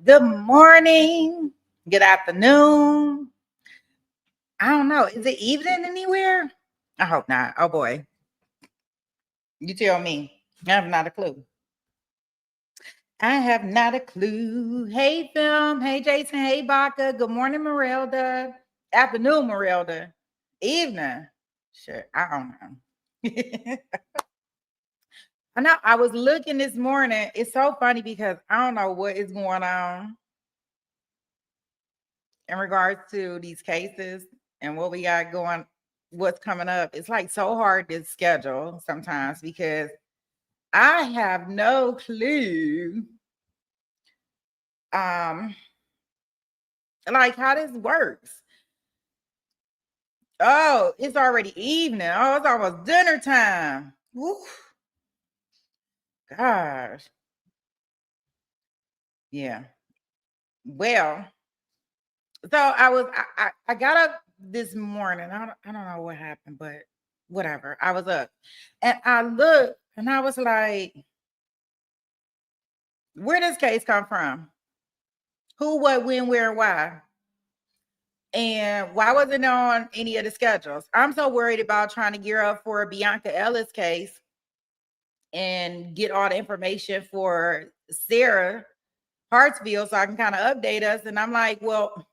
Good morning. Good afternoon. I don't know. Is it evening anywhere? I hope not. Oh boy. You tell me. I have not a clue. I have not a clue. Hey, Film. Hey, Jason. Hey, Baca. Good morning, Merelda. Afternoon, Merelda. Evening. Sure. I don't know. I know. I was looking this morning. It's so funny because I don't know what is going on in regards to these cases and what we got going, what's coming up. It's like so hard to schedule sometimes because I have no clue um like how this works. Oh, it's already evening. Oh, it's almost dinner time. Woo, gosh. Yeah. Well, so I got up this morning. I don't know what happened, but whatever. I was up and I looked and I was like, where does case come from? Who, what, when, where, why? And why wasn't it on any of the schedules? I'm so worried about trying to gear up for Bianca Ellis case and get all the information for Sarah Hartsfield so I can kind of update us. And I'm like, well,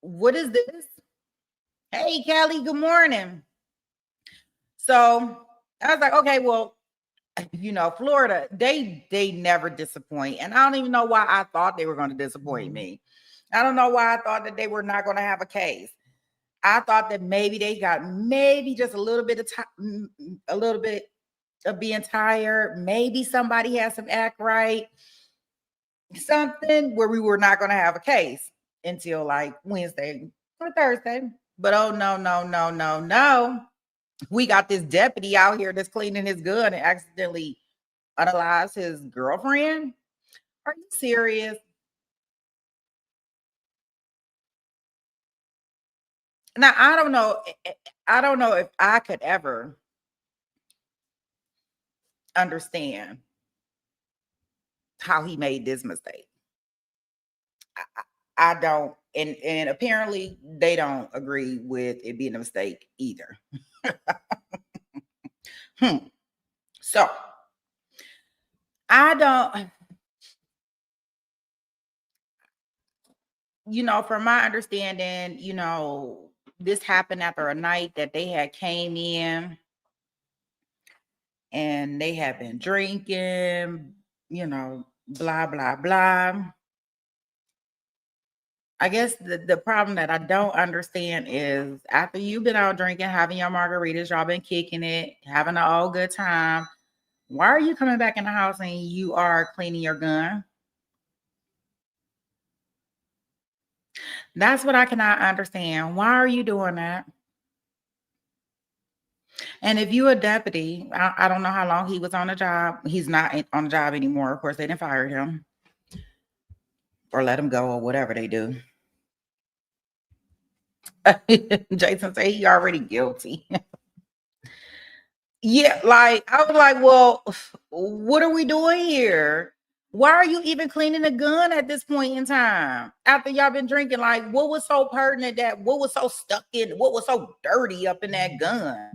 what is this? Hey, Kelly, good morning. So I was like, okay, well, Florida, they never disappoint. And I don't even know why I thought they were going to disappoint me. I don't know why I thought that they were not going to have a case. I thought that maybe they got maybe just a little bit of a little bit of being tired. Maybe somebody had some act right, something where we were not going to have a case until like Wednesday or Thursday. But oh no, no, no, no, no. We got this deputy out here that's cleaning his gun and accidentally unalives his girlfriend. Are you serious? Now I don't know. I don't know if I could ever understand how he made this mistake. I don't, and apparently they don't agree with it being a mistake either. Hmm. So I don't, from my understanding, this happened after a night that they had came in and they had been drinking, blah blah blah. I guess the problem that I don't understand is after you've been out drinking, having your margaritas, y'all been kicking it, having an all good time. Why are you coming back in the house and you are cleaning your gun? That's what I cannot understand. Why are you doing that? And if you a deputy, I don't know how long he was on the job. He's not on the job anymore. Of course, they didn't fire him or let him go or whatever they do. Jason said he already guilty. Yeah, like I was like, well, what are we doing here? Why are you even cleaning the gun at this point in time? After y'all been drinking, like what was so pertinent that what was so stuck in, what was so dirty up in that gun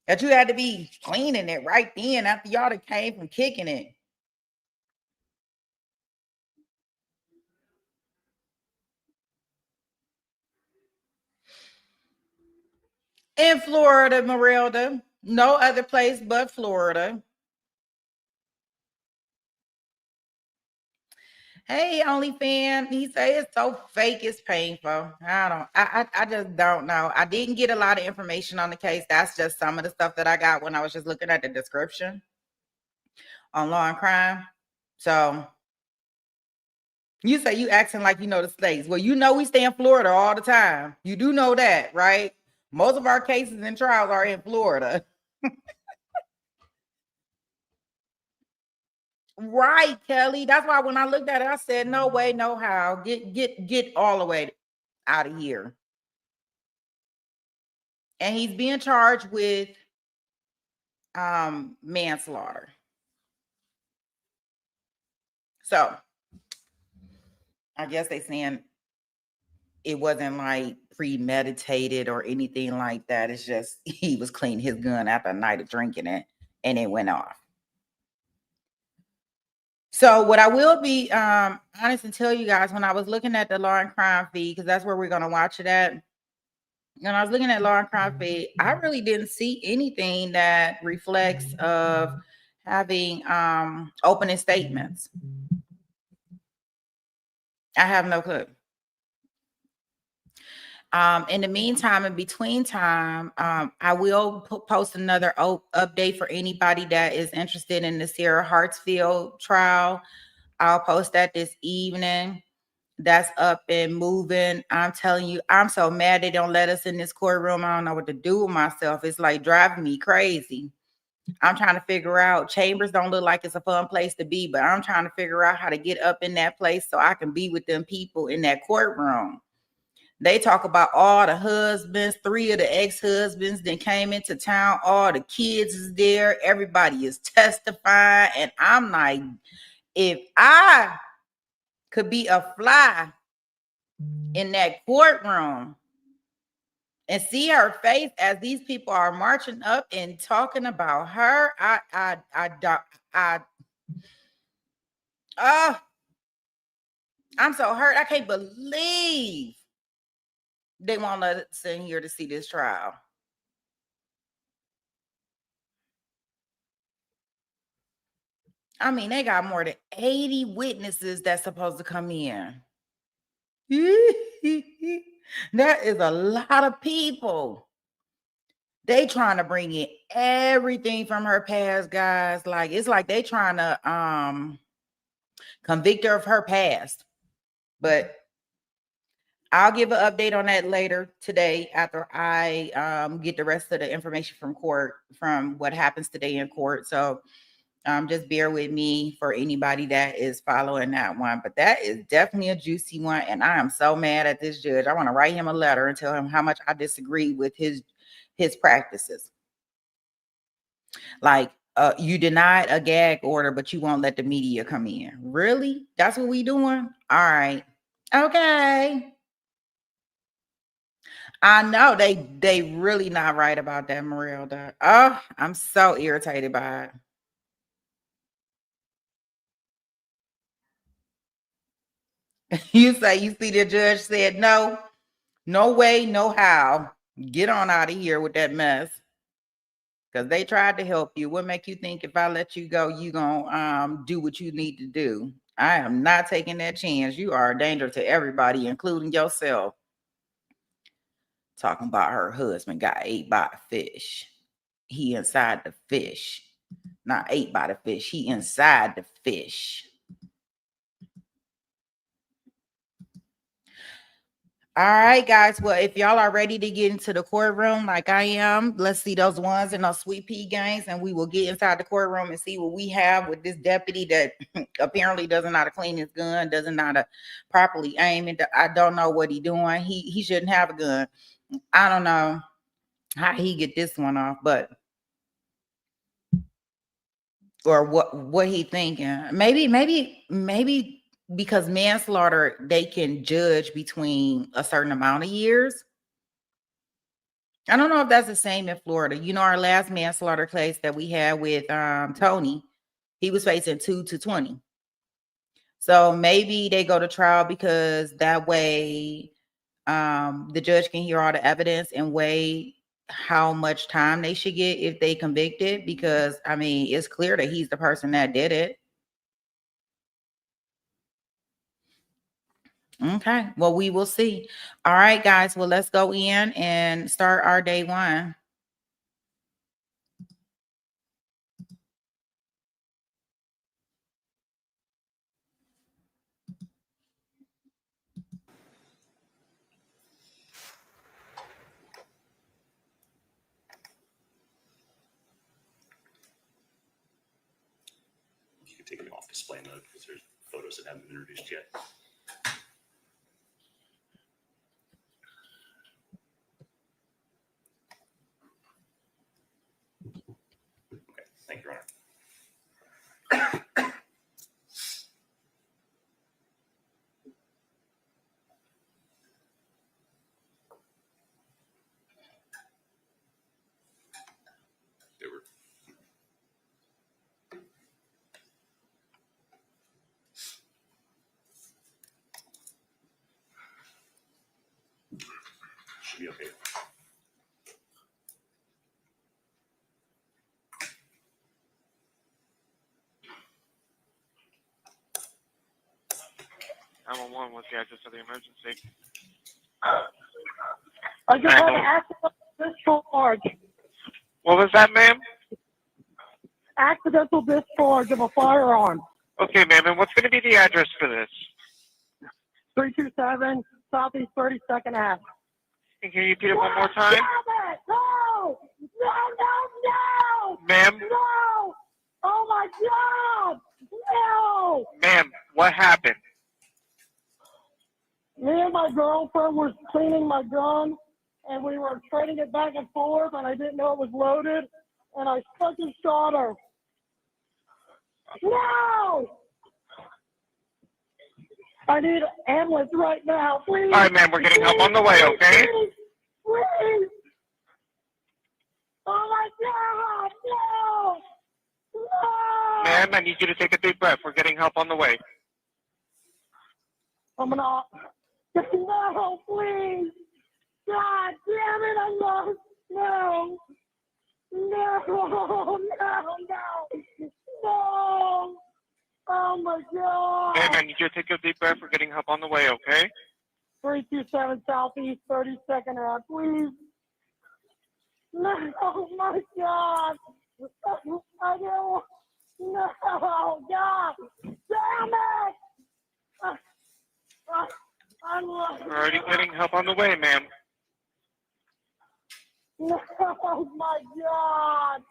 that you had to be cleaning it right then after y'all that came from kicking it? In Florida, Marilda. No other place but Florida. Hey, OnlyFans. He say it's so fake, it's painful. I just don't know. I didn't get a lot of information on the case. That's just some of the stuff that I got when I was just looking at the description on Law and Crime. So you say you acting like you know the states. Well, we stay in Florida all the time. You do know that, right? Most of our cases and trials are in Florida. Right, Kelly. That's why when I looked at it, I said, no way, no how. Get all the way out of here. And he's being charged with manslaughter. So I guess they saying it wasn't like premeditated or anything like that. It's just he was cleaning his gun after a night of drinking it and it went off. So what I will be honest and tell you guys, when I was looking at the law and crime feed, because that's where we're going to watch it at. When I was looking at law and crime feed, I really didn't see anything that reflects of having opening statements. I have no clue. In the meantime, in between time, I will post another update for anybody that is interested in the Sarah Hartsfield trial. I'll post that this evening. That's up and moving. I'm telling you, I'm so mad they don't let us in this courtroom. I don't know what to do with myself. It's like driving me crazy. I'm trying to figure out, chambers don't look like it's a fun place to be, but I'm trying to figure out how to get up in that place so I can be with them people in that courtroom. They talk about all the husbands, 3 of the ex-husbands that came into town, all the kids is there, everybody is testifying. And I'm like, if I could be a fly in that courtroom and see her face as these people are marching up and talking about her, I'm so hurt. I can't believe they won't let us in here to see this trial. I mean, they got more than 80 witnesses that's supposed to come in. That is a lot of people. They trying to bring in everything from her past, guys. Like, it's like they trying to convict her of her past. But I'll give an update on that later today after I get the rest of the information from court, from what happens today in court. So just bear with me for anybody that is following that one. But that is definitely a juicy one. And I am so mad at this judge. I want to write him a letter and tell him how much I disagree with his practices. Like, you denied a gag order, but you won't let the media come in. Really? That's what we doing? All right. Okay. I know they really not right about that, Marilda. Oh, I'm so irritated by it. You say you see the judge said no, no way, no how. Get on out of here with that mess. Because they tried to help you. What make you think if I let you go, you gonna do what you need to do? I am not taking that chance. You are a danger to everybody, including yourself. Talking about her husband got ate by a fish. He inside the fish. Not ate by the fish. He inside the fish. All right, guys. Well, if y'all are ready to get into the courtroom like I am, let's see those ones in those sweet pea games, and we will get inside the courtroom and see what we have with this deputy that apparently doesn't know how to clean his gun, doesn't know how to properly aim it. I don't know what he's doing. He shouldn't have a gun. I don't know how he get this one off, but or what he thinking. Maybe because manslaughter, they can judge between a certain amount of years. I don't know if that's the same in Florida. You know, our last manslaughter case that we had with Tony, he was facing 2 to 20. So maybe they go to trial because that way the judge can hear all the evidence and weigh how much time they should get if they convicted. Because I mean, it's clear that he's the person that did it. Okay, well, we will see. All right, guys. Well, let's go in and start our day one. You can take them off display mode because there's photos that haven't been introduced yet. Okay, thank you, Your Honor. Be okay. What's the address of the emergency? I just had an accidental discharge. What was that, ma'am? Accidental discharge of a firearm. Okay, ma'am, and what's going to be the address for this? 327 Southeast 32nd Ave. And can you repeat it one more time? Damn it! No! No, no, no! Ma'am? No! Oh my God! No! Ma'am, what happened? Me and my girlfriend were cleaning my gun, and we were trading it back and forth, and I didn't know it was loaded, and I fucking shot her. No! I need an ambulance right now, please. All right, ma'am, we're getting help on the way, okay? Please, please. Oh my God, no! No! Ma'am, I need you to take a deep breath. We're getting help on the way. I'm gonna. No, please. God damn it, I lost. No. No, no, no. No. Oh my God. Ma'am, I need you to take a deep breath. We're getting help on the way, okay? 327 Southeast 32nd Ave, please. No, oh my God. I don't. No, God. Damn it. I love We're already getting help on the way, ma'am. No, oh my God.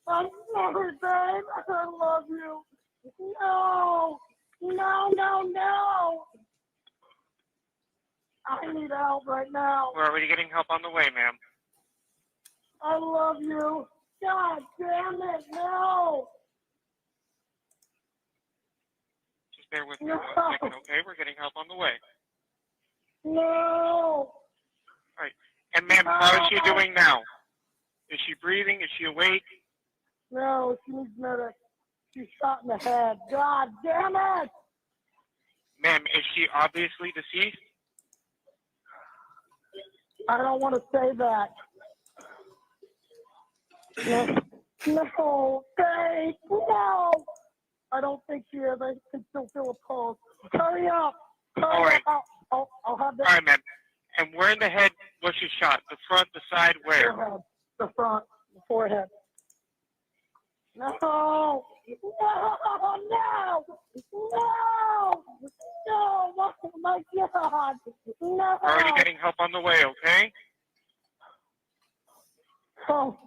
I'm sorry, babe. I love you. No, no, no, no. I need help right now. We're already getting help on the way, ma'am. I love you. God damn it, no. Just bear with me No. 1 second, okay? We're getting help on the way. No. All right. And ma'am, how is she doing now? Is she breathing? Is she awake? No, she needs medic. She's shot in the head. God damn it. Ma'am, is she obviously deceased? I don't want to say that. No, babe, no. I don't think she is. I can still feel a pulse. Hurry up. All right. I'll have the All right, ma'am. And where in the head was she shot? The front, the side, where? forehead. The front, the forehead. No, no, no, no, no, oh my God, no. We're already getting help on the way, okay? Oh.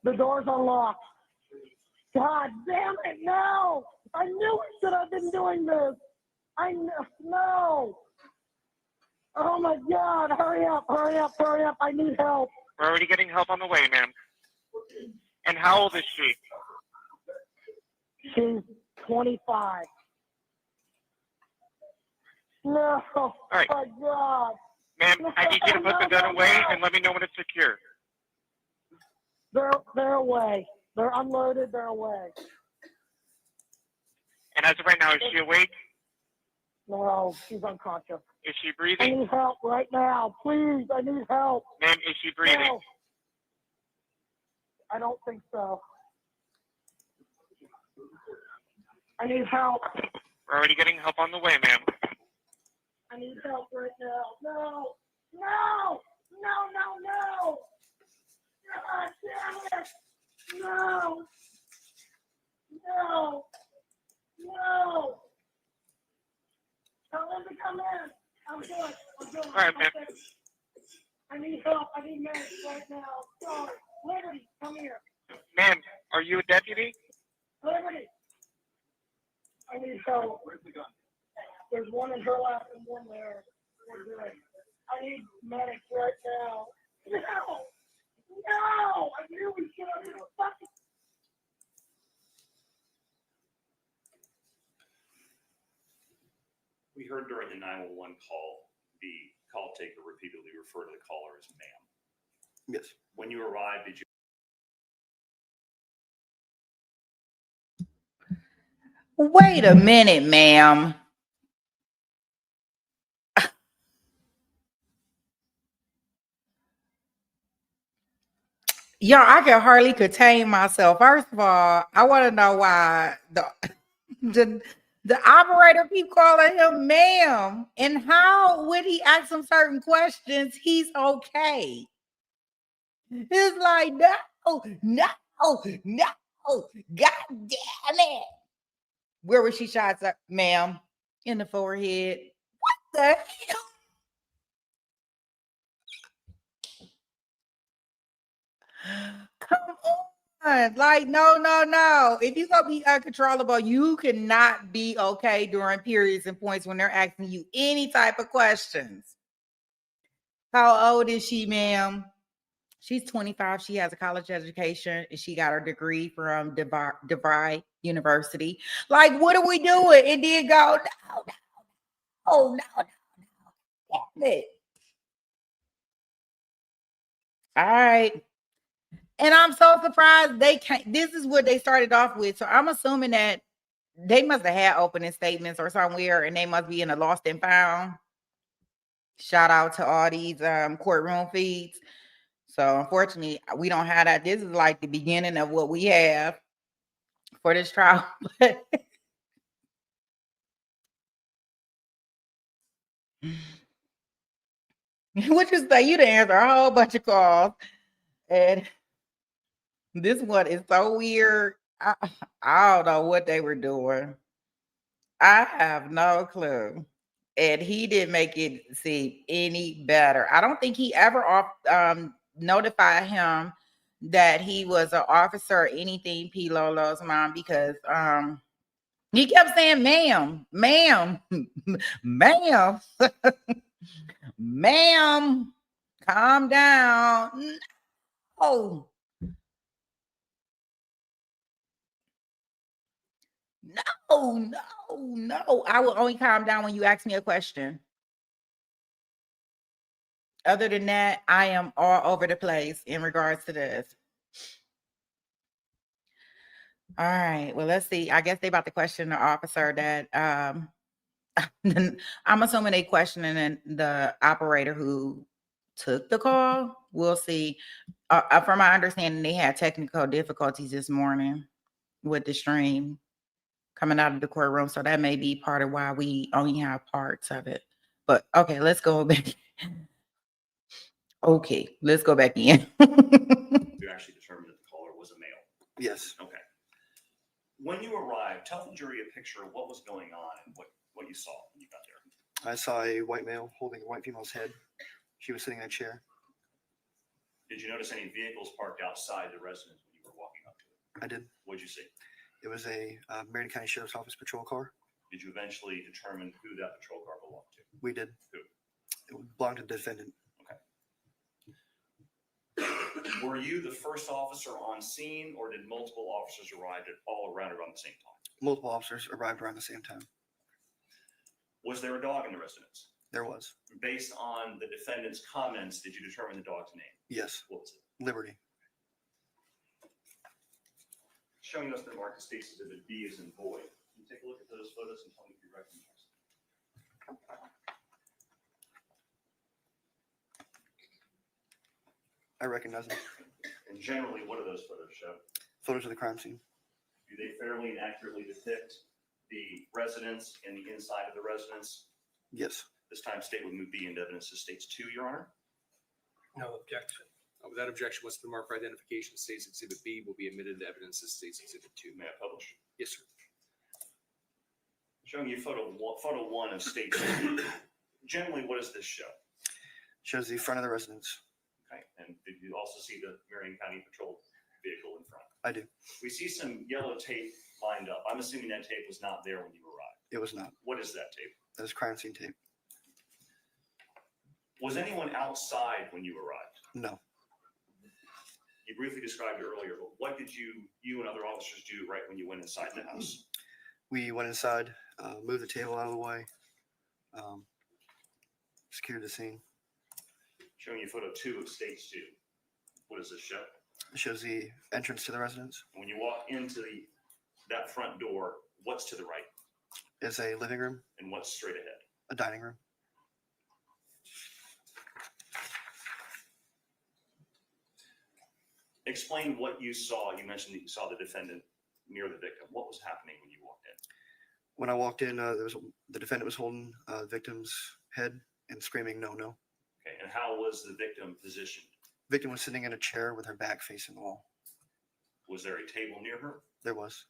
The door's unlocked. God damn it, no. I knew we should have been doing this. I know, no. Oh my God, hurry up, hurry up, hurry up. I need help. We're already getting help on the way, ma'am. And how old is she? She's 25. No, right. my God. Ma'am, I need you to put the gun away and let me know when it's secure. They're away. They're unloaded, they're away. And as of right now, is she awake? No, she's unconscious. Is she I breathing? need help right now. Please, I need help. Ma'am, is she breathing? No. I don't think so. I need help. We're already getting help on the way, ma'am. I need help right now. No, no, no, no, no. God damn it. No, no, no. Tell them to come in. I'm good. I'm good. All right, ma'am. I need help. I need medics right now. Sorry. Liberty, come here. Ma'am, are you a deputy? Liberty. I need help. There's one in her lap and one there. We're good. I need medics right now. No! No! I knew we should have been fucking. We heard during the 911 call, the call taker repeatedly refer to the caller as ma'am. Yes. When you arrived, did you? Wait a minute, ma'am. Y'all, I can hardly contain myself. First of all, I want to know why the the operator keep calling him ma'am, and how when he asks him certain questions, he's okay. It's like no, no, no, God damn it. Where was she shot, ma'am? In the forehead. What the hell? Come on. Like, no, no, no. If you're going to be uncontrollable, you cannot be okay during periods and points when they're asking you any type of questions. How old is she, ma'am? She's 25. She has a college education and she got her degree from DeVry University. Like, what are we doing? And then go, no, damn it. All right. And I'm so surprised they can't. This is what they started off with. So I'm assuming that they must have had opening statements or somewhere, and they must be in a lost and found. Shout out to all these courtroom feeds. So unfortunately, we don't have that. This is like the beginning of what we have for this trial. What you say? You done answer a whole bunch of calls, and this one is so weird. I don't know what they were doing. I have no clue. And he didn't make it seem any better. I don't think he ever notified him that he was an officer or anything, P. Lolo's mom, because he kept saying, ma'am, ma'am, ma'am, ma'am, calm down. No, no. I will only calm down when you ask me a question. Other than that, I am all over the place in regards to this. All right. Well, let's see. I guess they about to question the officer that I'm assuming they questioning the operator who took the call. We'll see. From my understanding, they had technical difficulties this morning with the stream coming out of the courtroom. So that may be part of why we only have parts of it. But okay, let's go back. Okay, let's go back in. You actually determined that the caller was a male. Yes. Okay. When you arrived, tell the jury a picture of what was going on and what you saw when you got there. I saw a white male holding a white female's head. She was sitting in a chair. Did you notice any vehicles parked outside the residence when you were walking up to it? I did. What did you see? It was a Marion County Sheriff's Office patrol car. Did you eventually determine who that patrol car belonged to? We did. Who? It belonged to the defendant. Were you the first officer on scene, or did multiple officers arrive all around the same time? Multiple officers arrived around the same time. Was there a dog in the residence? There was. Based on the defendant's comments, did you determine the dog's name? Yes. What was it? Liberty. Showing us the mark of State's Exhibit B as in boy. Can you take a look at those photos and tell me if you recognize them? I recognize them. And generally, what do those photos show? Photos of the crime scene. Do they fairly and accurately depict the residence and the inside of the residence? Yes. This time, State would move B into evidence as State's 2, Your Honor. No objection. Without objection, what's the mark for identification? State's Exhibit B will be admitted to evidence as State's Exhibit 2. May I publish? Yes, sir. Showing you photo 1 of State 2. Generally, what does this show? Shows the front of the residence. Okay. And did you also see the Marion County Patrol vehicle in front? I do. We see some yellow tape lined up. I'm assuming that tape was not there when you arrived. It was not. What is that tape? That is crime scene tape. Was anyone outside when you arrived? No. You briefly described it earlier, but what did you and other officers do right when you went inside the house? We went inside, moved the table out of the way, secured the scene. Showing you photo 2 of Stage 2. What does this show? It shows the entrance to the residence. When you walk into that front door, What's to the right? Is a living room, And what's straight ahead? a dining room. Explain what you saw. You mentioned that you saw the defendant near the victim. What was happening when you walked in? When I walked in, the defendant was holding the victim's head and screaming, "No, no." Okay, and how was the victim positioned? Victim was sitting in a chair with her back facing the wall. Was there a table near her? There was.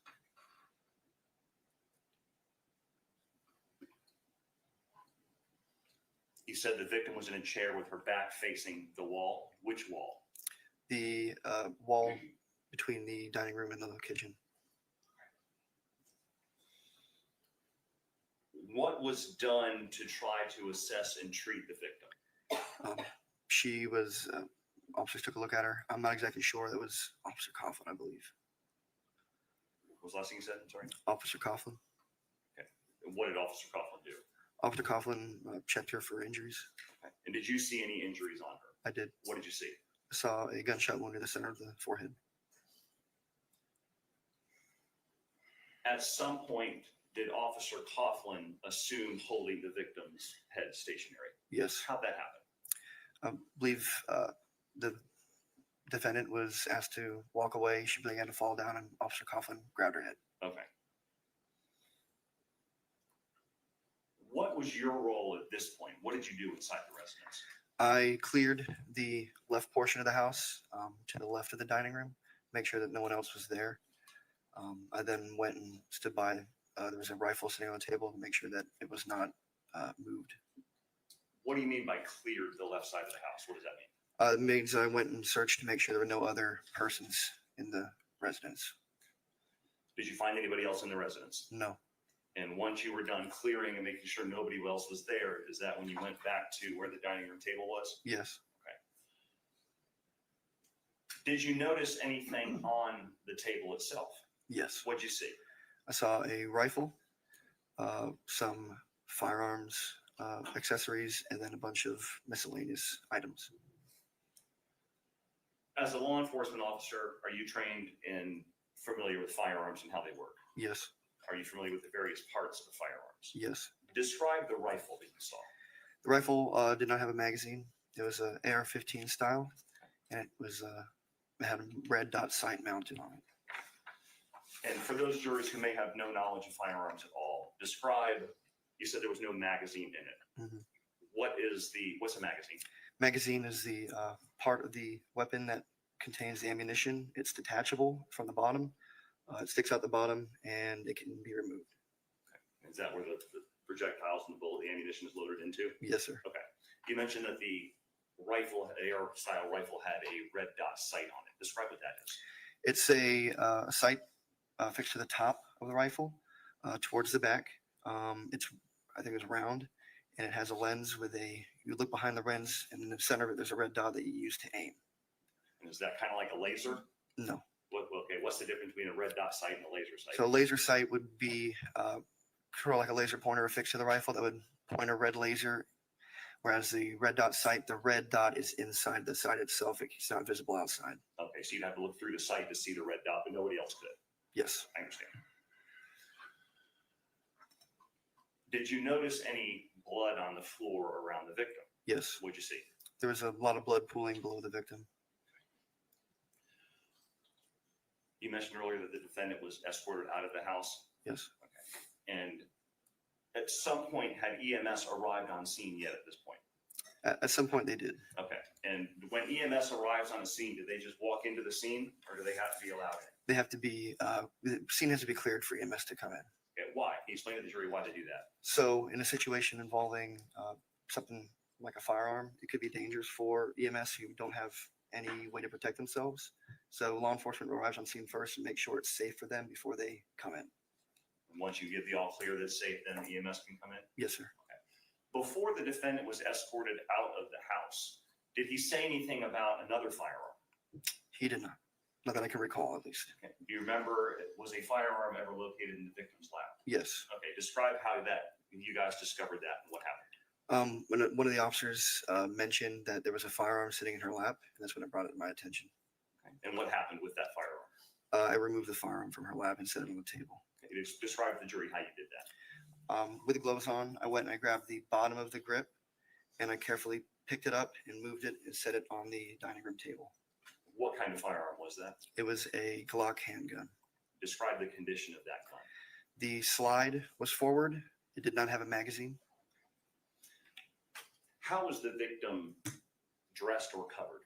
You said the victim was in a chair with her back facing the wall. Which wall? The wall between the dining room and the kitchen. What was done to try to assess and treat the victim? She was, officers took a look at her. I'm not exactly sure. That was Officer Coughlin, I believe. What was the last thing you said? I'm sorry. Officer Coughlin. And what did Officer Coughlin do? Officer Coughlin checked her for injuries. Okay. And did you see any injuries on her? I did. What did you see? I saw a gunshot wound in the center of the forehead. At some point, did Officer Coughlin assume holding the victim's head stationary? Yes. How'd that happen? I believe the defendant was asked to walk away. She began to fall down, and Officer Coughlin grabbed her head. Okay. What was your role at this point? What did you do inside the residence? I cleared the left portion of the house to the left of the dining room, make sure that no one else was there. I then went and stood by. There was a rifle sitting on the table to make sure that it was not moved. What do you mean by cleared the left side of the house? What does that mean? It means I went and searched to make sure there were no other persons in the residence. Did you find anybody else in the residence? No. And once you were done clearing and making sure nobody else was there, is that when you went back to where the dining room table was? Yes. Did you notice anything on the table itself? Yes. What'd you see? I saw a rifle, some firearms, accessories, and then a bunch of miscellaneous items. As a law enforcement officer, are you trained and familiar with firearms and how they work? Yes. Are you familiar with the various parts of the firearms? Yes. Describe the rifle that you saw. The rifle did not have a magazine. It was an AR-15 style, and it had a red dot sight mounted on it. And for those jurors who may have no knowledge of firearms at all, describe, you said there was no magazine in it. Mhm. What's a magazine? Magazine is the part of the weapon that contains the ammunition. It's detachable from the bottom. It sticks out the bottom, and it can be removed. Is that where the projectiles and the bullet, the ammunition is loaded into? Yes, sir. You mentioned that the rifle, AR style rifle, had a red dot sight on it. Describe what that is. It's a sight fixed to the top of the rifle, towards the back. I think it's round, and it has a lens with you look behind the lens, and in the center of it, there's a red dot that you use to aim. And is that kind of like a laser? No. What's the difference between a red dot sight and a laser sight? So a laser sight would be sort of like a laser pointer affixed to the rifle that would point a red laser, whereas the red dot sight, the red dot is inside the sight itself. It's not visible outside. Okay, so you'd have to look through the sight to see the red dot, but nobody else could. Yes. I understand. Did you notice any blood on the floor around the victim? Yes. What'd you see? There was a lot of blood pooling below the victim. You mentioned earlier that the defendant was escorted out of the house. Yes. And at some point, had EMS arrived on scene yet at this point? At some point they did. Okay. And when EMS arrives on a scene, do they just walk into the scene or do they have to be allowed in? They have to be, the scene has to be cleared for EMS to come in. Okay, why? Can you explain to the jury why they do that? So in a situation involving something like a firearm, it could be dangerous for EMS who don't have any way to protect themselves. So law enforcement arrives on scene first and make sure it's safe for them before they come in. And once you give the all clear that's safe, then the EMS can come in? Yes, sir. Before the defendant was escorted out of the house, did he say anything about another firearm? He did not. Not that I can recall, at least. Okay. Do you remember, was a firearm ever located in the victim's lap? Yes. Okay, describe how you guys discovered that and what happened. When one of the officers mentioned that there was a firearm sitting in her lap, and that's when it brought it to my attention. Okay. And what happened with that firearm? I removed the firearm from her lap and set it on the table. Okay. You just describe to the jury how you did that. With the gloves on, I went and I grabbed the bottom of the grip and I carefully picked it up and moved it and set it on the dining room table. What kind of firearm was that? It was a Glock handgun. Describe the condition of that gun. The slide was forward. It did not have a magazine. How was the victim dressed or covered?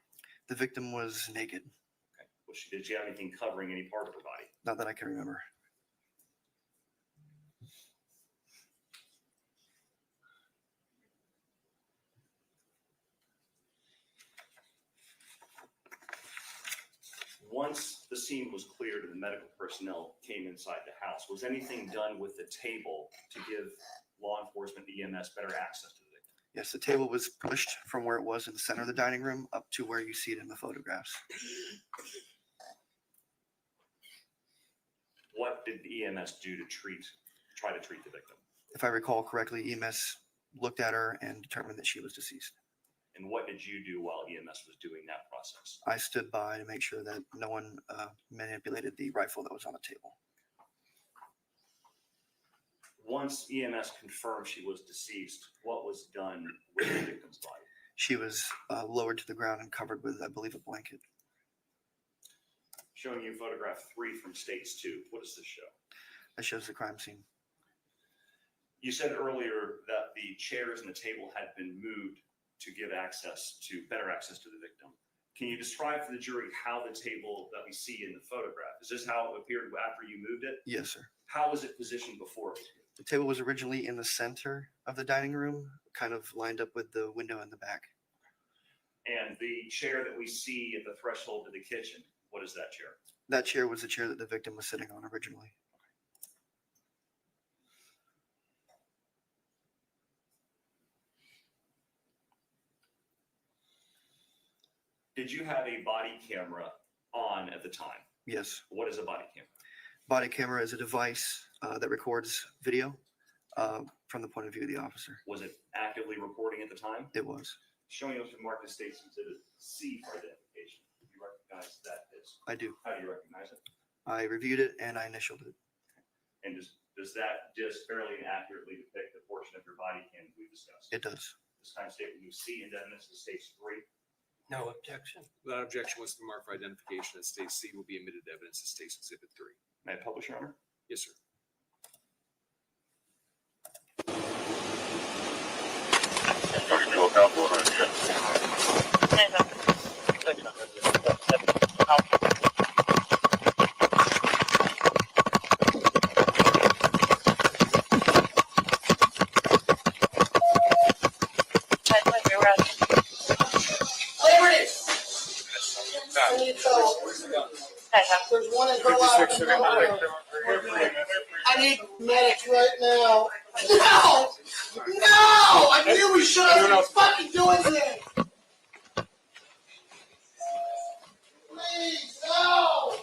The victim was naked. Okay. Did she have anything covering any part of her body? Not that I can remember. Once the scene was cleared and the medical personnel came inside the house, was anything done with the table to give law enforcement, EMS, better access to the victim? Yes, the table was pushed from where it was in the center of the dining room up to where you see it in the photographs. What did the EMS do to try to treat the victim? If I recall correctly, EMS looked at her and determined that she was deceased. And what did you do while EMS was doing that process? I stood by to make sure that no one manipulated the rifle that was on the table. Once EMS confirmed she was deceased, what was done with the victim's body? She was lowered to the ground and covered with, I believe, a blanket. Showing you photograph 3 from States 2. What does this show? That shows the crime scene. You said earlier that the chairs and the table had been moved to give better access to the victim. Can you describe for the jury how the table that we see in the photograph, is this how it appeared after you moved it? Yes, sir. How was it positioned before it was moved? The table was originally in the center of the dining room, kind of lined up with the window in the back. And the chair that we see at the threshold of the kitchen, what is that chair? That chair was the chair that the victim was sitting on originally. Did you have a body camera on at the time? Yes. What is a body camera? Body camera is a device that records video from the point of view of the officer. Was it actively recording at the time? It was. Showing us marked as States Exhibit C for identification. Do you recognize that is? I do. How do you recognize it? I reviewed it and I initialed it. And does that just fairly and accurately depict the portion of your body cam we discussed? It does. This kind of statement you see in evidence of States 3. No objection. Without objection, once the mark for identification as State C will be admitted to evidence as State's Exhibit 3. May I publish, Your Honor? Yes, sir. There's one in her lap and one in her. I need medics right now. No! No! I knew we should have been fucking doing this! Please, no!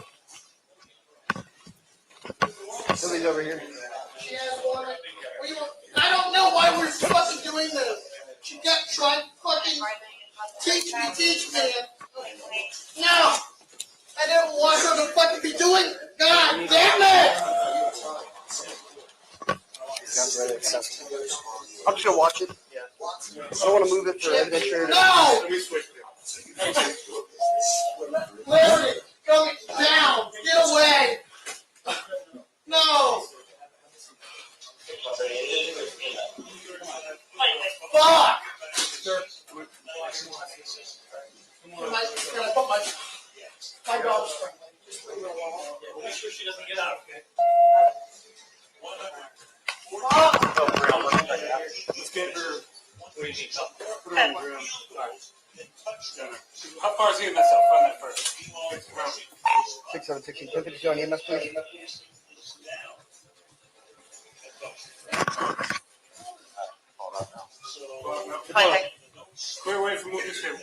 Somebody's over here. She has one. I don't know why we're fucking doing this. She kept trying to fucking teach me. No! I didn't want her to fucking be doing it. God damn it! I'm just gonna watch it. I don't want to move it for evidentiary. No! Larry, coming down. Get away. No. Fuck. Can I put my dog's friendly? Just leave her alone. Make sure she doesn't get out, okay? Fuck. Let's get her. What do you need? Put her in the room. How far is he in this up? Find that first. 6716 1052 on EMS, please. Clear away from moving this here.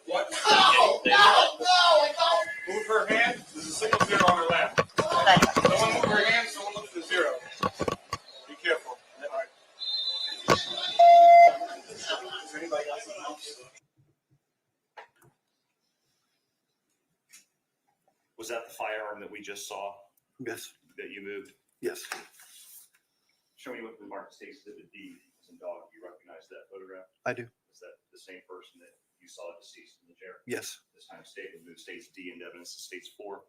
What? No, I don't. Move her hand. There's a single zero on her lap. Someone move her hand. Someone look for the zero. Be careful. All right. Is anybody else in the house? firearm that we just saw Yes, that you moved? yes, Show me what the mark states exhibit D is in dog. Do you recognize that photograph? I do. Is that the same person that you saw deceased in the chair? Yes, This time statement move states D into evidence that states 4.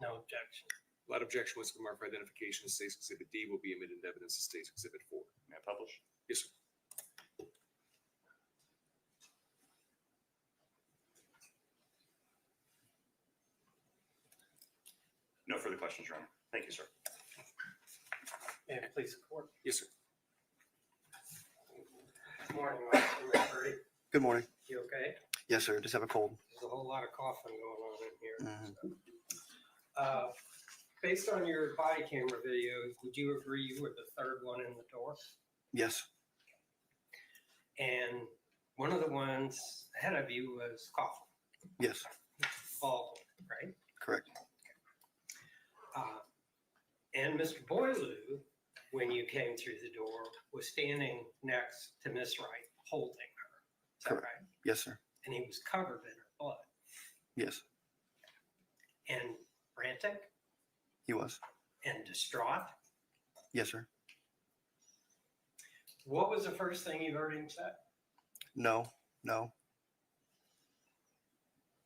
No objection. Without objection, what's been marked for identification as State's Exhibit D will be admitted into evidence as State's Exhibit 4. May I publish? Yes, sir. No further questions, Your Honor. Thank you, sir. May I please support? Yes, sir. Good morning, Officer McCurdy. good morning. You okay? Yes, sir, just have a cold. There's a whole lot of coughing going on in here. Mhm. Based on your body camera video, would you agree you were the third one in the door? Yes, And one of the ones ahead of you was coughing, yes, bald, right? correct. And Mr. Boileau, when you came through the door, was standing next to Miss Wright, holding her. Is that Correct. right? Yes, sir. And he was covered in her blood. Yes, And frantic he was. and distraught. Yes, sir. What was the first thing you heard him say? No, no,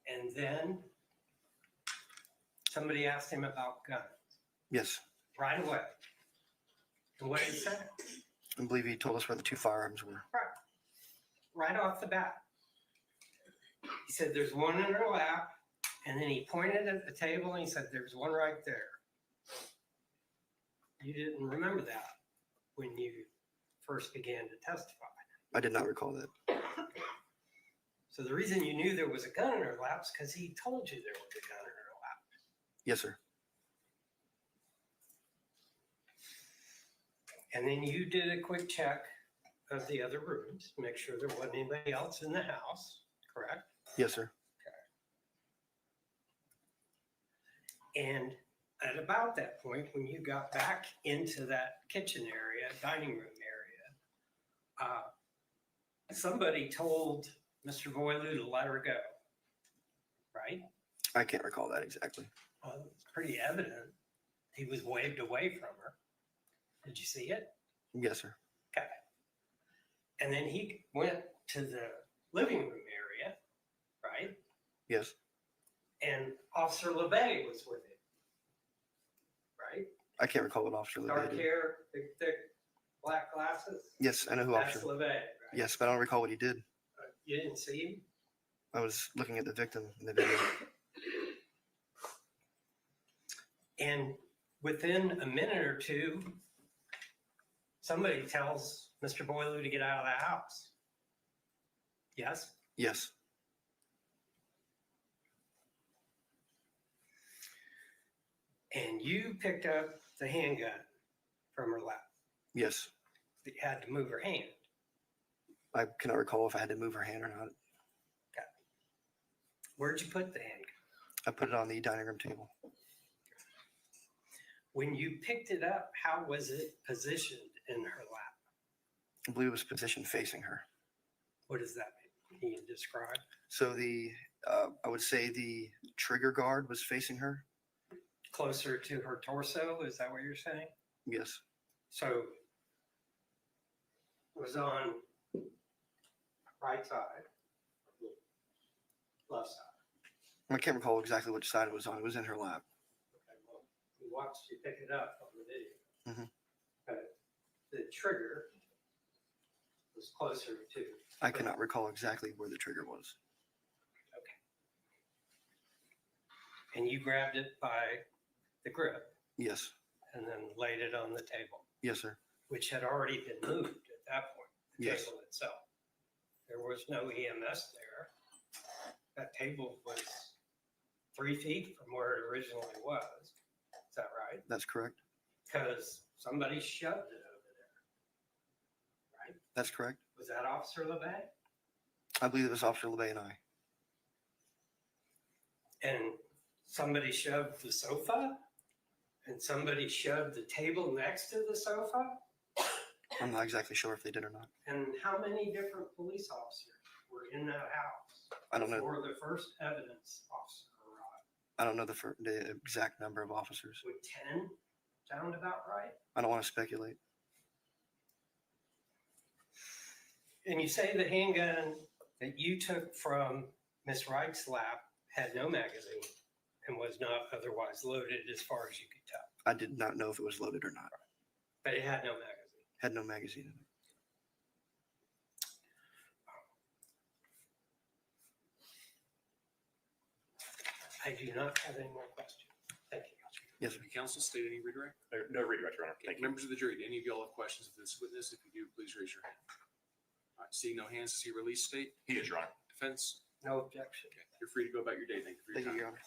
And then somebody asked him about guns yes. right away. And what did he say? I believe he told us where the 2 firearms were. Right off the bat. He said, there's one in her lap. And then he pointed at the table and he said, there's one right there. You didn't remember that when you first began to testify. I did not recall that. So the reason you knew there was a gun in her lap is because he told you there was a gun in her lap. Yes, sir. And then you did a quick check of the other rooms, to make sure there wasn't anybody else in the house, correct? Yes, sir. And at about that point, when you got back into that kitchen area, dining room area, somebody told Mr. Boileau to let her go, right? I can't recall that exactly. Well, it's pretty evident. He was waved away from her. Did you see it? Yes, sir. Okay. And then he went to the living room area, right? Yes, And Officer LeBay was with him, right? I can't recall what Officer LeBay Dark did. hair, big, thick, black glasses. Yes, I know who That's Officer. LeBay, right? Yes, but I don't recall what he did. You didn't see him? I was looking at the victim in the video. And within a minute or two, somebody tells Mr. Boileau to get out of the house. Yes? Yes, And you picked up the handgun from her lap. yes. You had to move her hand. I cannot recall if I had to move her hand or not. Where'd you put the handgun? I put it on the dining room table. When you picked it up, how was it positioned in her lap? I believe it was positioned facing her. What does that mean? Can you describe? So I would say the trigger guard was facing her. Closer to her torso, is that what you're saying? Yes, So it was on right side, left side. I can't recall exactly which side it was on. It was in her lap. Okay, well, we watched you pick it up on the video. Mhm. But the trigger was closer to. I cannot recall exactly where the trigger was. And you grabbed it by the grip Yes, and then laid it on the table, yes, sir. which had already been moved at that point, the Yes. table itself. There was no EMS there. That table was 3 feet from where it originally was. Is that right? That's correct. Because somebody shoved it over there. Right? That's correct. Was that Officer LeBay? I believe it was Officer LeBay and I. And somebody shoved the sofa? And somebody shoved the table next to the sofa? I'm not exactly sure if they did or not. And how many different police officers were in that house I don't know. before the first evidence officer arrived? I don't know the exact number of officers. Would 10 sound about right? I don't want to speculate. And you say the handgun that you took from Miss Wright's lap had no magazine and was not otherwise loaded as far as you could tell, I did not know if it was loaded or not. but it had no magazine. Had no magazine in it. I do not have any more questions. Thank you. Yes, sir. Thank you, counsel. State any redirect. No redirect, Your Honor. Okay, Thank you. members of the jury, do any of y'all have questions of this witness? If you do, please raise your hand. All right, seeing no hands, is he released, state? He is, Your Honor. Defense? No objection. Okay, you're free to go about your day. Thank you for your Thank you, time. Your Honor.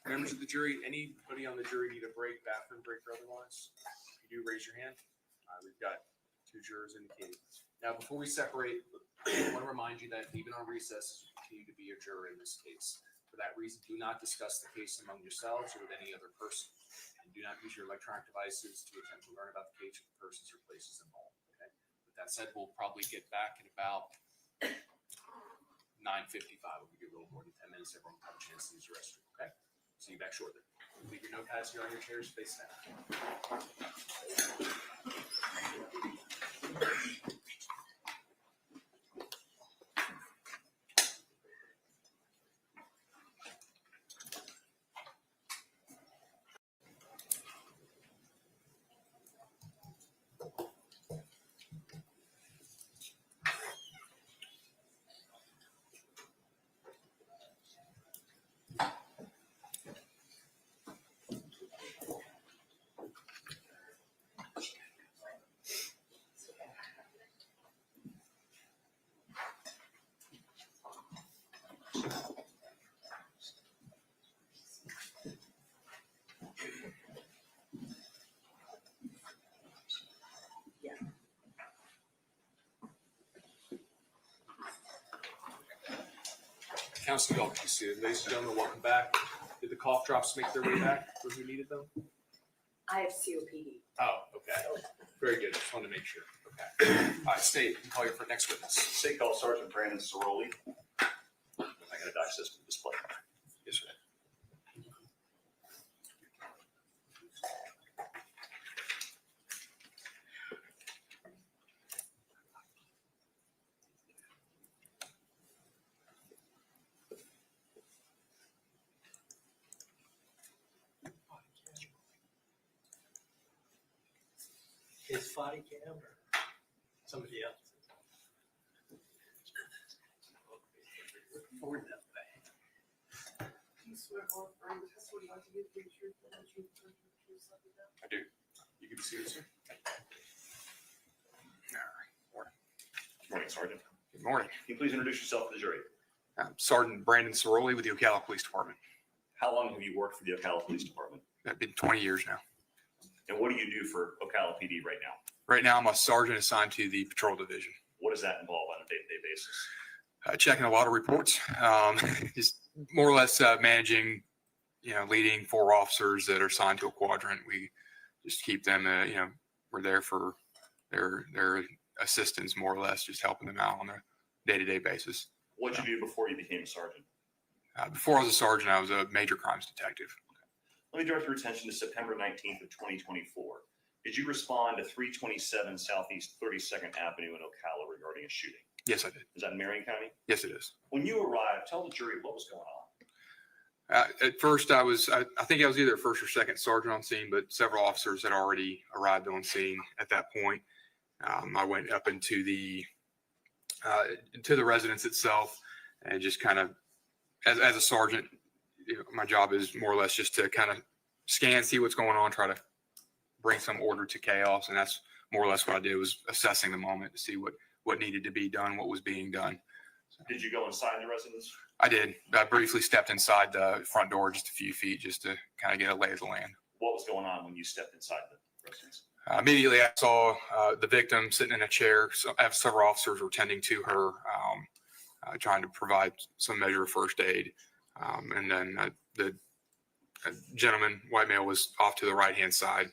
Members of the jury, anybody on the jury need a break, bathroom break or otherwise? If you do, raise your hand. We've got 2 jurors indicated. Now, before we separate, I want to remind you that even on recess, you continue to be a juror in this case. For that reason, do not discuss the case among yourselves or with any other person. And do not use your electronic devices to attempt to learn about the case or the persons or places involved. Okay. With that said, we'll probably get back in about 9:55. We'll give you a little more than 10 minutes. Everyone will have a chance to use the restroom. Okay. See you back shortly. Leave your notepads here on your chairs. Face down. Council, y'all can see it. Ladies and gentlemen, welcome back. Did the cough drops make their way back where we needed them? I have COPD. Oh, okay. Very good. Just wanted to make sure. Okay. All right, state, you can call your next witness. State Call Sergeant Brandon Ciroli. I got a Dodge system display. Yes, sir. His body cam or somebody else? Forward that way. I do. You can be seated, sir. All right. Good morning, Sergeant. Good morning. Can you please introduce yourself to the jury? I'm Sergeant Brandon Ciroli with the Ocala Police Department. How long have you worked for the Ocala Police Department? I've been 20 years now. And what do you do for Ocala PD right now? Right now, I'm a sergeant assigned to the patrol division. What does that involve on a day-to-day basis? Checking a lot of reports, just more or less managing, leading 4 officers that are assigned to a quadrant. We just keep them, we're there for their assistance, more or less, just helping them out on a day-to-day basis. What did you do before you became a sergeant? Before I was a sergeant, I was a major crimes detective. Let me direct your attention to September 19th of 2024. Did you respond to 327 Southeast 32nd Avenue in Ocala regarding a shooting? Yes, I did. Is that in Marion County? Yes, it is. When you arrived, tell the jury what was going on. At first, I think I was either first or second sergeant on scene, but several officers had already arrived on scene at that point. I went up into the residence itself and just kind of, as a sergeant, my job is more or less just to kind of scan, see what's going on, try to bring some order to chaos. And that's more or less what I did, was assessing the moment to see what needed to be done, what was being done. So, Did you go inside the residence? I did. I briefly stepped inside the front door just a few feet just to kind of get a lay of the land. What was going on when you stepped inside the residence? Immediately, I saw the victim sitting in a chair. So several officers were tending to her, trying to provide some measure of first aid. And then the gentleman, white male, was off to the right-hand side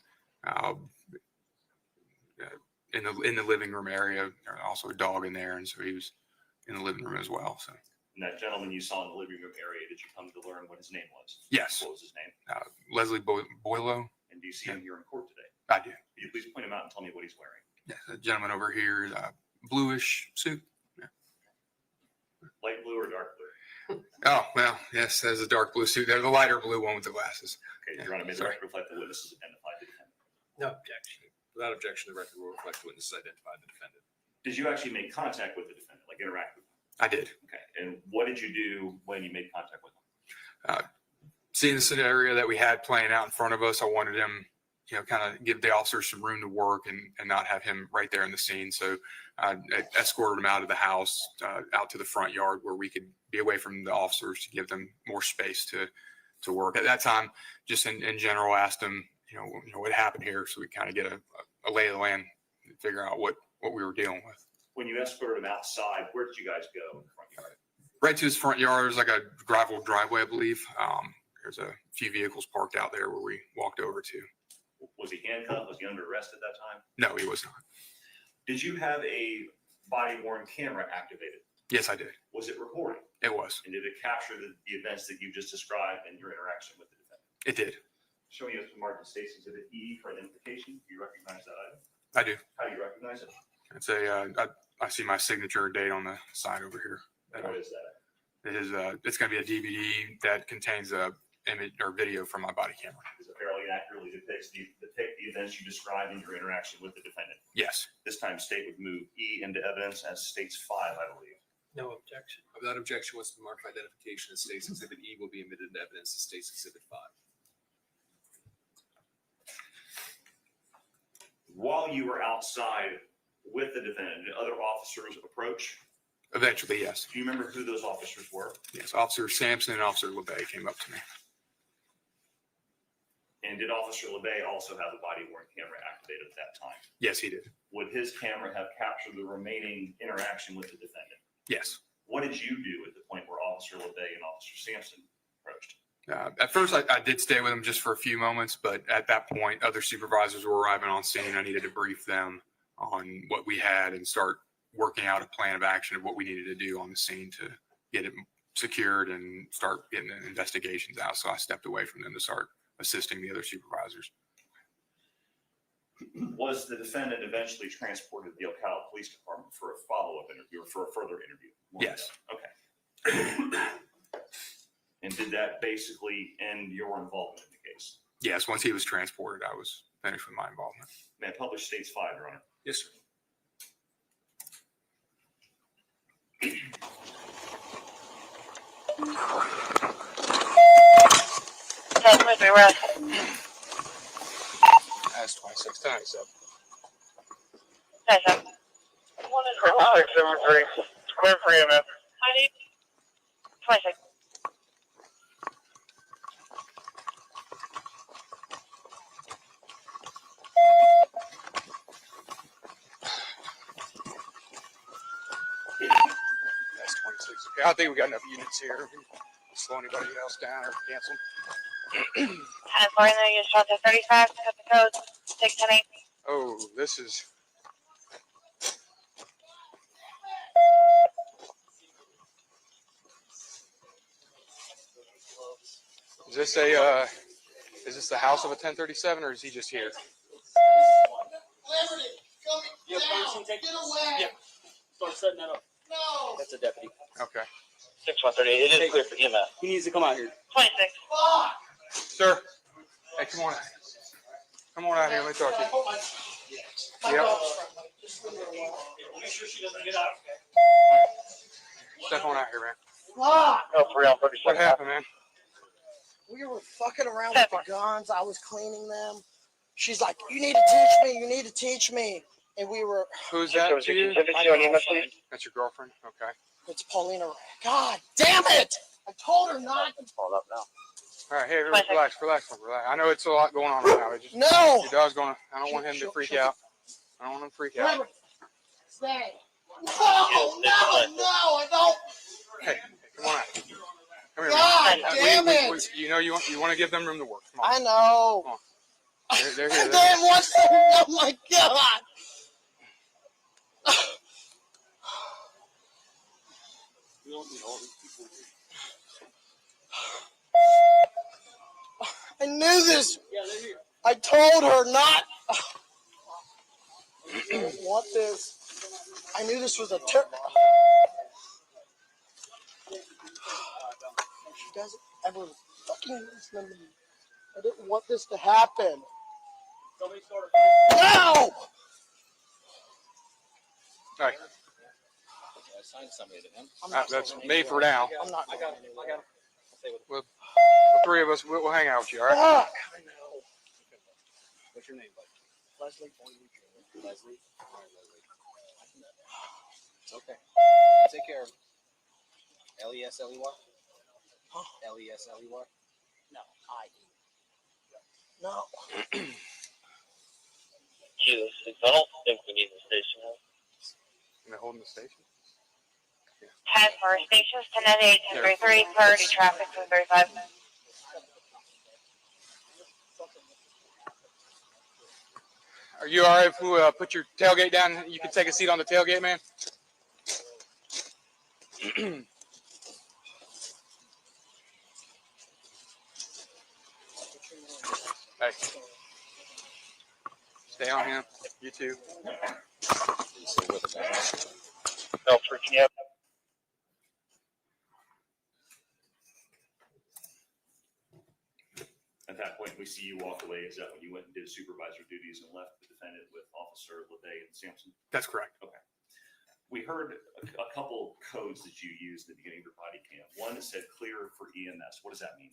in the living room area. There was also a dog in there, and so he was in the living room as well. So And that gentleman you saw in the living room area, did you come to learn what his name was? Yes. What was his name? Leslie Boileau. And do you see him here in court today? I do. Could you please point him out and tell me what he's wearing? Yes, a gentleman over here, bluish suit. Light blue or dark blue? Oh, well, yes, there's a dark blue suit. There's a lighter blue one with the glasses. Okay, Your Honor, may the record reflect the witnesses identified the defendant. No objection. Without objection, the record will reflect witnesses identified the defendant. Did you actually make contact with the defendant, like interact with him? I did. Okay, and what did you do when you made contact with him? Seeing the scenario that we had playing out in front of us, I wanted him, kind of give the officers some room to work and not have him right there in the scene. So I escorted him out of the house, out to the front yard where we could be away from the officers to give them more space to work. At that time, just in general, asked him, what happened here, so we kind of get a lay of the land and figure out what we were dealing with. When you escorted him outside, where did you guys go in the front yard? Right to his front yard. There's like a gravel driveway, I believe. There's a few vehicles parked out there where we walked over to. Was he handcuffed? Was he under arrest at that time? No, he was not. Did you have a body-worn camera activated? Yes, I did. Was it recording? It was. And did it capture the events that you just described and your interaction with the defendant? It did. Showing you the marked State's Exhibit E for identification. Do you recognize that item? I do. How do you recognize it? It's I see my signature date on the side over here. What is that? It is it's going to be a DVD that contains a image or video from my body camera. Does it fairly accurately depict the events you described in your interaction with the defendant? Yes. This time, State would move E into evidence as State's 5, I believe. No objection. Without objection, once the marked identification of State's Exhibit E will be admitted into evidence as State's Exhibit 5. While you were outside with the defendant, did other officers approach? Eventually, yes. Do you remember who those officers were? Yes. Officer Sampson and Officer LeBay came up to me. And did Officer LeBay also have the body-worn camera activated at that time? Yes, he did. Would his camera have captured the remaining interaction with the defendant? Yes. What did you do at the point where Officer LeBay and Officer Sampson approached? At first, I did stay with him just for a few moments, but at that point, other supervisors were arriving on scene. I needed to brief them on what we had and start working out a plan of action of what we needed to do on the scene to get it secured and start getting the investigations out. So I stepped away from them to start assisting the other supervisors. Was the defendant eventually transported to the Ocala Police Department for a follow-up interview or for a further interview? Yes. Okay. And did that basically end your involvement in the case? Yes. Once he was transported, I was finished with my involvement. May I publish State's 5, Your Honor? Yes, sir. That's 26 times, so. One in her 673. Clear for you, man. I need 26. That's 26. Okay, I think we got enough units here. Slow anybody else down or cancel. And for in there, you shot to 35, cut the code, 610. Oh, this is. Is this the house of a 1037 or is he just here? Liberty, come down, get away. Yeah. Start setting that up. No. That's a deputy. Okay. 6138. It is clear for EMS. He needs to come out here. 26. Fuck. Sir. Hey, come on out. Come on out here. Let me talk to you. My Yep. dog's friendly. Just leave her alone. Make sure she doesn't get out. Step on out here, man. Fuck. No, for real, 37. What happened, man? We were fucking around with the guns. I was cleaning them. She's like, you need to teach me. You need to teach me. And we were. Who's that to you? My girlfriend. That's your girlfriend? Okay. It's Paulina. God damn it! I told her not. It's pulled up now. All right, hey, relax. I know it's a lot going on right now. Just, No. your dog's going to, I don't want him to freak out. I don't want him to freak out. Liberty, stay. No, I don't. Hey, come on out. Come here, God man. damn it. You know you want to give them room to work. Come on. I know. Come on. They're here. And then once, oh my God. I knew this. I told her not. I don't want this. I knew this was a She doesn't ever fucking listen to me. I didn't want this to happen. No! Hey. I signed somebody to him. That's me for now. I'm not. I got it. The three of us, we'll hang out with you, all right? Fuck! I know. What's your name, bud? Leslie Boileau. Leslie? All right, Leslie. It's okay. I'll take care of it. L-E-S-L-E-Y? Huh? L-E-S-L-E-Y? No, No. I don't think we need the station. Am I holding the station? 10 for stations, 1098, 1033, priority traffic, 1035. Are you all right if we put your tailgate down? You can take a seat on the tailgate, man. Hey. Stay on him. You too. No freaking out. At that point, we see you walk away. Is that when you went and did supervisor duties and left the defendant with Officer LeVay and Sampson? That's correct. Okay. We heard a couple codes that you used at the beginning of your body cam. One that said clear for EMS. What does that mean?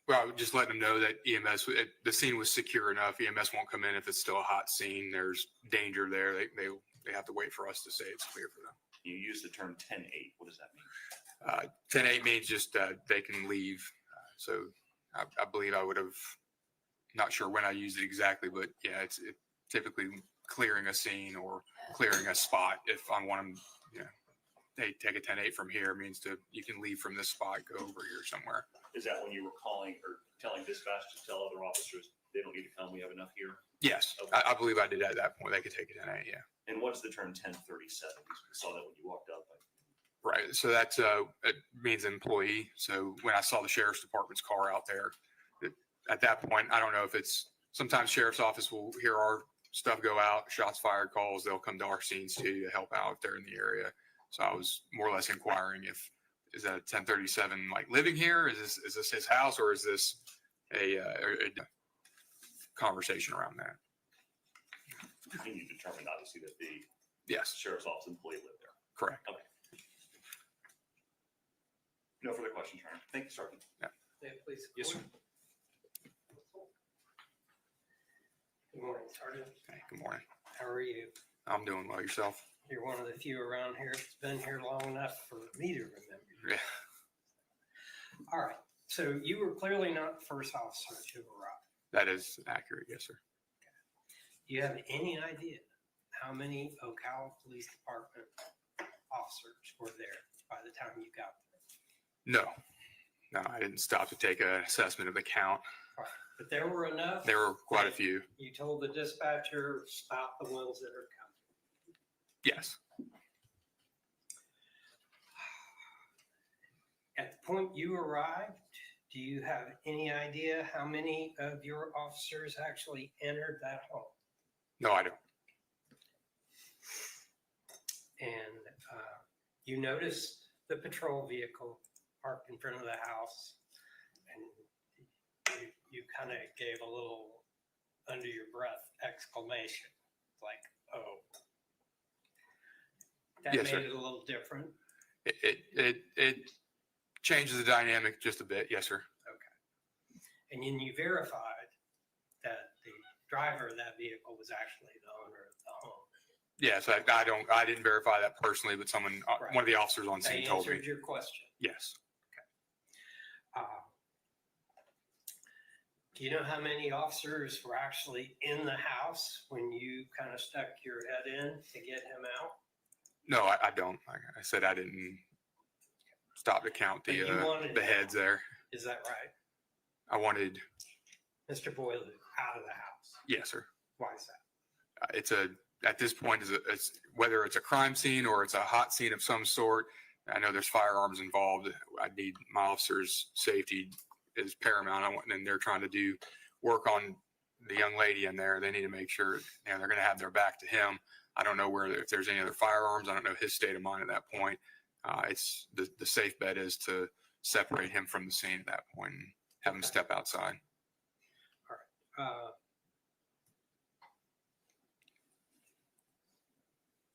Well, just letting them know that EMS, the scene was secure enough. EMS won't come in if it's still a hot scene. There's danger there. They have to wait for us to say it's clear for them. You used the term 10-8. What does that mean? 10-8 means just they can leave. So I believe I would have, not sure when I used it exactly, but yeah, it's typically clearing a scene or clearing a spot. If I want them, they take a 10-8 from here means you can leave from this spot, go over here somewhere. Is that when you were calling or telling dispatch to tell other officers they don't need to come, we have enough here? Yes, Okay. I believe I did at that point. They could take a 10-8, yeah. And what is the term 1037? We saw that when you walked up. Right. So that's it means employee. So when I saw the sheriff's department's car out there, at that point, I don't know if it's sometimes sheriff's office will hear our stuff go out, shots fired calls. They'll come to our scenes too to help out if they're in the area. So I was more or less inquiring is that a 1037 like living here? Is this his house or is this a conversation around that? And you determined obviously that the Yes. sheriff's office employee lived there. Correct. Okay. No further questions, Ryan. Thank you, Sergeant. Yeah, please. Yes, sir. Good morning, Sergeant. Hey, good morning. How are you? I'm doing well. Yourself? You're one of the few around here that's been here long enough for me to remember you. Yeah. All right. So you were clearly not the first officer to arrive. That is accurate. Yes, sir. Do you have any idea how many Ocala Police Department officers were there by the time you got there? No, I didn't stop to take an assessment of the count. All right. But there were enough. There were quite a few. You told the dispatcher, stop the ones that are coming. Yes. At the point you arrived, do you have any idea how many of your officers actually entered that home? No, I don't. And you noticed the patrol vehicle parked in front of the house, and you kind of gave a little under your breath exclamation, like, oh. That Yes, made sir. it a little different. It changes the dynamic just a bit. Yes, sir. Okay. And then you verified that the driver of that vehicle was actually the owner of the home. Yes, I didn't verify that personally, but someone, Right. one of the officers on scene They told me. answered your question. Yes. Do you know how many officers were actually in the house when you kind of stuck your head in to get him out? No, I don't. Like I said, I didn't stop to count But you wanted the him heads there. Is that right? I wanted, Mr. Boileau out of the house. yes, sir. Why is that? At this point, it's whether it's a crime scene or it's a hot scene of some sort, I know there's firearms involved. I need my officers' safety is paramount. And they're trying to do work on the young lady in there. They need to make sure, they're going to have their back to him. I don't know if there's any other firearms. I don't know his state of mind at that point. It's the safe bet is to separate him from the scene at that point and have him step outside.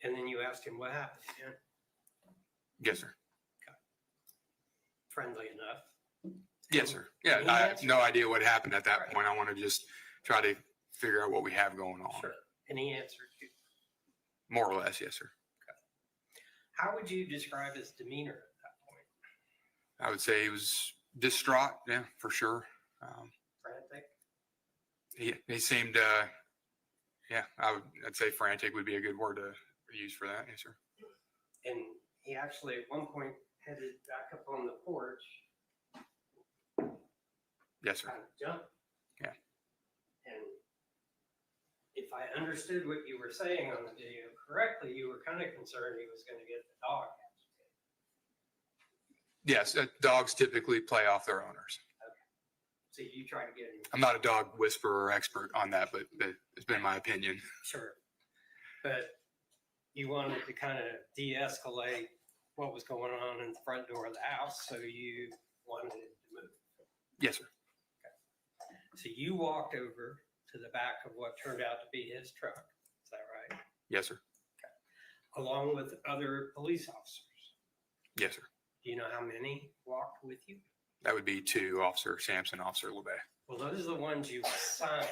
And then you asked him what happened. Yeah. Yes, sir. Friendly enough. Yes, sir. Yeah, I have no idea what happened at that point. I want to just try to figure out what we have going on. Sure. And he answered you. More or less, yes, sir. How would you describe his demeanor at that point? I would say he was distraught. Yeah, for sure. Frantic? He seemed, I'd say frantic would be a good word to use for that. Yes, sir. And he actually at one point headed back up on the porch. Yes, sir. Kind of jumped. Yeah. And if I understood what you were saying on the video correctly, you were kind of concerned he was going to get the dog. Yes, dogs typically play off their owners. So you try to get him. I'm not a dog whisperer or expert on that, but it's been my opinion. Sure. But you wanted to kind of de-escalate what was going on in the front door of the house, so you wanted him to move. Yes, sir. Okay. So you walked over to the back of what turned out to be his truck. Is that right? Yes, sir. Okay. Along with other police officers. Yes, sir. Do you know how many walked with you? That would be 2, Officer Sampson, Officer LeBay. Well, those are the ones you assigned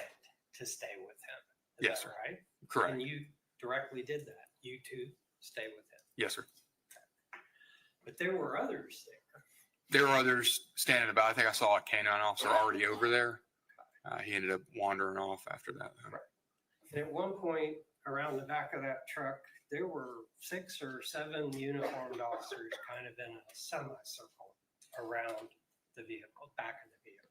to stay with him. Is Yes, that sir. right? Correct. And you directly did that. You two stay with him. Yes, sir. But there were others there. There were others standing about. I think I saw a canine officer already over there. He ended up wandering off after that. And at one point around the back of that truck, there were 6 or 7 uniformed officers kind of in a semicircle around the vehicle, back of the vehicle.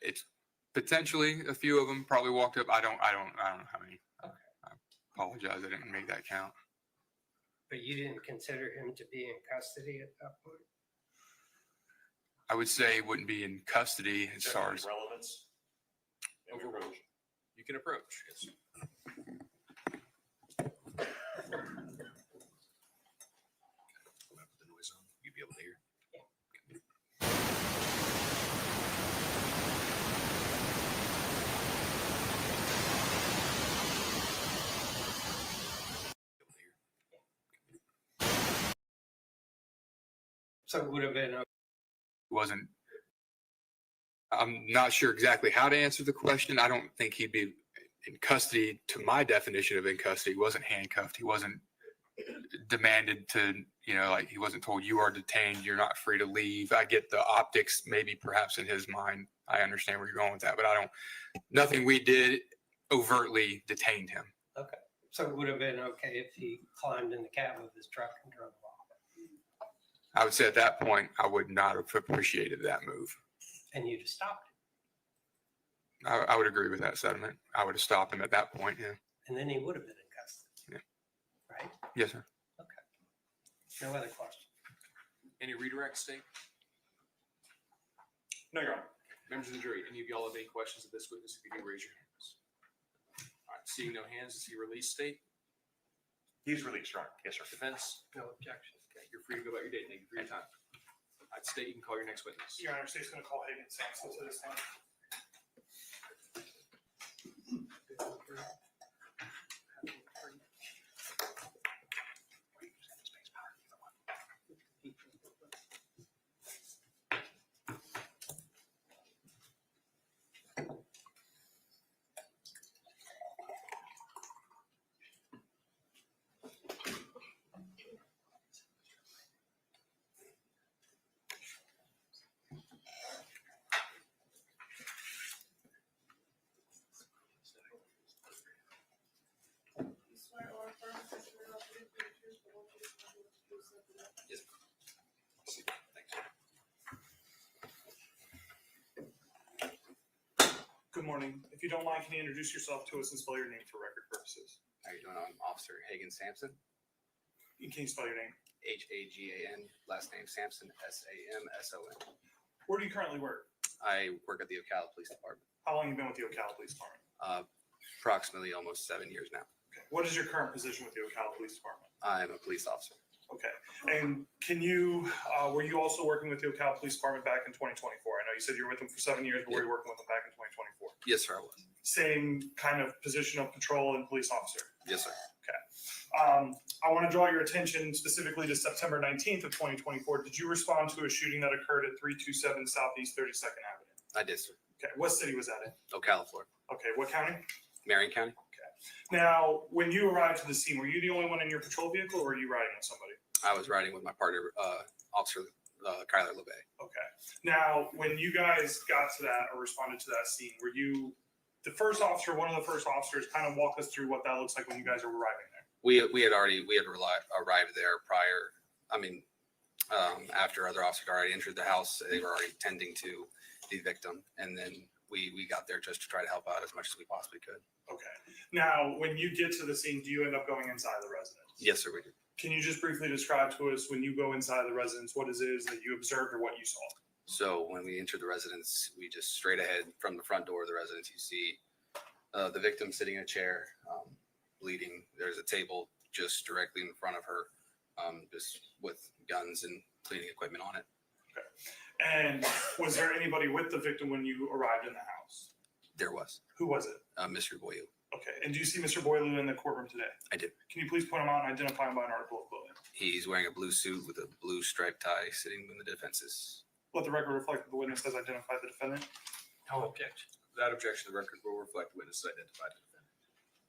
It's potentially a few of them probably walked up. I don't know how many. Okay. I apologize. I didn't make that count. But you didn't consider him to be in custody at that point? I would say he wouldn't be in custody as far as relevance. Overruled. You can approach. Yes. Put the noise on. You'd be able to hear. So it would have been wasn't. I'm not sure exactly how to answer the question. I don't think he'd be in custody to my definition of in custody. He wasn't handcuffed. He wasn't demanded to, like he wasn't told you are detained. You're not free to leave. I get the optics, maybe perhaps in his mind. I understand where you're going with that, but nothing we did overtly detained him. okay. So it would have been okay if he climbed in the cab of his truck and drove off. I would say at that point, I would not have appreciated that move. And you'd have stopped him. I would agree with that sentiment. I would have stopped him at that point. Yeah. And then he would have been in custody. Yeah. Right? Yes, sir. Okay. No other questions? Any redirect state? No, Your Honor. Members of the jury, any of y'all have any questions of this witness? If you do, raise your hands. All right, seeing no hands, is he released state? He's released, Your Honor. Yes, sir. Defense? No objection. Okay, you're free to go about your day. Thank you for your time. All right, state, you can call your next witness. Your Honor, state's gonna call Hagan Sampson to the stand. Good morning. If you don't mind, can you introduce yourself to us and spell your name for record purposes? How you doing? I'm Officer Hagan Sampson. Can you spell your name? Hagan, last name Sampson, Samson. Where do you currently work? I work at the Ocala Police Department. How long have you been with the Ocala Police Department? Approximately almost 7 years now. Okay. What is your current position with the Ocala Police Department? I'm a police officer. Okay. And can you, were you also working with the Ocala Police Department back in 2024? I know you said you were with them for 7 years, but were you working with them back in 2024? Yes, sir, I was. Same kind of position of patrol and police officer? Yes, sir. Okay. I want to draw your attention specifically to September 19th of 2024. Did you respond to a shooting that occurred at 327 Southeast 32nd Avenue? I did, sir. Okay. What city was that in? Ocala, Florida. Okay. What county? Marion County. Now, when you arrived to the scene, were you the only one in your patrol vehicle or were you riding with somebody? I was riding with my partner, Officer Kyler LeBay. Okay. Now, when you guys got to that or responded to that scene, were you the first officer, one of the first officers? Kind of walk us through what that looks like when you guys are arriving there. We had arrived there prior. I mean, after other officers had already entered the house, they were already tending to the victim, and then we got there just to try to help out as much as we possibly could. Okay. Now, when you get to the scene, do you end up going inside the residence? Yes, sir, we did. Can you just briefly describe to us when you go inside the residence, what it is that you observed or what you saw? So when we entered the residence, we just straight ahead from the front door of the residence, you see the victim sitting in a chair, bleeding. There's a table just directly in front of her, just with guns and cleaning equipment on it. Okay. And was there anybody with the victim when you arrived in the house? There was. Who was it? Mr. Boileau. Okay. And do you see Mr. Boileau in the courtroom today? I did. Can you please point him out and identify him by an article of clothing? He's wearing a blue suit with a blue striped tie, sitting in the defense's. Let the record reflect that the witness has identified the defendant. No objection. Without objection, the record will reflect witness identified the defendant.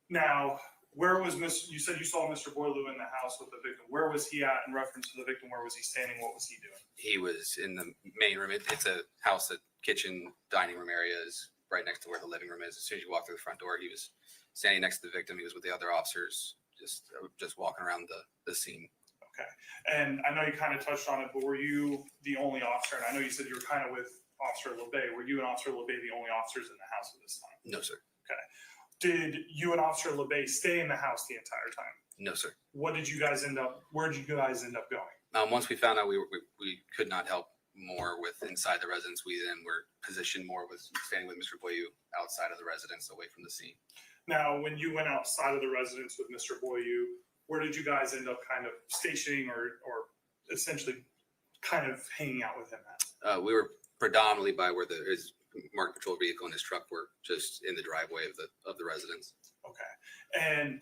Now, where was you said you saw Mr. Boileau in the house with the victim. Where was he at in reference to the victim? Where was he standing? What was he doing? He was in the main room. It's a house, the kitchen, dining room area is right next to where the living room is. As soon as you walk through the front door, he was standing next to the victim. He was with the other officers, just walking around the scene. Okay. And I know you kind of touched on it, but were you the only officer? And I know you said you were kind of with Officer LeBay. Were you and Officer LeBay the only officers in the house at this time? No, sir. Okay. Did you and Officer LeBay stay in the house the entire time? No, sir. Where did you guys end up going? Once we found out we could not help more with inside the residence, we then were positioned more with standing with Mr. Boileau outside of the residence away from the scene. Now, when you went outside of the residence with Mr. Boileau, where did you guys end up kind of stationing or essentially kind of hanging out with him at? We were predominantly by where his marked patrol vehicle and his truck were, just in the driveway of the residence. Okay. And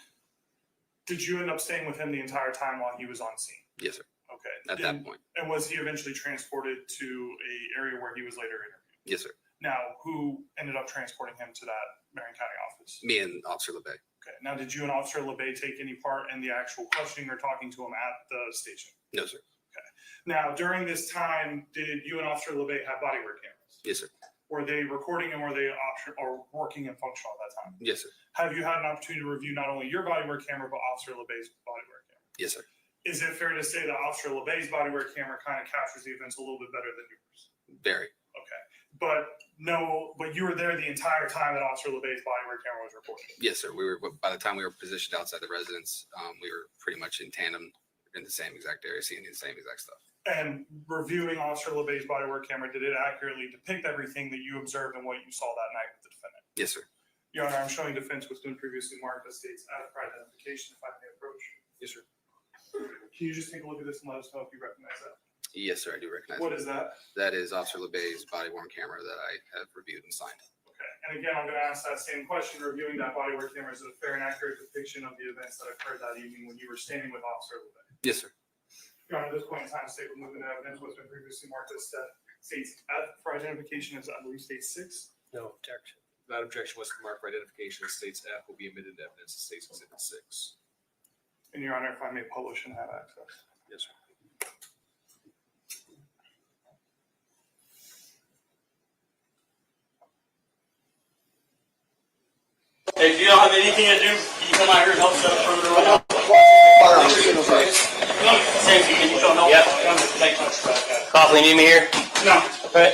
did you end up staying with him the entire time while he was on scene? Yes, sir. Okay. At that point. And was he eventually transported to a area where he was later interviewed? Yes, sir. Now, who ended up transporting him to that Marion County office? Me and Officer LeBay. Okay. Now, did you and Officer LeBay take any part in the actual questioning or talking to him at the station? No, sir. Okay. Now, during this time, did you and Officer LeBay have body-worn cameras? Yes, sir. Were they recording and were they working and functional at that time? Yes, sir. Have you had an opportunity to review not only your body-worn camera, but Officer LeBay's body-worn camera? Yes, sir. Is it fair to say that Officer LeBay's body-worn camera kind of captures the events a little bit better than yours? Very. Okay. But you were there the entire time that Officer LeBay's body-worn camera was recording? Yes, sir. By the time we were positioned outside the residence, we were pretty much in tandem in the same exact area, seeing the same exact stuff. And reviewing Officer LeBay's body-worn camera, did it accurately depict everything that you observed and what you saw that night with the defendant? Yes, sir. Your Honor, I'm showing defense what's been previously marked as states as for identification, if I may approach. Yes, sir. Can you just take a look at this and let us know if you recognize that? Yes, sir. I do recognize What it. is that? That is Officer LeBay's body-worn camera that I have reviewed and signed. Okay. And again, I'm going to ask that same question. Reviewing that body-worn camera, is it a fair and accurate depiction of the events that occurred that evening when you were standing with Officer LeBay? Yes, sir. Your Honor, at this point in time, state removing the evidence what's been previously marked as states for identification is, I believe, state 6. No objection. Without objection, what's marked for identification as states F will be admitted evidence as states exhibit 6. And Your Honor, if I may publish and have access. Yes, sir. Hey, if you don't have anything to do, can you come out here and help set up further away? Safety, can you come help? Yep. Coughlin, need me here? No. Okay.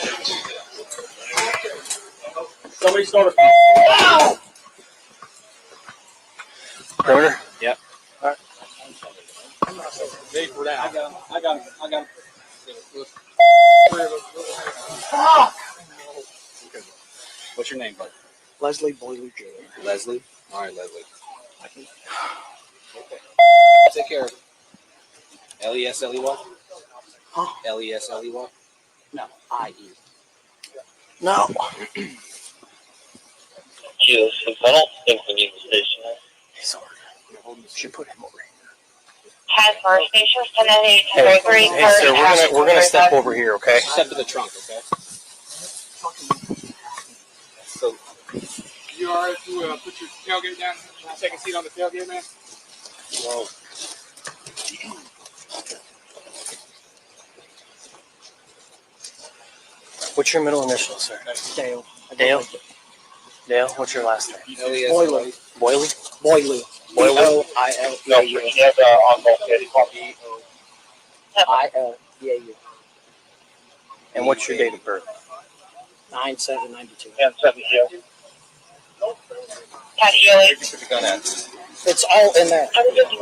Somebody start a. Perimeter? Yep. Big for now. I got him. Fuck! What's your name, bud? Leslie Boileau Jr. Leslie? All right, Leslie. Okay. Take care of it. L-E-S-L-E-Y? Huh? L-E-S-L-E-Y? No, I-E. No. I don't think we need the station. Sorry. Should put him over here. 10 fire stations, 1098, Hey, 1033, hey, sir, we're gonna step over here, okay? Step to the trunk, okay? So, You all right if you put your tailgate down? Take a seat on the tailgate, man? well, What's your middle initial, sir? Dale. Dale? Dale, what's your last name? L-E-S-L-E-Y. Boileau? Boileau. B-O-I-L-E-A-U. No, you have the on-call I-L-E-A-U. And what's your date of birth? 9792. 1070. Where'd you put the gun at? It's all in there.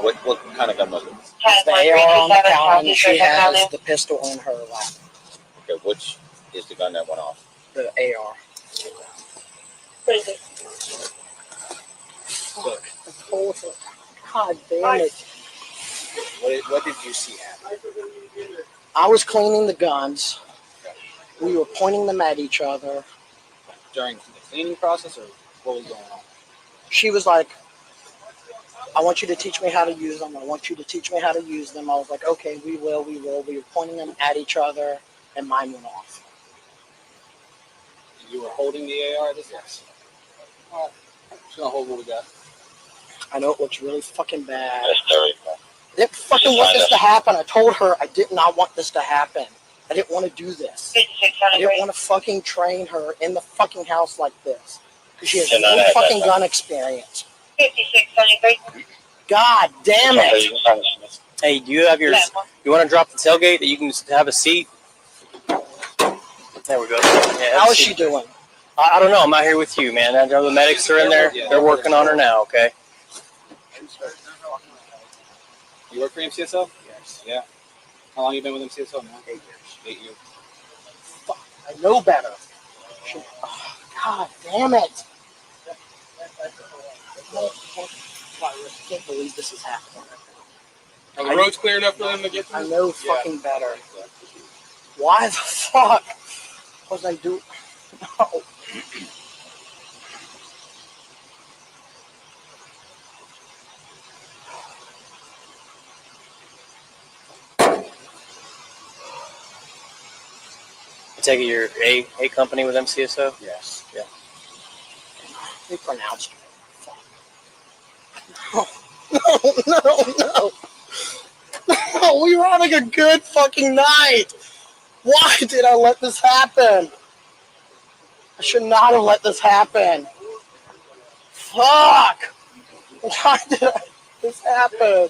What kind of gun was it? It's the AR on the counter, and she has the pistol in her lap. Okay, which is the gun that went off? The AR. Fuck. I told her. God damn it. What did you see happen? I was cleaning the guns. We were pointing them at each other. During the cleaning process, or what was going on? She was like, I want you to teach me how to use them. I want you to teach me how to use them. I was like, okay, we will. We were pointing them at each other, and mine went off. You were holding the AR? Yes. All right. Just gonna hold what we got. I know it looks really fucking bad. I didn't fucking want this to happen. I told her I did not want this to happen. I didn't want to do this. I didn't want to fucking train her in the fucking house like this. Because she has no fucking gun experience. 5673. God damn it. Hey, do you have your? You want to drop the tailgate that you can just have a seat? There we go. Yeah, How is she doing? I don't know. I'm out here with you, man. I know the medics are in there. They're working on her now. Okay. You work for MCSO? Yes. Yeah. How long you been with MCSO now? 8 years. 8 years. Fuck, I know better. God damn it. I can't believe this is happening. Are the roads clear enough for them to get through? I know fucking better. Why the fuck was I doing? No. I take it you're A company with MCSO? Yes. Yeah. They pronounced it. No. No, we were having a good fucking night. Why did I let this happen? I should not have let this happen. Fuck! Why did I let this happen?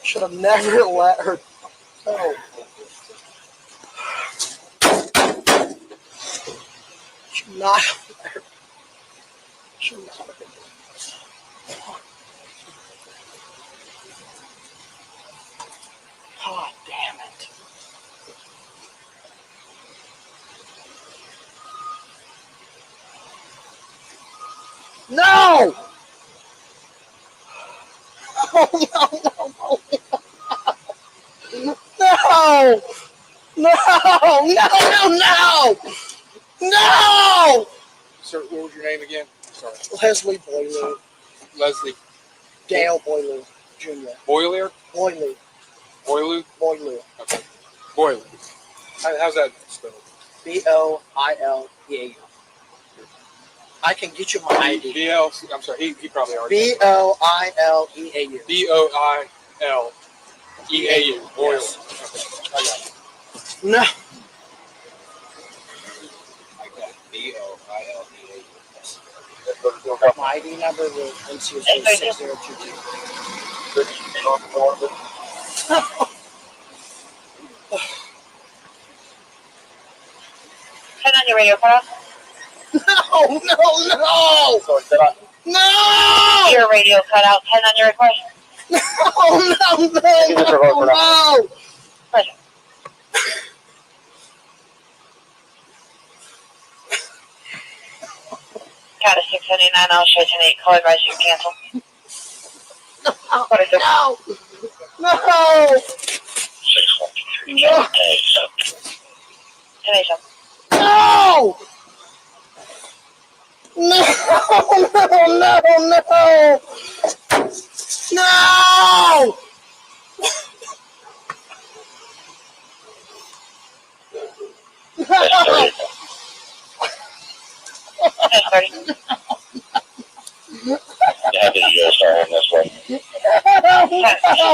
Should have never let her go. Should not have let her. Should not have been. God damn it. No! Oh, No! Sir, what was your name again? Sorry. Leslie Boileau. Leslie. Dale Boileau Jr. Boileau? Boileau. Boileau? Boileau. Okay. Boileau. How's that spelled? B-O-I-L-E-A-U. I can get you my ID. B-L, I'm sorry, he probably already. B-O-I-L-E-A-U. B-O-I-L-E-A-U. Boileau. Yes. Okay. No. B-O-I-L-E-A-U. My ID number was NCSO 6022. Turn on your radio, Carl. No! No! Your radio cut out. 10 on your request. No! Pleasure. Got a 679. I'll show 10-8. Call advise you can cancel. No! No! 6-1-3. No! 10-8. No! No! No! That's 30. You have the USR on this one. No!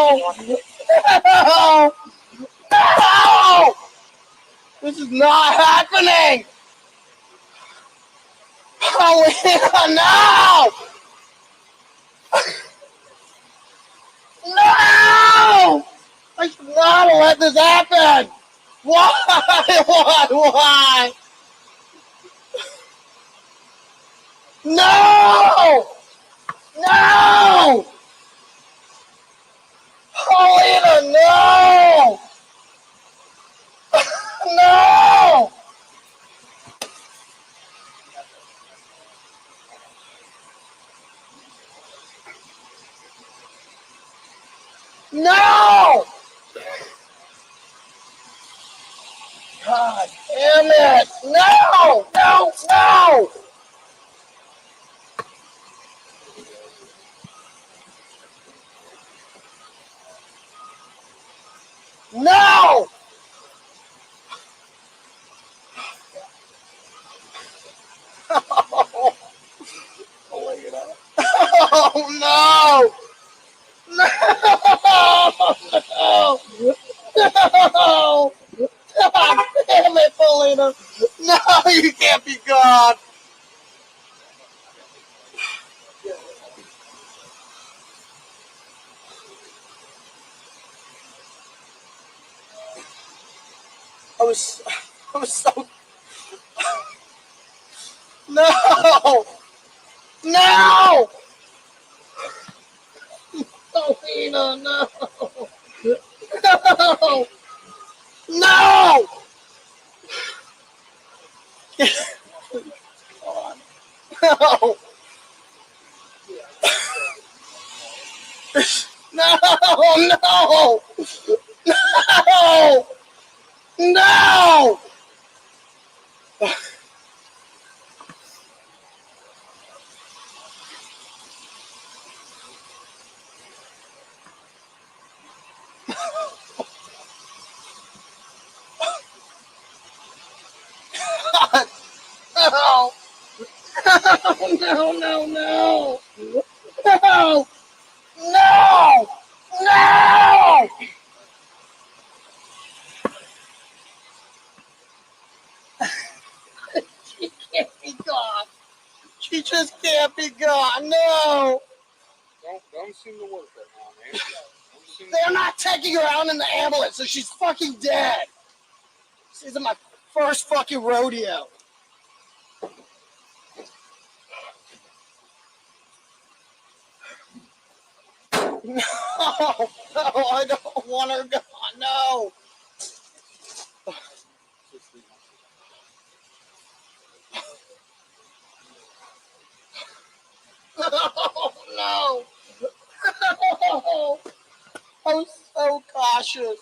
No! This is not happening! Paulina, no! No! I should not have let this happen! Why? Why? No! No! Paulina, no! No! No! God damn it! No! No! No! No! Oh no! No! No! God damn it, Paulina! No, you can't be God! I was so... No! No! Paulina, no! No! No! No! No! No! No! No! No! No, no, no! No! No! No! She can't be gone. She just can't be gone. No! Don't seem to work right now, man. They're not taking her out in the ambulance, so she's fucking dead. This isn't my first fucking rodeo. No, no, I don't want her gone. No. No. No. I was so cautious.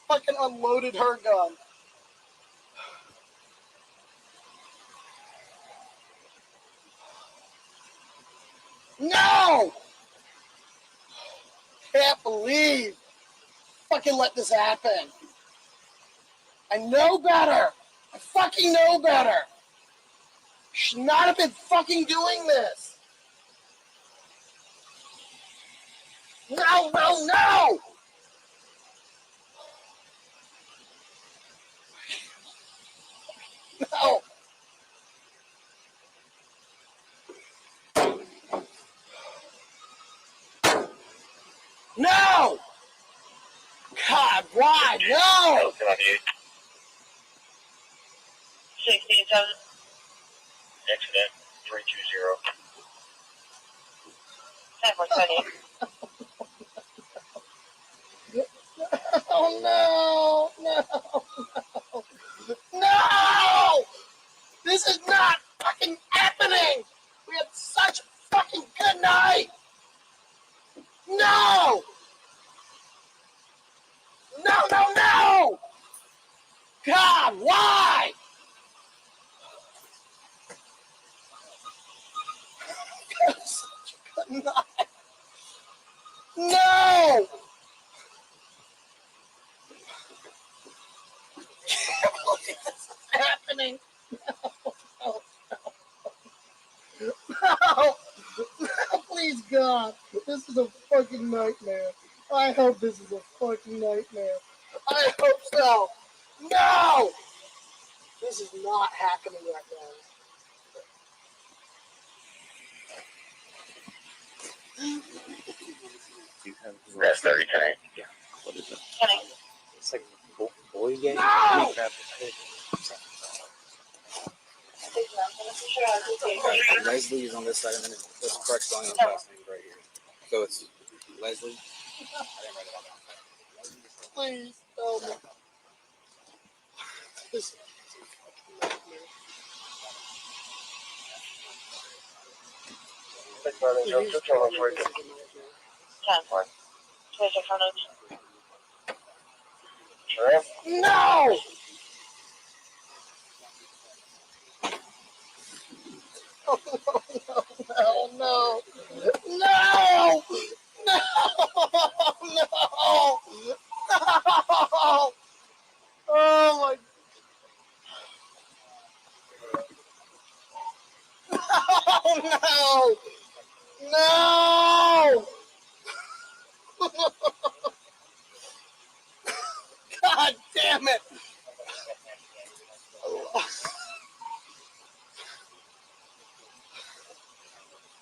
Fucking unloaded her gun. No! Can't believe. Fucking let this happen. I know better. I fucking know better. Should not have been fucking doing this. No, no, no! No. No! God, why? No! 67. Accident. Oh no, no! This is not fucking happening! We had such a fucking good night! No! No! God, why? Such a good night. No! Can't believe this is happening. No, please God, this is a fucking nightmare. I hope this is a fucking nightmare. I hope so. No! This is not happening right That's 30 tonight. Yeah. What is it? It's like boy game. No! Leslie is on this side, and then it's correct spelling of the last name right here. So it's Leslie. I didn't write it all down. Please, help me. This is a fucking nightmare. No! Oh, no. No! Oh my. Oh no! No! God damn it!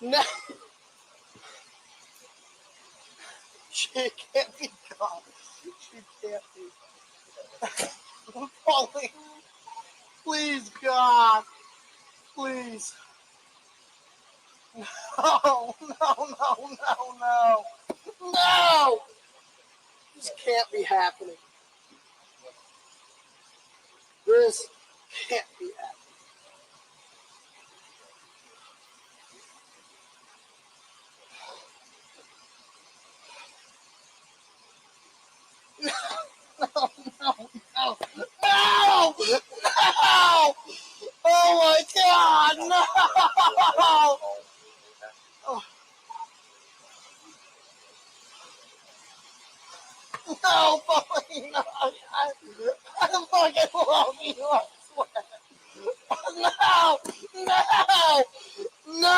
No! She can't be gone. She can't be. Pauline, please, God, please. No! No! This can't be happening. This can't be happening. No! Oh my God! No! Oh. No, Pauline, no! I fucking love you, I swear. No!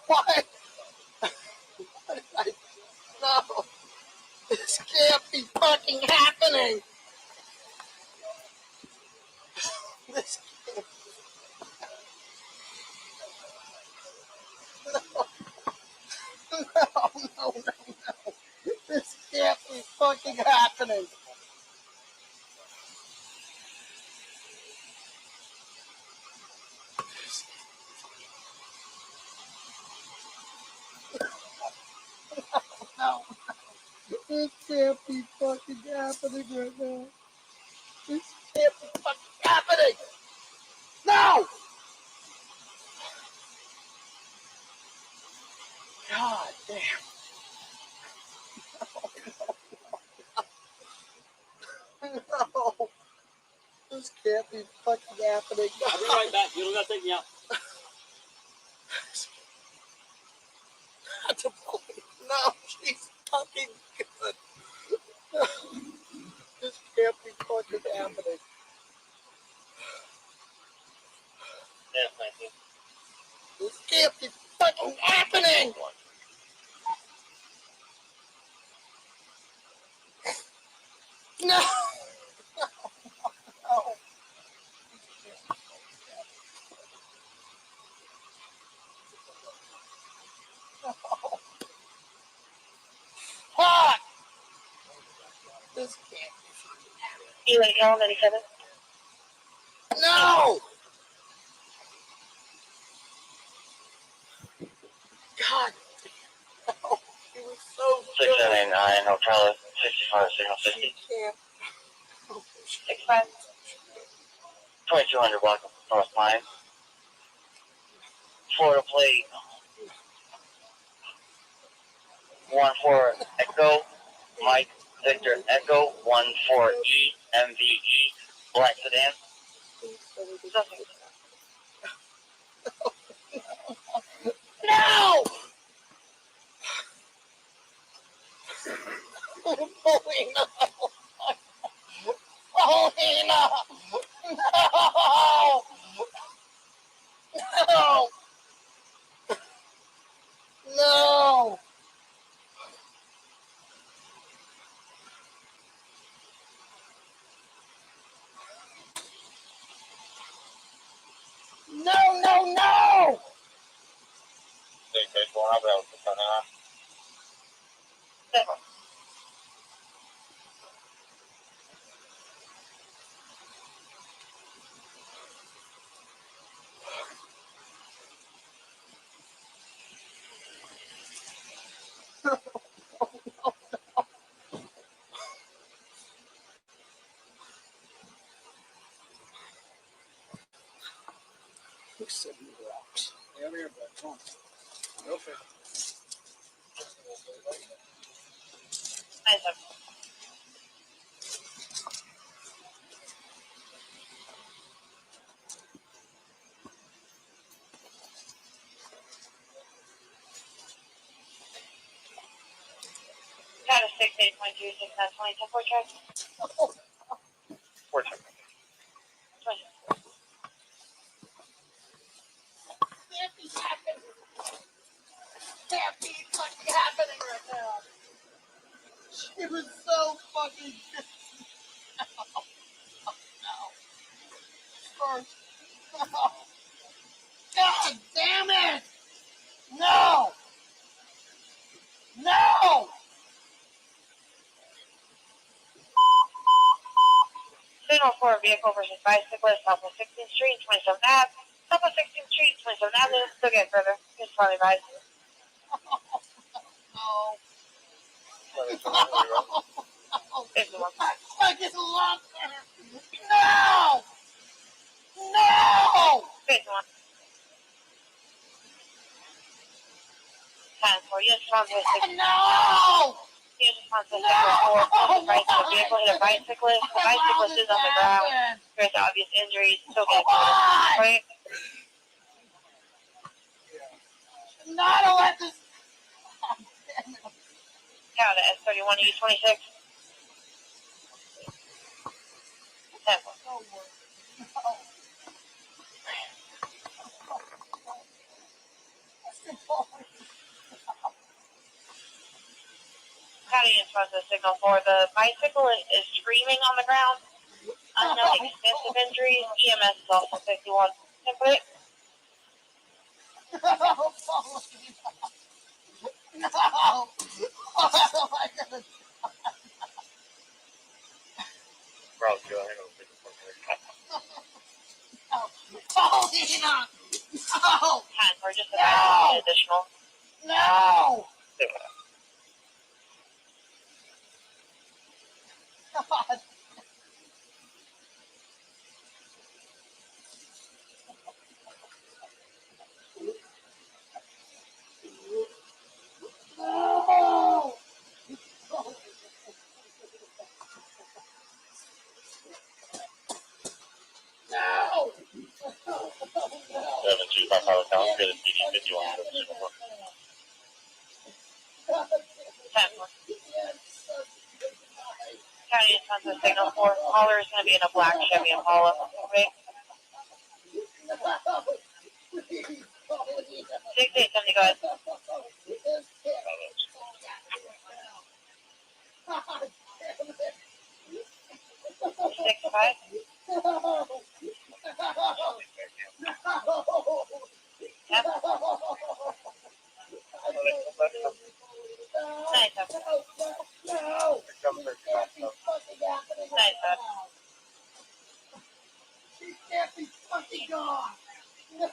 Why? What did I? No! This can't be fucking happening! This can't. No. This can't be fucking happening. No. This can't be fucking happening right now. This can't be fucking happening. No! God damn. No. This can't be fucking happening. I'll be right back. You don't gotta take me out. Not to believe. No, she's fucking good. No. This can't be fucking happening. Yeah, thank you. This can't be fucking happening. No. No. Fuck! This can't be fucking happening. No! God. No, he was so good. 679 Hotel 65 Signal 50. She can't. 65. 2200 block of North Line. Florida plate 14 Echo. Mike Victor Echo 14E MVE. Black sedan. No! Paulina! Paulina! No! No! No! No, no, no! Who said you rocks? Yeah, there, but come on. Go for it. Got a 68.26, that's 20, 10 4 check. 4 check. 20. Can't be happening. Can't be fucking happening right now. She was so fucking good. No. First. No. God damn it! No! No! Signal 4 vehicle versus bicyclist, top of 16th Street, 27th Ave. Top of 16th Street, 27th Avenue. Still getting further. Just probably advised. No. It's the one. I fucking love her. No! No! It's the one. 10 4. Yes, on to No! Yes, on to Signal 4. Right to the vehicle hit a bicyclist. The bicyclist is on the ground. There's obvious injuries. Still getting further. Right? Not to let this. Count it. S31 E26. 10 4. No. County in front of Signal 4. The bicyclist is screaming on the ground. Unknown extensive injuries. EMS is also 51. Template. No! What am I gonna do? Paulina! No! 10 for just about an additional. No! God. No! No! 725 power count. Good at PD 51. 10 4. County in front of Signal 4. Caller is going to be in a black Chevy Impala. Okay. 6870, go ahead. 65. Yep. 97. No! She can't be fucking gone! No!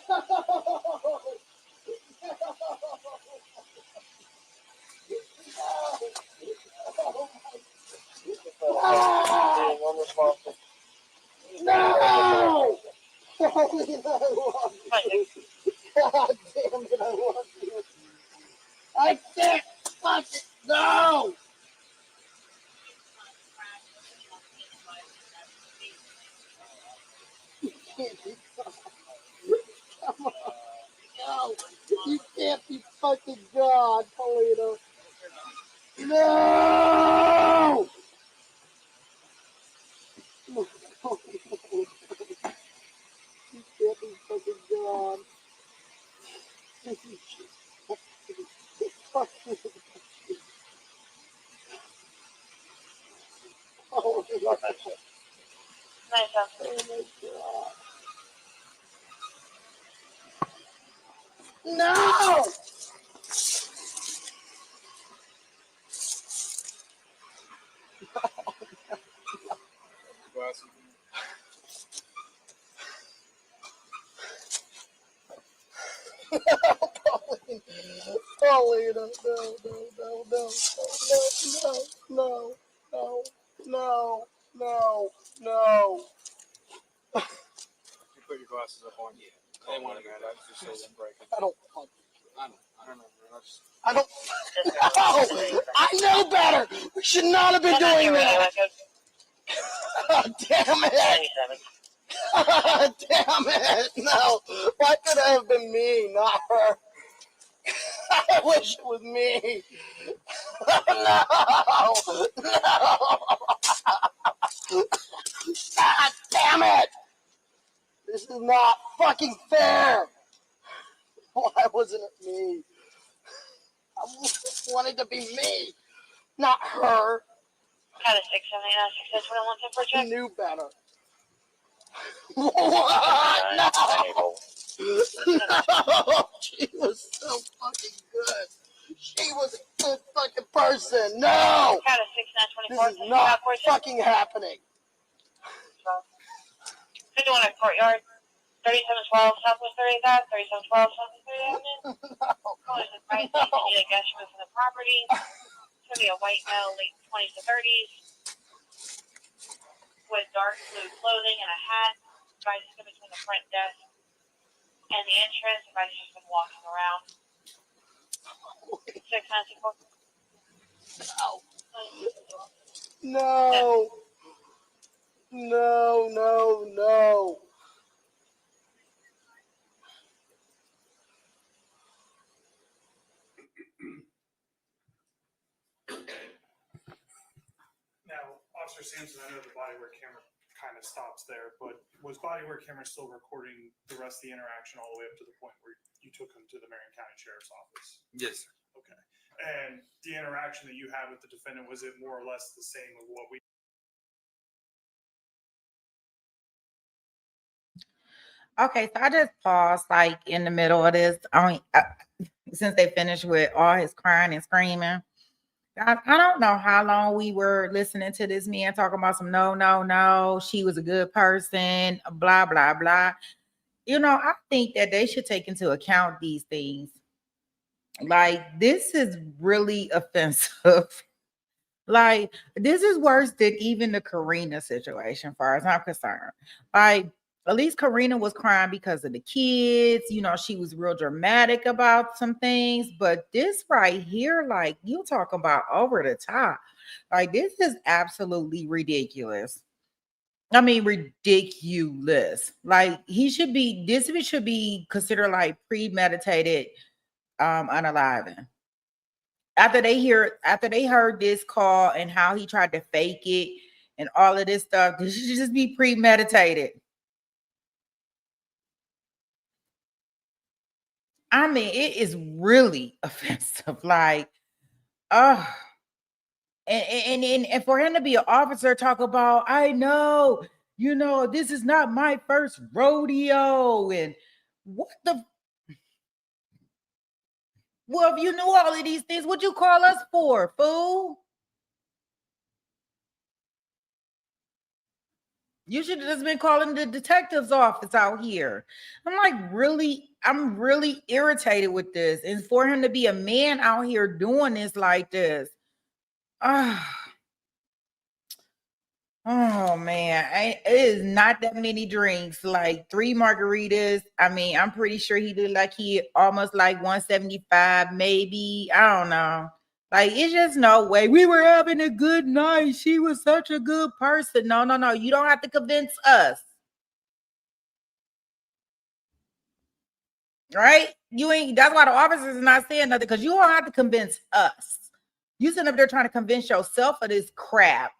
No! Holy, I love you. God damn it, I love you. I can't fucking, no! You can't be, come on. No, you can't be fucking God, Polito. No! No, you can't be fucking God. Oh my God. No! Paulina, no. You put your glasses up on. Yeah. I didn't want to get that. Just so it break. I don't fucking. I don't know. I don't. No! I know better! We should not have been doing that! God damn it! God damn it! No! Why could it have been me, not her? I wish it was me! No! No! God damn it! This is not fucking fair! Why wasn't it me? I just wanted to be me, not her. Kind of 679, 621 for I check. knew better. What? No! No! She was so fucking good. She was a good fucking person. No! Kind of This 6924. is not fucking happening. 51 at Courtyard. 3712 Southwest 30th Ave. 3712 Southwest 30th Avenue. Call is advised that you need a guest room from the property. It's going to be a white male, late 20s to 30s, with dark blue clothing and a hat. Advised to between the front desk and the entrance. Advised just been walking around. 6924. No. No, no, no. Now, Officer Sampson, I know the body work camera kind of stops there, but was body work camera still recording the rest of the interaction all the way up to the point where you took him to the Marion County Sheriff's Office? Yes, sir. Okay. And the interaction that you had with the defendant, was it more or less the same with what we? Okay, so I just paused like in the middle of this. Since they finished with all his crying and screaming. I don't know how long we were listening to this man talking about some no, she was a good person, blah, blah, blah. You know, I think that they should take into account these things. Like, this is really offensive. Like, this is worse than even the Karina situation, as far as I'm concerned. Like, at least Karina was crying because of the kids. You know, she was real dramatic about some things. But this right here, like, you talk about over the top. Like, this is absolutely ridiculous. I mean, ridiculous. Like, this should be considered like premeditated unaliving. After they heard this call and how he tried to fake it and all of this stuff, this should just be premeditated. I mean, it is really offensive. Like, and for him to be an officer, talk about, I know, you know, this is not my first rodeo, and what the. Well, if you knew all of these things, what'd you call us for, fool? You should have just been calling the detective's office out here. I'm really irritated with this. And for him to be a man out here doing this like this. Oh man, it is not that many drinks, like 3 margaritas. I mean, I'm pretty sure he did like he almost like 175, maybe. I don't know. Like, it's just no way. We were having a good night. She was such a good person. No, no, no. You don't have to convince us. Right? You ain't that's why the officers is not saying nothing, because you don't have to convince us. You sitting up there trying to convince yourself of this crap.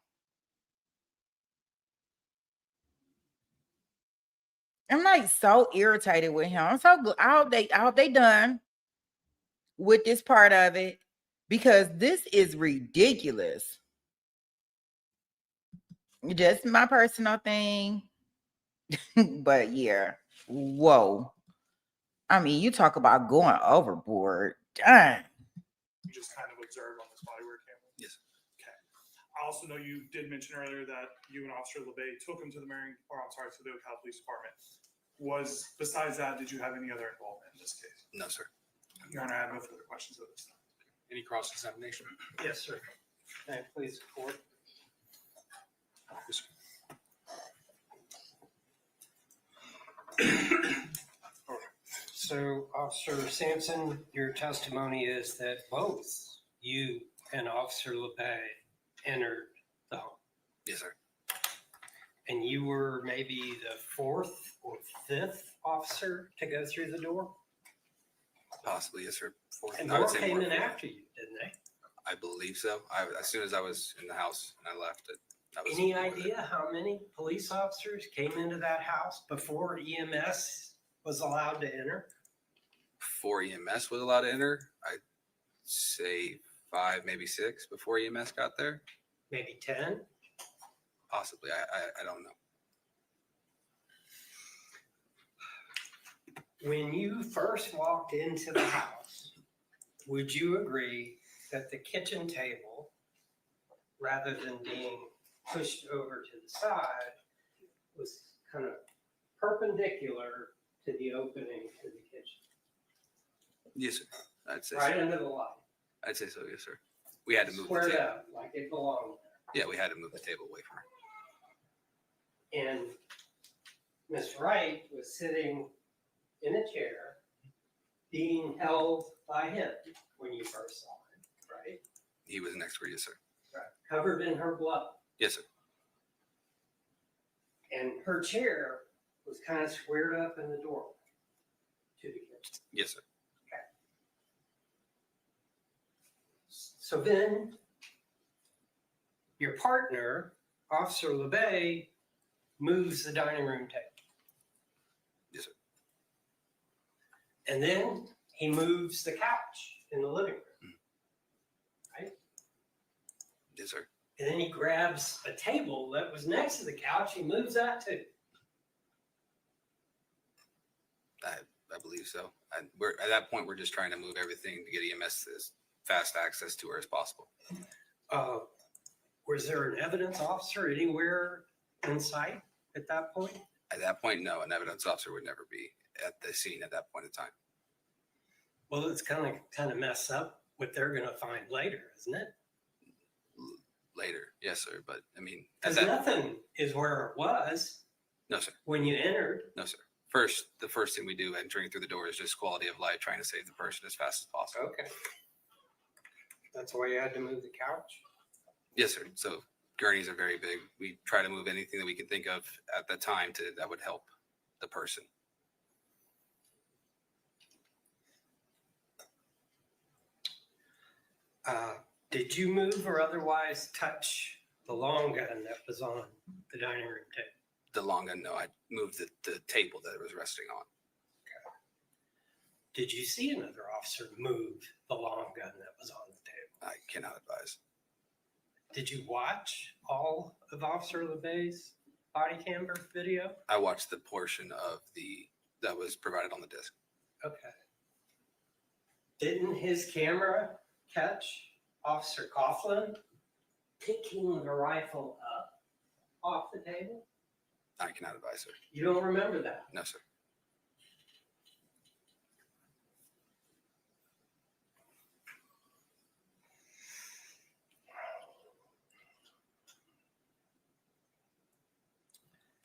I'm like so irritated with him. I'm so good. I hope they done with this part of it, because this is ridiculous. Just my personal thing. But yeah, whoa. I mean, you talk about going overboard. Dang. You just kind of observed on this body work camera? Yes. Okay. I also know you did mention earlier that you and Officer LeBay took him to the to the Ocala Police Department. Besides that, did you have any other involvement in this case? No, sir. Your Honor, I have no further questions at this time. Any cross-examination? Yes, sir. May I please report? So, Officer Sampson, your testimony is that both you and Officer LeBay entered the home. Yes, sir. And you were maybe the fourth or fifth officer to go through the door? Possibly, yes, sir. Fourth. And I would more say came more in fourth. after you, didn't they? I believe so. As soon as I was in the house and I left it. Any idea how many police officers came into that house before EMS was allowed to enter? Before EMS was allowed to enter, I'd say 5, maybe 6 before EMS got there. Maybe 10? Possibly. I don't know. When you first walked into the house, would you agree that the kitchen table, rather than being pushed over to the side, was kind of perpendicular to the opening to the kitchen? Yes, sir. I'd say Right so. under the light. I'd say so, yes, sir. We had to move Squared the table. up like it belonged Yeah, we had to move the table away from her. there. And Miss Wright was sitting in a chair being held by him when you first saw him, right? He was next to her, yes, sir. Right. Covered in her blood. Yes, sir. And her chair was kind of squared up in the doorway to the kitchen. Yes, sir. So then your partner, Officer LeBay, moves the dining room table. Yes, sir. And then he moves the couch in the living room. Right? Yes, sir. And then he grabs a table that was next to the couch. He moves that too. I believe so. And we're at that point, we're just trying to move everything to get EMS as fast access to her as possible. Was there an evidence officer anywhere in sight at that point? At that point, no, an evidence officer would never be at the scene at that point in time. Well, it's kind of mess up what they're going to find later, isn't it? Later, yes, sir. But I mean, Because nothing is where it was. No, sir. When you entered. No, sir. The first thing we do entering through the door is just quality of life, trying to save the person as fast as possible. Okay. That's why you had to move the couch? Yes, sir. So gurneys are very big. We try to move anything that we can think of at the time that would help the person. Did you move or otherwise touch the long gun that was on the dining room table? The long gun, no. I moved the table that it was resting on. Did you see another officer move the long gun that was on the table? I cannot advise. Did you watch all of Officer LeBay's body camera video? I watched the portion of that was provided on the disc. Okay. Didn't his camera catch Officer Coughlin picking the rifle up off the table? I cannot advise, sir. You don't remember that? No, sir.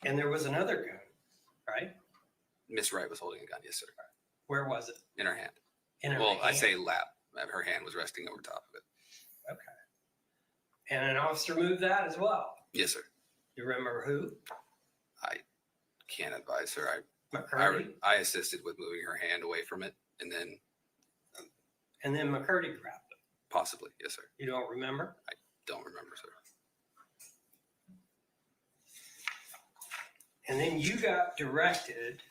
And there was another gun, right? Miss Wright was holding a gun. Yes, sir. Where was it? In her hand. In her Well, I hand? say lap. Her hand was resting over top of it. Okay. And an officer moved that as well. Yes, sir. You remember who? I can't advise her. McCurdy? I assisted with moving her hand away from it, and then And then McCurdy grabbed it. possibly, yes, sir. You don't remember? I don't remember, sir. And then you got directed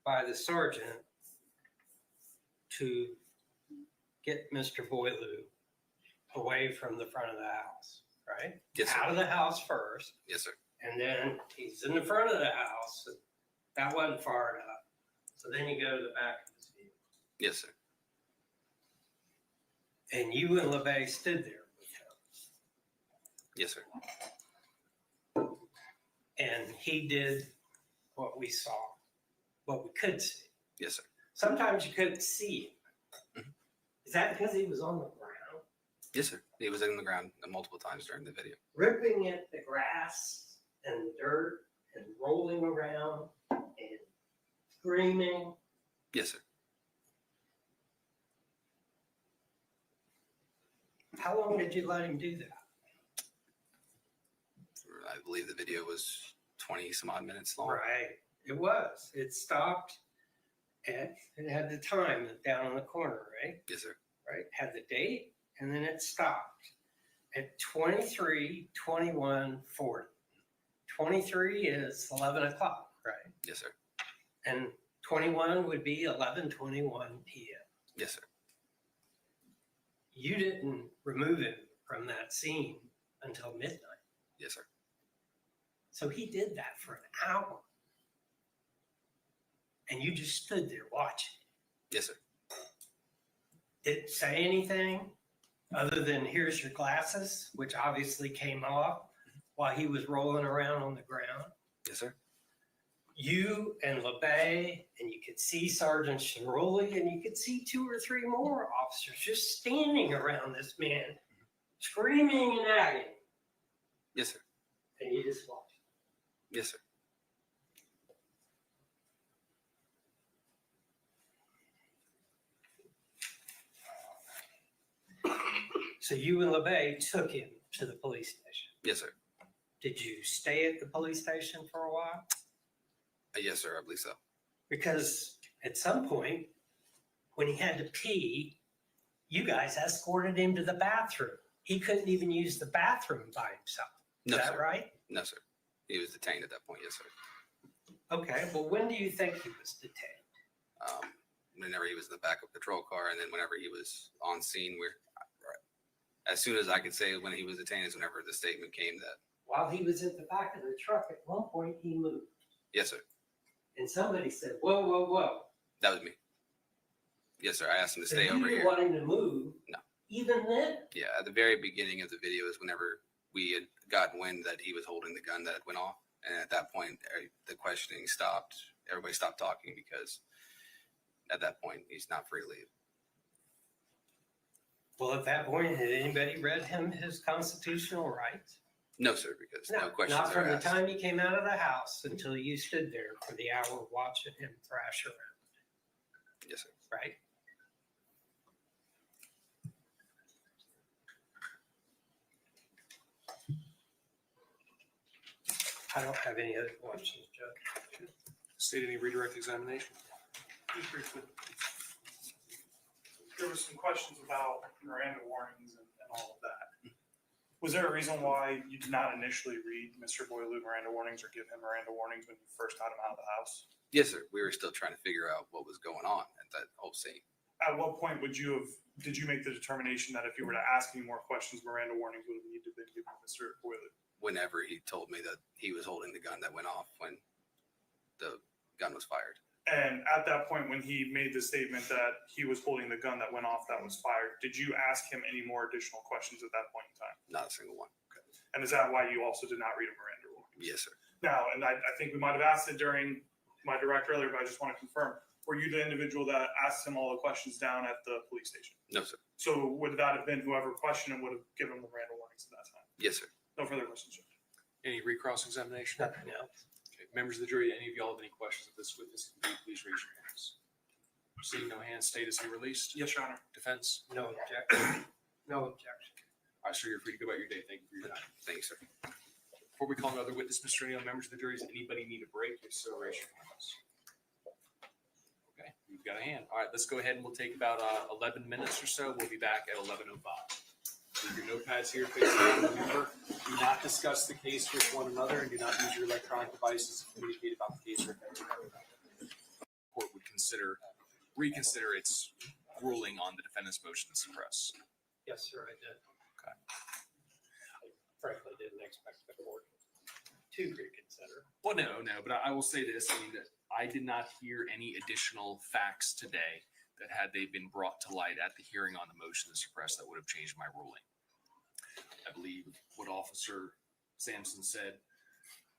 by the sergeant to get Mr. Boileau away from the front of the house, right? Yes, sir. Out of the house first, Yes, sir. and then he's in the front of the house. That wasn't far enough. So then you go to the back of his vehicle. Yes, sir. And you and LeBay stood there with him. Yes, sir. And he did what we saw, what we could see. Yes, sir. Sometimes you couldn't see him. Mhm. Is that because he was on the ground, Yes, sir. He was in the ground multiple times during the video. ripping at the grass and the dirt and rolling around and screaming? Yes, sir. How long did you let him do that? I believe the video was 20 some odd minutes long. Right, it was. It stopped and it had the time down in the corner, right? Yes, sir. Right, had the date, and then it stopped at 23:21:40. 23 is 11 o'clock, right? Yes, sir. And 21 would be 11:21 p.m. Yes, sir. You didn't remove him from that scene until midnight. Yes, sir. So he did that for an hour. And you just stood there watching. Yes, sir. Didn't say anything other than here's your glasses, which obviously came off while he was rolling around on the ground. Yes, sir. You and LeBay, and you could see Sergeant Shirley, and you could see 2 or 3 more officers just standing around this man, screaming and nagging. Yes, sir. And you just watched. Yes, sir. So you and LeBay took him to the police station. Yes, sir. Did you stay at the police station for a while? Yes, sir. I believe so. Because at some point, when he had to pee, you guys escorted him to the bathroom. He couldn't even use the bathroom by himself. Is No, that sir. right? No, sir. He was detained at that point. Yes, sir. Okay, well, when do you think he was detained? Whenever he was in the back of a patrol car, and then whenever he was on scene, as soon as I could say when he was detained is whenever the statement came that, While he was at the back of the truck, at one point he moved. yes, sir. And somebody said, whoa, whoa, whoa. That was me. Yes, sir. I asked him to stay So over you here. didn't want him to move? No. Even then? Yeah, at the very beginning of the video is whenever we had gotten wind that he was holding the gun that went off. And at that point, the questioning stopped. Everybody stopped talking because at that point, he's not free to leave. Well, at that point, had anybody read him his constitutional rights? No, sir, because no questions Not are from the asked. time he came out of the house until you stood there for the hour watching him thrash around, Yes, sir. right? I don't have any other questions, Judge. State any redirect examination? Just briefly. There were some questions about Miranda warnings and all of that. Was there a reason why you did not initially read Mr. Boileau Miranda warnings or give him Miranda warnings when you first got him out of the house? Yes, sir. We were still trying to figure out what was going on at that whole scene. At what point did you make the determination that if you were to ask any more questions, Miranda warnings would have needed to be given to Mr. Boileau? Whenever he told me that he was holding the gun that went off when the gun was fired. And at that point, when he made the statement that he was holding the gun that went off that was fired, did you ask him any more additional questions at that point in time? Not a single one. And is that why you also did not read a Miranda warning? Yes, sir. Now, and I think we might have asked it during my direct earlier, but I just want to confirm. Were you the individual that asked him all the questions down at the police station? No, sir. So would that have been whoever questioned him would have given him the Miranda warnings at that time? Yes, sir. No further questions, Judge. Any recross examination? Nothing else. Okay. Members of the jury, any of y'all have any questions of this witness? Please raise your hands. Seeing no hands, state is he released? Yes, Your Honor. Defense? No objection. No objection. All right, sir, you're free to go about your day. Thank you for your time. Thank you, sir. Before we call another witness, Mr. Any members of the jury, does anybody need a break? If so, raise your hands. Okay, you've got a hand. All right, let's go ahead and we'll take about 11 minutes or so. We'll be back at 11:05. Leave your notepads here. Face down. Remember, do not discuss the case with one another and do not use your electronic devices to communicate about the case or the court would reconsider its ruling on the defendant's motion to suppress. Yes, sir, I did. Okay. I frankly didn't expect the court to reconsider. Well, no, but I will say this. I mean, that I did not hear any additional facts today that had they been brought to light at the hearing on the motion to suppress that would have changed my ruling. I believe what Officer Sampson said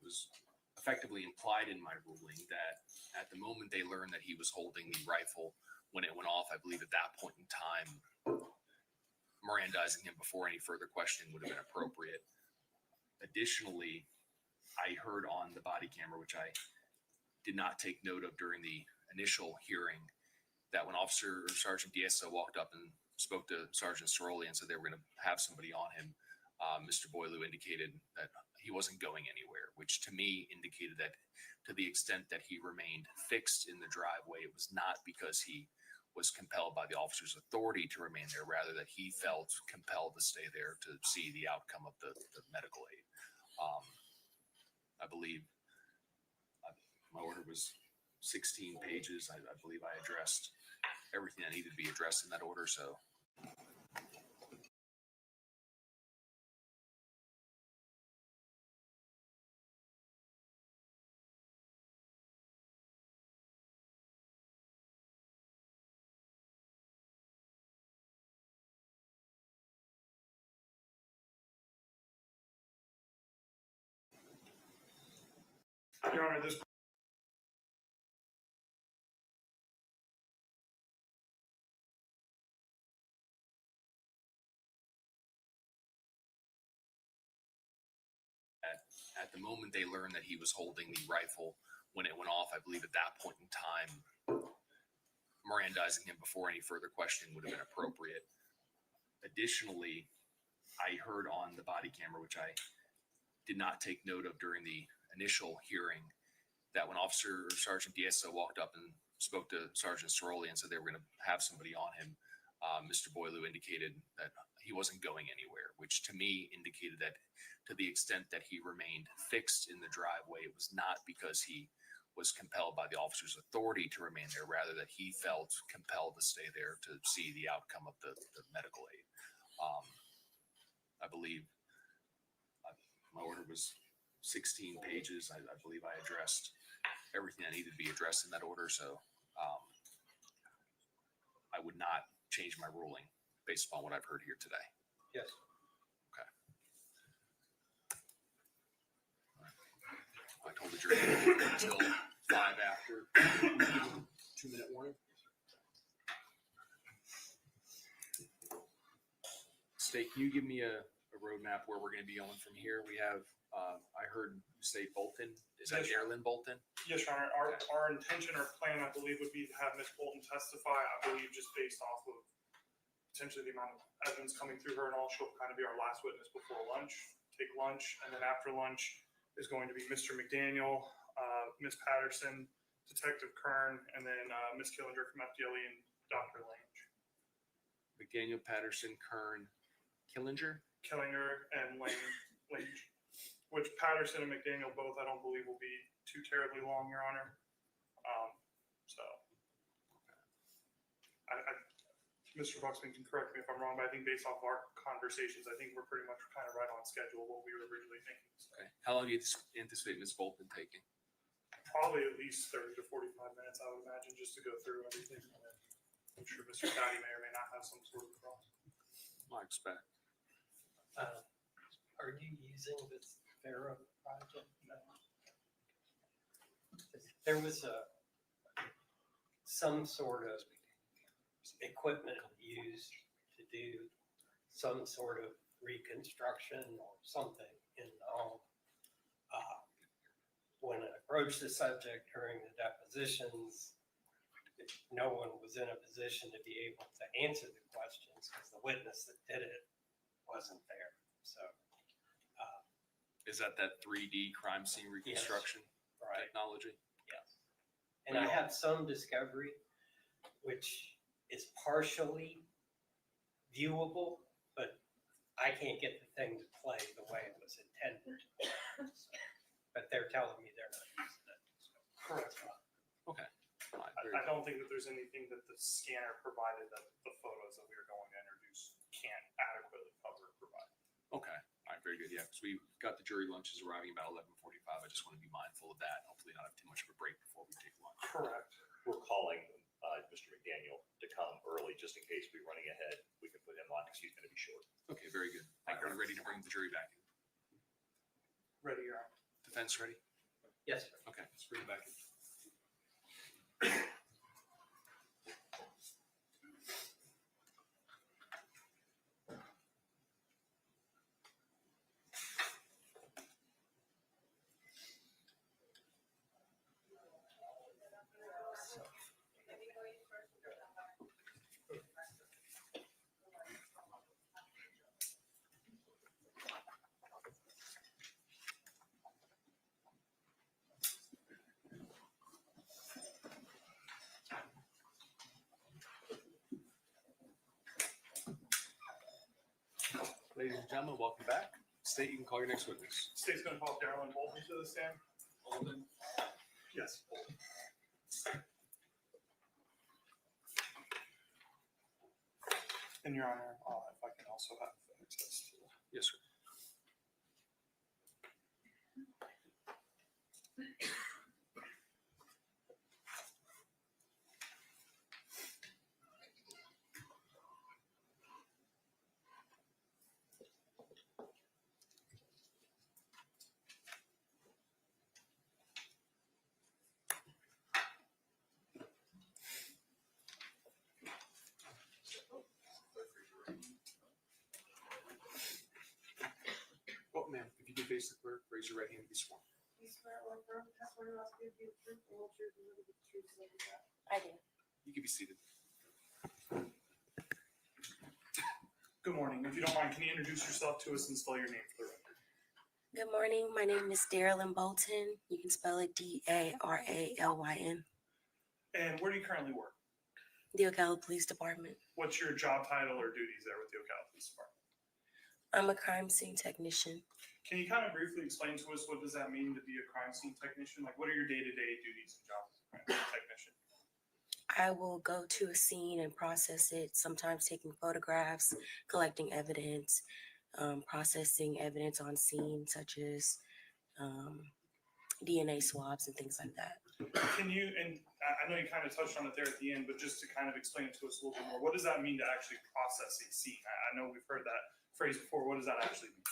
was effectively implied in my ruling that at the moment they learned that he was holding the rifle when it went off, I believe at that point in time, Mirandizing him before any further questioning would have been appropriate. Additionally, I heard on the body camera, which I did not take note of during the initial hearing, that when Sergeant Diesso walked up and spoke to Sergeant Ceroli and said they were going to have somebody on him, Mr. Boileau indicated that he wasn't going anywhere, which to me indicated that to the extent that he remained fixed in the driveway, it was not because he was compelled by the officer's authority to remain there, rather that he felt compelled to stay there to see the outcome of the medical aid. I believe my order was 16 pages. I believe I addressed everything that needed to be addressed in that order. So Your Honor, this at the moment they learned that he was holding the rifle when it went off, I believe at that point in time, Mirandizing him before any further questioning would have been appropriate. Additionally, I heard on the body camera, which I did not take note of during the initial hearing, that when Sergeant Diesso walked up and spoke to Sergeant Ceroli and said they were going to have somebody on him, Mr. Boileau indicated that he wasn't going anywhere, which to me indicated that to the extent that he remained fixed in the driveway, it was not because he was compelled by the officer's authority to remain there, rather that he felt compelled to stay there to see the outcome of the medical aid. I believe my order was 16 pages. I believe I addressed everything that needed to be addressed in that order. So I would not change my ruling based upon what I've heard here today. Yes. Okay. I told the jury until 5 after. 2-minute warning. State, can you give me a roadmap where we're going to be going from here? We have, I heard you say Bolton. Is that Marilyn Bolton? Yes, Your Honor. Our intention or plan, I believe, would be to have Ms. Bolton testify. I believe just based off of potentially the amount of evidence coming through her and all, she'll kind of be our last witness before lunch, take lunch, and then after lunch is going to be Mr. McDaniel, Ms. Patterson, Detective Kern, and then Ms. Killinger from FDLE and Dr. Lange. McDaniel, Patterson, Kern, Killinger and Lange, which Patterson and McDaniel both, I don't believe, will be too terribly long, Your Honor. Mr. Buxman can correct me if I'm wrong, but I think based off our conversations, I think we're pretty much kind of right on schedule what we were originally thinking. So Okay. How long do you anticipate Ms. Bolton taking? probably at least 30 to 45 minutes, I would imagine, just to go through everything. And then I'm sure Mr. Dowdy may or may not have some sort of problem. I expect. Are you using this Pharaoh project? There was some sort of equipment used to do some sort of reconstruction or something in the home. when I broached the subject during the depositions, no one was in a position to be able to answer the questions because the witness that did it wasn't there. So, Is that 3D crime scene reconstruction right. technology? Yes. And I have some discovery, which is partially viewable, but I can't get the thing to play the way it was intended. But they're telling me they're not using it. So. Correct. Okay. I don't think that there's anything that the scanner provided that the photos that we are going to introduce can't adequately cover or provide. Okay. All right. Very good. Yeah. Because we got the jury lunches arriving about 11:45. I just want to be mindful of that. Hopefully not have too much of a break before we take lunch. Correct. We're calling Mr. McDaniel to come early just in case we're running ahead. We can put him on because he's going to be short. Okay. Very good. Are you ready to bring the jury back in? Ready, Your Honor. Defense ready? Yes, sir. Okay. Let's bring it back in. Ladies and gentlemen, welcome back. State, you can call your next witness. State's going to call Darylyn Bolton to the stand. Bolden. Yes. Bolton. And Your Honor, if I can also have access to. Yes, sir. Oh, ma'am, if you could face the clerk, raise your right hand to be sworn. I do. You can be seated. Good morning. If you don't mind, can you introduce yourself to us and spell your name for the record? Good morning. My name is Darylyn Bolton. You can spell it Daralyn. And where do you currently work? The Ocala Police Department. What's your job title or duties there with the Ocala Police Department? I'm a crime scene technician. Can you kind of briefly explain to us what does that mean to be a crime scene technician? Like, what are your day-to-day duties and jobs as a crime scene technician? I will go to a scene and process it, sometimes taking photographs, collecting evidence, processing evidence on scene, such as DNA swabs and things like that. Can you, and I know you kind of touched on it there at the end, but just to kind of explain it to us a little bit more, what does that mean to actually process a scene? I know we've heard that phrase before. What does that actually mean?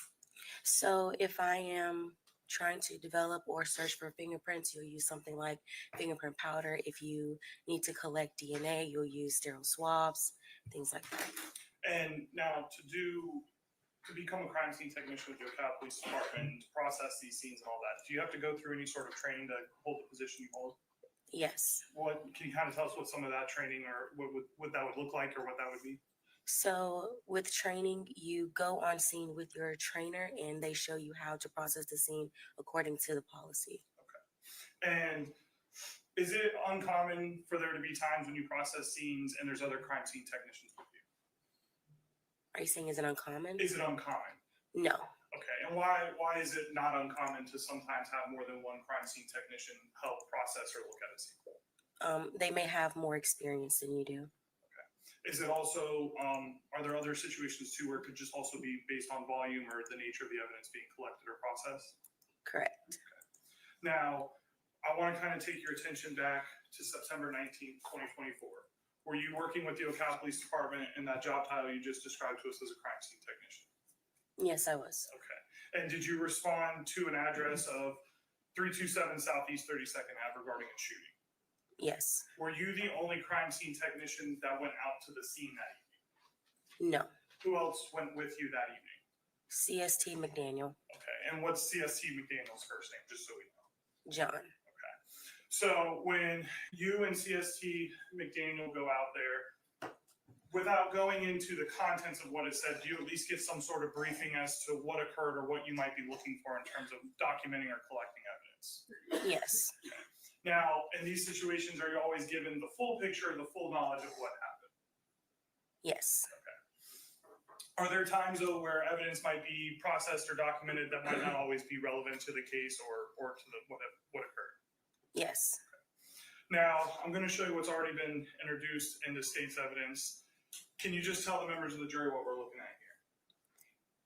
So if I am trying to develop or search for fingerprints, you'll use something like fingerprint powder. If you need to collect DNA, you'll use sterile swabs, things like that. And now to become a crime scene technician with the Ocala Police Department, to process these scenes and all that, do you have to go through any sort of training to hold the position you hold? Yes. What can you kind of tell us what some of that training or what that would look like or what that would be? So with training, you go on scene with your trainer and they show you how to process the scene according to the policy. Okay. And is it uncommon for there to be times when you process scenes and there's other crime scene technicians with you? Are you saying is it uncommon? Is it uncommon? No. Okay. And why is it not uncommon to sometimes have more than one crime scene technician help process or look at a scene? They may have more experience than you do. Is it also, are there other situations too where it could just also be based on volume or the nature of the evidence being collected or processed? Correct. Okay. Now, I want to kind of take your attention back to September 19th, 2024. Were you working with the Ocala Police Department in that job title you just described to us as a crime scene technician? Yes, I was. Okay. And did you respond to an address of 327 Southeast 32nd Ave regarding a shooting? Yes. Were you the only crime scene technician that went out to the scene that evening? No. Who else went with you that evening? CST McDaniel. Okay, and what's CST McDaniel's first name, just so we know? John. So when you and CST McDaniel go out there, without going into the contents of what it said, do you at least get some sort of briefing as to what occurred or what you might be looking for in terms of documenting or collecting evidence? Yes. Now, in these situations, are you always given the full picture, the full knowledge of what happened? Yes. Are there times though where evidence might be processed or documented that might not always be relevant to the case or to the what occurred? Yes. Now, I'm going to show you what's already been introduced in the state's evidence. Can you just tell the members of the jury what we're looking at here?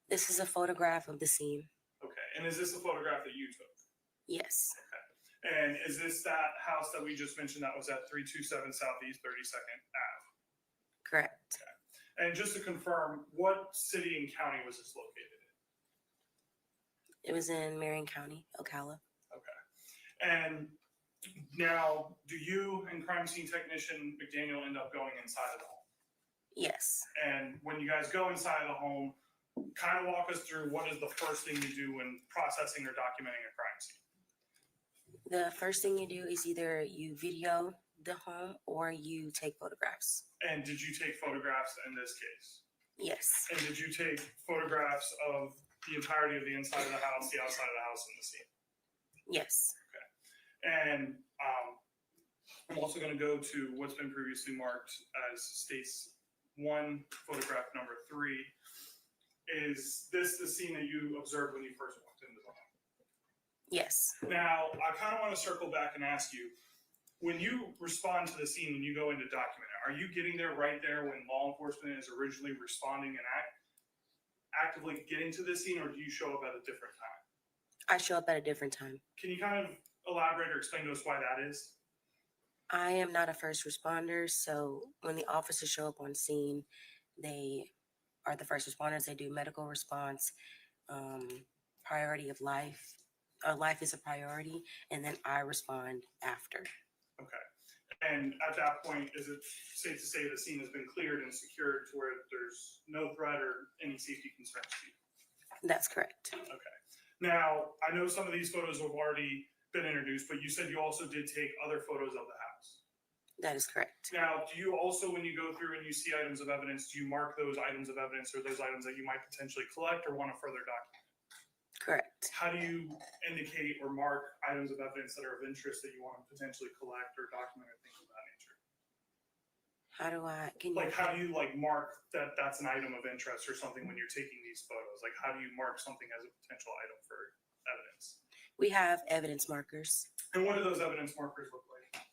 This is a photograph of the scene. Okay, and is this a photograph that you took? Yes. Okay, and is this that house that we just mentioned that was at 327 Southeast 32nd Ave? Correct. Okay. And just to confirm, what city and county was this located in? It was in Marion County, Ocala. Okay. And now, do you and crime scene technician McDaniel end up going inside of the home? Yes. And when you guys go inside the home, kind of walk us through what is the first thing you do when processing or documenting a crime scene? The first thing you do is either you video the home or you take photographs. And did you take photographs in this case? Yes. And did you take photographs of the entirety of the inside of the house, the outside of the house, and the scene? Yes. And I'm also going to go to what's been previously marked as states 1, photograph number 3. Is this the scene that you observed when you first walked into the home? Yes. Now, I kind of want to circle back and ask you, when you respond to the scene, when you go in to document it, are you getting there right there when law enforcement is originally responding and actively getting to the scene, or do you show up at a different time? I show up at a different time. Can you kind of elaborate or explain to us why that is? I am not a first responder, so when the officers show up on scene, they are the first responders. They do medical response, priority of life. Life is a priority, and then I respond after. Okay. And at that point, is it safe to say the scene has been cleared and secured to where there's no threat or any safety concerns to you? That's correct. Okay. Now, I know some of these photos have already been introduced, but you said you also did take other photos of the house. That is correct. Now, do you also, when you go through and you see items of evidence, do you mark those items of evidence or those items that you might potentially collect or want to further document? Correct. How do you indicate or mark items of evidence that are of interest that you want to potentially collect or document or things of that nature? How do I, how do you mark that that's an item of interest or something when you're taking these photos? Like, how do you mark something as a potential item for evidence? We have evidence markers. And what do those evidence markers look like?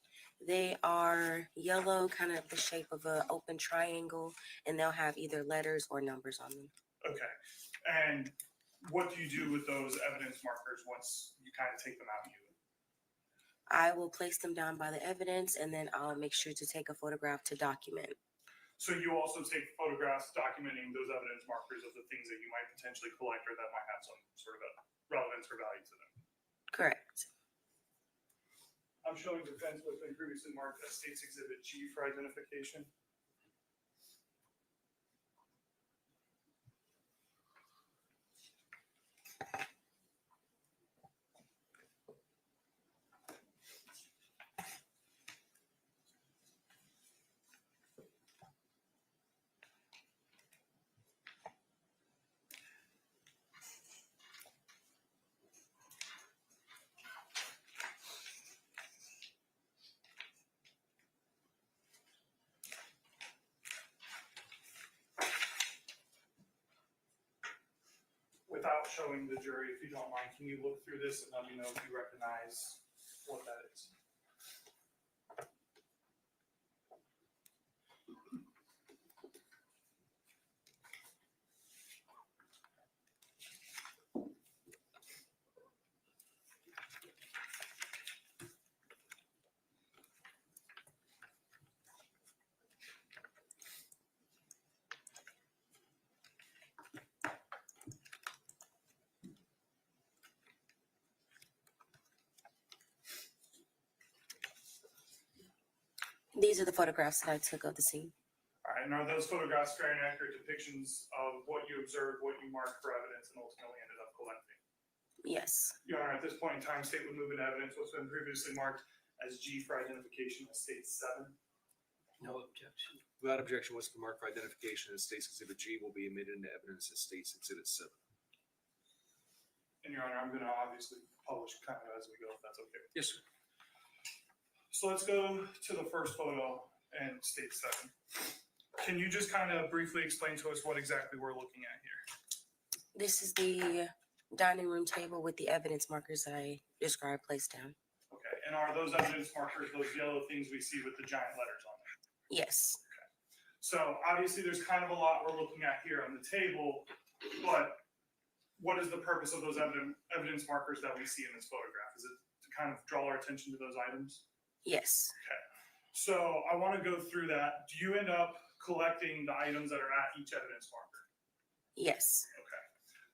They are yellow, kind of the shape of an open triangle, and they'll have either letters or numbers on them. Okay. And what do you do with those evidence markers once you kind of take them out and use them? I will place them down by the evidence, and then I'll make sure to take a photograph to document. So you also take photographs documenting those evidence markers of the things that you might potentially collect or that might have some sort of a relevance or value to them? Correct. I'm showing defense what's been previously marked as State's Exhibit G for identification. Without showing the jury, if you don't mind, can you look through this and let me know if you recognize what that is? These are the photographs that I took of the scene. All right, and are those photographs fair and accurate depictions of what you observed, what you marked for evidence, and ultimately ended up collecting? Yes. Your Honor, at this point in time, state would move into evidence what's been previously marked as G for identification as state 7. No objection. Without objection, what's been marked for identification as State's Exhibit G will be admitted into evidence as State's Exhibit 7. And Your Honor, I'm gonna obviously publish kind of as we go, if that's okay. Yes, sir. So let's go to the first photo and state 7. Can you just kind of briefly explain to us what exactly we're looking at here? This is the dining room table with the evidence markers that I described placed down. Okay, and are those evidence markers those yellow things we see with the giant letters on them? Yes. So obviously there's kind of a lot we're looking at here on the table, but what is the purpose of those evidence markers that we see in this photograph? Is it to kind of draw our attention to those items? Yes. Okay. So I want to go through that. Do you end up collecting the items that are at each evidence marker? Yes. Okay.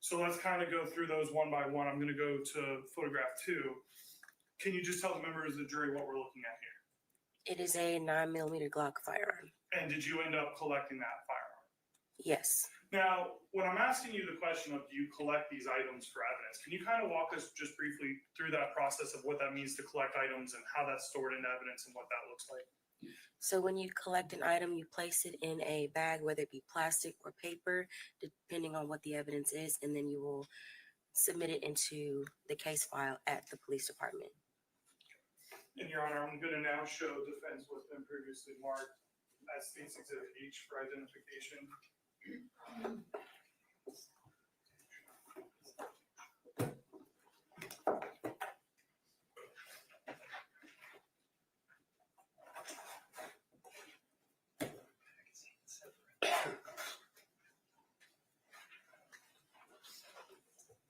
So let's kind of go through those one by one. I'm going to go to photograph 2. Can you just tell the members of the jury what we're looking at here? It is a 9mm Glock firearm. And did you end up collecting that firearm? Yes. Now, when I'm asking you the question of do you collect these items for evidence, can you kind of walk us just briefly through that process of what that means to collect items and how that's stored in evidence and what that looks like? So when you collect an item, you place it in a bag, whether it be plastic or paper, depending on what the evidence is, and then you will submit it into the case file at the police department. And Your Honor, I'm going to now show defense what's been previously marked as State's Exhibit H for identification.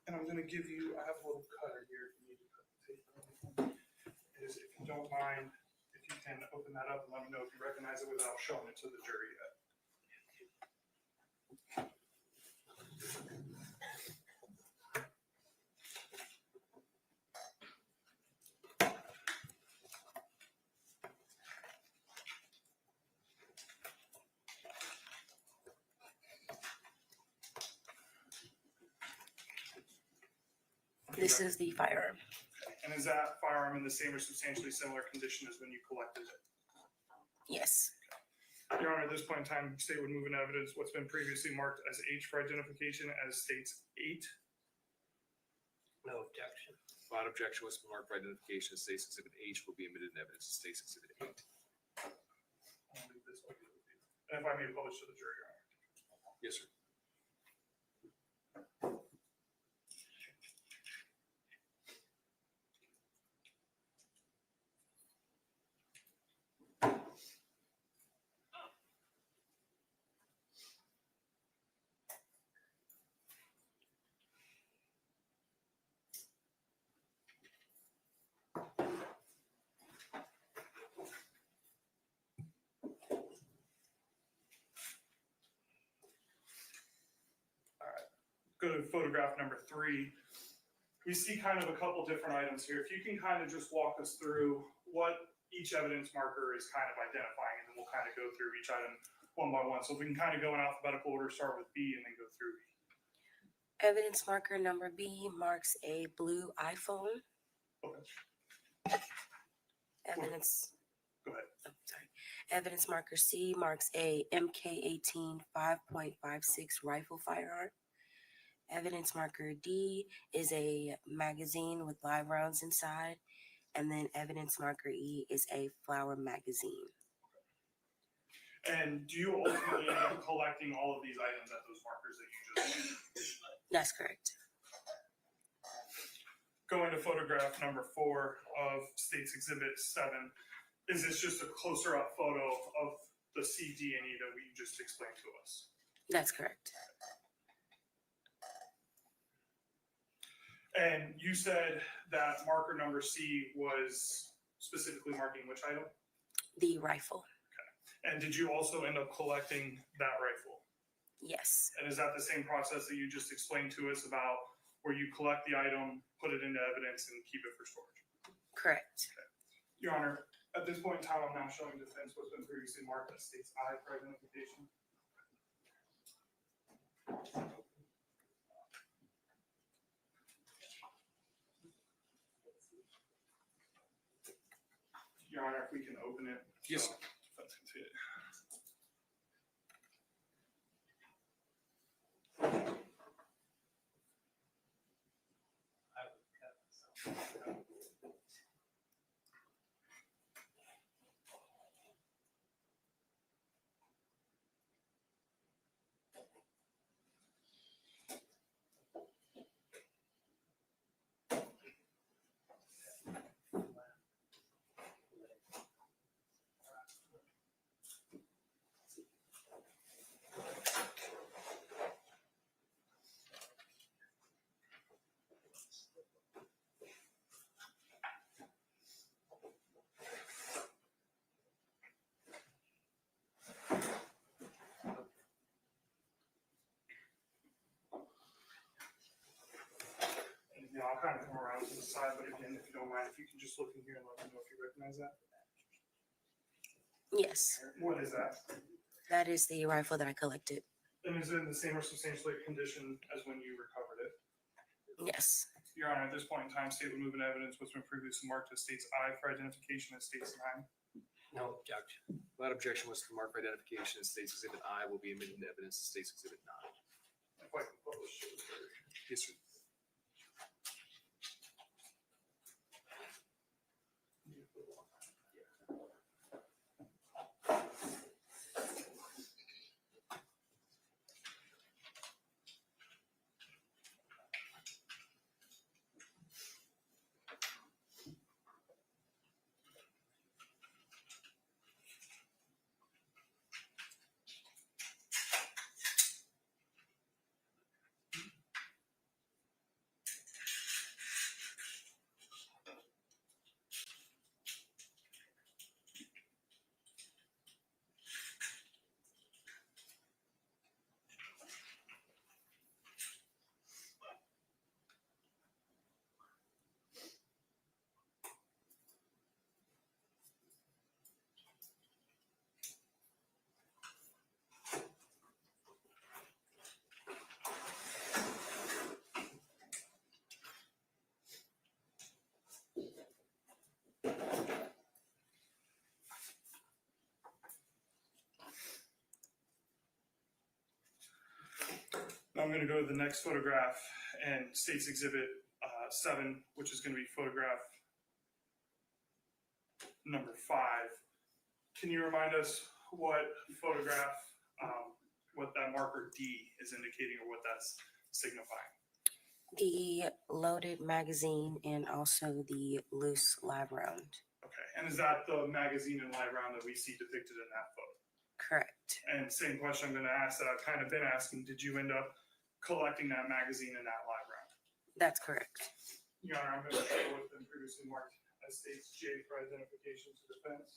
And I'm going to give you, I have a little cutter here if you need to cut the tape. Is if you don't mind, if you can open that up and let me know if you recognize it without showing it to the jury yet. This is the firearm. And is that firearm in the same or substantially similar condition as when you collected it? Yes. Your Honor, at this point in time, state would move in evidence what's been previously marked as H for identification as states 8. No objection. Without objection, what's been marked for identification as State's Exhibit H will be admitted in evidence as State's Exhibit 8. I'll leave this one with you. And if I may publish to the jury, Your Honor. Yes, sir. Go to photograph number 3. We see kind of a couple different items here. If you can kind of just walk us through what each evidence marker is kind of identifying, and then we'll kind of go through each item one by one. So if we can kind of go in alphabetical order, start with B and then go through E. Evidence marker number B marks a blue iPhone. Okay. Evidence. Go ahead. Oh, sorry. Evidence marker C marks a MK18 5.56 rifle firearm. Evidence marker D is a magazine with live rounds inside. And then evidence marker E is a flower magazine. And do you ultimately end up collecting all of these items at those markers that you just mentioned? That's correct. Going to photograph number 4 of State's Exhibit 7. Is this just a closer up photo of the CD&E that we just explained to us? That's correct. And you said that marker number C was specifically marking which item? The rifle. Okay. And did you also end up collecting that rifle? Yes. And is that the same process that you just explained to us about where you collect the item, put it into evidence, and keep it for storage? Correct. Okay. Your Honor, at this point in time, I'm now showing defense what's been previously marked as state's I for identification. Your Honor, if we can open it. Yes, so sir. defense can see it. And, I'll kind of come around to the side, but again, if you don't mind, if you can just look in here and let me know if you recognize that. Yes, What is that? that is the rifle that I collected. And is it in the same or substantially condition as when you recovered it? Yes. Your Honor, at this point in time, state would move in evidence what's been previously marked as state's I for identification as state's 9. No objection. That objection was to the mark for identification as State's Exhibit I will be admitted into evidence as State's Exhibit 9. If I can publish it. Yes, sir. Now I'm going to go to the next photograph and state's exhibit 7, which is going to be photograph number 5. Can you remind us what photograph, what that marker D is indicating or what that's signifying? The loaded magazine and also the loose live round. Okay, and is that the magazine and live round that we see depicted in that photo? Correct. And same question I'm going to ask that I've kind of been asking, did you end up collecting that magazine and that live round? That's correct. Your Honor, I'm going to show what's been previously marked as state's J for identification to defense.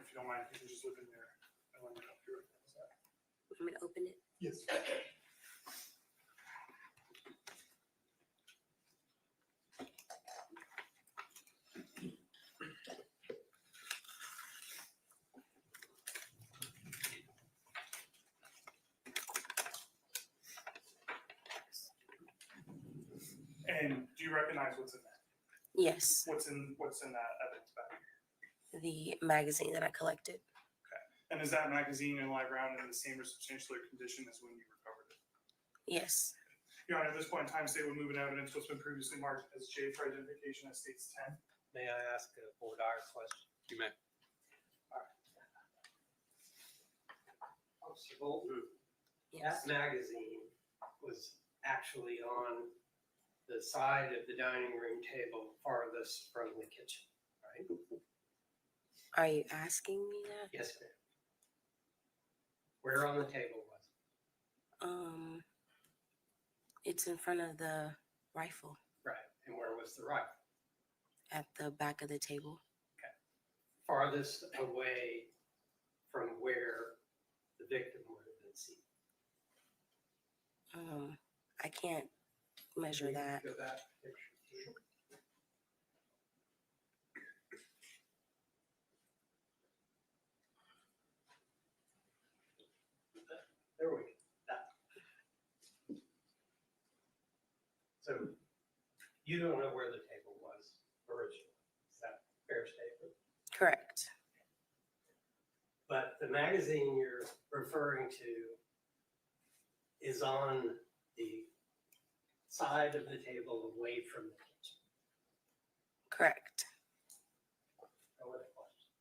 If you don't mind, if you can just look in there and let me know if you recognize that. Want me to open it? Yes. And do you recognize what's in that? Yes. What's in that evidence bag? The magazine that I collected. And is that magazine and live round in the same or substantially condition as when you recovered it? Yes. Your Honor, at this point in time, state would move in evidence what's been previously marked as J for identification as state's 10. May I ask a board hour question? You may. Officer Bolton, Yes. that magazine was actually on the side of the dining room table farthest from the kitchen, right? Are you asking me that? Yes, ma'am. Where on the table was it? It's in front of the rifle Right, and where was the rifle? at the back of the table. Farthest away from where the victim would have been seen. I can't measure Can you that. Go back to the picture. There we go. That. So You don't know where the table was originally. Is that a fair statement? Correct. But the magazine you're referring to is on the side of the table away from the kitchen. Correct. No other questions?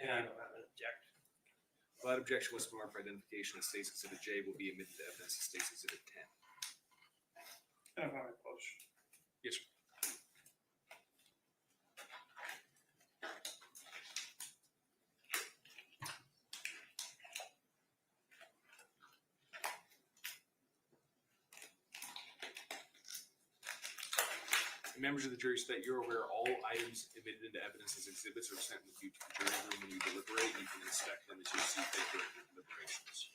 And I don't have an objection. Without objection, what's been marked for identification as State's Exhibit J will be admitted to evidence as State's Exhibit 10. And if I may push. Yes, sir. Members of the jury, so that you're aware, all items admitted into evidence as exhibits are sent with you to the jury room when you deliberate. You can inspect them as you see fit during your deliberations.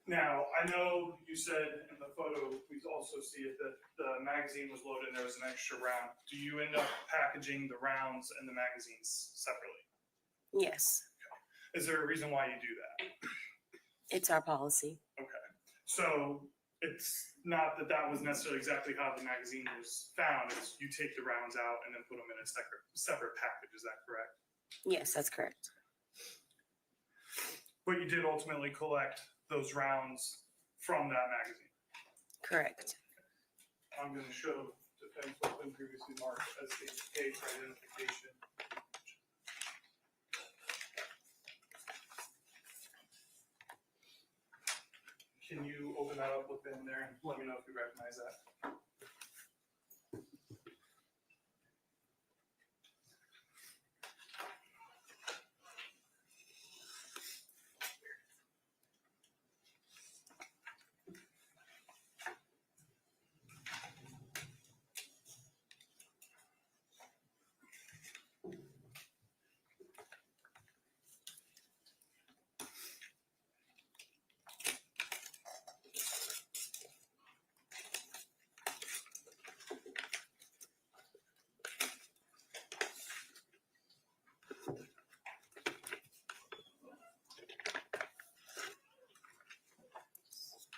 Now, I know you said in the photo, we also see it that the magazine was loaded and there was an extra round. Do you end up packaging the rounds and the magazines separately? Yes, Is there a reason why you do that? it's our policy. Okay, so it's not that that was necessarily exactly how the magazine was found. It's you take the rounds out and then put them in a separate package. Is that correct? Yes, that's correct. But you did ultimately collect those rounds from that magazine. Correct. I'm going to show defense what's been previously marked as a case for identification. Can you open that up within there and let me know if you recognize that?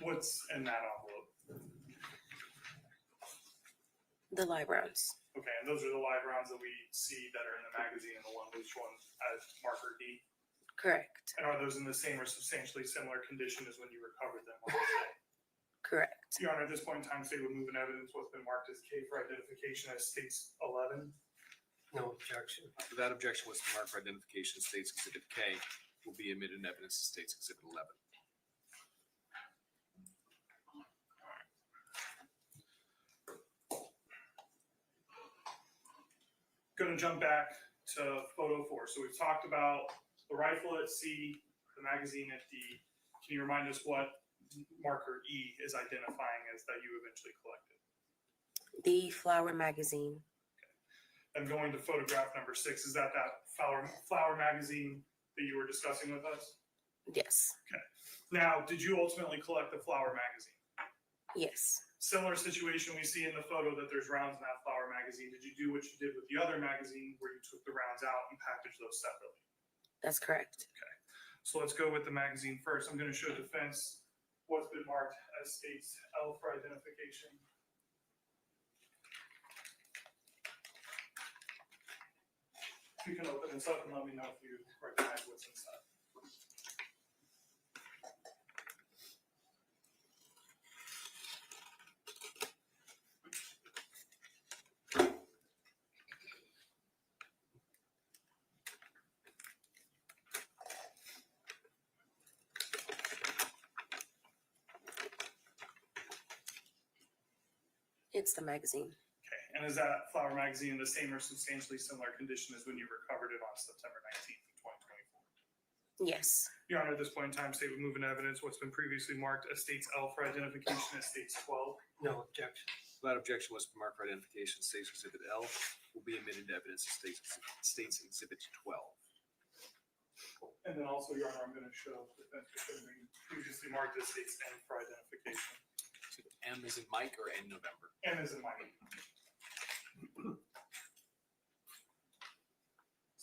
What's in that envelope? The live rounds. Okay, and those are the live rounds that we see that are in the magazine and the one loose one as marker D. Correct. And are those in the same or substantially similar condition as when you recovered them on the day? Correct. Your Honor, at this point in time, state would move in evidence what's been marked as K for identification as states 11. No objection. Without objection, what's been marked for identification as State's Exhibit K will be admitted in evidence as State's Exhibit 11. Going to jump back to photo 4. So we've talked about the rifle at C, the magazine at D. Can you remind us what marker E is identifying as that you eventually collected? The flower magazine. And going to photograph number 6, is that flower magazine that you were discussing with us? Yes. Okay. Now, did you ultimately collect the flower magazine? Yes. Similar situation we see in the photo that there's rounds in that flower magazine. Did you do what you did with the other magazine where you took the rounds out and packaged those separately? That's correct. Okay. So let's go with the magazine first. I'm going to show defense what's been marked as states L for identification. You can open this up and let me know if you recognize what's inside. It's the magazine. Okay. And is that flower magazine in the same or substantially similar condition as when you recovered it on September 19th of 2024? Yes. Your Honor, at this point in time, state would move in evidence what's been previously marked as states L for identification as states 12. No objection. Without objection, what's been marked for identification as State's Exhibit L will be admitted to evidence as State's Exhibit 12. And then also, Your Honor, I'm going to show defense for showing previously marked as states N for identification. So M is in Mike or N November? N is in Mike.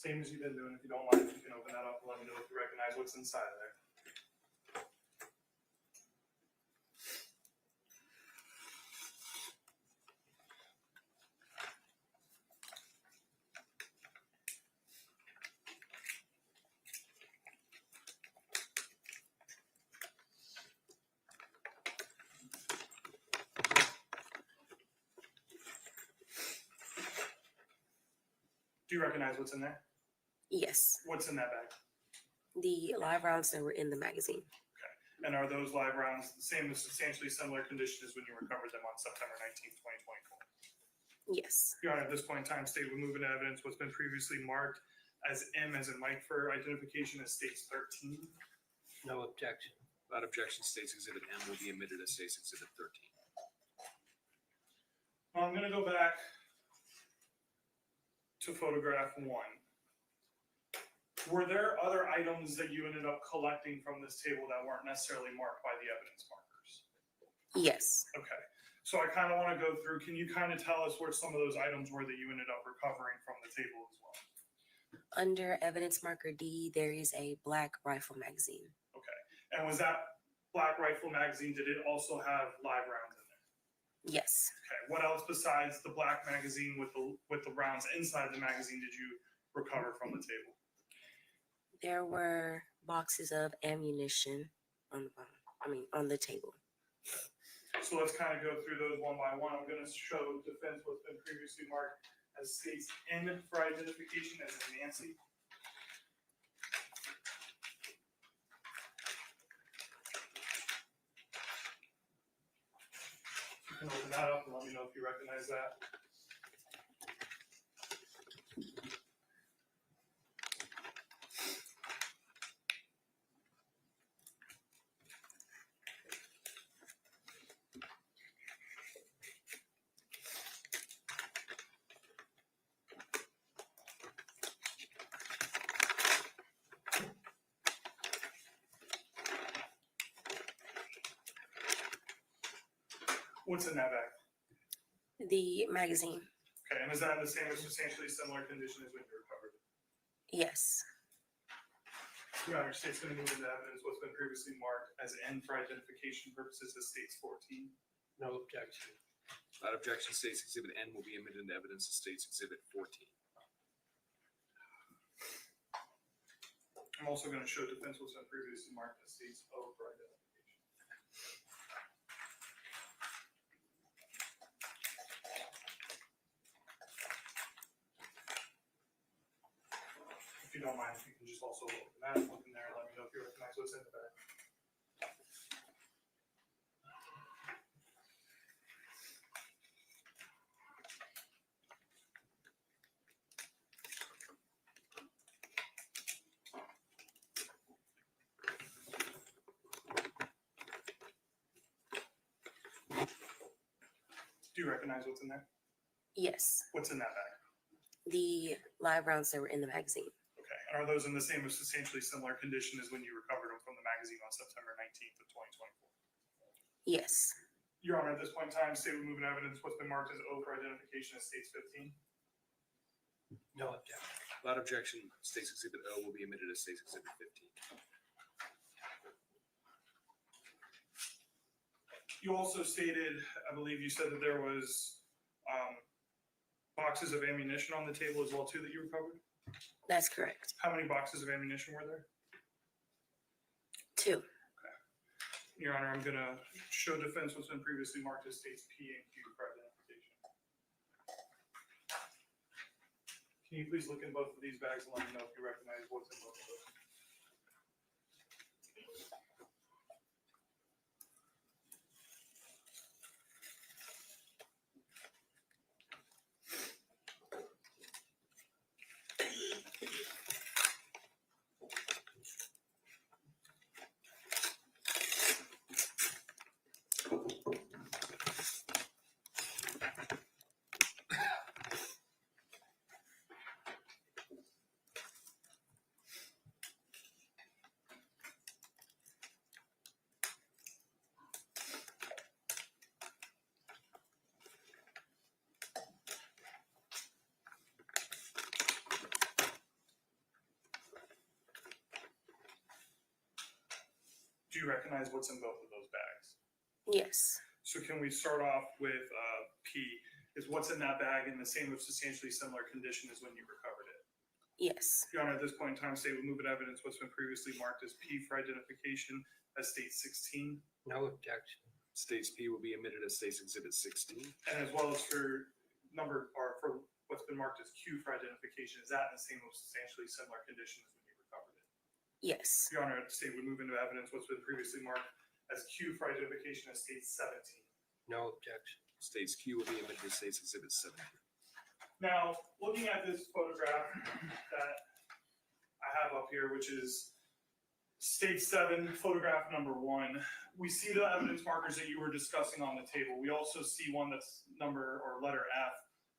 Same as you've been doing. If you don't mind, you can open that up and let me know if you recognize what's inside of there. Do you recognize what's in there? Yes. What's in that bag? The live rounds that were in the magazine. And are those live rounds the same, substantially similar condition as when you recovered them on September 19th, 2024? Yes. Your Honor, at this point in time, state will move into evidence what's been previously marked as M as in Mike for identification as states 13. No objection. Without objection, State's Exhibit M will be admitted as State's Exhibit 13. Well, I'm gonna go back to photograph 1. Were there other items that you ended up collecting from this table that weren't necessarily marked by the evidence markers? Yes. Okay, so I kind of want to go through, can you kind of tell us where some of those items were that you ended up recovering from the table as well? Under evidence marker D, there is a black rifle magazine. Okay, and was that black rifle magazine, did it also have live rounds in there? Yes. Okay, what else besides the black magazine with the rounds inside the magazine did you recover from the table? There were boxes of ammunition on the bottom. On the table. So let's kind of go through those one by one. I'm going to show defense what's been previously marked as states N for identification as in Nancy. You can open that up and let me know if you recognize that. What's in that bag? The magazine. Okay, and is that in the same or substantially similar condition as when you recovered? Yes. Your Honor, state's going to move into evidence what's been previously marked as N for identification purposes as states 14. No objection. Without objection, State's Exhibit N will be admitted into evidence as State's Exhibit 14. I'm also going to show defense what's been previously marked as states O for identification. If you don't mind, if you can just also open that, look in there, and let me know if you recognize what's in the bag. Do you recognize what's in there? Yes. What's in that bag? The live rounds that were in the magazine. Okay, and are those in the same or substantially similar condition as when you recovered them from the magazine on September 19th of 2024? Yes. Your Honor, at this point in time, state will move in evidence what's been marked as O for identification as states 15. No objection. Without objection, State's Exhibit O will be admitted as State's Exhibit 15. You also stated, I believe you said that there was boxes of ammunition on the table as well too that you recovered? That's correct. How many boxes of ammunition were there? 2. Okay. Your Honor, I'm gonna show defense what's been previously marked as states P and Q for identification. Can you please look in both of these bags and let me know if you recognize what's in both of those? Do you recognize what's in both of those bags? Yes. So can we start off with P? Is what's in that bag in the same or substantially similar condition as when you recovered it? Yes. Your Honor, at this point in time, state will move in evidence what's been previously marked as P for identification as state 16. No objection. States P will be admitted as State's Exhibit 16. And as well as for for what's been marked as Q for identification, is that in the same or substantially similar condition as when you recovered it? Yes. Your Honor, the state would move into evidence what's been previously marked as Q for identification as state 17. No objection. States Q will be admitted as State's Exhibit 17. Now, looking at this photograph that I have up here, which is state 7, photograph number 1, we see the evidence markers that you were discussing on the table. We also see one that's number or letter F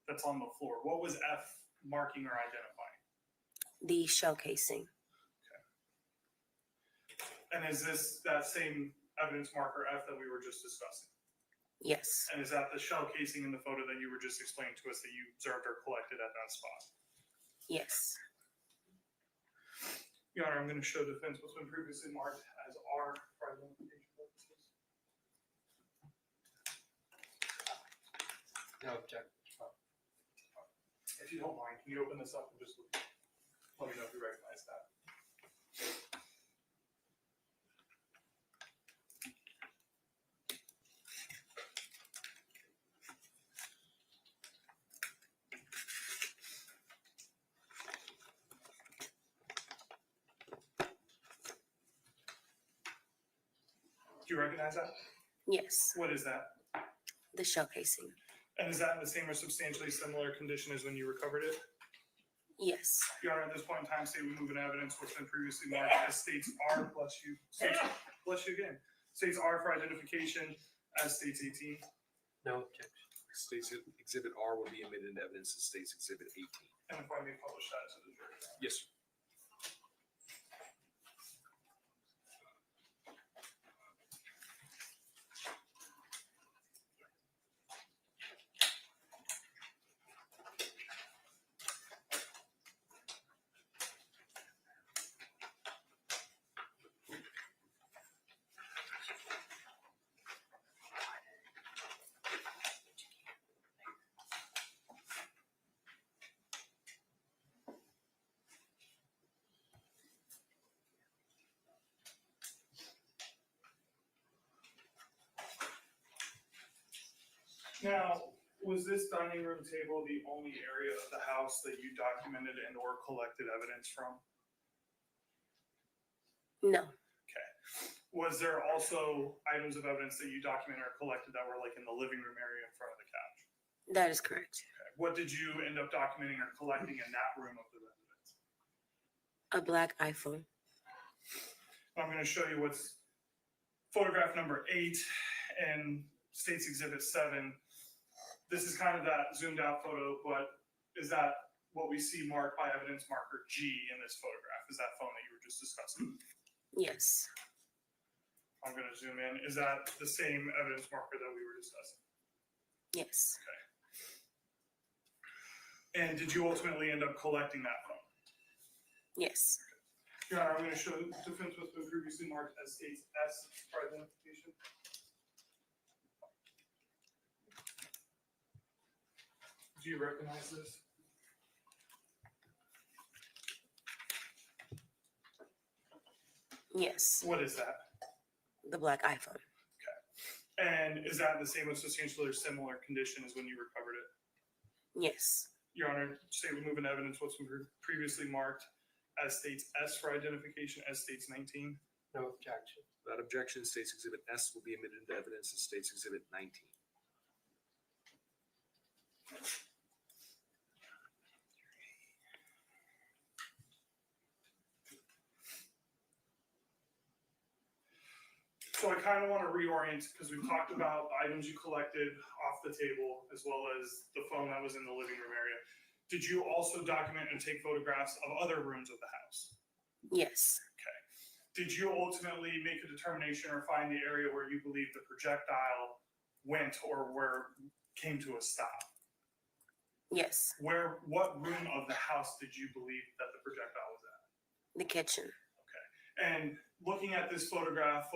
that's on the floor. What was F marking or identifying? The shell casing. And is this that same evidence marker F that we were just discussing? Yes. And is that the shell casing in the photo that you were just explaining to us that you observed or collected at that spot? Yes. Your Honor, I'm going to show defense what's been previously marked as R for identification purposes. No objection. If you don't mind, can you open this up and just let me know if you recognize that? Do you recognize that? Yes. What is that? The shell casing. And is that in the same or substantially similar condition as when you recovered it? Yes. Your Honor, at this point in time, state we move in evidence what's been previously marked as states R, bless you, bless you again, states R for identification as states 18. No objection. State's Exhibit R will be admitted into evidence as State's Exhibit 18. And if I may publish that to the jury. Yes, sir. Now, was this dining room table the only area of the house that you documented and or collected evidence from? No. Okay. Was there also items of evidence that you documented or collected that were like in the living room area in front of the couch? That is correct. Okay. What did you end up documenting or collecting in that room of the residence? A black iPhone. I'm going to show you what's photograph number 8 and State's Exhibit 7. This is kind of that zoomed out photo, but is that what we see marked by evidence marker G in this photograph? Is that phone that you were just discussing? Yes. I'm going to zoom in. Is that the same evidence marker that we were discussing? Yes. Okay. And did you ultimately end up collecting that phone? Yes. Your Honor, I'm going to show defense what's been previously marked as states S for identification. Do you recognize this? Yes. What is that? The black iPhone. And is that in the same or substantially or similar condition as when you recovered it? Yes. Your Honor, state we move in evidence what's been previously marked as states S for identification as states 19. No objection. Without objection, State's Exhibit S will be admitted into evidence as State's Exhibit 19. So I kind of want to reorient because we've talked about the items you collected off the table as well as the phone that was in the living room area. Did you also document and take photographs of other rooms of the house? Yes. Okay. Did you ultimately make a determination or find the area where you believe the projectile went or where came to a stop? Yes. What room of the house did you believe that the projectile was at? The kitchen. And looking at this photograph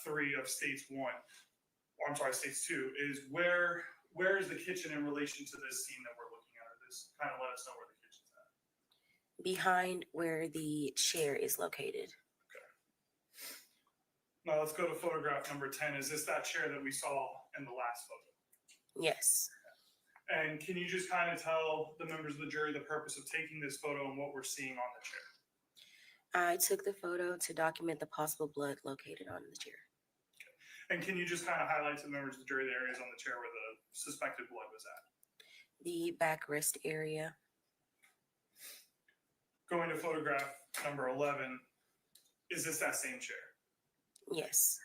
3 of States 1, or I'm sorry, States 2, is where is the kitchen in relation to this scene that we're looking at? Or this kind of let us know where the kitchen's at. Behind where the chair is located. Now let's go to photograph number 10. Is this that chair that we saw in the last photo? Yes. And can you just kind of tell the members of the jury the purpose of taking this photo and what we're seeing on the chair? I took the photo to document the possible blood located on the chair. And can you just kind of highlight to the members of the jury the areas on the chair where the suspected blood was at? The back wrist area. Going to photograph number 11, is this that same chair? Yes.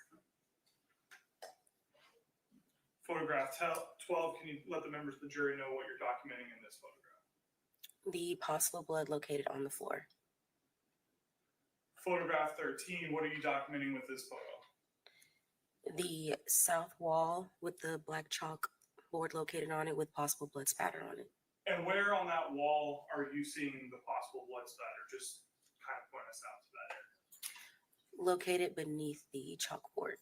Photograph 12, can you let the members of the jury know what you're documenting in this photograph? The possible blood located on the floor. Photograph 13, what are you documenting with this photo? The south wall with the black chalk board located on it with possible blood spatter on it. And where on that wall are you seeing the possible blood spatter? Just kind of point us out to that area. Located beneath the chalkboard.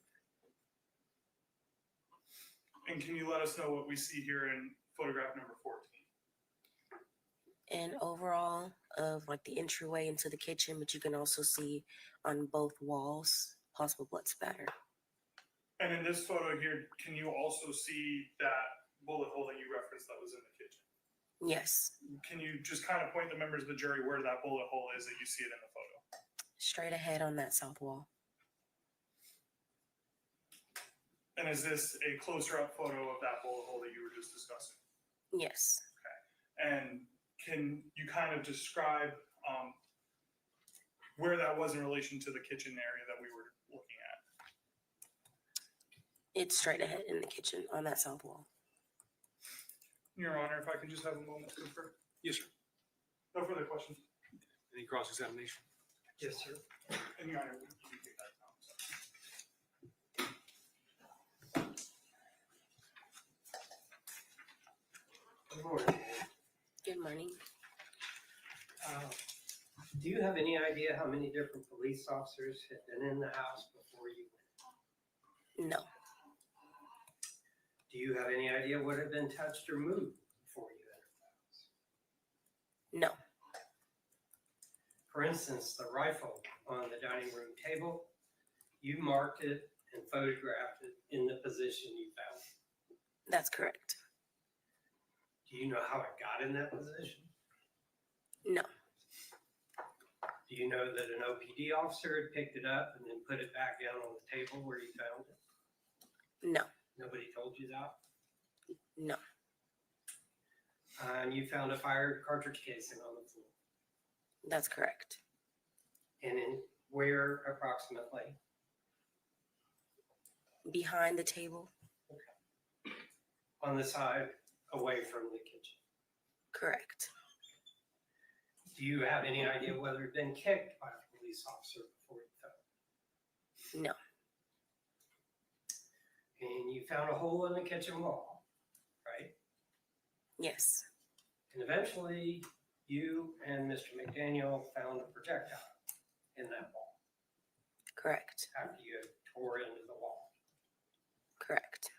And can you let us know what we see here in photograph number 14? And overall of like the entryway into the kitchen, but you can also see on both walls possible blood spatter. And in this photo here, can you also see that bullet hole that you referenced that was in the kitchen? Yes. Can you just kind of point the members of the jury where that bullet hole is that you see it in the photo? Straight ahead on that south wall. And is this a closer up photo of that bullet hole that you were just discussing? Yes. And can you kind of describe where that was in relation to the kitchen area that we were looking at? It's straight ahead in the kitchen on that south wall. Your Honor, if I can just have a moment to confer. Yes, sir. No further questions. Any cross-examination? Yes, sir. And Your Honor, you can take that. Good morning. Good morning. Do you have any idea how many different police officers had been in the house before you went? No. Do you have any idea what had been touched or moved before you entered the house? No. For instance, the rifle on the dining room table, you marked it and photographed it in the position you found it. That's correct. Do you know how it got in that position? No. Do you know that an OPD officer had picked it up and then put it back down on the table where you found it? No. Nobody told you that? No. And you found a fired cartridge casing on the floor. That's correct. And in where approximately? Behind the table. On the side away from the kitchen. Correct. Do you have any idea whether it had been kicked by a police officer before you found it? No. And you found a hole in the kitchen wall, right? Yes. And eventually you and Mr. McDaniel found a projectile in that wall Correct. after you had tore into the wall. Correct.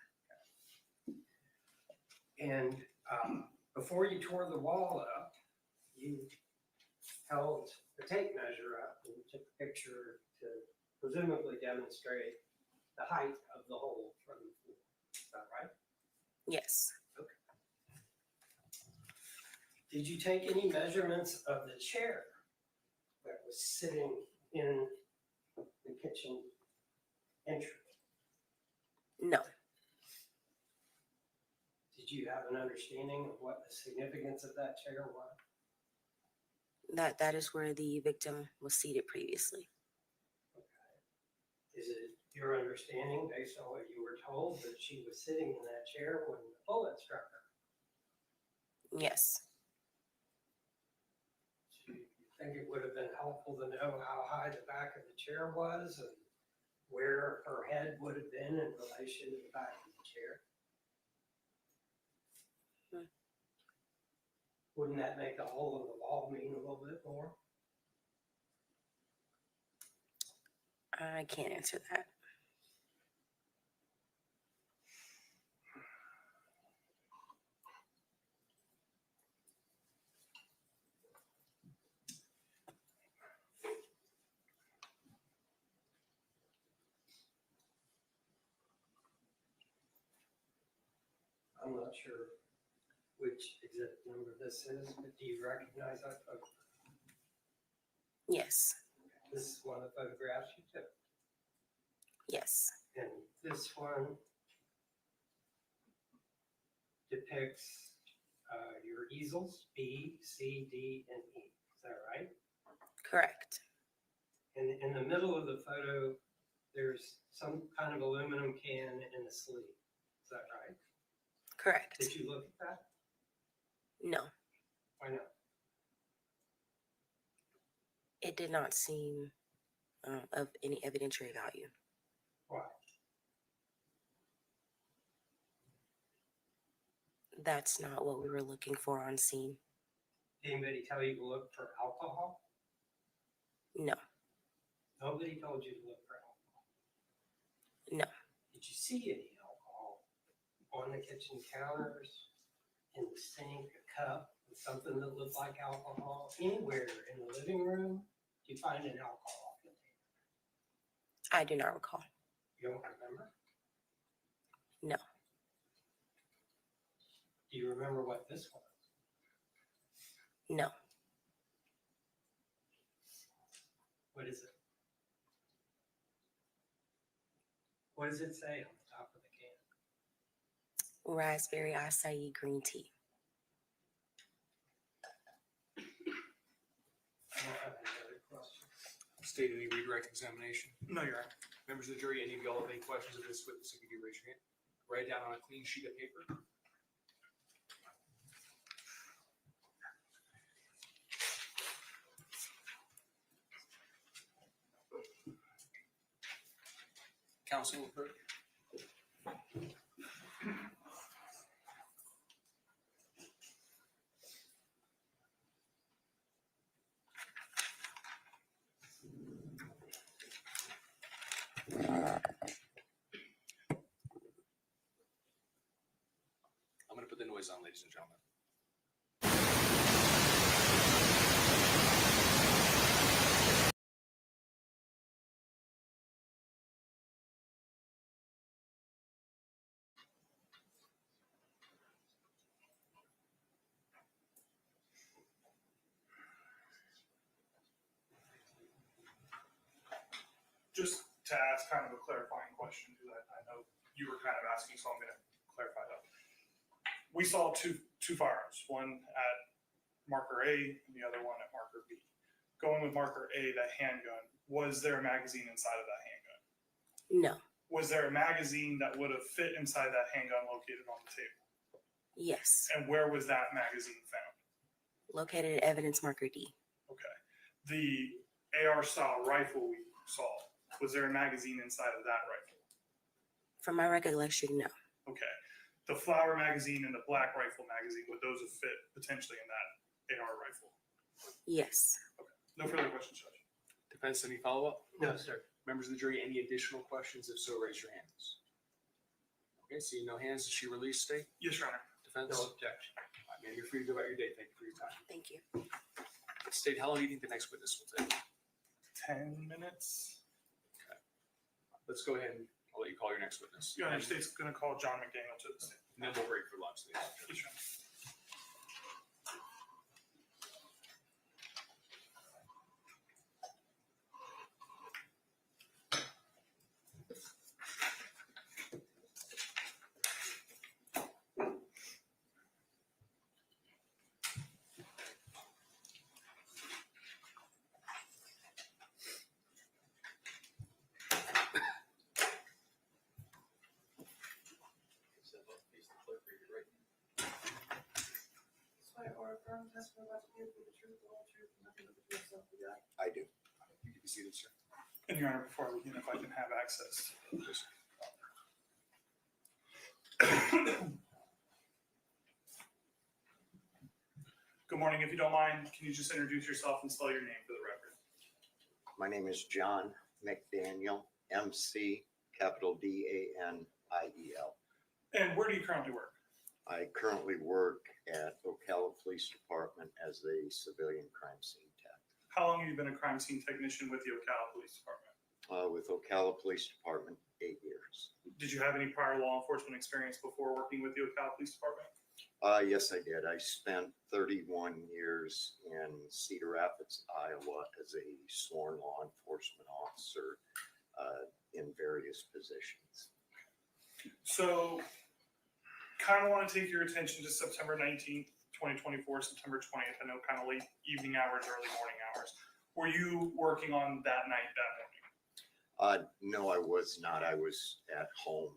And before you tore the wall up, you held the tape measure up and took a picture to presumably demonstrate the height of the hole from the floor. Is that right? Yes. Did you take any measurements of the chair that was sitting in the kitchen entry? No. Did you have an understanding of what the significance of that chair was? That is where the victim was seated previously. Is it your understanding, based on what you were told, that she was sitting in that chair when the bullet struck her? Yes. Do you think it would have been helpful to know how high the back of the chair was and where her head would have been in relation to the back of the chair? Wouldn't that make the hole in the wall mean a little bit more? I can't answer that. I'm not sure which exhibit number this is, but do you recognize that photo? Yes. This is one of the photographs you took. Yes. And this one depicts your easels, B, C, D, and E. Is that right? Correct. And in the middle of the photo, there's some kind of aluminum can in the sleeve. Is that right? Correct. Did you look at that? No, Why not? it did not seem of any evidentiary value. Why? That's not what we were looking for on scene. Did anybody tell you to look for alcohol? No, Nobody told you to look for alcohol. no, Did you see any alcohol on the kitchen counters, in the sink, a cup, something that looked like alcohol? Anywhere in the living room, do you find an alcohol container? I do not recall. You don't remember? No, Do you remember what this was? no, What is it? What does it say on the top of the can? raspberry acai green tea. I don't have any other questions. State any redirect examination. No, Your Honor. Members of the jury, any of y'all have any questions of this witness? If you do, raise your hand. Write it down on a clean sheet of paper. Counsel approved. I'm going to put the noise on, ladies and gentlemen. Just to ask kind of a clarifying question, because I know you were kind of asking, so I'm going to clarify that. We saw two firearms, one at marker A and the other one at marker B. Going with marker A, that handgun, was there a magazine inside of that handgun? No, Was there a magazine that would have fit inside that handgun located on the table? yes, And where was that magazine found? located at evidence marker D. Okay. The AR style rifle we saw, was there a magazine inside of that rifle? From my recollection, no. Okay. The flower magazine and the black rifle magazine, would those have fit potentially in that AR rifle? Yes. Okay. No further questions, Judge. Defense, any follow-up? No, sir. Members of the jury, any additional questions? If so, raise your hands. Okay, seeing no hands, is she released, State? Yes, Your Honor. Defense? No objection. All right, ma'am, you're free to go about your day. Thank you for your time. Thank you. State, how long do you think the next witness will take? 10 minutes. Let's go ahead and I'll let you call your next witness. Your Honor, State's going to call John McDaniel to the stand. And then we'll break for lunch, ladies and gentlemen. Yes, Your Honor. I do. You can be seated, sir. And Your Honor, before we begin, if I can have access. Yes, sir. Good morning. If you don't mind, can you just introduce yourself and spell your name for the record? My name is John McDaniel, MC, capital DANIEL. And where do you currently work? I currently work at Ocala Police Department as a civilian crime scene tech. How long have you been a crime scene technician with the Ocala Police Department? With Ocala Police Department, 8 years. Did you have any prior law enforcement experience before working with the Ocala Police Department? Yes, I did. I spent 31 years in Cedar Rapids, Iowa as a sworn law enforcement officer in various positions. So, kind of want to take your attention to September 19th, 2024, September 20th. I know kind of late evening hours, early morning hours. Were you working on that night, that morning? No, I was not. I was at home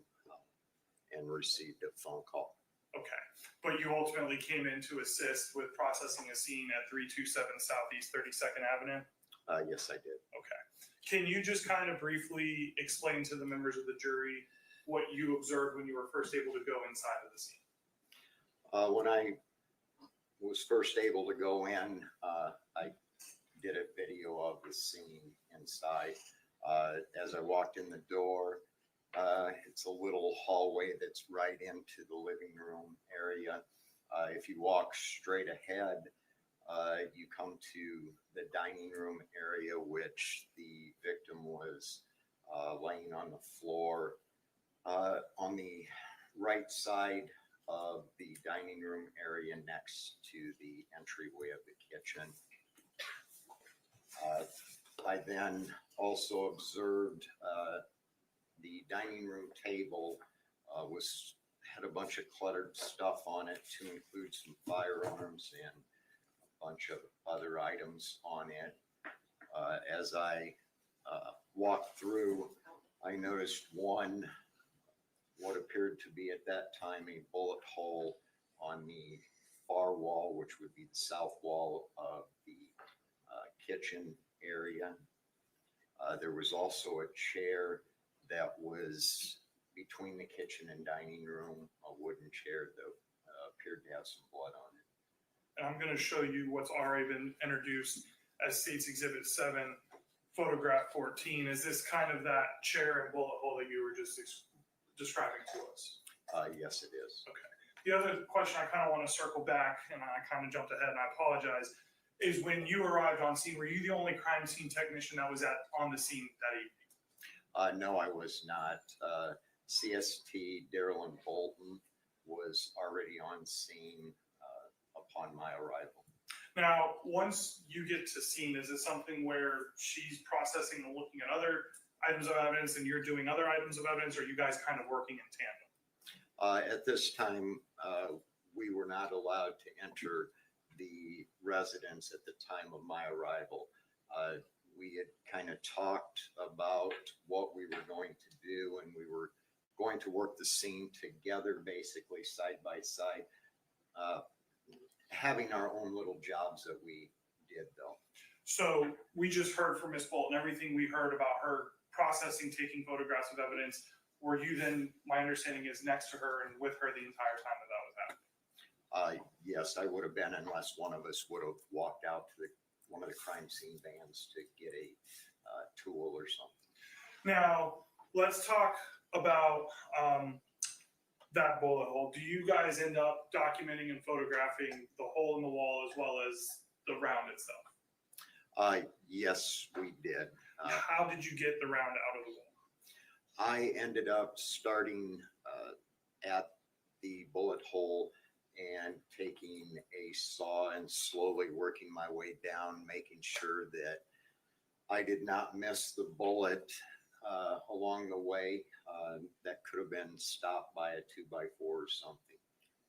and received a phone call. Okay. But you ultimately came in to assist with processing a scene at 327 Southeast 32nd Avenue? Yes, I did. Okay. Can you just kind of briefly explain to the members of the jury what you observed when you were first able to go inside of the scene? When I was first able to go in, I did a video of the scene inside. As I walked in the door, it's a little hallway that's right into the living room area. If you walk straight ahead, you come to the dining room area, which the victim was laying on the floor. On the right side of the dining room area next to the entryway of the kitchen. I then also observed the dining room table had a bunch of cluttered stuff on it, to include some firearms and a bunch of other items on it. As I walked through, I noticed what appeared to be at that time a bullet hole on the far wall, which would be the south wall of the kitchen area. There was also a chair that was between the kitchen and dining room, a wooden chair that appeared to have some blood on it. And I'm going to show you what's already been introduced as State's Exhibit 7, photograph 14. Is this kind of that chair and bullet hole that you were just describing to us? Yes, it is. Okay. The other question I kind of want to circle back, and I kind of jumped ahead and I apologize, is when you arrived on scene, were you the only crime scene technician that was on the scene that evening? No, I was not. CST Darylyn Bolton was already on scene upon my arrival. Now, once you get to scene, is it something where she's processing and looking at other items of evidence and you're doing other items of evidence, or are you guys kind of working in tandem? At this time, we were not allowed to enter the residence at the time of my arrival. We had kind of talked about what we were going to do, and we were going to work the scene together, basically side by side, having our own little jobs that we did though. So we just heard from Ms. Bolton, everything we heard about her processing, taking photographs of evidence. Were you then, my understanding is, next to her and with her the entire time that was happening? Yes, I would have been, unless one of us would have walked out to one of the crime scene vans to get a tool or something. Now, let's talk about that bullet hole. Do you guys end up documenting and photographing the hole in the wall as well as the round itself? Yes, we did. How did you get the round out of the wall? I ended up starting at the bullet hole and taking a saw and slowly working my way down, making sure that I did not miss the bullet along the way. That could have been stopped by a 2x4 or something.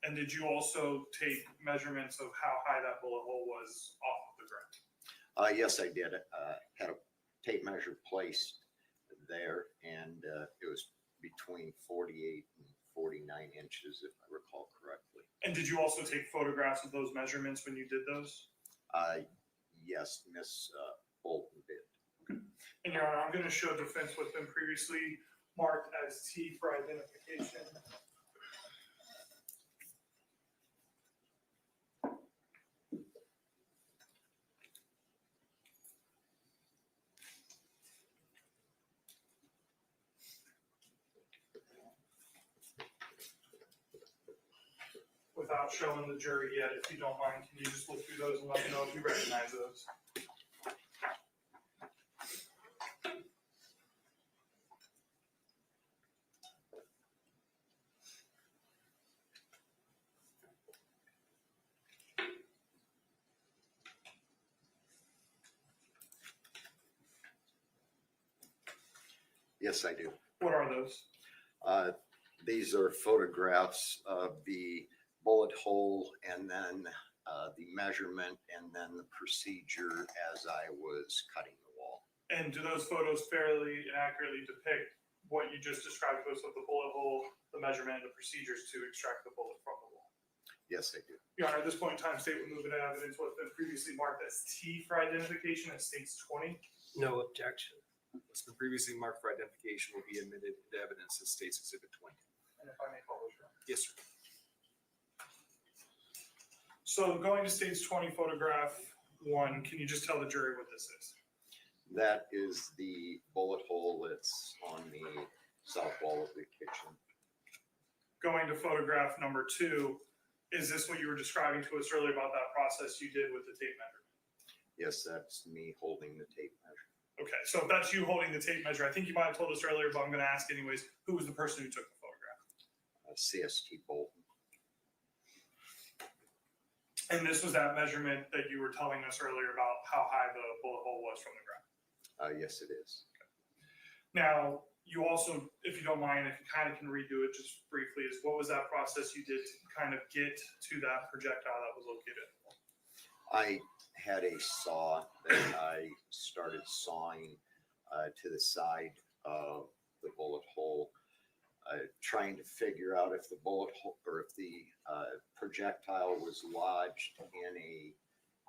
And did you also take measurements of how high that bullet hole was off of the ground? Yes, I did. Had a tape measure placed there, and it was between 48 and 49 inches, if I recall correctly. And did you also take photographs of those measurements when you did those? Yes, Miss Bolton did. Okay. And Your Honor, I'm going to show defense what's been previously marked as T for identification. without showing the jury yet, if you don't mind, can you just look through those and let me know if you recognize those? Yes, I do. What are those? These are photographs of the bullet hole and then the measurement and then the procedure as I was cutting the wall. And do those photos fairly and accurately depict what you just described to us of the bullet hole, the measurement, and the procedures to extract the bullet from the wall? Yes, they do. Your Honor, at this point in time, state would move into evidence what's been previously marked as T for identification at states 20. No objection. What's been previously marked for identification will be admitted into evidence as State's Exhibit 20. And if I may publish, Your Honor. Yes, sir. So going to states 20 photograph 1, can you just tell the jury what this is? That is the bullet hole that's on the south wall of the kitchen. Going to photograph number 2, is this what you were describing to us earlier about that process you did with the tape measure? Yes, that's me holding the tape measure. Okay, so if that's you holding the tape measure, I think you might have told us earlier, but I'm going to ask anyways, who was the person who took the photograph? CST Bolton. And this was that measurement that you were telling us earlier about how high the bullet hole was from the ground? Yes, it is. Now, you also, if you don't mind, if you kind of can redo it just briefly, is what was that process you did to kind of get to that projectile that was located? I had a saw that I started sawing to the side of the bullet hole, trying to figure out if the bullet hole or if the projectile was lodged in a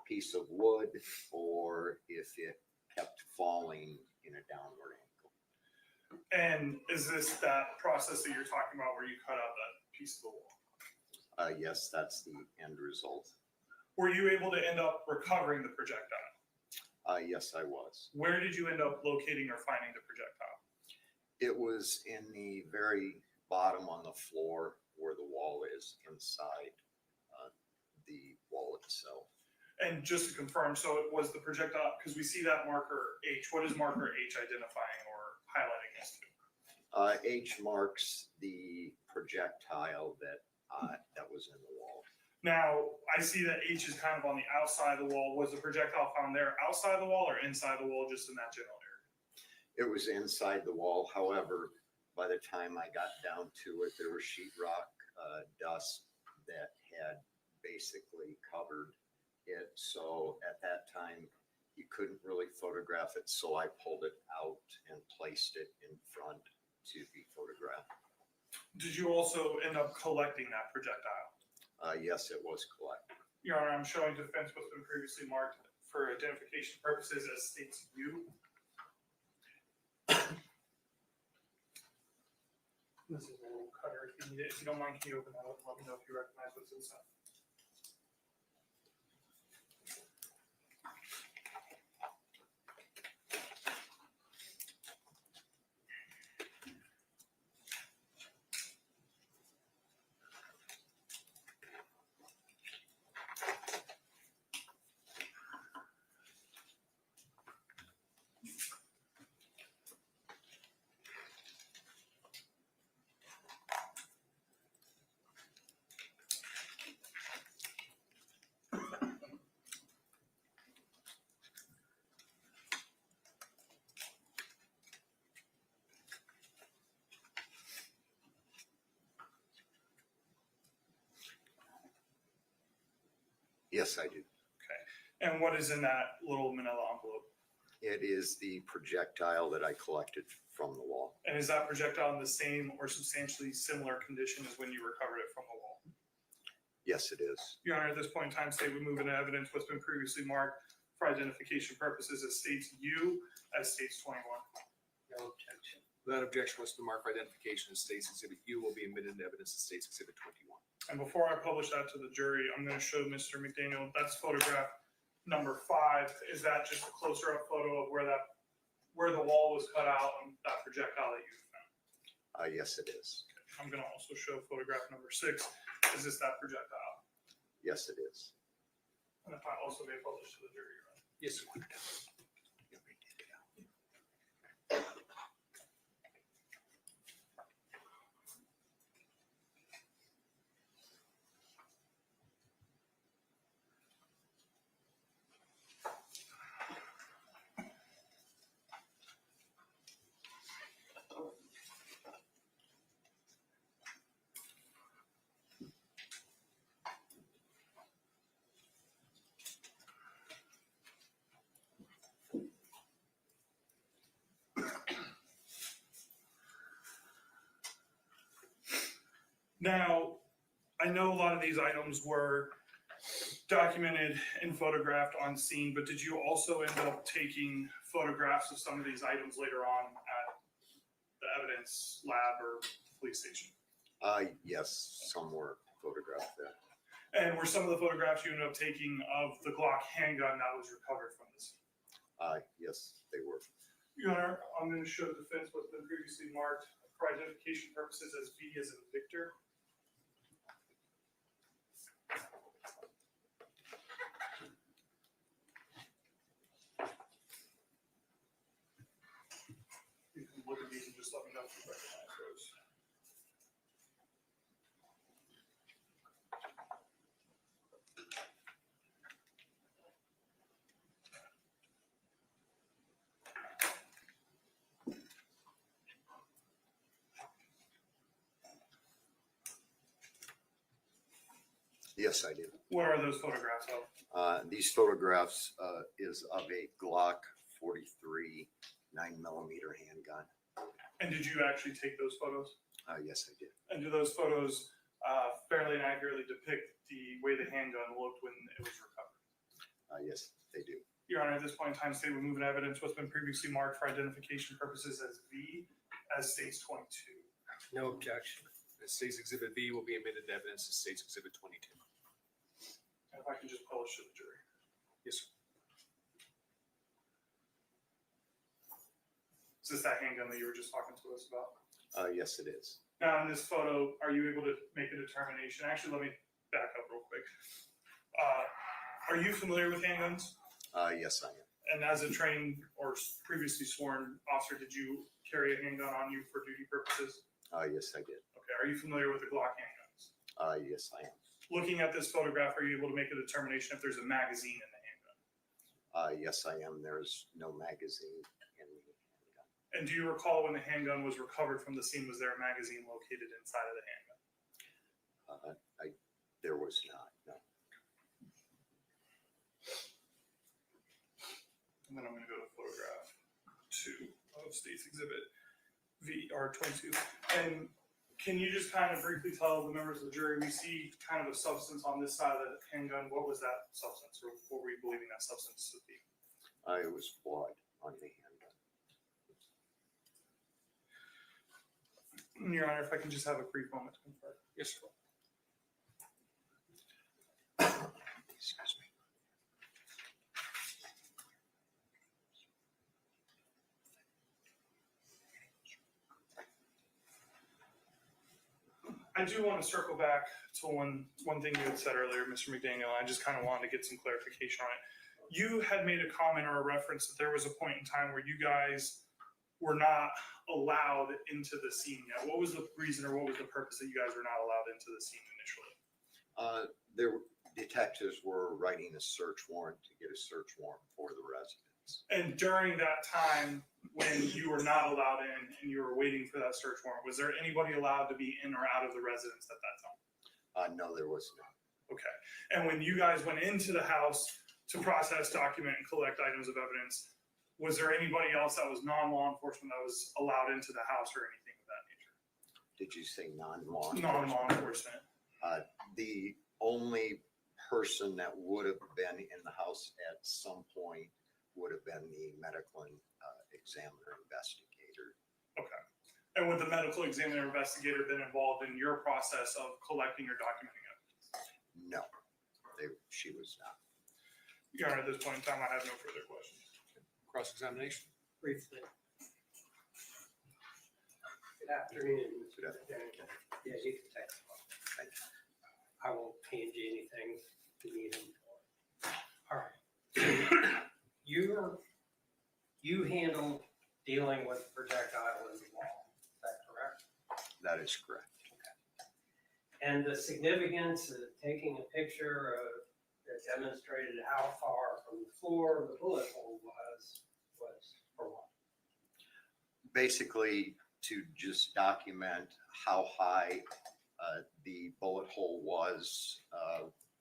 piece of wood or if it kept falling in a downward angle. And is this that process that you're talking about where you cut out that piece of the wall? Yes, that's the end result. Were you able to end up recovering the projectile? Yes, I was. Where did you end up locating or finding the projectile? It was in the very bottom on the floor where the wall is inside the wall itself. And just to confirm, so it was the projectile, because we see that marker H. What is marker H identifying or highlighting us to? H marks the projectile that was in the wall. Now, I see that H is kind of on the outside of the wall. Was the projectile found there outside the wall or inside the wall, just in that general area? It was inside the wall. However, by the time I got down to it, there was sheetrock dust that had basically covered it. So at that time, you couldn't really photograph it. So I pulled it out and placed it in front to be photographed. Did you also end up collecting that projectile? Yes, it was collected. Your Honor, I'm showing defense what's been previously marked for identification purposes as states U. This is a little cutter. If you need it, if you don't mind, can you open that up and let me know if you recognize what's inside? Yes, I do. Okay. And what is in that little manila envelope? It is the projectile that I collected from the wall. And is that projectile in the same or substantially similar condition as when you recovered it from the wall? Yes, it is. Your Honor, at this point in time, state we move into evidence what's been previously marked for identification purposes as states U as states 21. No objection. Without objection, what's been marked for identification as State's Exhibit U will be admitted into evidence as State's Exhibit 21. And before I publish that to the jury, I'm going to show Mr. McDaniel, that's photograph number 5. Is that just a closer up photo of where the wall was cut out and that projectile that you found? Yes, it is. Okay. I'm going to also show photograph number 6. Is this that projectile? Yes, it is. And if I also may publish to the jury, Your Honor. Yes, sir. Now, I know a lot of these items were documented and photographed on scene, but did you also end up taking photographs of some of these items later on at the evidence lab or police station? Yes, some were photographed there. And were some of the photographs you ended up taking of the Glock handgun that was recovered from this? Yes, they were. Your Honor, I'm going to show the defense what's been previously marked for identification purposes as V as in Victor. You can look at these and just let me know if you recognize those. Yes, I do. What are those photographs of? These photographs is of a Glock 43 9mm handgun. And did you actually take those photos? Yes, I did. And do those photos fairly and accurately depict the way the handgun looked when it was recovered? Yes, they do. Your Honor, at this point in time, state removing evidence what's been previously marked for identification purposes as V, as states 22. No objection. The state's exhibit V will be admitted to evidence as state's exhibit 22. And if I can just publish to the jury. Yes, sir. Is this that handgun that you were just talking to us about? Yes, it is. Now, in this photo, are you able to make a determination? Actually, let me back up real quick. Are you familiar with handguns? Yes, I am. And as a trained or previously sworn officer, did you carry a handgun on you for duty purposes? Yes, I did. Okay. Are you familiar with the Glock handguns? Yes, I am. Looking at this photograph, are you able to make a determination if there's a magazine in the handgun? Yes, I am. There's no magazine in the handgun. And do you recall when the handgun was recovered from the scene, was there a magazine located inside of the handgun? There was not, no. And then I'm going to go to photograph 2 of State's Exhibit VR22. And can you just kind of briefly tell the members of the jury, we see kind of a substance on this side of the handgun. What was that substance, or what were you believing that substance to be? It was blood on the handgun. Your Honor, if I can just have a brief moment to confirm. Yes, sir. Excuse me. I do want to circle back to one thing you had said earlier, Mr. McDaniel. I just kind of wanted to get some clarification on it. You had made a comment or a reference that there was a point in time where you guys were not allowed into the scene yet. What was the reason or what was the purpose that you guys were not allowed into the scene initially? Detectives were writing a search warrant to get a search warrant for the residence. And during that time when you were not allowed in and you were waiting for that search warrant, was there anybody allowed to be in or out of the residence at that time? No, there was not. Okay. And when you guys went into the house to process, document, and collect items of evidence, was there anybody else that was non-law enforcement that was allowed into the house or anything of that nature? Did you say non-law enforcement? Non-law enforcement. The only person that would have been in the house at some point would have been the medical examiner investigator. Okay. And would the medical examiner investigator been involved in your process of collecting or documenting evidence? No, she was not. Your Honor, at this point in time, I have no further questions. Cross-examination. Briefly. Good afternoon. Good afternoon. Yeah, you can take. Thank you. I won't hand you anything to need them for. All right. You handle dealing with projectile in the wall, is that correct? That is correct. And the significance of taking a picture that demonstrated how far from the floor the bullet hole was for what? Basically, to just document how high the bullet hole was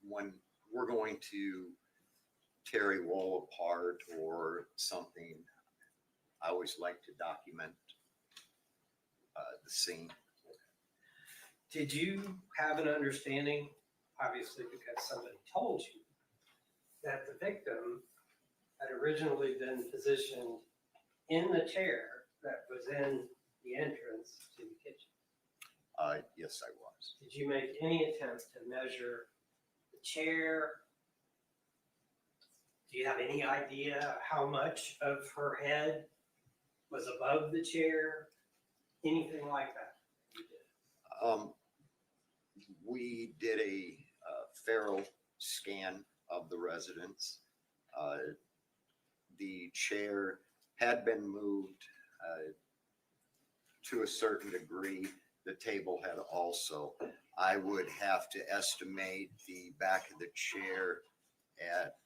when we're going to tear a wall apart or something. I always like to document the scene. Did you have an understanding, obviously because somebody told you, that the victim had originally been positioned in the chair that was in the entrance to the kitchen? Yes, I was. Did you make any attempt to measure the chair? Do you have any idea how much of her head was above the chair? Anything like that? We did a Faro scan of the residence. The chair had been moved to a certain degree. The table had also. I would have to estimate the back of the chair at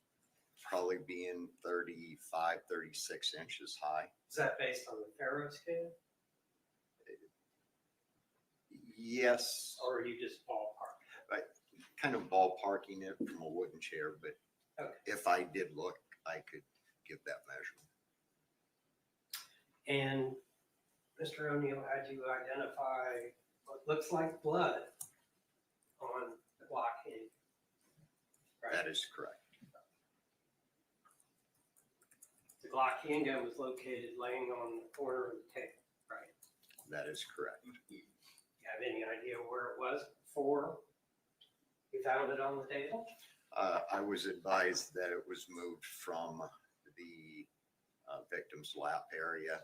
probably being 35, 36 inches high. Is that based on the Faro scale? Yes. Or are you just ballpark? Kind of ballparking it from a wooden chair, but Okay. if I did look, I could give that measurement. And Mr. O'Neill had you identify what looks like blood on the Glock handgun. Right? That is correct. The Glock handgun was located laying on the corner of the table, right? That is correct. You have any idea where it was before you found it on the table? I was advised that it was moved from the victim's lap area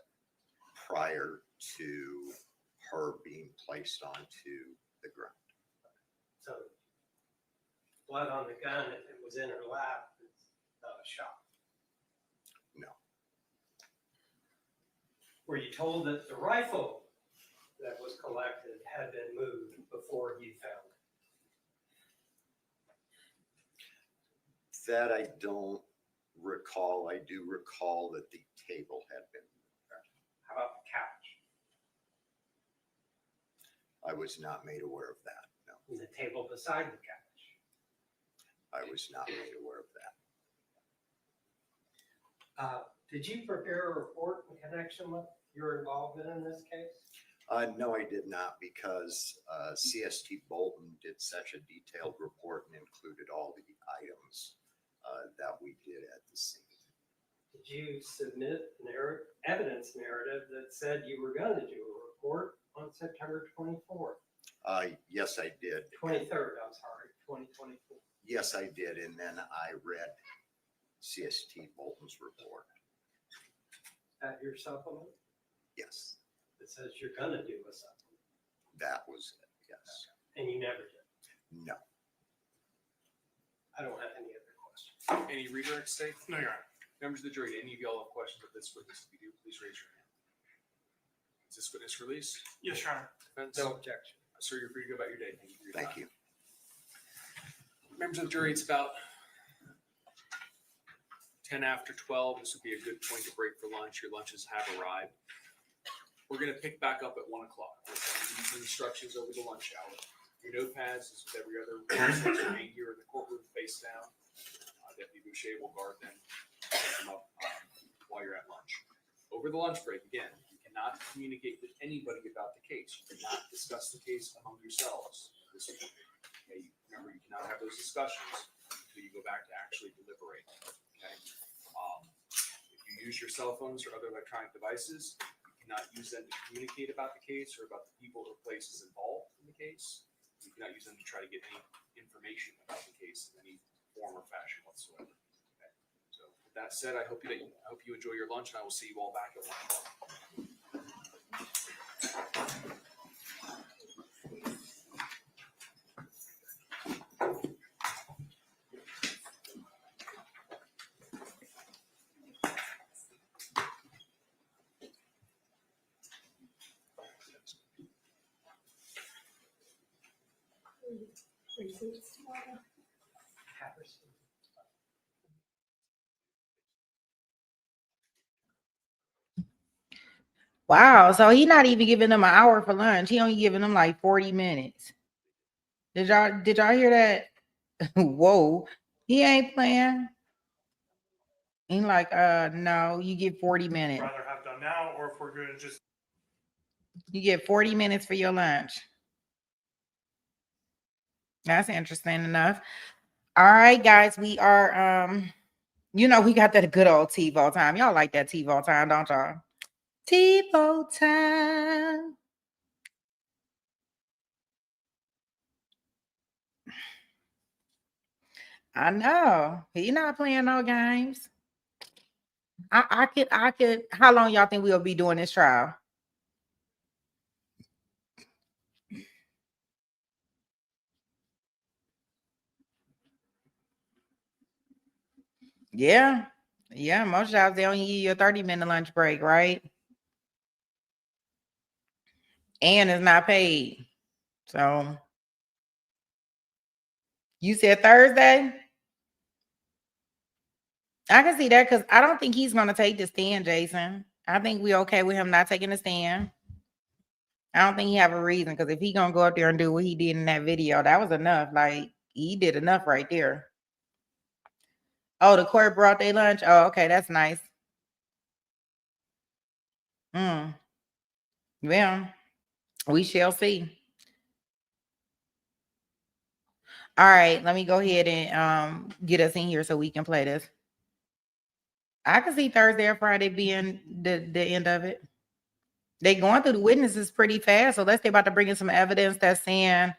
prior to her being placed onto the ground. So blood on the gun, if it was in her lap, it's not a shot. No. Were you told that the rifle that was collected had been moved before you found it? That I don't recall. I do recall that the table had been moved. How about the couch? I was not made aware of that. No, And the table beside the couch? I was not made aware of that. Did you prepare a report in connection with your involvement in this case? No, I did not, because CST Bolton did such a detailed report and included all the items that we did at the scene. Did you submit an evidence narrative that said you were going to do a report on September 24th? Yes, I did. 23rd, I'm sorry, 2024. Yes, I did. And then I read CST Bolton's report. At your supplement? Yes, It says you're going to do a supplement, that was it. Yes. and you never did. No. I don't have any other questions. Any redirect state? No, you're right. Members of the jury, any of y'all have questions of this witness? If you do, please raise your hand. Is this witness released? Yes, Your Honor. Defense? No objection. Sir, you're free to go about your day. Thank you for your time. Thank you. Members of the jury, it's about 10 after 12. This would be a good point to break for lunch. Your lunches have arrived. We're going to pick back up at 1 o'clock. We'll send you some instructions over the lunch hour. Your notepads, as with every other recess, remain here in the courtroom face down. Deputy Boucher will guard them, pick them up while you're at lunch. Over the lunch break, again, you cannot communicate with anybody about the case. You cannot discuss the case among yourselves. Okay, remember, you cannot have those discussions until you go back to actually deliberate. Okay. If you use your cell phones or other electronic devices, you cannot use them to communicate about the case or about the people or places involved in the case. You cannot use them to try to get any information about the case in any form or fashion whatsoever. Okay. So with that said, I hope you enjoy your lunch, and I will see you all back at 1 o'clock. Receipts tomorrow. Wow. So he not even giving them an hour for lunch. He only giving them like 40 minutes. Did y'all hear that? Whoa. He ain't playing. He like, no, you get 40 minutes. Rather have done now, or if we're gonna just. You get 40 minutes for your lunch. That's interesting enough. All right, guys, we are we got that good old TiVo time. Y'all like that TiVo time, don't y'all? TiVo time. I know. He not playing no games. I could. How long y'all think we'll be doing this trial? Yeah. Yeah, most jobs they only give you a 30-minute lunch break, right? And it's not paid. So you said Thursday? I can see that because I don't think he's gonna take the stand, Jason. I think we okay with him not taking the stand. I don't think he have a reason because if he gonna go up there and do what he did in that video, that was enough. Like he did enough right there. Oh, the court brought their lunch. Oh, okay, that's nice. Well, we shall see. All right, let me go ahead and get us in here so we can play this. I can see Thursday or Friday being the end of it. They going through the witnesses pretty fast, so unless they about to bring in some evidence that's saying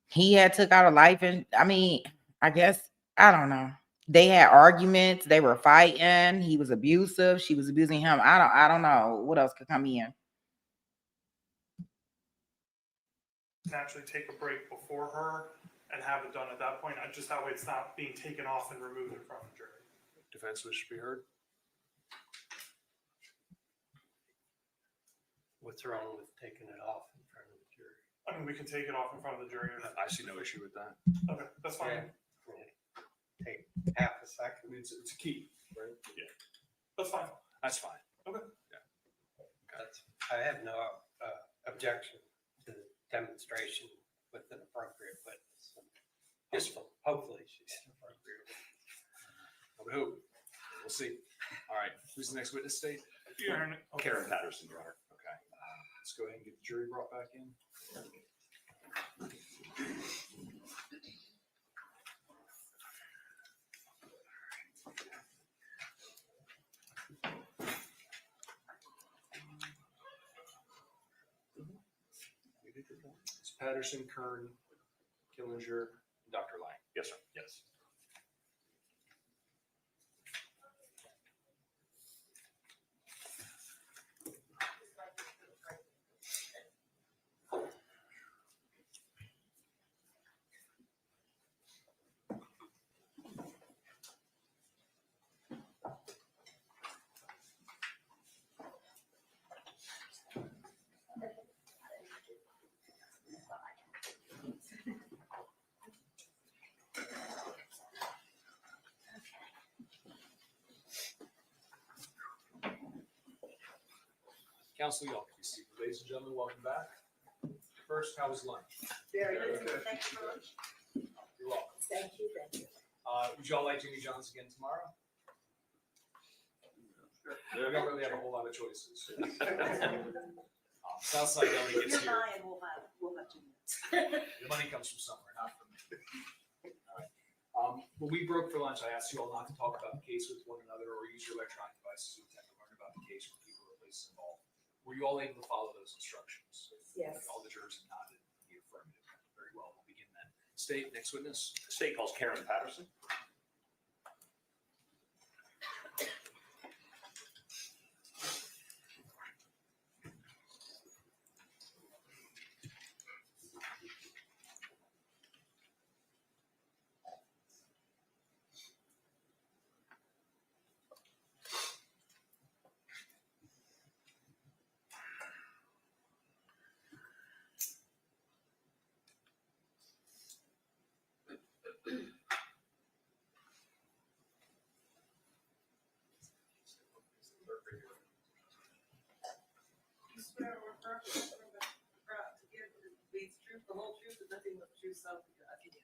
he had took out a life, and I mean, I guess I don't know. They had arguments, they were fighting, he was abusive, she was abusing him. I don't know what else could come in. Naturally take a break before her and have it done at that point. Just that way it's not being taken off and removed from the jury. Defense wish to be heard. What's wrong with taking it off in front of the jury? I mean, we can take it off in front of the jury. I see no issue with that. Okay, that's fine. Take half a second. I mean, it's key, right? Yeah, that's fine. That's fine. Okay. I have no objection to the demonstration with an appropriate witness. Yes. Hopefully she's an appropriate witness. I would hope. We'll see. All right. Who's the next witness state? Karen Patterson, Your Honor. Okay. Let's go ahead and get the jury brought back in. It's Patterson, Kern, Killinger, Dr. Lang. Yes, sir. Yes. Counsel, y'all can be seated. Ladies and gentlemen, welcome back. First, how was lunch? Very good. Thank you very much. You're welcome. Thank you, thank you. Would y'all like Jimmy John's again tomorrow? We don't really have a whole lot of choices. Southside only gets here. We'll have 2 minutes. The money comes from somewhere, not from me. All right. When we broke for lunch, I asked you all not to talk about the case with one another or use your electronic devices to attempt to learn about the case from people or places involved. Were you all able to follow those instructions? Yes. All the jurors have nodded in the affirmative. Very well. We'll begin then. State, next witness. The state calls Karen Patterson. The whole truth and nothing but the truth, so I can do.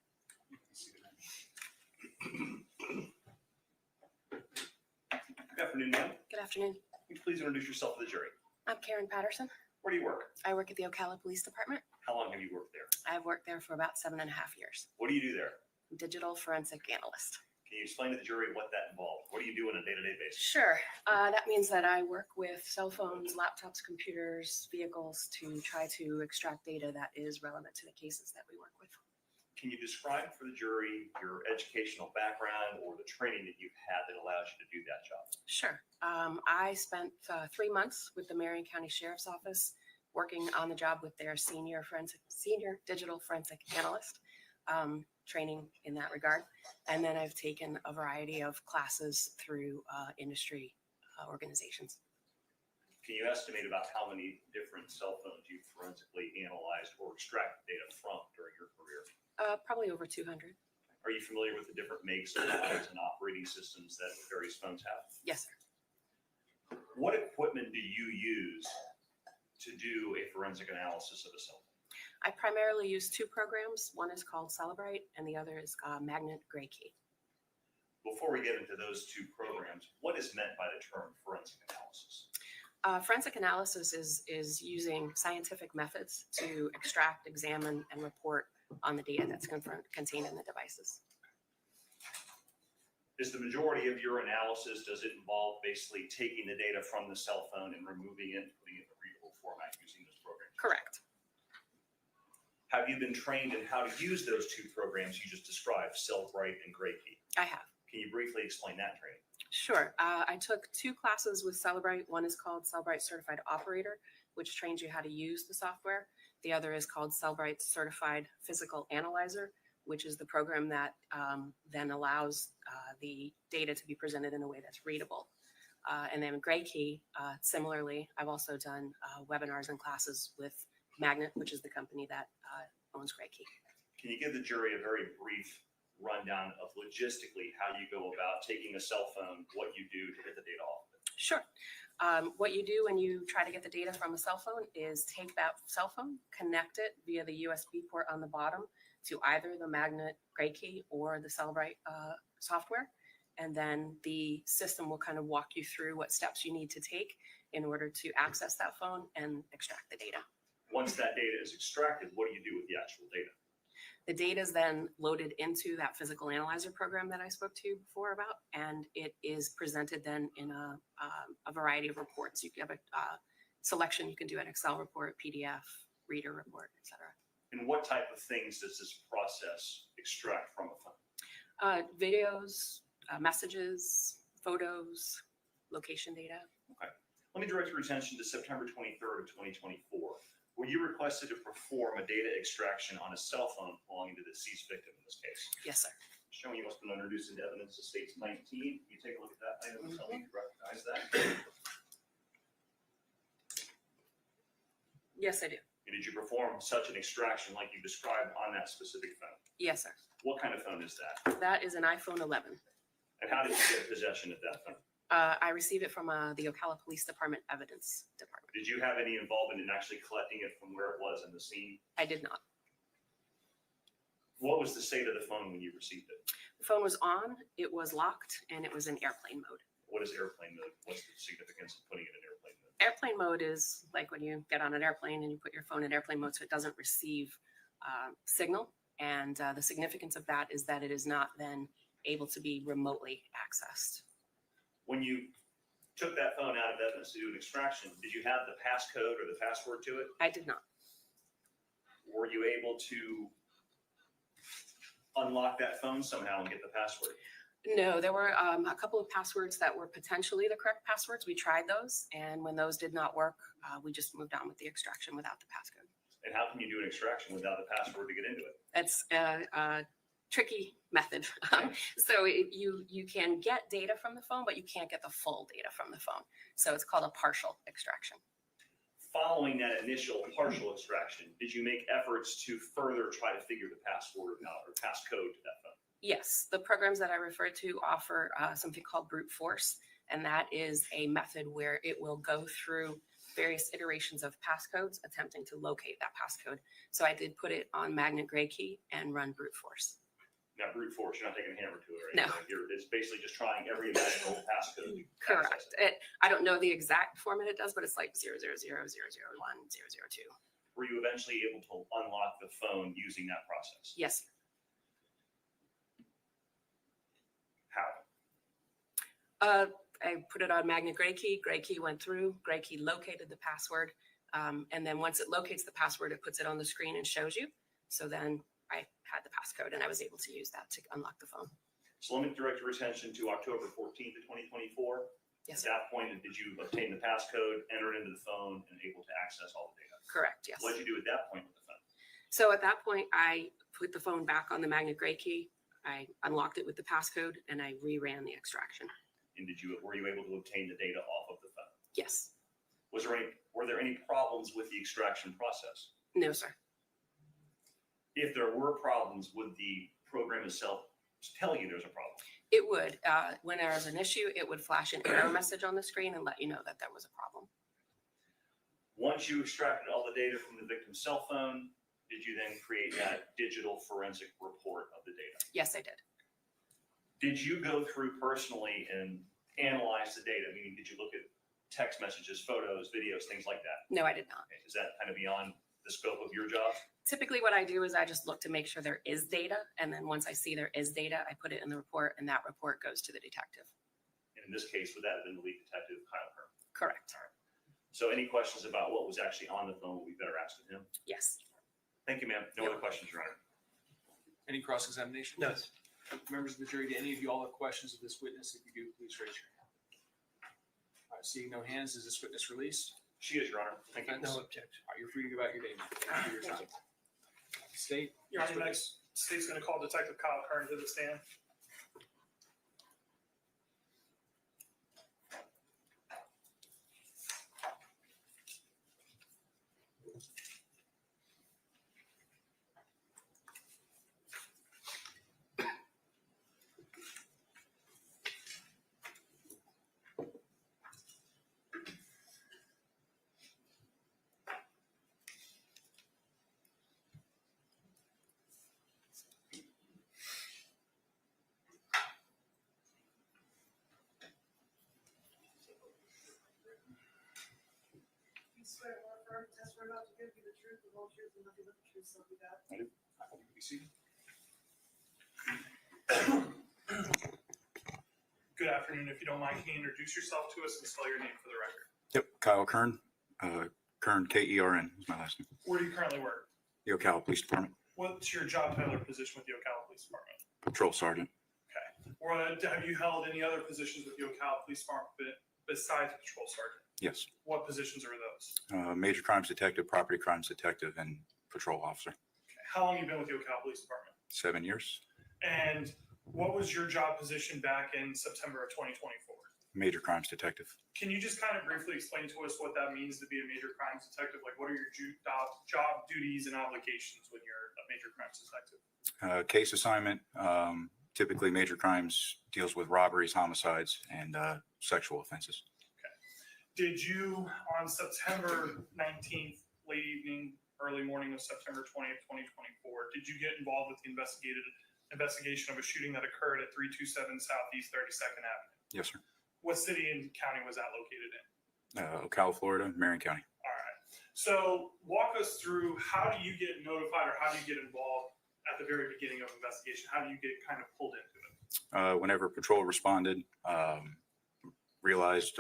Good afternoon, ma'am. Good afternoon. Can you please introduce yourself to the jury? I'm Karen Patterson. Where do you work? I work at the Ocala Police Department. How long have you worked there? I've worked there for about 7.5 years. What do you do there? Digital forensic analyst. Can you explain to the jury what that involves? What do you do on a day-to-day basis? Sure. That means that I work with cell phones, laptops, computers, vehicles to try to extract data that is relevant to the cases that we work with. Can you describe for the jury your educational background or the training that you've had that allows you to do that job? Sure. I spent 3 months with the Marion County Sheriff's Office working on the job with their senior digital forensic analyst, training in that regard. And then I've taken a variety of classes through industry organizations. Can you estimate about how many different cell phones you've forensically analyzed or extracted data from during your career? Probably over 200. Are you familiar with the different makes and models and operating systems that various phones have? Yes, sir. What equipment do you use to do a forensic analysis of a cell phone? I primarily use 2 programs. One is called Celebrite and the other is Magnet Gray Key. Before we get into those 2 programs, what is meant by the term forensic analysis? Forensic analysis is using scientific methods to extract, examine, and report on the data that's contained in the devices. Is the majority of your analysis, does it involve basically taking the data from the cell phone and removing it and putting it in a readable format using those programs? Correct. Have you been trained in how to use those 2 programs you just described, Cellbrite and Gray Key? I have. Can you briefly explain that training? Sure. I took 2 classes with Celebrite. One is called Celebrite Certified Operator, which trains you how to use the software. The other is called Celebrite Certified Physical Analyzer, which is the program that then allows the data to be presented in a way that's readable. And then Gray Key, similarly, I've also done webinars and classes with Magnet, which is the company that owns Gray Key. Can you give the jury a very brief rundown of logistically how you go about taking a cell phone, what you do to get the data off of it? Sure. What you do when you try to get the data from a cell phone is take that cell phone, connect it via the USB port on the bottom to either the Magnet Gray Key or the Celebrite software. And then the system will kind of walk you through what steps you need to take in order to access that phone and extract the data. Once that data is extracted, what do you do with the actual data? The data is then loaded into that physical analyzer program that I spoke to you before about, and it is presented then in a variety of reports. You can have a selection. You can do an Excel report, PDF, reader report, etc. And what type of things does this process extract from a phone? Videos, messages, photos, location data. Okay. Let me direct your attention to September 23rd of 2024. Were you requested to perform a data extraction on a cell phone belonging to the deceased victim in this case? Yes, sir. Showing you what's been introduced into evidence of states 19. Can you take a look at that item and tell me if you recognize that? Yes, I do. And did you perform such an extraction like you described on that specific phone? Yes, sir. What kind of phone is that? That is an iPhone 11. And how did you get possession of that phone? I received it from the Ocala Police Department Evidence Department. Did you have any involvement in actually collecting it from where it was in the scene? I did not. What was the state of the phone when you received it? The phone was on, it was locked, and it was in airplane mode. What is airplane mode? What's the significance of putting it in airplane mode? Airplane mode is like when you get on an airplane and you put your phone in airplane mode so it doesn't receive signal. And the significance of that is that it is not then able to be remotely accessed. When you took that phone out of evidence to do an extraction, did you have the passcode or the password to it? I did not. Were you able to unlock that phone somehow and get the password? No, there were a couple of passwords that were potentially the correct passwords. We tried those, and when those did not work, we just moved on with the extraction without the passcode. And how can you do an extraction without the password to get into it? That's a tricky method. So you can get data from the phone, but you can't get the full data from the phone. So it's called a partial extraction. Following that initial partial extraction, did you make efforts to further try to figure the password out or passcode to that phone? Yes, the programs that I referred to offer something called brute force. And that is a method where it will go through various iterations of passcodes attempting to locate that passcode. So I did put it on magnet gray key and run brute force. Now, brute force, you're not taking a hammer to it or No. anything. It's basically just trying every imaginable passcode. to Correct. access it. I don't know the exact format it does, but it's like 00000010002. Were you eventually able to unlock the phone using that process? Yes. How? I put it on magnet gray key went through, gray key located the password. And then once it locates the password, it puts it on the screen and shows you. So then I had the passcode and I was able to use that to unlock the phone. So let me direct your attention to October 14th of 2024. Yes, At that point, did you obtain the passcode, enter it into the phone, and able to access all the data? correct, yes. What did you do at that point with the phone? So at that point, I put the phone back on the magnet gray key. I unlocked it with the passcode and I reran the extraction. And were you able to obtain the data off of the phone? Yes. Were there any problems with the extraction process? No, sir. If there were problems, would the program itself tell you there's a problem? It would. When there was an issue, it would flash an error message on the screen and let you know that there was a problem. Once you extracted all the data from the victim's cell phone, did you then create that digital forensic report of the data? Yes, I did. Did you go through personally and analyze the data? Meaning, did you look at text messages, photos, videos, things like that? No, I did not. Okay. Is that kind of beyond the scope of your job? Typically what I do is I just look to make sure there is data. And then once I see there is data, I put it in the report and that report goes to the detective. And in this case, would that have been the lead detective, Kyle Kern? Correct. All right. So any questions about what was actually on the phone will be better asked of him? Yes. Thank you, ma'am. No other questions, Your Honor. Any cross-examination? No. Members of the jury, do any of you all have questions of this witness? If you do, please raise your hand. All right, seeing no hands, is this witness released? She is, Your Honor. Thank you. No objection. All right, you're free to go about your day. Ma'am. Thank you for your time. State. Your Honor, next, state's gonna call Detective Kyle Kern to the stand. You swear or affirm the test we're about to give you the truth, the whole truth, and nothing but the truth, so be God. I do. I hope you can be seated. Good afternoon. If you don't mind, can you introduce yourself to us and spell your name for the record? Yep, Kyle Kern. Kern, Kern is my last name. Where do you currently work? The Ocala Police Department, What's your job title or position with the Ocala Police Department? Patrol Sergeant. Or have you held any other positions with the Ocala Police Department besides Patrol Sergeant? Yes. What positions are those? Major Crimes Detective, Property Crimes Detective, and Patrol Officer. How long have you been with the Ocala Police Department? 7 years. And what was your job position back in September of 2024? Major Crimes Detective. Can you just kind of briefly explain to us what that means to be a major crimes detective? Like, what are your job duties and obligations when you're a major crimes detective? Case assignment. Typically, major crimes deals with robberies, homicides, and sexual offenses. Did you, on September 19th, late evening, early morning of September 20th, 2024, did you get involved with the investigation of a shooting that occurred at 327 Southeast 32nd Avenue? Yes, sir. What city and county was that located in? Ocala, Florida, Marion County. All right. So walk us through, how do you get notified or how do you get involved at the very beginning of investigation? How do you get kind of pulled into it? Whenever patrol responded, realized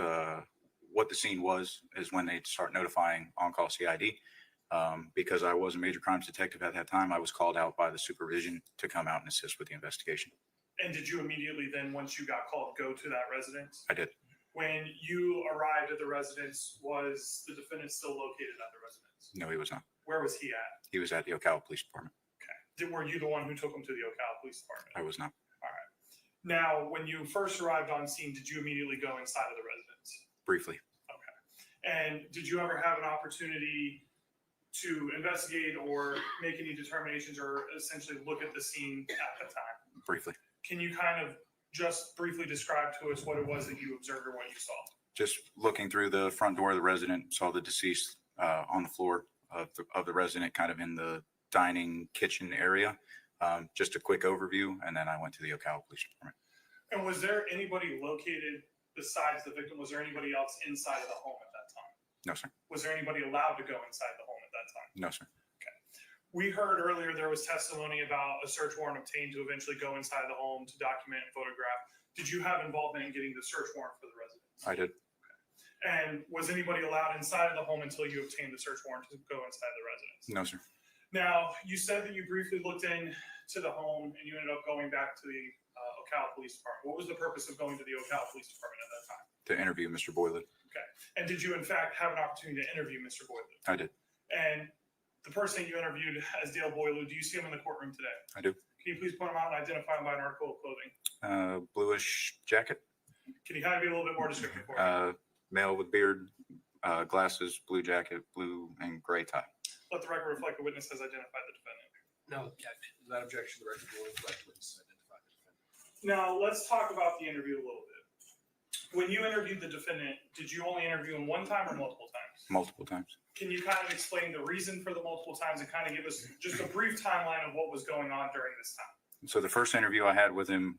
what the scene was, is when they start notifying on-call CID. Because I was a major crimes detective at that time, I was called out by the supervision to come out and assist with the investigation. And did you immediately then, once you got called, go to that residence? I did. When you arrived at the residence, was the defendant still located at the residence? No, he was not. Where was he at? He was at the Ocala Police Department. Were you the one who took him to the Ocala Police Department? I was not. All right. Now, when you first arrived on scene, did you immediately go inside of the residence? Briefly. Okay. And did you ever have an opportunity to investigate or make any determinations or essentially look at the scene at the time? Briefly. Can you kind of just briefly describe to us what it was that you observed or what you saw. Just looking through the front door of the resident, saw the deceased on the floor of the resident, kind of in the dining kitchen area. Just a quick overview, and then I went to the Ocala Police Department. And was there anybody located besides the victim? Was there anybody else inside of the home at that time? No, sir. Was there anybody allowed to go inside the home at that time? No, sir. We heard earlier there was testimony about a search warrant obtained to eventually go inside the home to document and photograph. Did you have involvement in getting the search warrant for the residence? I did. And was anybody allowed inside of the home until you obtained the search warrant to go inside the residence? No, sir. Now, you said that you briefly looked into the home and you ended up going back to the Ocala Police Department. What was the purpose of going to the Ocala Police Department at that time? To interview Mr. Boileau. Okay. And did you in fact have an opportunity to interview Mr. Boileau? I did. And the person that you interviewed as Dale Boileau, do you see him in the courtroom today? I do. Can you please point him out and identify him by an article of clothing? Bluish jacket. Can you kind of be a little bit more descriptive for me? Male with beard, glasses, blue jacket, blue and gray tie. Let the record reflect the witness has identified the defendant. No objection. Without objection, the record will reflect witness identified the defendant. Now, let's talk about the interview a little bit. When you interviewed the defendant, did you only interview him one time or multiple times? Multiple times. Can you kind of explain the reason for the multiple times and kind of give us just a brief timeline of what was going on during this time? So the first interview I had with him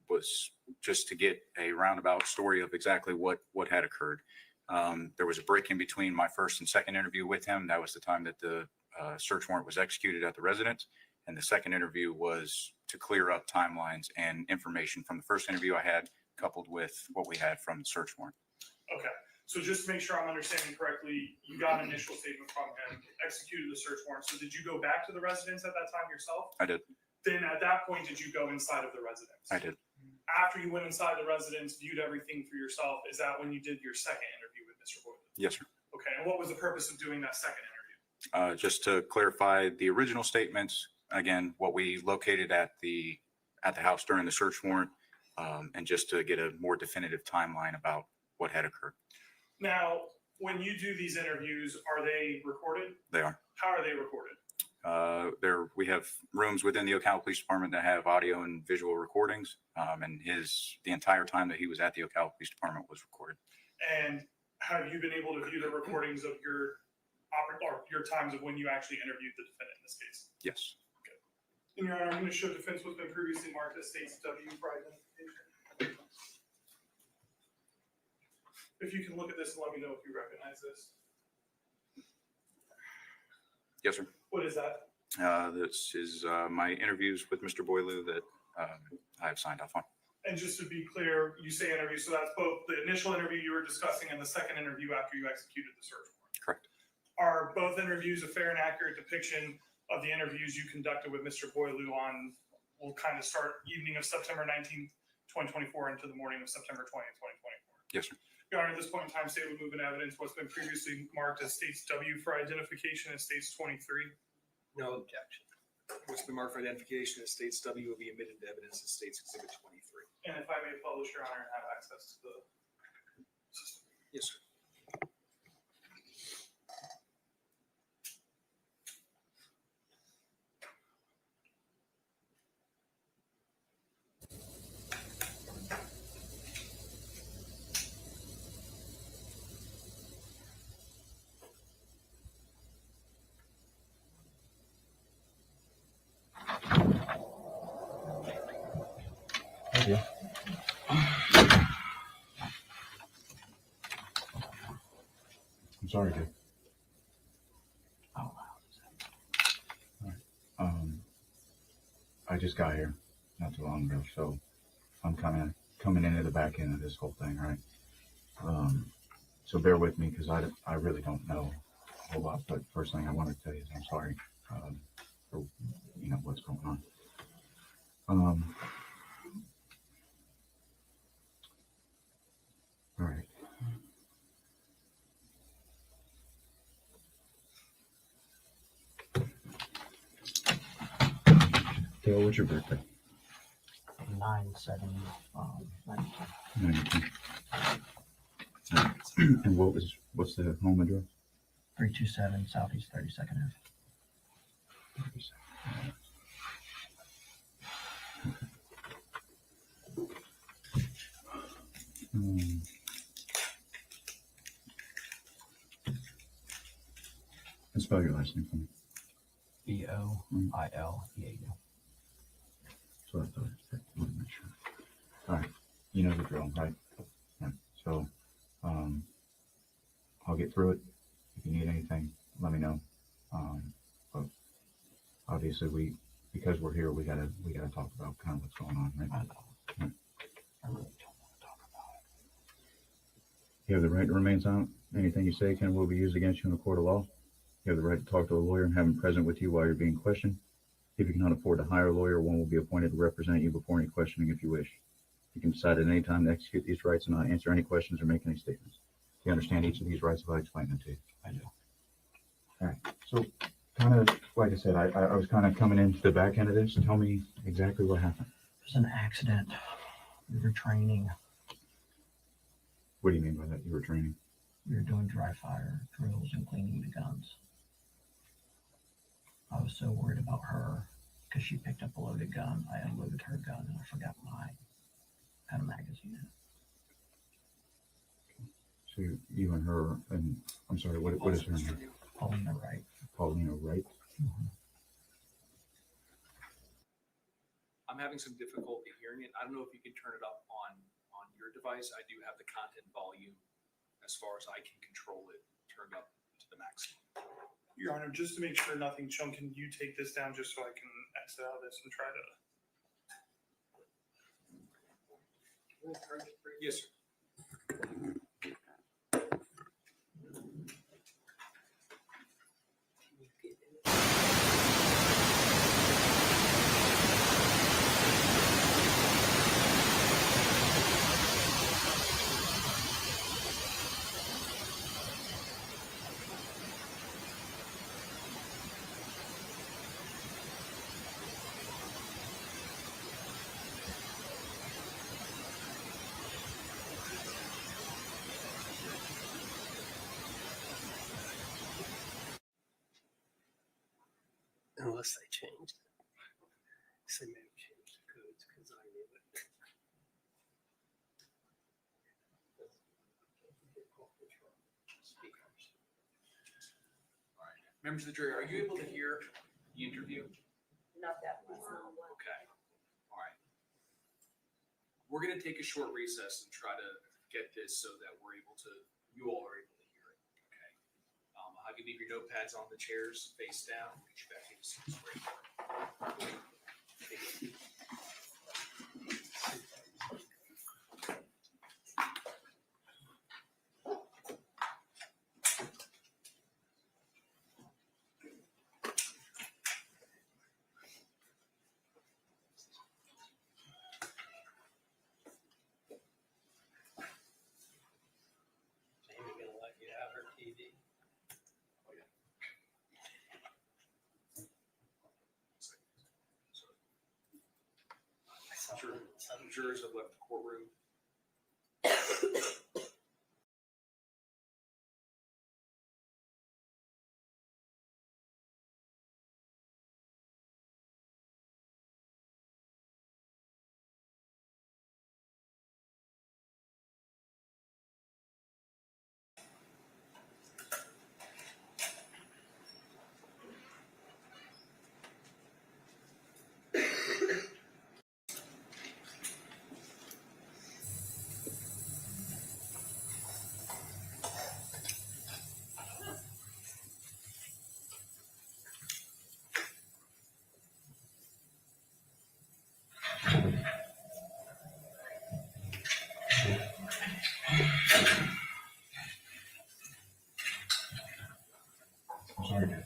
was just to get a roundabout story of exactly what had occurred. There was a break in between my first and second interview with him. That was the time that the search warrant was executed at the residence. And the second interview was to clear up timelines and information from the first interview I had, coupled with what we had from the search warrant. Okay. So just to make sure I'm understanding correctly, you got an initial statement from him, executed the search warrant. So did you go back to the residence at that time yourself? I did. Then at that point, did you go inside of the residence? I did. After you went inside the residence, viewed everything for yourself, is that when you did your second interview with Mr. Boileau? Yes, sir. Okay. And what was the purpose of doing that second interview? Just to clarify the original statements, again, what we located at the house during the search warrant, and just to get a more definitive timeline about what had occurred. Now, when you do these interviews, are they recorded? They are. How are they recorded? We have rooms within the Ocala Police Department that have audio and visual recordings, and the entire time that he was at the Ocala Police Department was recorded. And have you been able to view the recordings of your times of when you actually interviewed the defendant in this case? Yes. In your honor, I'm going to show defense what's been previously marked as States W for identification. If you can look at this and let me know if you recognize this. Yes, sir. What is that? This is my interviews with Mr. Boileau that I have signed off on. And just to be clear, you say interview, so that's both the initial interview you were discussing and the second interview after you executed the search warrant. Correct. Are both interviews a fair and accurate depiction of the interviews you conducted with Mr. Boileau on, we'll kind of start evening of September 19th, 2024 into the morning of September 20th, 2024? Yes, sir. Your Honor, at this point in time, state would move in evidence what's been previously marked as States W for identification as States 23. No objection. What's been marked for identification as States W will be admitted to evidence as States Exhibit 23. And if I may publish, Your Honor, and have access to the system. Yes, sir. Okay. I'm sorry, dude. Oh, wow. All right. I just got here not too long ago, so I'm kind of coming into the back end of this whole thing, right? So bear with me because I really don't know a whole lot. But first thing I want to tell you is I'm sorry for what's going on. All right. Dale, what's your birthday? 9/7/92. 92. And what's the home address? 327 Southeast 32nd Ave. And spell your last name for me. Boileau. So I thought I wanted to make sure. All right, you know the drill, right? Right. So, I'll get through it. If you need anything, let me know. But obviously, because we're here, we gotta talk about kind of what's going on, right? I know. Right. I really don't want to talk about it. You have the right to remain silent. Anything you say can will be used against you in a court of law. You have the right to talk to a lawyer and have him present with you while you're being questioned. If you cannot afford to hire a lawyer, one will be appointed to represent you before any questioning if you wish. You can decide at any time to execute these rights and not answer any questions or make any statements. Do you understand each of these rights if I explain them to you? I do. All right. So, kind of like I said, I was kind of coming into the back end of this. Tell me exactly what happened. It was an accident. We were training. What do you mean by that? You were training? We were doing dry fire drills and cleaning the guns. I was so worried about her because she picked up a loaded gun. I unloaded her gun and I forgot mine. Had a magazine in it. So you and her, and I'm sorry, what is her name? Paulina Wright. Paulina Wright? I'm having some difficulty hearing it. I don't know if you can turn it up on your device. I do have the content volume as far as I can control it turned up to the maximum. Your Honor, just to make sure nothing chunk, can you take this down just so I can exit out of this and try to? Yes, sir. Unless they changed it. They may have changed the codes because I knew it. All right. Members of the jury, are you able to hear the interview? Not that much. Okay. All right. We're going to take a short recess and try to get this so that you all are able to hear it. Okay. I'll give you your notepads on the chairs face down. Get you back into seats right there. Jamie gonna let you have her TV. Jurors have left the courtroom. I'm sorry, Dad.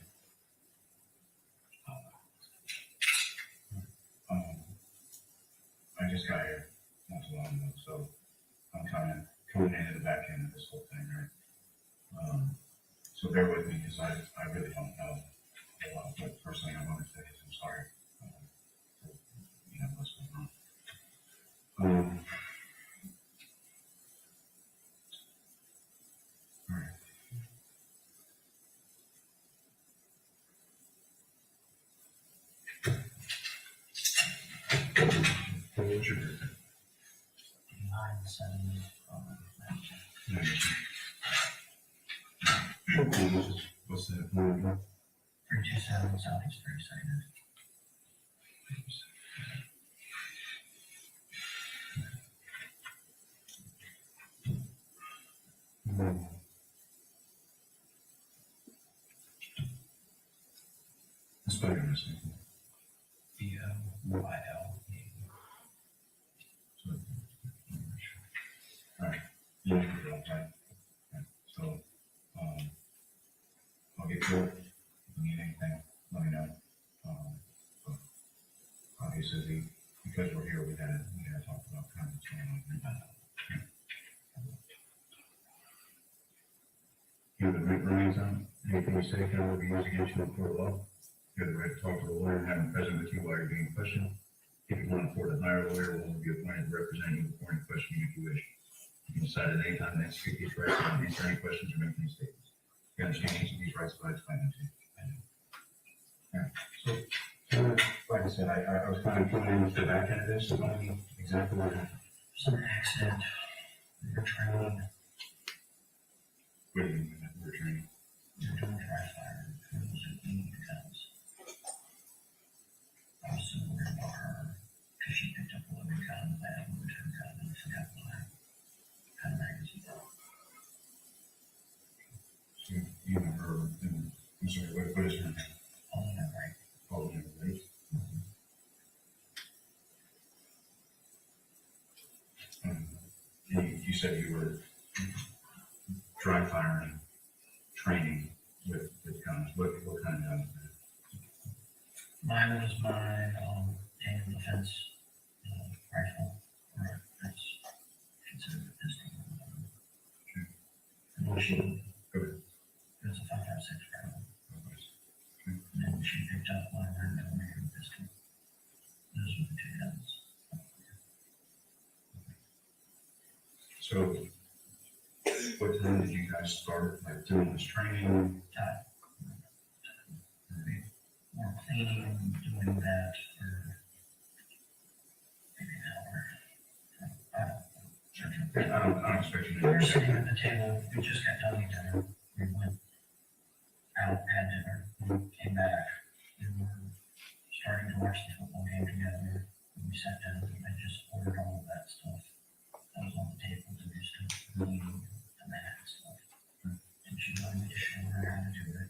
I just got here not too long ago, so I'm kind of coming into the back end of this whole thing, right? So bear with me because I really don't know a lot. But first thing I want to say is I'm sorry for what's going on. All right. What's your birthday? 9/7/2000. What's the plan? 327 Southeast 32nd. Spell your last name. Boileau. All right. Yeah, you're all right. So, I'll get to it. If you need anything, let me know. But obviously, because we're here, we gotta talk about kind of what's going on. You have the right remains on, anything you say can be used against you in court of law. You have the right to talk to the lawyer and have him present with you while you're being questioned. If you want to afford a hire lawyer, one will be appointed to represent you before any questioning if you wish. You can decide at any time to execute these rights and answer any questions or make any statements. You understand each of these rights by explaining to you. So, like I said, I was kind of putting into the back end of this, so tell me exactly what happened. Some accident. We were training. What do you mean by that? We're training. We were doing dry fire. It was a meeting because I was so worried about her because she picked up a loaded gun, but I moved her gun and I forgot what kind of magazine. So you know her, and I'm sorry, what is her name? Paulina Wright. Paulina Wright. You said you were dry firing, training with guns. What kind of guns? Mine was my aim defense rifle. Or that's considered a pistol. And when she, it was a 5.56 rifle. And then she picked up my 9mm pistol. Those were the two guns. So, what time did you guys start, like, doing this training? More cleaning, doing that for maybe an hour. I don't expect you to. We were sitting at the table, we just got done with dinner, we went out, had dinner, came back, and we were starting to watch the football game together, and we sat down, and I just ordered all of that stuff that was on the table to do stuff, cleaning, and that stuff. And she wanted me to show her how to do it.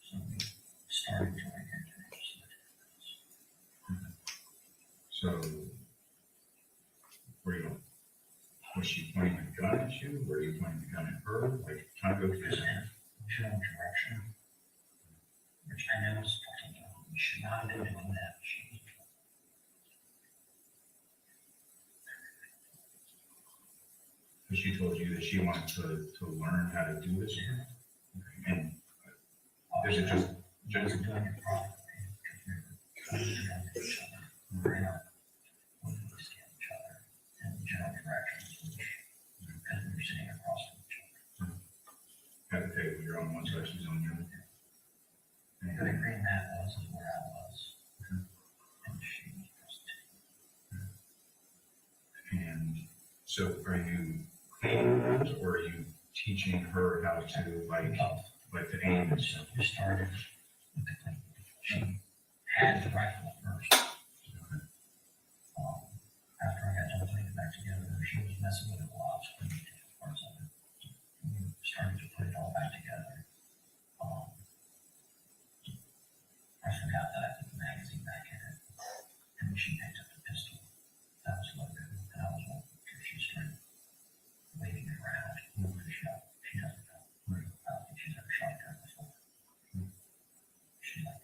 So we started doing it. So, was she pointing a gun at you? Were you pointing a gun at her? Like, trying to go through that? Showing direction, which I know is fucking wrong. We should not have been doing that. So she told you that she wanted to learn how to do this here? Okay. And is it just doing it properly? Because we were each other. We were in our we scanned each other in general directions, which because we were sitting across from each other. at the table? You're on one side, she's on the other. The green mat was where I was. And she was. And so are you cleaning those, or are you teaching her how to like to aim and stuff? We started with the cleaning. She had the rifle first. After I got done putting it back together, she was messing with it while I was cleaning different parts of it. And we started to put it all back together. I forgot that I put the magazine back in it. And she picked up the pistol that was loaded. And I was wondering if she started waving it around, moving the shot. She doesn't know. I don't think she's ever shot a gun before. She like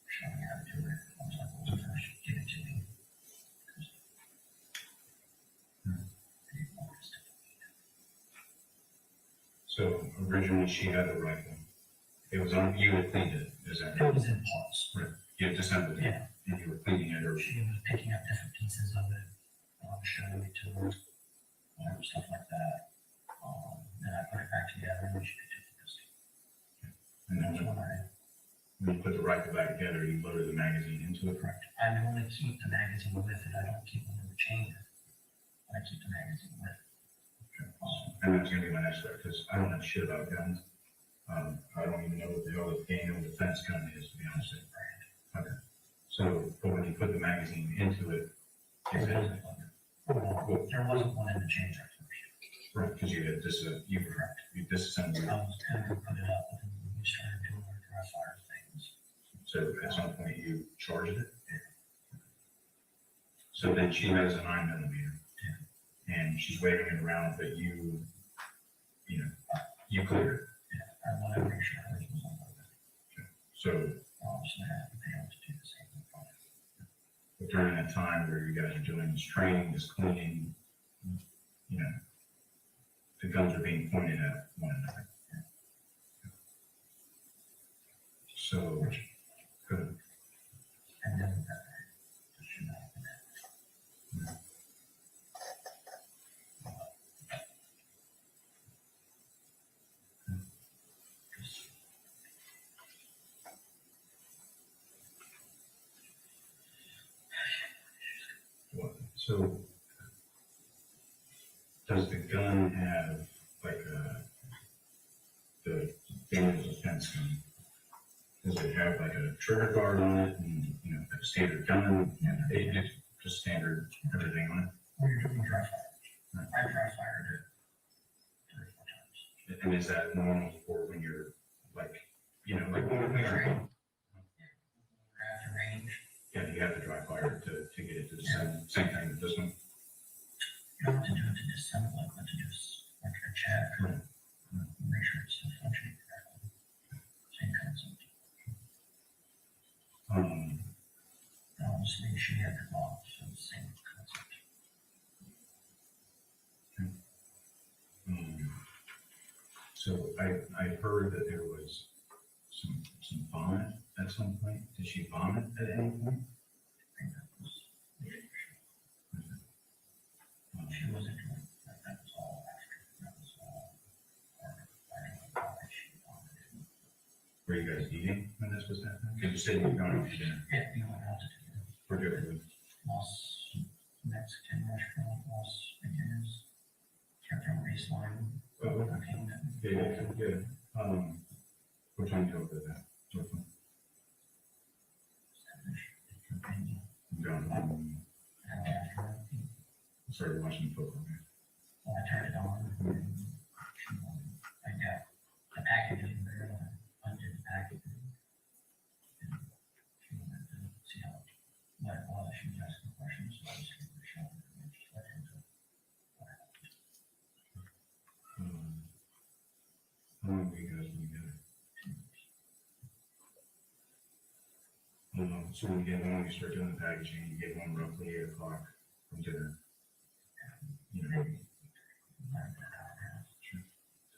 showing me how to do it. I was like, well, first give it to me. So originally she had a rifle. It was on, you had cleaned it, is that right? It was in parts. Right. You had disassembled it. Yeah. And you were cleaning it, or She was picking up different pieces of it, showing me to her, stuff like that. Then I put it back together and she picked up the pistol. and then when you put the rifle back together, you loaded the magazine into it. Correct. I only keep the magazine with it. I don't keep it in the chamber. I keep the magazine with it. Okay. and that's gonna be my next question, because I don't know shit about guns. I don't even know what the hell a manual defense gun is, to be honest with you. Okay. So, but when you put the magazine into it, is it? Well, There wasn't one in the change at first. right, because you had this, you disassembled I it. was kind of put it up, and then we started doing our dry fire things. So at some point you charged it? So then she has a 9mm. And she's waving it around, but you cleared it. I want to make sure hers was on the So obviously I have to be able to do the same thing. but during that time where you guys are doing this training, this cleaning, the guns are being pointed at one another. So, good. And then that should not happen. So, does the gun have like the manual defense gun? Does it have like a trigger guard on it and, a standard gun and just standard everything on it? Well, you're doing dry fire. I dry fired it 3 or 4 times. And is that normal for when you're like when we train? After range. Yeah, you have to dry fire to get it to the same thing with this one. You don't have to do it to disassemble it, but to just like a check. Make sure it's still functioning correctly. Same concept. Obviously, she had her mom, so the same concept. So I heard that there was some vomit at some point. Did she vomit at any point? I think that was the issue. She wasn't doing that. That was all after. That was all part of why she vomited. Were you guys eating when this was happening? Because you said you were going out to dinner. Yeah, we went out to dinner. For good food. Los Mexican restaurant, Los Vegas, right from Baseline. Oh, okay. Yeah. What time do you go with that? What time? I'm going home. I started watching football game. Well, I turned it on. I got the packaging there, and I undid the packaging. And she wanted to see how what it was. She was asking questions, so I just gave her a shot and just let her into what happened. How long were you guys been together? 2 weeks. So when you start doing the packaging, you get home roughly 8 o'clock from dinner.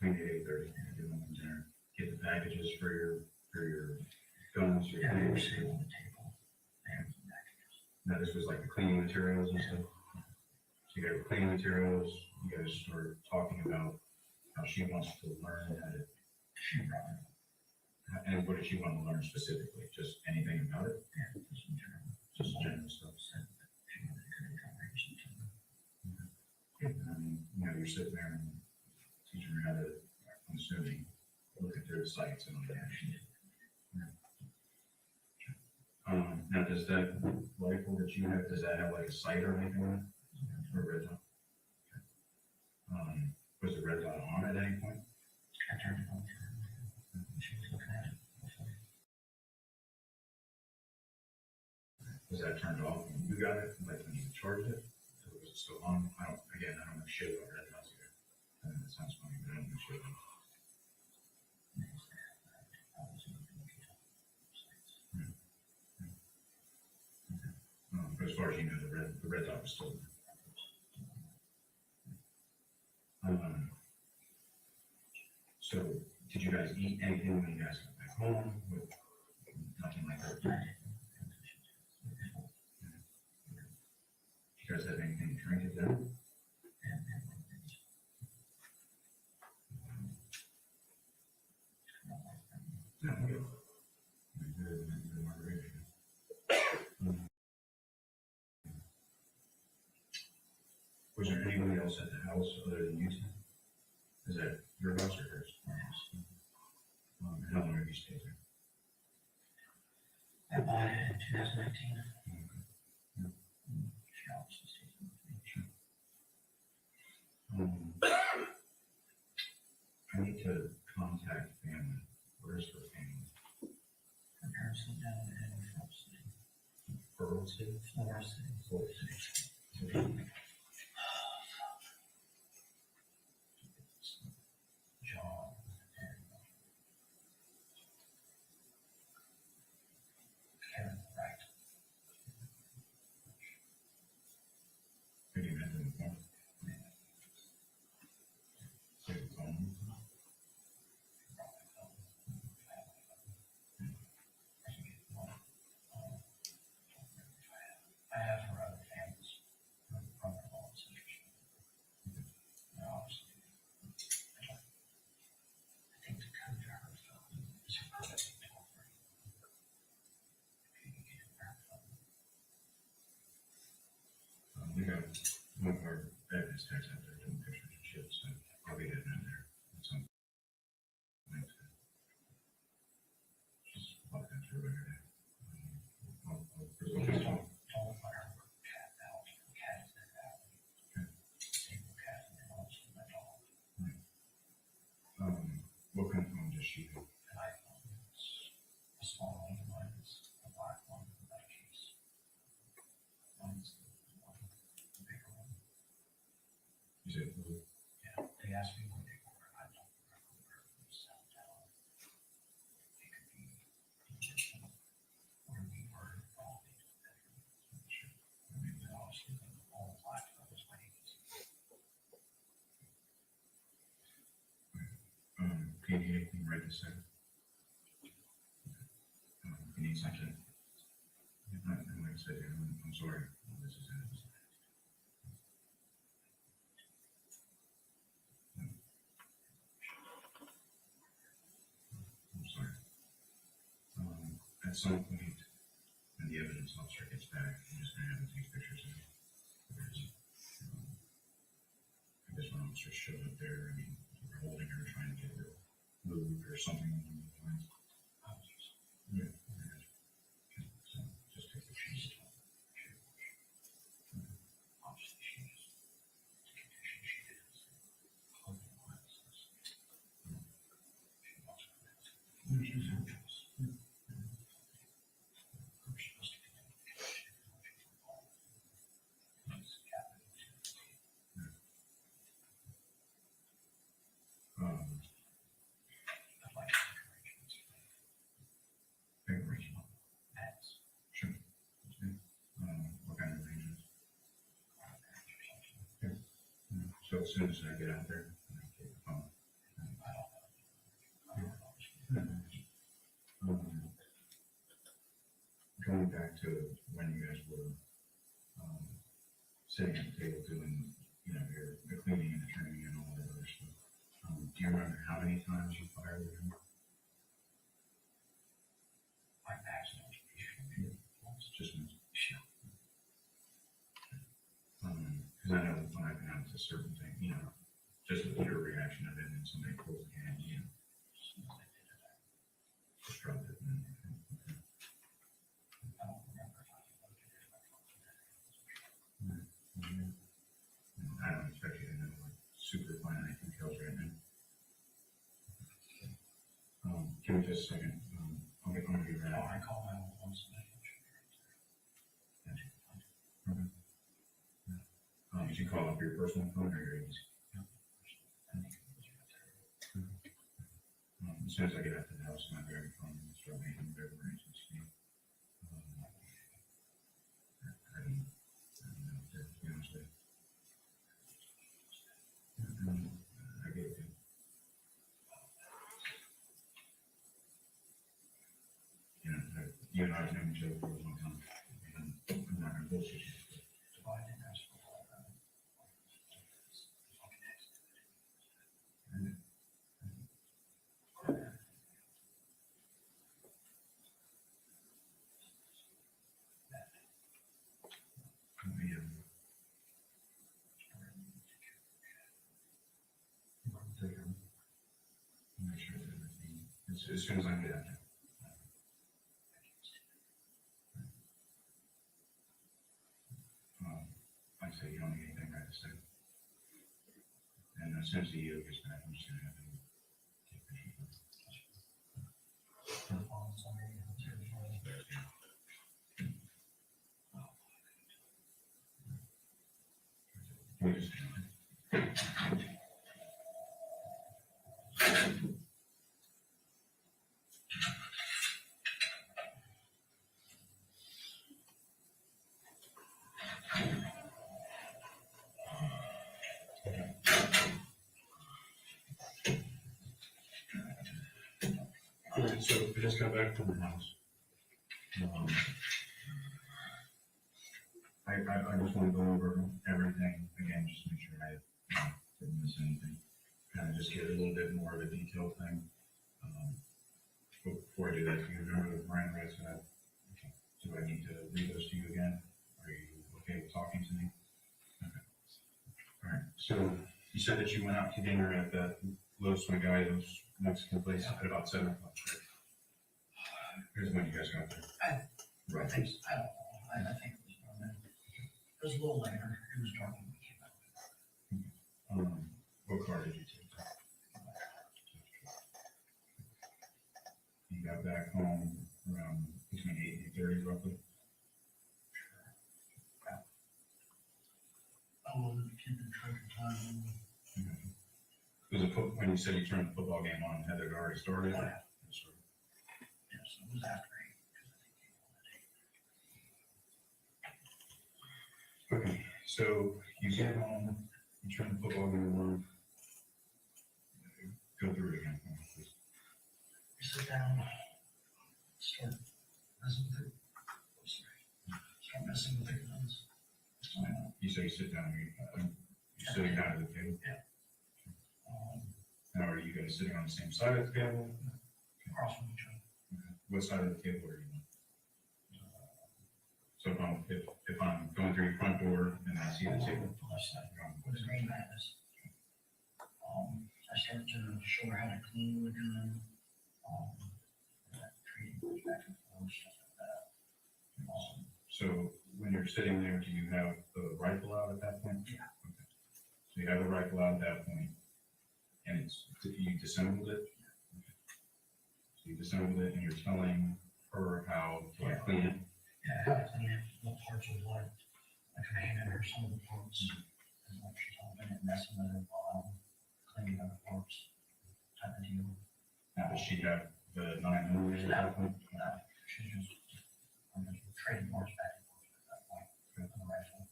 Between 8:30, you get home from dinner. Get the packages for your guns, your things. On the table. They have some packages. Now this was like the cleaning materials and stuff. So you got the cleaning materials. You guys start talking about how she wants to learn how to. She brought it. And what did she want to learn specifically? Just anything about it? Yeah, just in general. Just general stuff. Said that she wanted to create comprehension to them. You're sitting there and teaching her how to, I'm assuming, look at their sites and all that. Now, does that rifle that you have, does that have like a sight or anything on it? Or red dot? Okay. Was the red dot on at any point? I turned it on to her. She was looking at it before. Was that turned off when you got it, like when you charged it? Or was it still on? I don't know shit about red dots either. It sounds funny, but I don't know shit about it. But as far as you know, the red dot was still there. So, did you guys eat anything when you guys got back home? With nothing like that? Did you guys have anything to drink at dinner? No, okay. Was there anybody else at the house other than you two? Is that your house or hers? How long have you stayed there? I bought it in 2019. I need to contact family. Where's her family? Her parents live down in Florida City. Florida City? Florida City. John. Karen, right. Have you met them before? Say the phone. I have her other families. Brother-in-law and sisters. Obviously, I think the code to her phone is her private telephone. If you can get her phone. We got one of our evidence techs out there doing pictures and shit, so I'll be heading in there at some point. Just walk that through every day. I'll Don't let her work cat out. The cat is there out. Table cat and then also my dog. What kind of phone does she have? An iPhone. It's a small one. Mine is a black one with that case. Mine's the bigger one. You said blue? Yeah, they asked me where they were. I don't remember where it was set down. It could be where we were, probably. Sure. I mean, obviously, all black that was my 80s. Can you get anything right this second? You need something? Like I said, I'm sorry. This is it. I'm sorry. At some point, when the evidence officer gets back, I'm just gonna have him take pictures of it. I guess when officers showed up there, I mean, they were holding her, trying to get her moved or something along those lines. Yeah. So just take the sheet. Obviously, she just, the condition she did is clothing lines. She wants her to use her choice. She's supposed to continue to do shit as much as possible. It's happening to the team. I'd like to make arrangements for original pets. Sure. Okay. What kind of arrangements? Okay. So as soon as I get out there, I'll take the phone. Going back to when you guys were sitting at the table doing, your cleaning and the trimming and all that other stuff. Do you remember how many times you fired him? My accident. Just once. Sure. Because I know when I've been out to certain things, just with your reaction of it and somebody pulls the hand, just drop it. I don't remember if I looked at it. I don't expect you to know like super finite details right now. Give me just a second. I'm gonna be right. I call my own once a day. You can call up your personal phone or your agency. As soon as I get out to the house, my very phone and start making whatever arrangements you need. I don't know, to be honest with you. I get it. You and I have known each other for a long time. And I'm not gonna bullshit you. So I didn't ask for all that. Take her as soon as I get out there. Like I say, you don't need anything right this second. And as soon as the EO gets back, I'm just gonna have him take pictures. We just. All right, so we just got back from the house. I just want to go over everything again, just to make sure I didn't miss anything. Kind of just get a little bit more of a detailed thing. But before I do that, do you remember the Miranda rights that I, do I need to read those to you again? Are you okay with talking to me? Okay. All right, so you said that you went out to dinner at that Los Magallanes Mexican place at about 7 o'clock, right? Here's when you guys got there. I think, I don't know, I think it was around then. It was a little later, it was dark when we came out. What car did you take? You got back home around between 8 and 8:30 roughly? Keep the track of time. Was it when you said you turned the football game on, had it already started? Oh, yeah. Yes, it was after 8. Okay, so you get home, you turn the football game on. Go through it again, please. You sit down, start messing with it. Start messing with the guns. You say you sit down, you're sitting down at the table? Yeah. Now, are you guys sitting on the same side of the table? Across from each other. Okay. What side of the table are you on? So if I'm going through your front door and I see the table. Left side. Where the green mat is. I start to show her how to clean the gun. Trading back and forth, stuff like that. So when you're sitting there, do you have the rifle out at that point? Yeah. Okay. So you have the rifle out at that point, and you disassembled it? Okay. So you disassembled it and you're telling her how to clean it? Yeah, how to clean it, what parts of what, like her hand or some of the parts, and like she's holding it, messing with it while I'm cleaning other parts, type of deal. Now, does she have the 9mm at that point? No, she's just, I'm just trading parts back and forth at that point, with the rifle.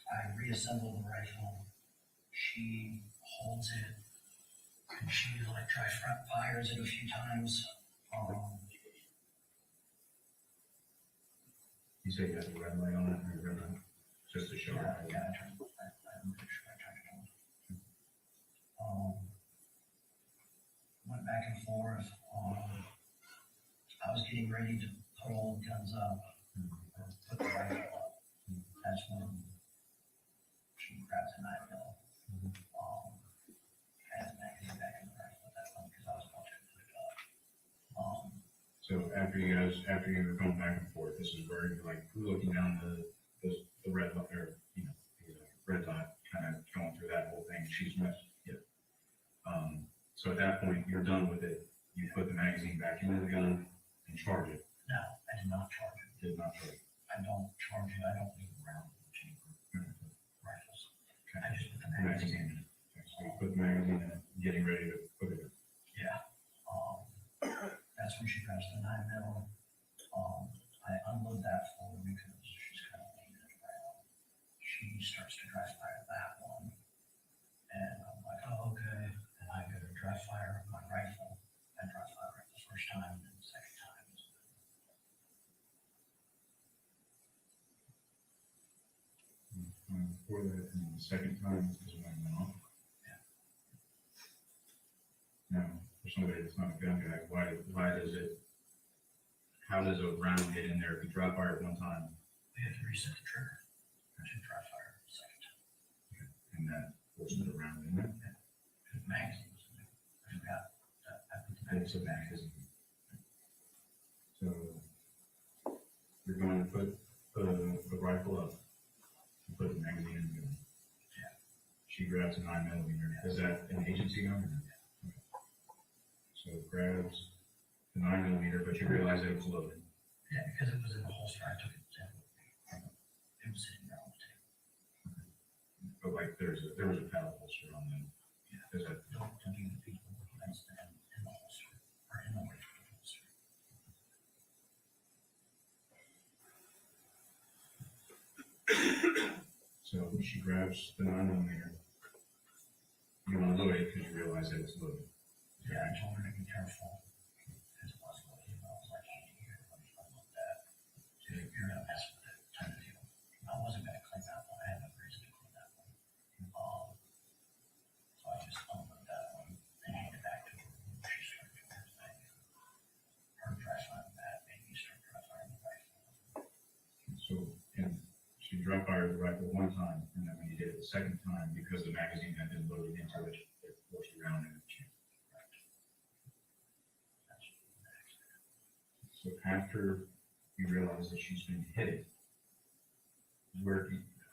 I reassemble the rifle, she holds it, and she like fires it a few times. You say you have the red light on it, or red light? Just to show her. Yeah, I'm pretty sure I turned it on. Went back and forth. I was getting ready to put all the guns up, or put the rifle up. That's when she grabs a 9mm. Has the magazine back in the rifle at that point because I was about to put it up. So after you were going back and forth, this is where you're like looking down the red light, or the red dot, kind of going through that whole thing. She's messed. Yeah. So at that point, you're done with it. You put the magazine back into the gun and charge it. No, I did not charge it. Did not charge it. I don't charge it. I don't leave around the chamber rifles. Okay. I just put the magazine in. Okay, so you put the magazine in, getting ready to put it in. Yeah. That's when she grabs the 9mm. I unload that for her because she's kind of laying it around. She starts to dry fire that one. And I'm like, oh, okay. And I go to dry fire my rifle. I dry fire it the first time and then the second time. Before that, and the second time is when I went off. Yeah. Now, for somebody that's not a gun guy, how does a round get in there? If you dry fire it one time, We have to reset the trigger. I should dry fire the second time. and that forces it around in there. The magazine was in there. I forgot And it's a magazine. So you're going to put the rifle up, and put the magazine in the gun. Yeah. She grabs a 9mm. Is that an agency gun? Okay. So grabs the 9mm, but you realize that it was loaded. Yeah, because it was in the holster. I took it to it was sitting there on the table. Okay. But like there was a paddle holster on them. Yeah. Is that Don't give the people that's in the holster or in the holster. So she grabs the 9mm. You want to load it because you realize that it's loaded. Yeah, I told her to be careful. Because it was loaded. I was like, hey, you're going to load that. So you're going to mess with it. Type of deal. I wasn't going to clean that one. I had no reason to clean that one. So I just unloaded that one and handed it back to her. She started doing her thing. Her dry firing that made me start dry firing the rifle. So, and she dry fired the rifle one time, and then when you did it the second time, because the magazine had been loaded into it, it forced a round in the chamber. So after you realize that she's been hit,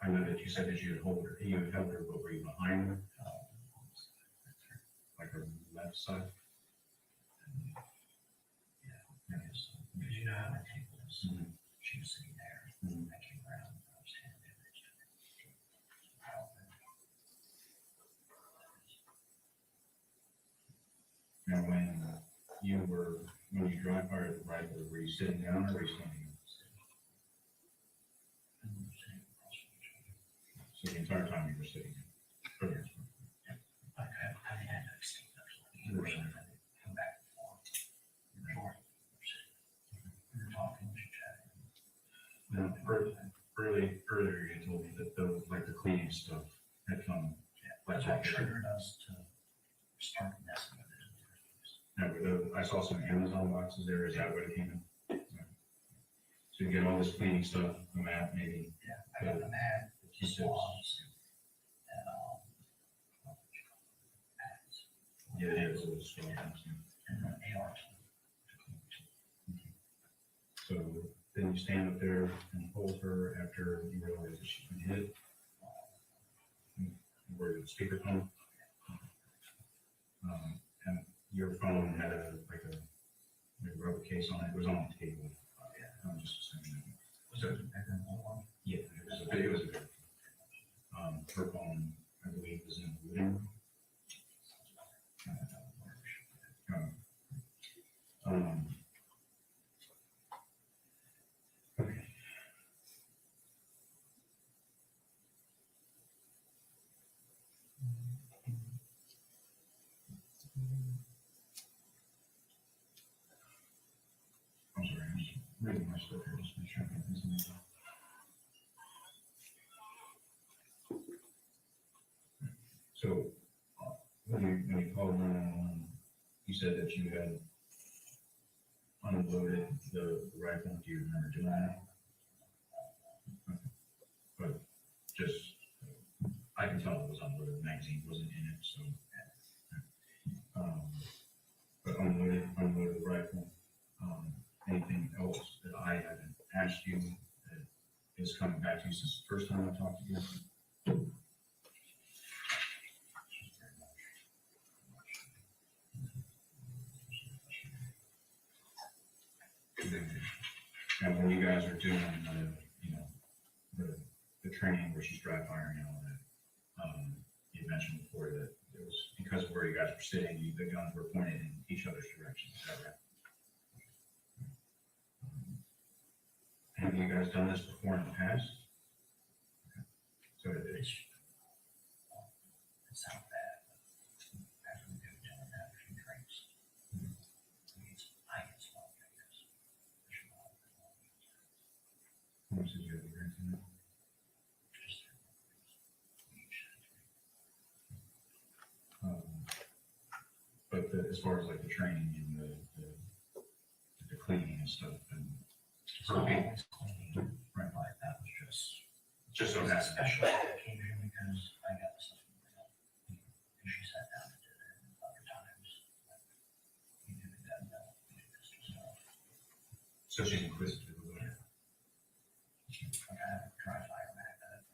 I know that you said that you had held her, but were you behind her? Like her left side? Yeah, because you know how my table is. Mm-hmm. She was sitting there. Mm-hmm. I came around and I was handing it. Now, when you dry fired the rifle, were you sitting down or were you standing up? So the entire time you were sitting down. Okay. Like I had to extend actually. You were sitting there. Come back and forth. We were talking, we were chatting. Now, earlier you told me that the cleaning stuff had come. That's what triggered us to start messing with it. Now, I saw some Amazon boxes there. Is that what it came in? So you get all this cleaning stuff, the mat maybe. Yeah, I got the mat, the swabs, and yeah, it was a little swabs. And the AR. So then you stand up there and hold her after you realize that she's been hit. Where the speakerphone. And your phone had a rubber case on it. It was on the table. Yeah, I'm just assuming. Was it a bigger one? Yeah, it was a big. Her phone, I believe, was in the living room. Okay. I'm sorry, I'm just reading my stuff here, just make sure I get this in. So, when you called 911, you said that you had unloaded the rifle. Do you remember doing that? Okay. But just, I can tell it was unloaded. The magazine wasn't in it, so. But unloaded the rifle. Anything else that I haven't asked you that is coming back to you since the first time I talked to you? And when you guys are doing the training where she's dry firing and all that, you mentioned before that it was because of where you guys were sitting, the guns were pointed in each other's direction. Is that right? Have you guys done this before in the past? Okay. So it's not bad. After we do dinner and have a few drinks, I get small drinks. How much did you have to drink tonight? But as far as like the training and the cleaning and stuff and Cleaning, right, like that was just so that's special occasion because I got stuff from my and she sat down and did it, and other times you do So she's inquisitive or whatever. Like I have a dry fire back that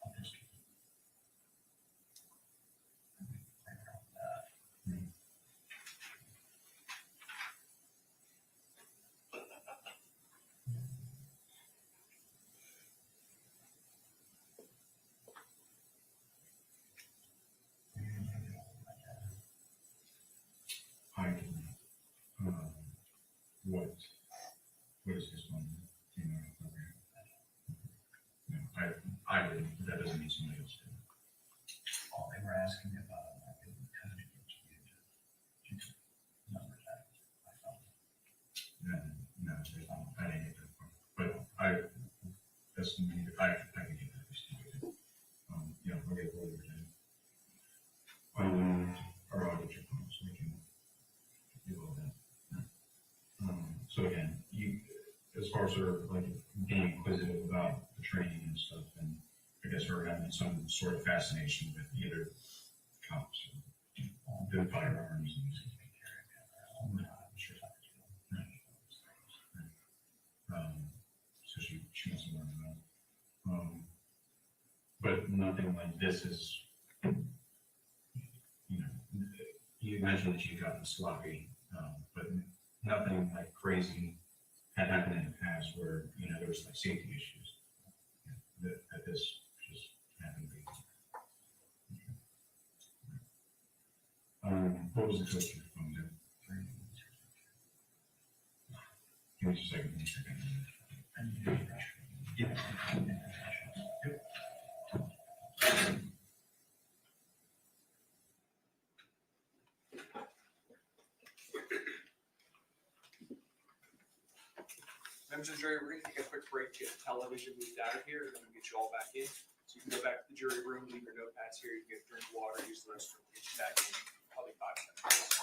I'll just keep it. I can, what is this one? Do you know? Okay. No, I didn't, but that doesn't mean somebody else did. All they were asking me about, like, it was kind of against you to numbers that I felt. No, there's not, I didn't get that far. But that's me, I can get that. Yeah, okay, what we're doing. Our auditor comes, we can do all that. So again, as far as her like being inquisitive about the training and stuff, and I guess her having some sort of fascination with either cops or doing firearms and so she wants to learn about. But nothing like this is, you mentioned that you've gotten sloppy, but nothing like crazy had happened in the past where, there was like safety issues. That this just happened to be. What was the code to your phone there? Give me just a second. Yeah. Members of the jury, we're going to take a quick break to get the television moved out of here, and then we'll get you all back in. So you can go back to the jury room, leave your notepads here, you can get a drink of water, use the restroom, get you back in probably 5 minutes.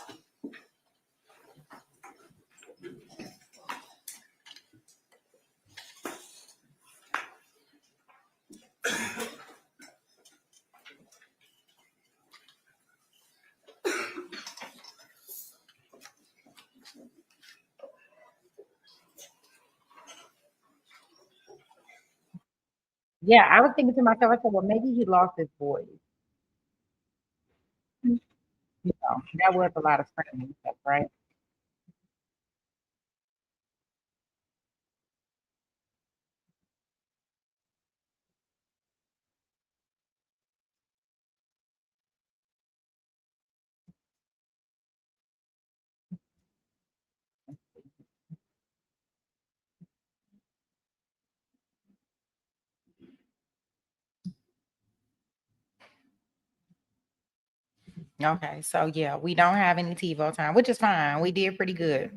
Yeah, I was thinking to myself, I said, well, maybe he lost his voice. That was a lot of screaming and stuff, right? Okay, so yeah, we don't have any TiVo time, which is fine. We did pretty good.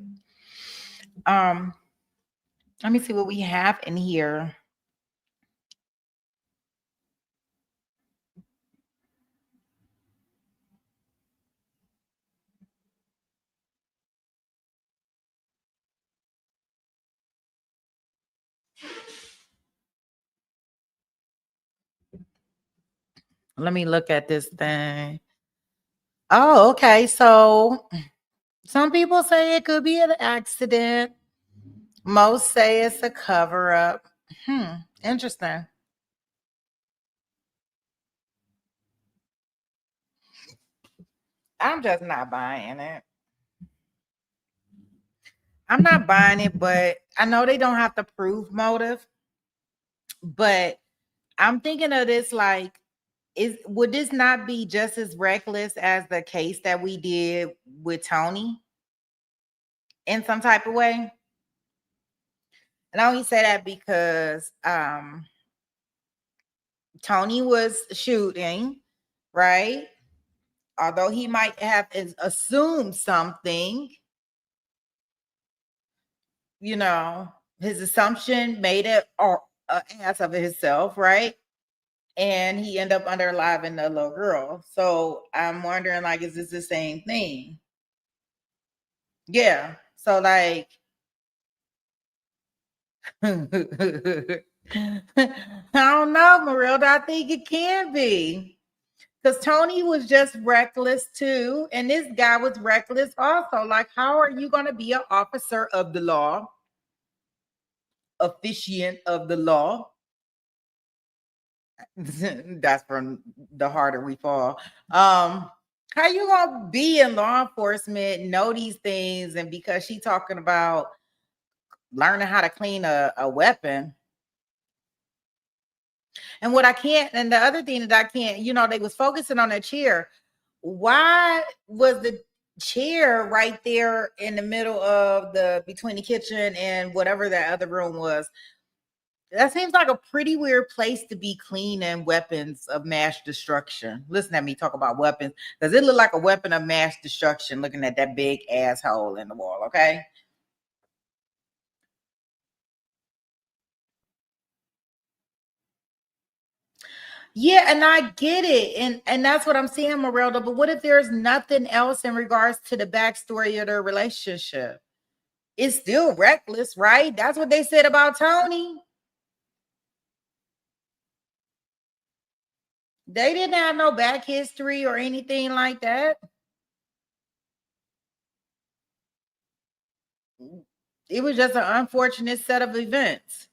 Let me see what we have in here. Let me look at this thing. Oh, okay. So some people say it could be an accident. Most say it's a cover up. Interesting. I'm just not buying it. I'm not buying it, but I know they don't have to prove motive. But I'm thinking of this like, would this not be just as reckless as the case that we did with Tony in some type of way? And I only say that because Tony was shooting, right? Although he might have assumed something, his assumption made it an ass of himself, right? And he ended up underliving the little girl. So I'm wondering, like, is this the same thing? Yeah. So like, I don't know, Marilda. I think it can be. Because Tony was just reckless too. And this guy was reckless also. Like, how are you going to be an officer of the law officiant of the law. That's from The Harder We Fall. How you gonna be in law enforcement, know these things, and because she talking about learning how to clean a weapon? And what I can't, and the other thing that I can't, they was focusing on that chair. Why was the chair right there in the middle of between the kitchen and whatever that other room was? That seems like a pretty weird place to be cleaning weapons of mass destruction. Listen at me talk about weapons, because it looked like a weapon of mass destruction looking at that big asshole in the wall, okay? Yeah, and I get it. And that's what I'm saying, Morelda. But what if there's nothing else in regards to the backstory of their relationship? It's still reckless, right? That's what they said about Tony. They didn't have no back history or anything like that. It was just an unfortunate set of events.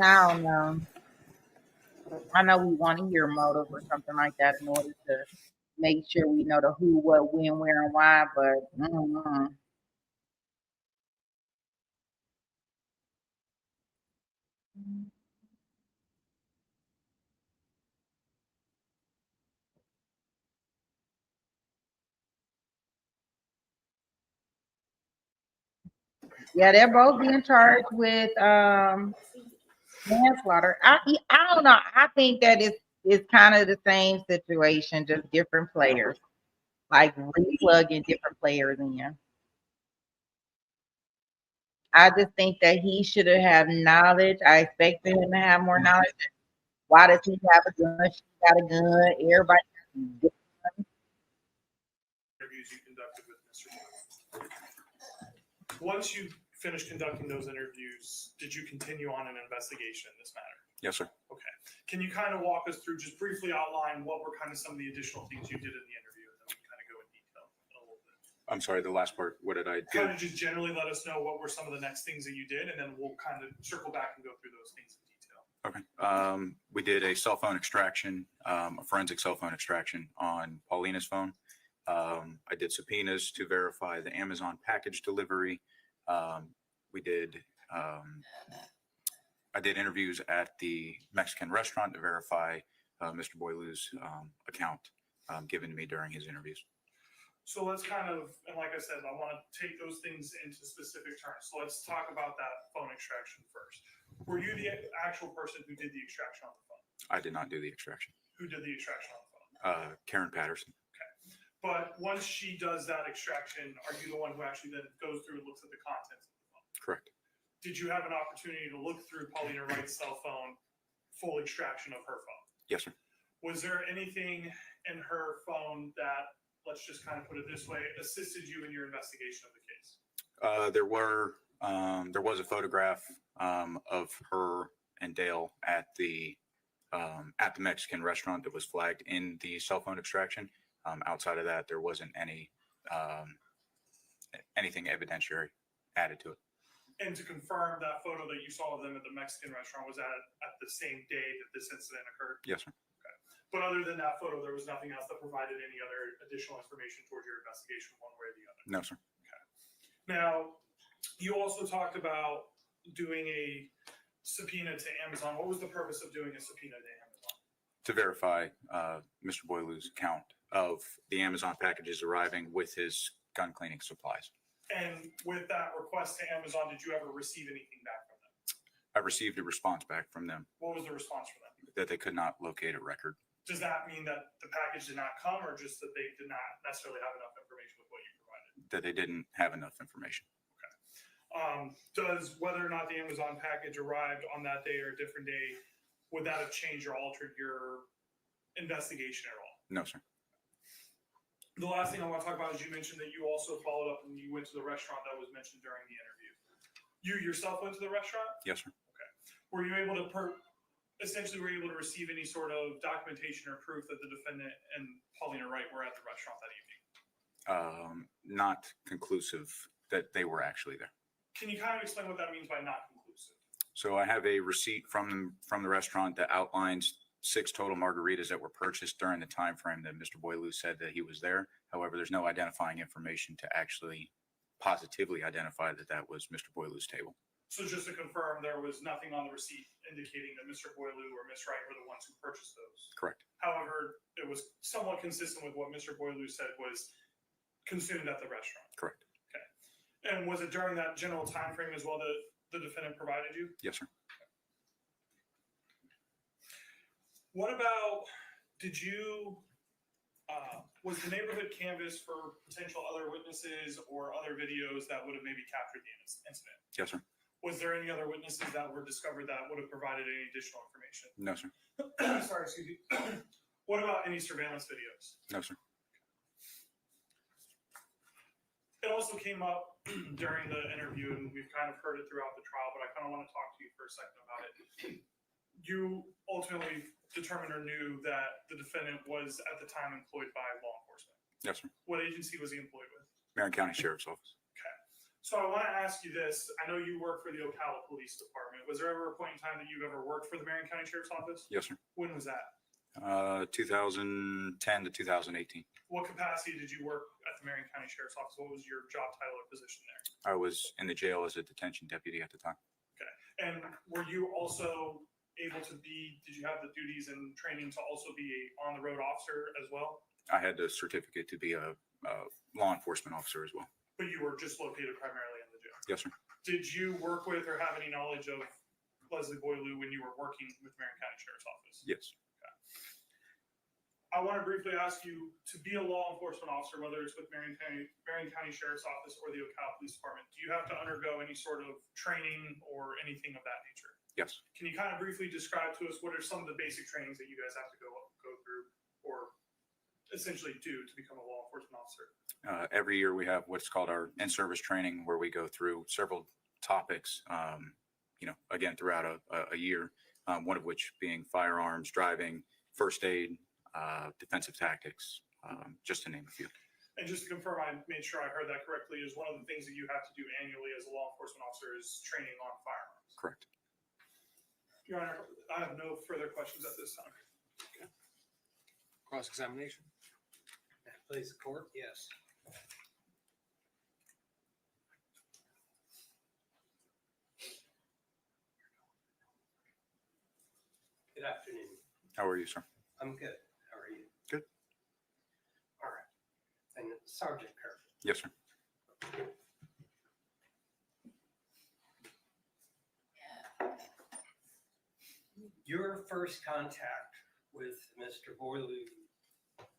I don't know. I know we want to hear motive or something like that in order to make sure we know the who, what, when, where, and why, but yeah, they're both being charged with manslaughter. I don't know. I think that it's kind of the same situation, just different players, like replugging different players in. I just think that he should have knowledge. I expected him to have more knowledge. Why does he have a gun? She got a gun. Everybody has a gun. Interviews you conducted with Mr. Boileau. Once you finished conducting those interviews, did you continue on an investigation in this matter? Yes, sir. Okay. Can you kind of walk us through, just briefly outline what were kind of some of the additional things you did in the interview, and then we can kind of go in detail a little bit. I'm sorry, the last part, what did I do? Kind of just generally let us know what were some of the next things that you did, and then we'll kind of circle back and go through those things in detail. Okay. We did a cell phone extraction, a forensic cell phone extraction on Paulina's phone. I did subpoenas to verify the Amazon package delivery. I did interviews at the Mexican restaurant to verify Mr. Boileau's account given to me during his interviews. So let's kind of, and like I said, I want to take those things into specific terms. So let's talk about that phone extraction first. Were you the actual person who did the extraction on the phone? I did not do the extraction. Who did the extraction on the phone? Karen Patterson. Okay. But once she does that extraction, are you the one who actually then goes through and looks at the contents of the phone? Correct. Did you have an opportunity to look through Paulina Wright's cell phone, full extraction of her phone? Yes, sir. Was there anything in her phone that, let's just kind of put it this way, assisted you in your investigation of the case? There was a photograph of her and Dale at the Mexican restaurant that was flagged in the cell phone extraction. Outside of that, there wasn't anything evidentiary added to it. And to confirm, that photo that you saw of them at the Mexican restaurant was at the same day that this incident occurred? Yes, sir. Okay. But other than that photo, there was nothing else that provided any other additional information towards your investigation one way or the other? No, sir. Okay. Now, you also talked about doing a subpoena to Amazon. What was the purpose of doing a subpoena to Amazon? To verify Mr. Boileau's account of the Amazon packages arriving with his gun cleaning supplies. And with that request to Amazon, did you ever receive anything back from them? I received a response back from them What was the response from them? that they could not locate a record. Does that mean that the package did not come, or just that they did not necessarily have enough information with what you provided? That they didn't have enough information. Does whether or not the Amazon package arrived on that day or a different day, would that have changed or altered your investigation at all? No, sir. The last thing I want to talk about is you mentioned that you also followed up and you went to the restaurant that was mentioned during the interview. You yourself went to the restaurant? Yes, sir. Okay. Were you able to essentially were you able to receive any sort of documentation or proof that the defendant and Paulina Wright were at the restaurant that evening? Not conclusive that they were actually there. Can you kind of explain what that means by not conclusive? So I have a receipt from the restaurant that outlines 6 total margaritas that were purchased during the time frame that Mr. Boileau said that he was there. However, there's no identifying information to actually positively identify that that was Mr. Boileau's table. So just to confirm, there was nothing on the receipt indicating that Mr. Boileau or Ms. Wright were the ones who purchased those. Correct. However, it was somewhat consistent with what Mr. Boileau said was consumed at the restaurant. Correct. Okay. And was it during that general time frame as well that the defendant provided you? Yes, sir. What about, was the neighborhood canvassed for potential other witnesses or other videos that would have maybe captured the incident? Yes, sir. Was there any other witnesses that were discovered that would have provided any additional information? No, sir. Sorry, excuse me. What about any surveillance videos? No, sir. It also came up during the interview, and we've kind of heard it throughout the trial, but I kind of want to talk to you for a second about it. You ultimately determined or knew that the defendant was at the time employed by law enforcement. Yes, sir. What agency was he employed with? Marion County Sheriff's Office. Okay. So I want to ask you this. I know you work for the Ocala Police Department. Was there ever a point in time that you've ever worked for the Marion County Sheriff's Office? Yes, sir. When was that? 2010 to 2018. What capacity did you work at the Marion County Sheriff's Office? What was your job title or position there? I was in the jail as a detention deputy at the time. Okay. And were you also able to did you have the duties and training to also be a on-the-road officer as well? I had the certificate to be a law enforcement officer as well. But you were just located primarily in the jail? Yes, sir. Did you work with or have any knowledge of Leslie Boileau when you were working with Marion County Sheriff's Office? Yes. I want to briefly ask you to be a law enforcement officer, whether it's with Marion County Sheriff's Office or the Ocala Police Department. Do you have to undergo any sort of training or anything of that nature? Yes. Can you kind of briefly describe to us what are some of the basic trainings that you guys have to go through or essentially do to become a law enforcement officer? Every year we have what's called our in-service training, where we go through several topics, again, throughout a year, one of which being firearms, driving, first aid, defensive tactics, just to name a few. And just to confirm, I made sure I heard that correctly, is one of the things that you have to do annually as a law enforcement officer is training on firearms. Correct. Your Honor, I have no further questions at this time. Cross-examination. Please, the court, yes. Good afternoon. How are you, sir? I'm good. How are you? Good. All right. And Sergeant Kirk. Yes, sir. Your first contact with Mr. Boileau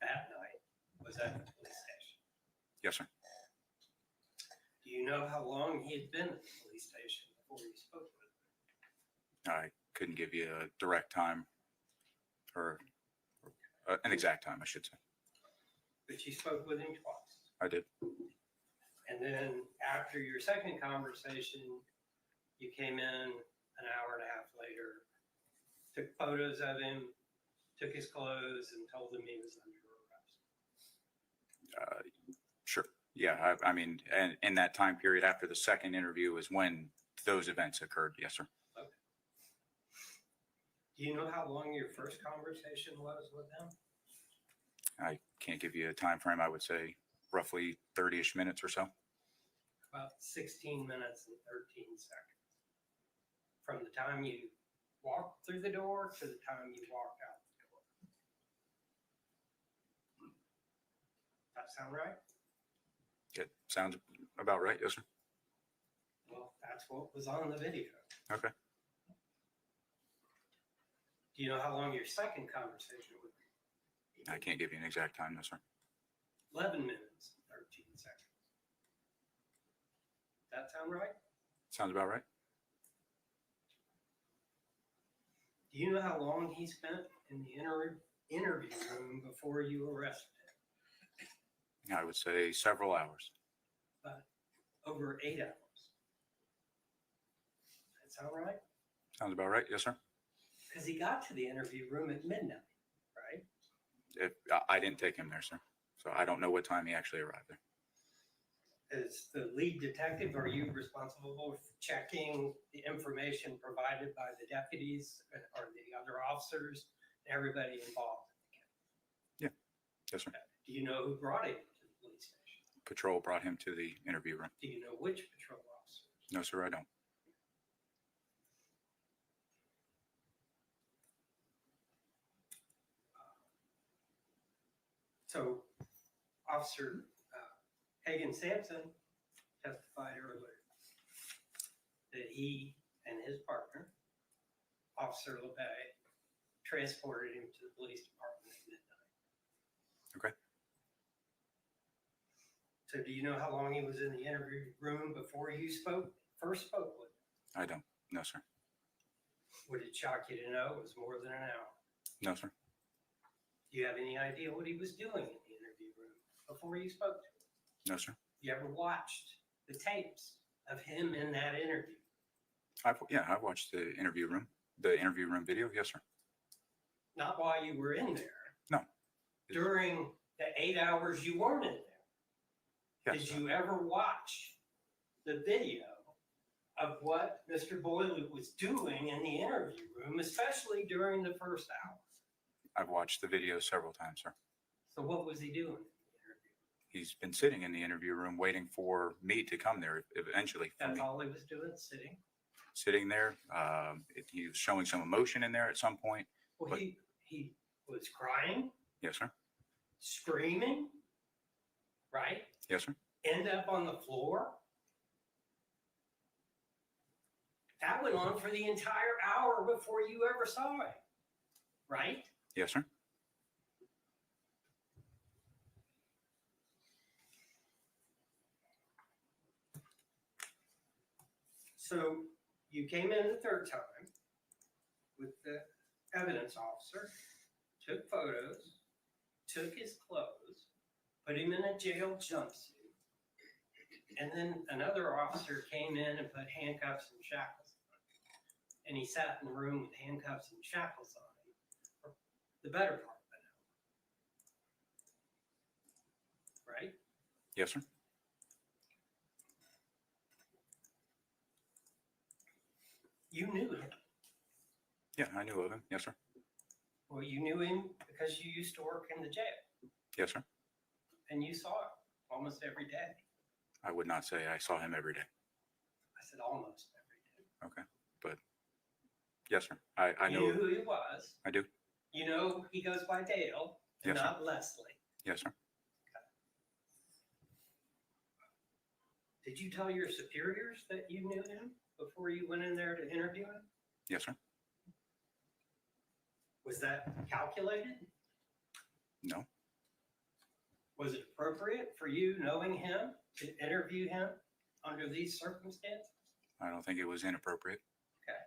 that night was at the police station. Yes, sir. Do you know how long he had been at the police station before you spoke with him? I couldn't give you a direct time or an exact time, I should say. But you spoke with him twice. I did. And then after your second conversation, you came in an hour and a half later, took photos of him, took his clothes, and told him he was under arrest. Sure. Yeah. I mean, and in that time period after the second interview is when those events occurred. Yes, sir. Okay. Do you know how long your first conversation was with him? I can't give you a time frame. I would say roughly 30-ish minutes or so. About 16 minutes and 13 seconds. From the time you walked through the door to the time you walked out the door. That sound right? It sounds about right. Yes, sir. Well, that's what was on the video. Okay. Do you know how long your second conversation would be? I can't give you an exact time. No, sir. 11 minutes and 13 seconds. That sound right? Sounds about right. Do you know how long he spent in the interview room before you arrested him? I would say several hours. About over 8 hours. That sound right? Sounds about right. Yes, sir. Because he got to the interview room at midnight, right? I didn't take him there, sir. So I don't know what time he actually arrived there. As the lead detective, are you responsible for checking the information provided by the deputies or the other officers, and everybody involved? Yeah. Yes, sir. Do you know who brought him to the police station? Patrol brought him to the interview room. Do you know which patrol officer? No, sir, I don't. So Officer Hagan Sampson testified earlier that he and his partner, Officer LeBay, transported him to the police department at midnight. Okay. So do you know how long he was in the interview room before you first spoke with him? I don't. No, sir. Would it shock you to know it was more than an hour? No, sir. Do you have any idea what he was doing in the interview room before you spoke to him? No, sir. You ever watched the tapes of him in that interview? I've watched the interview room video. Yes, sir. Not while you were in there. No. During the 8 hours you weren't in there. Yes, Did you ever watch the video of what Mr. Boileau was doing in the interview room, especially during the first hour? I've watched the video several times, sir. So what was he doing? He's been sitting in the interview room waiting for me to come there eventually. That's all he was doing, sitting? Sitting there. He was showing some emotion in there at some point. Well, he was crying, Yes, sir. screaming, right? Yes, sir. End up on the floor. That went on for the entire hour before you ever saw it, right? Yes, sir. So you came in the third time with the evidence officer, took photos, took his clothes, put him in a jail jumpsuit, and then another officer came in and put handcuffs and shackles on him. And he sat in the room with handcuffs and shackles on him for the better part of an hour. Right? Yes, sir. You knew him. Yeah, I knew of him. Yes, sir. Well, you knew him because you used to work in the jail Yes, sir. and you saw him almost every day. I would not say I saw him every day. I said almost every day. Okay. But yes, sir. I You know. knew who he was. I do. You know he goes by Dale and Yes, sir. not Leslie. Yes, sir. Did you tell your superiors that you knew him before you went in there to interview him? Yes, sir. Was that calculated? No. Was it appropriate for you, knowing him, to interview him under these circumstances? I don't think it was inappropriate. Okay.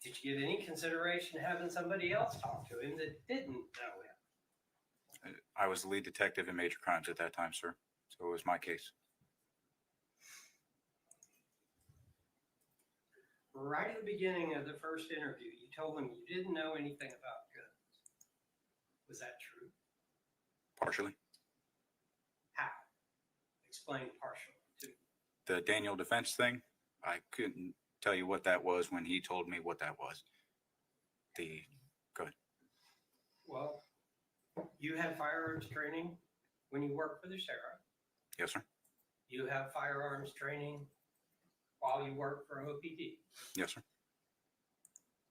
Did you give any consideration to having somebody else talk to him that didn't know him? I was the lead detective in major crimes at that time, sir. So it was my case. Right at the beginning of the first interview, you told him you didn't know anything about guns. Was that true? Partially. How? Explain partially to me. The Daniel defense thing, I couldn't tell you what that was when he told me what that was. Go ahead. Well, you had firearms training when you worked for the sheriff. Yes, sir. You have firearms training while you work for OPD. Yes, sir.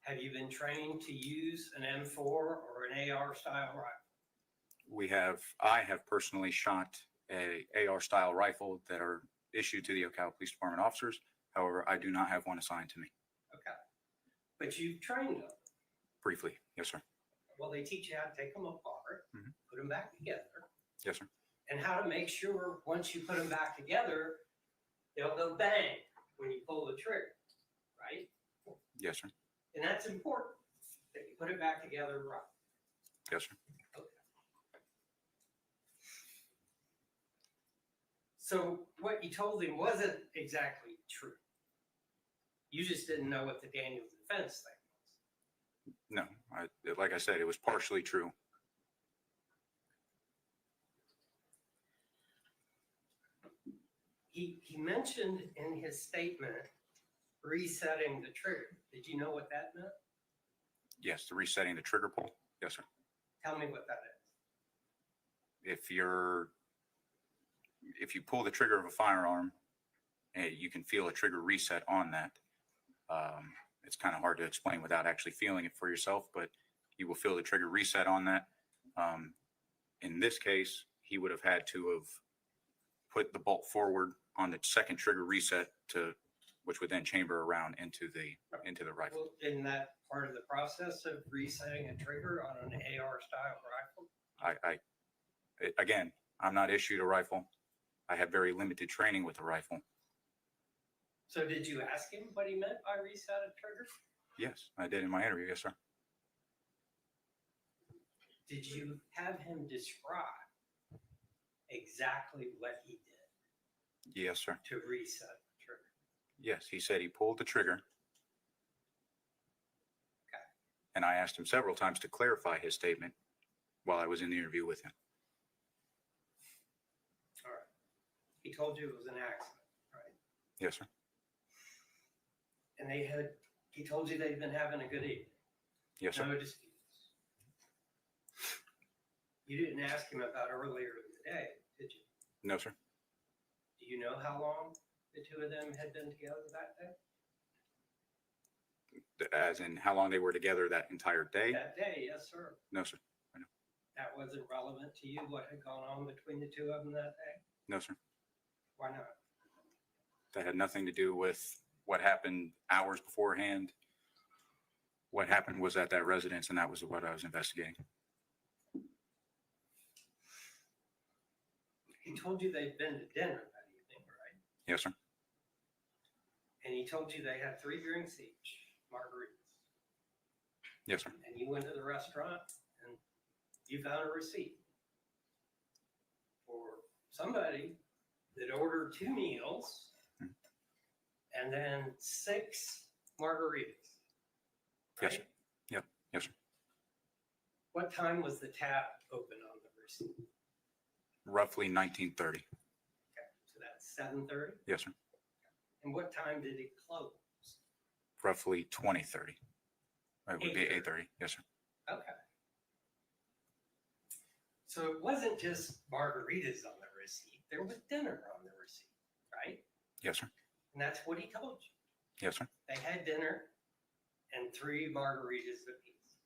Have you been trained to use an M4 or an AR style rifle? I have personally shot a AR style rifle that are issued to the Ocala Police Department officers. However, I do not have one assigned to me. Okay. But you've trained them. Briefly. Yes, sir. Well, they teach you how to take them apart, Mhm. put them back together, Yes, sir. and how to make sure once you put them back together, they'll go bang when you pull the trigger, right? Yes, sir. And that's important, that you put it back together right. Yes, sir. So what you told him wasn't exactly true. You just didn't know what the Daniel defense thing. No, like I said, it was partially true. He mentioned in his statement resetting the trigger. Did you know what that meant? Yes, the resetting the trigger pull. Yes, sir. Tell me what that is. If you pull the trigger of a firearm, you can feel a trigger reset on that. It's kind of hard to explain without actually feeling it for yourself, but you will feel the trigger reset on that. In this case, he would have had to have put the bolt forward on the second trigger reset which would then chamber around into the rifle. Well, isn't that part of the process of resetting a trigger on an AR style rifle? Again, I'm not issued a rifle. I have very limited training with a rifle. So did you ask him what he meant by reset a trigger? Yes, I did in my interview. Yes, sir. Did you have him describe exactly what he did Yes, sir. to reset the trigger? Yes, he said he pulled the trigger. Okay. And I asked him several times to clarify his statement while I was in the interview with him. All right. He told you it was an accident, right? Yes, sir. And he told you they'd been having a good evening. Yes, sir. No disputes. You didn't ask him about earlier in the day, did you? No, sir. Do you know how long the two of them had been together that day? As in how long they were together that entire day? That day, yes, sir. No, sir. I know. That wasn't relevant to you, what had gone on between the two of them that day? No, sir. Why not? That had nothing to do with what happened hours beforehand. What happened was at that residence, and that was what I was investigating. He told you they'd been to dinner that evening, right? Yes, sir. And he told you they had 3 drinks each, margaritas. Yes, sir. And you went to the restaurant and you found a receipt for somebody that ordered 2 meals and then 6 margaritas. Yes, sir. Yep. Yes, sir. What time was the tab open on the receipt? Roughly 1930. Okay, so that's 7:30. Yes, sir. And what time did it close? Roughly 2030. It would be 8:30. 8:30. Yes, sir. Okay. So it wasn't just margaritas on the receipt. There was dinner on the receipt, right? Yes, sir. And that's what he told you. Yes, sir. They had dinner and 3 margaritas apiece.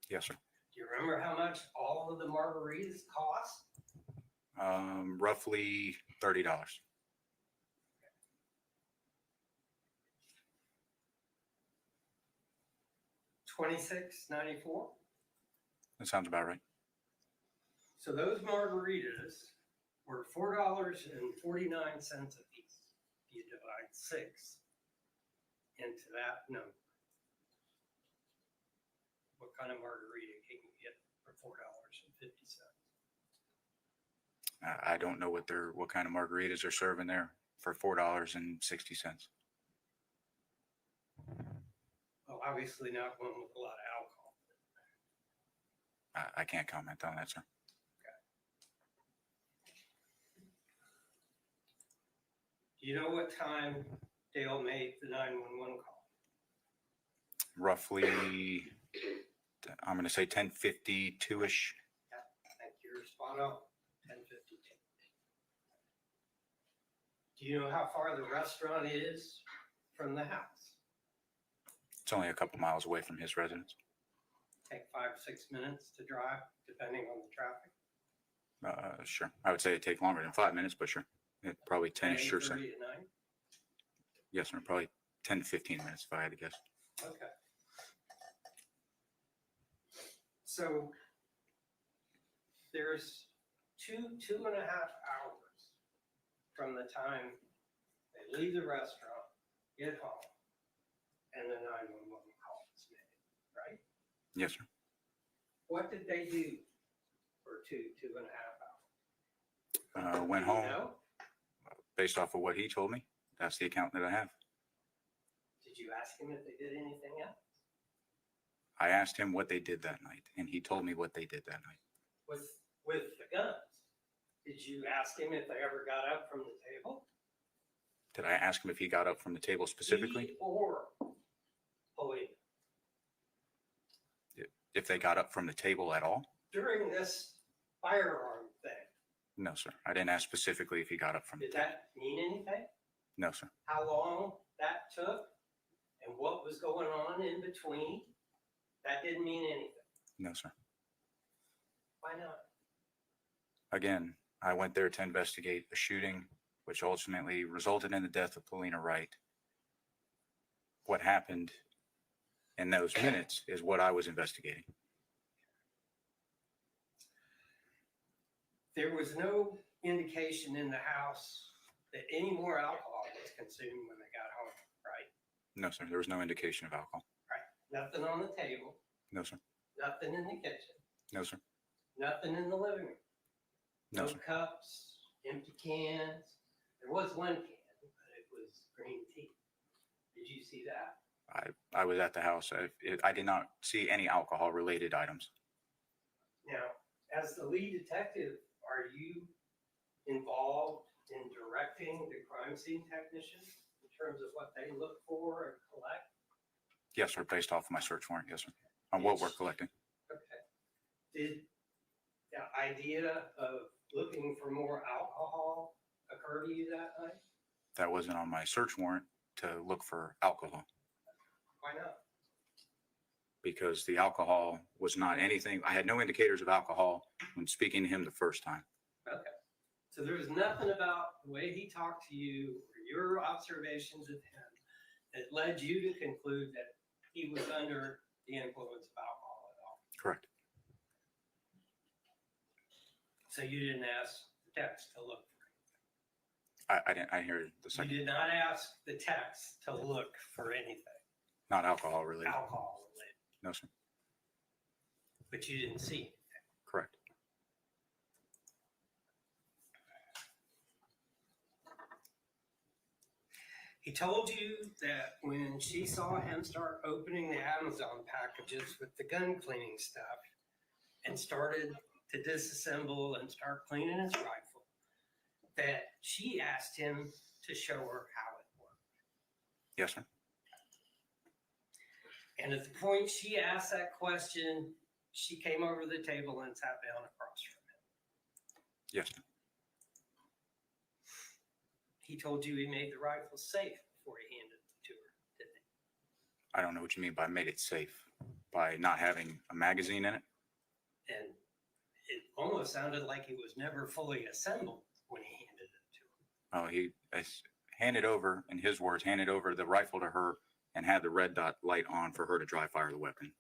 Yes, sir. Do you remember how much all of the margaritas cost? Roughly $30. $26.94. That sounds about right. So those margaritas were $4.49 a piece. You divide 6 into that number. What kind of margarita can you get for $4.50? I don't know what kind of margaritas they're serving there for $4.60. Well, obviously not one with a lot of alcohol. I can't comment on that, sir. Do you know what time Dale made the 911 call? Roughly, I'm going to say 10:52-ish. Yeah, I think you're spot on. 10:52. Do you know how far the restaurant is from the house? It's only a couple miles away from his residence. Take 5 or 6 minutes to drive, depending on the traffic. Sure. I would say it'd take longer than 5 minutes, but sure. Probably 10-ish or so. 8:30 at night? Yes, sir. Probably 10 to 15 minutes if I had to guess. Okay. So there's 2.5 hours from the time they leave the restaurant, get home, and the 911 call is made, right? Yes, sir. What did they do for 2.5 hours? Went Do you home know? based off of what he told me. That's the account that I have. Did you ask him if they did anything else? I asked him what they did that night, and he told me what they did that night. With the guns? Did you ask him if they ever got up from the table? Did I ask him if he got up from the table specifically? He or Paulina? If they got up from the table at all? During this firearm thing, No, sir. I didn't ask specifically if he got up from the did table. that mean anything? No, sir. How long that took and what was going on in between? That didn't mean anything. No, sir. Why not? Again, I went there to investigate a shooting, which ultimately resulted in the death of Paulina Wright. What happened in those minutes is what I was investigating. There was no indication in the house that any more alcohol was consumed when they got home, right? No, sir. There was no indication of alcohol. Right. Nothing on the table, No, sir. nothing in the kitchen, No, sir. nothing in the living room. No, No sir. cups, empty cans. There was one can, but it was green tea. Did you see that? I was at the house. I did not see any alcohol related items. Now, as the lead detective, are you involved in directing the crime scene technicians in terms of what they look for and collect? Yes, sir. Based off of my search warrant. Yes, sir. On what we're collecting. Okay. Did the idea of looking for more alcohol occur to you that night? That wasn't on my search warrant to look for alcohol, Why not? because the alcohol was not anything. I had no indicators of alcohol when speaking to him the first time. Okay. So there was nothing about the way he talked to you or your observations of him that led you to conclude that he was under the influence of alcohol at all. Correct. So you didn't ask the text to look I didn't hear the for second. You did not ask the text to look for anything Not alcohol related. alcohol related, No, sir. but you didn't see anything. Correct. He told you that when she saw him start opening the Amazon packages with the gun cleaning stuff and started to disassemble and start cleaning his rifle, that she asked him to show her how it worked. Yes, sir. And at the point she asked that question, she came over the table and sat down across from him. Yes, sir. He told you he made the rifle safe before he handed it to her, didn't he? I don't know what you mean by made it safe. By not having a magazine in it? And it almost sounded like it was never fully assembled when he handed it to her. Oh, he handed over, in his words, handed over the rifle to her and had the red dot light on for her to dry fire the weapon.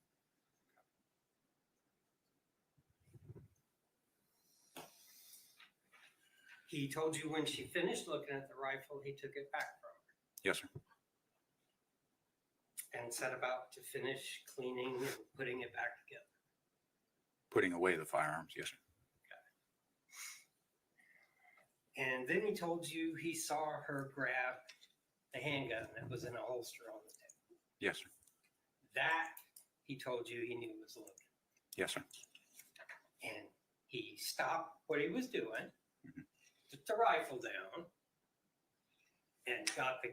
He told you when she finished looking at the rifle, he took it back from her Yes, sir. and set about to finish cleaning and putting it back together. Putting away the firearms. Yes, sir. And then he told you he saw her grab the handgun that was in a holster on the table. Yes, sir. That, he told you, he knew was loaded. Yes, sir. And he stopped what he was doing, put the rifle down, and got the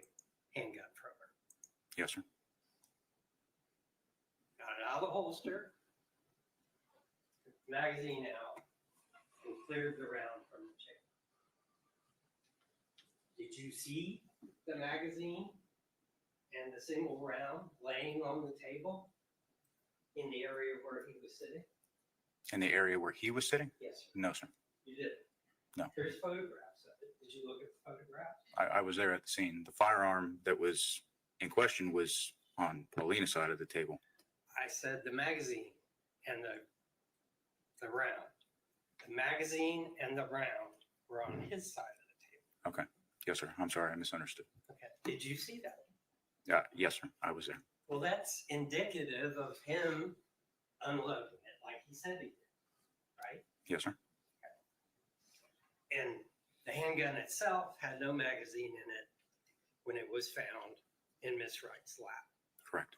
handgun from her. Yes, sir. Got it out of the holster, took the magazine out, and cleared the round from the chamber. Did you see the magazine and the single round laying on the table in the area where he was sitting? In the area where he was sitting? Yes, sir. No, sir. You did. No. There's photographs of it. Did you look at the photographs? I was there at the scene. The firearm that was in question was on Paulina's side of the table. I said the magazine and the round. The magazine and the round were on his side of the table. Okay. Yes, sir. I'm sorry. I misunderstood. Okay. Did you see that? Yes, sir. I was there. Well, that's indicative of him unloading it like he said he did, right? Yes, sir. And the handgun itself had no magazine in it when it was found in Miss Wright's lap. Correct.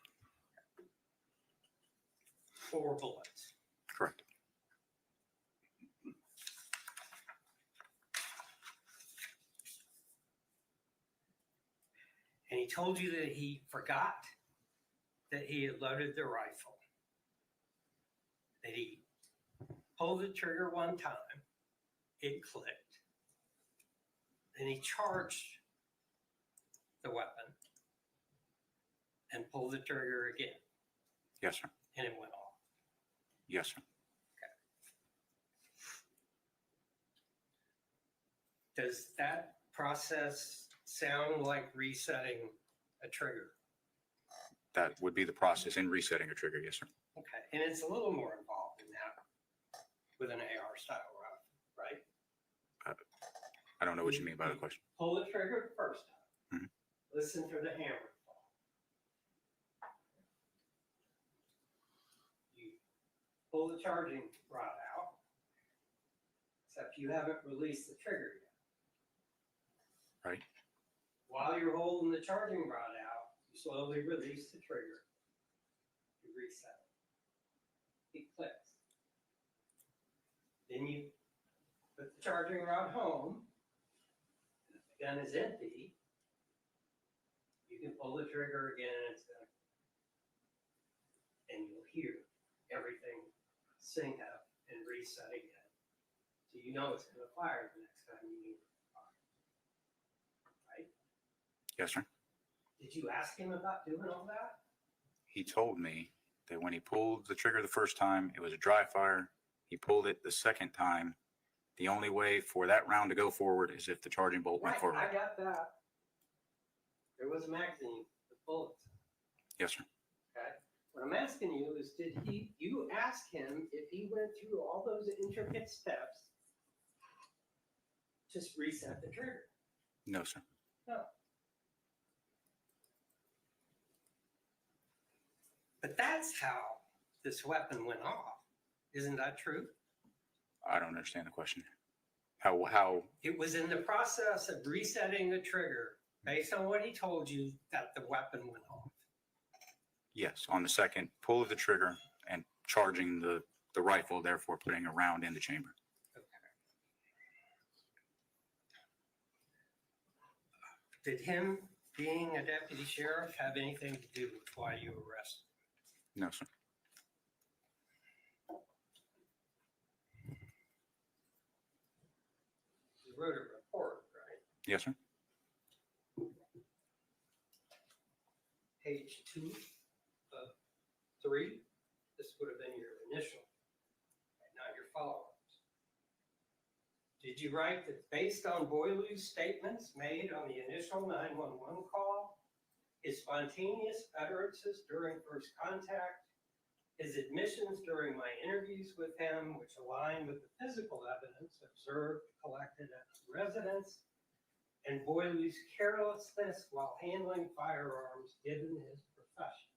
4 bullets. Correct. And he told you that he forgot that he had loaded the rifle. That he pulled the trigger one time, it clicked. Then he charged the weapon and pulled the trigger again, Yes, sir. and it went off. Yes, sir. Does that process sound like resetting a trigger? That would be the process in resetting a trigger. Yes, sir. Okay, and it's a little more involved than that with an AR style rifle, right? I don't know what you mean by the question. Pull the trigger the first time. Mhm. Listen for the hammer fall. You pull the charging rod out, except you haven't released the trigger yet. Right. While you're holding the charging rod out, you slowly release the trigger. You reset it. It clicks. Then you put the charging rod home. And if the gun is empty, you can pull the trigger again and it's gonna, and you'll hear everything sync up and reset again. So you know it's gonna fire the next time you need it. Yes, sir. Did you ask him about doing all that? He told me that when he pulled the trigger the first time, it was a dry fire. He pulled it the second time. The only way for that round to go forward is if the charging bolt went Right, forward. I got that. There was a magazine with bullets. Yes, sir. Okay. What I'm asking you is, you ask him if he went through all those intricate steps to reset the trigger? No, sir. No. But that's how this weapon went off. Isn't that true? I don't understand the question. How? It was in the process of resetting the trigger based on what he told you that the weapon went off. Yes, on the second pull of the trigger and charging the rifle, therefore putting a round in the chamber. Did him being a deputy sheriff have anything to do with why you arrested? No, sir. You wrote a report, right? Yes, sir. Page 2 of 3. This would have been your initial, not your follow-ups. Did you write that based on Boileau's statements made on the initial 911 call, his spontaneous utterances during first contact, his admissions during my interviews with him, which align with the physical evidence observed, collected at his residence, and Boileau's carelessness while handling firearms given his profession?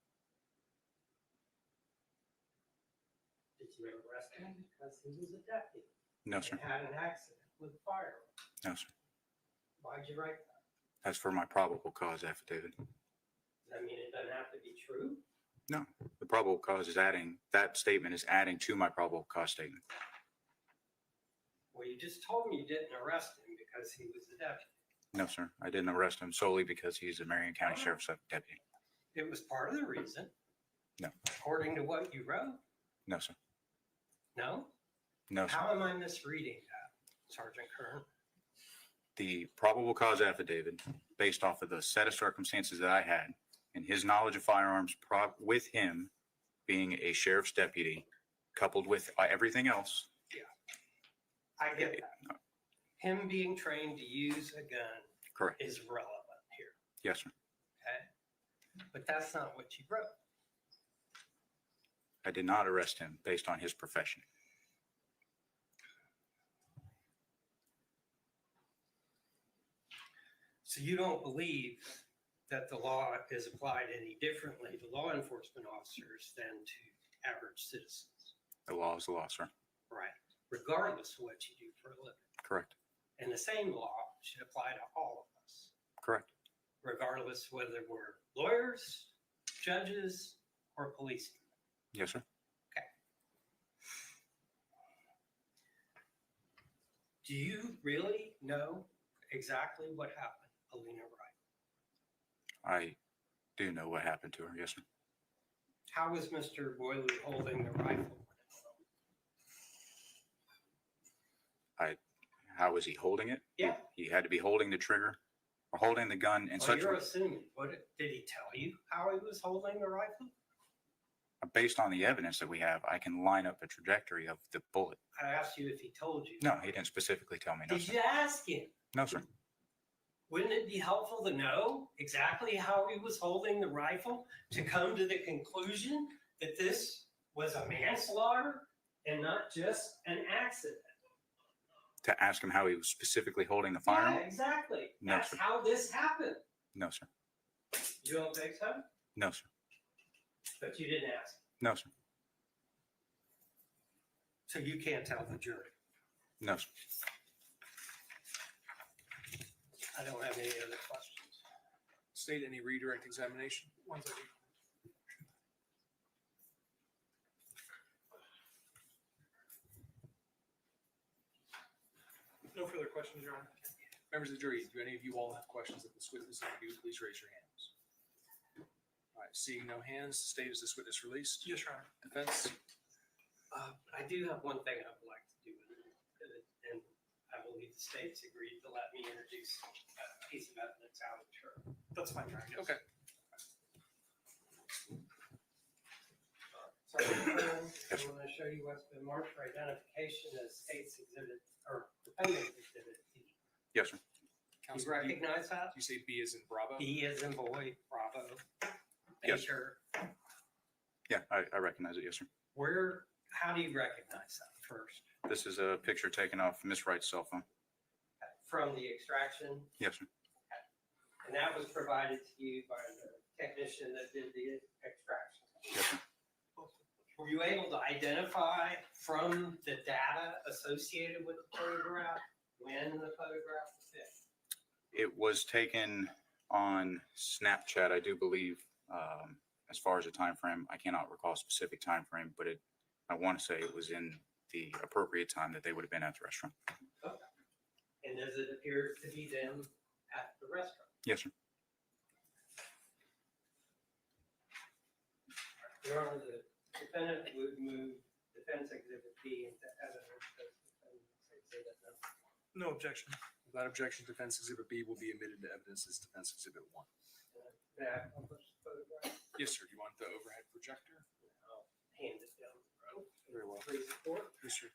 Did you arrest him because he was a deputy? No, sir. And had an accident with a firearm? No, sir. Why'd you write that? That's for my probable cause affidavit. Does that mean it doesn't have to be true? No, the probable cause is adding, that statement is adding to my probable cause statement. Well, you just told me you didn't arrest him because he was a deputy. No, sir. I didn't arrest him solely because he's a Marion County Sheriff's Deputy. It was part of the reason, No, according to what you wrote. no, sir. No? No, sir. How am I misreading that, Sergeant Kern? The probable cause affidavit, based off of the set of circumstances that I had and his knowledge of firearms with him being a sheriff's deputy, coupled with everything else. Yeah, I get that. Him being trained to use a gun Correct. is relevant here, Yes, sir. okay? But that's not what you wrote. I did not arrest him based on his profession. So you don't believe that the law is applied any differently to law enforcement officers than to average citizens? The law is the law, sir. Right. Regardless of what you do for a living. Correct. And the same law should apply to all of us, Correct. regardless whether we're lawyers, judges, or policemen. Yes, sir. Okay. Do you really know exactly what happened, Alina Wright? I do know what happened to her. Yes, sir. How was Mr. Boileau holding the rifle? How was he holding it? Yeah. He had to be holding the trigger or holding the gun in Well, such you're a, assuming. What did he tell you how he was holding the rifle? based on the evidence that we have, I can line up the trajectory of the bullet. I asked you if he told you. No, he didn't specifically tell me. No, Did sir. you ask him? No, sir. Wouldn't it be helpful to know exactly how he was holding the rifle to come to the conclusion that this was a manslaughter and not just an accident? To ask him how he was specifically holding the firearm? Yeah, exactly. No, That's sir. how this happened. No, sir. You don't think so? No, sir. But you didn't ask. No, sir. So you can't tell the jury. No, sir. I don't have any other questions. State any redirect examination? One second. No further questions, Your Honor. Members of the jury, do any of you all have questions of this witness? If you do, please raise your hands. All right, seeing no hands, the state, is this witness released? Yes, Your Honor. Defense? I do have one thing I would like to do with it, and I believe the state's agreed to let me introduce a piece of evidence out of her. That's fine, Your Honor. Yes. Okay. So I'm going to show you what's been marked for identification as state's exhibit or defendant's exhibit D. Yes, sir. You recognize that? You say B as in Bravo? B as in boy, Bravo. Yes. Baker. Yeah, I recognize it. Yes, sir. How do you recognize that first? This is a picture taken off Miss Wright's cell phone. From the extraction? Yes, sir. And that was provided to you by the technician that did the extraction? Yes, sir. Were you able to identify from the data associated with the photograph when the photograph was taken? It was taken on Snapchat, I do believe. As far as a time frame, I cannot recall a specific time frame, but I want to say it was in the appropriate time that they would have been at the restaurant. Okay. And does it appear to be them at the restaurant? Yes, sir. Your Honor, the defendant would move defense exhibit B into evidence as defendant's exhibit number. No objection. Without objection, defense exhibit B will be admitted to evidence as defense exhibit 1. May I accomplish the photograph? Yes, sir. You want the overhead projector? I'll hand it down the road. Very well. Please support. Yes, sir.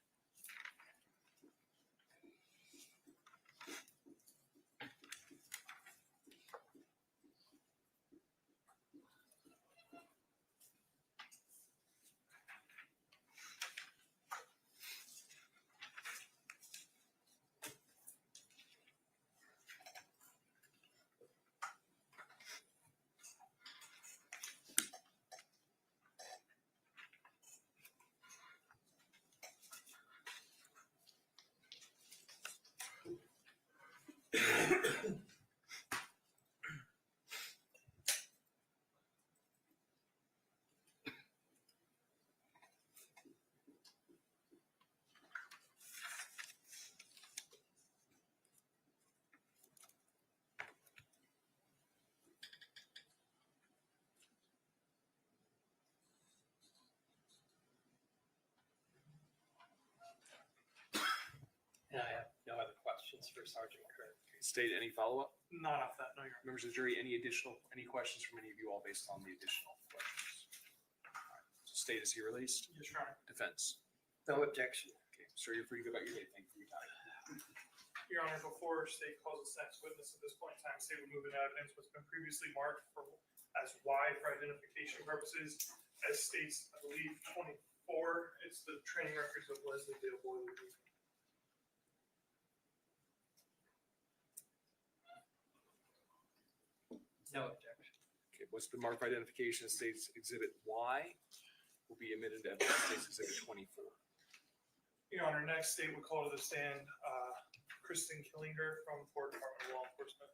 And I have no other questions for Sergeant Kirk. State any follow-up? Not off that, no, Your Honor. Members of the jury, any questions from any of you all based on the additional questions? All right. So state, is he released? Yes, Your Honor. Defense? No objection. Okay, sir, you're free to go about your day. Thank you for your time. Your Honor, before state calls its next witness at this point in time, state would move into evidence what's been previously marked as Y for identification purposes, as states, I believe, 24. It's the training records of Leslie Boileau. No objection. Okay, what's been marked for identification as states exhibit Y will be admitted to evidence as states exhibit 24. Your Honor, next state would call to the stand Kristen Killinger from Florida Department of Law Enforcement.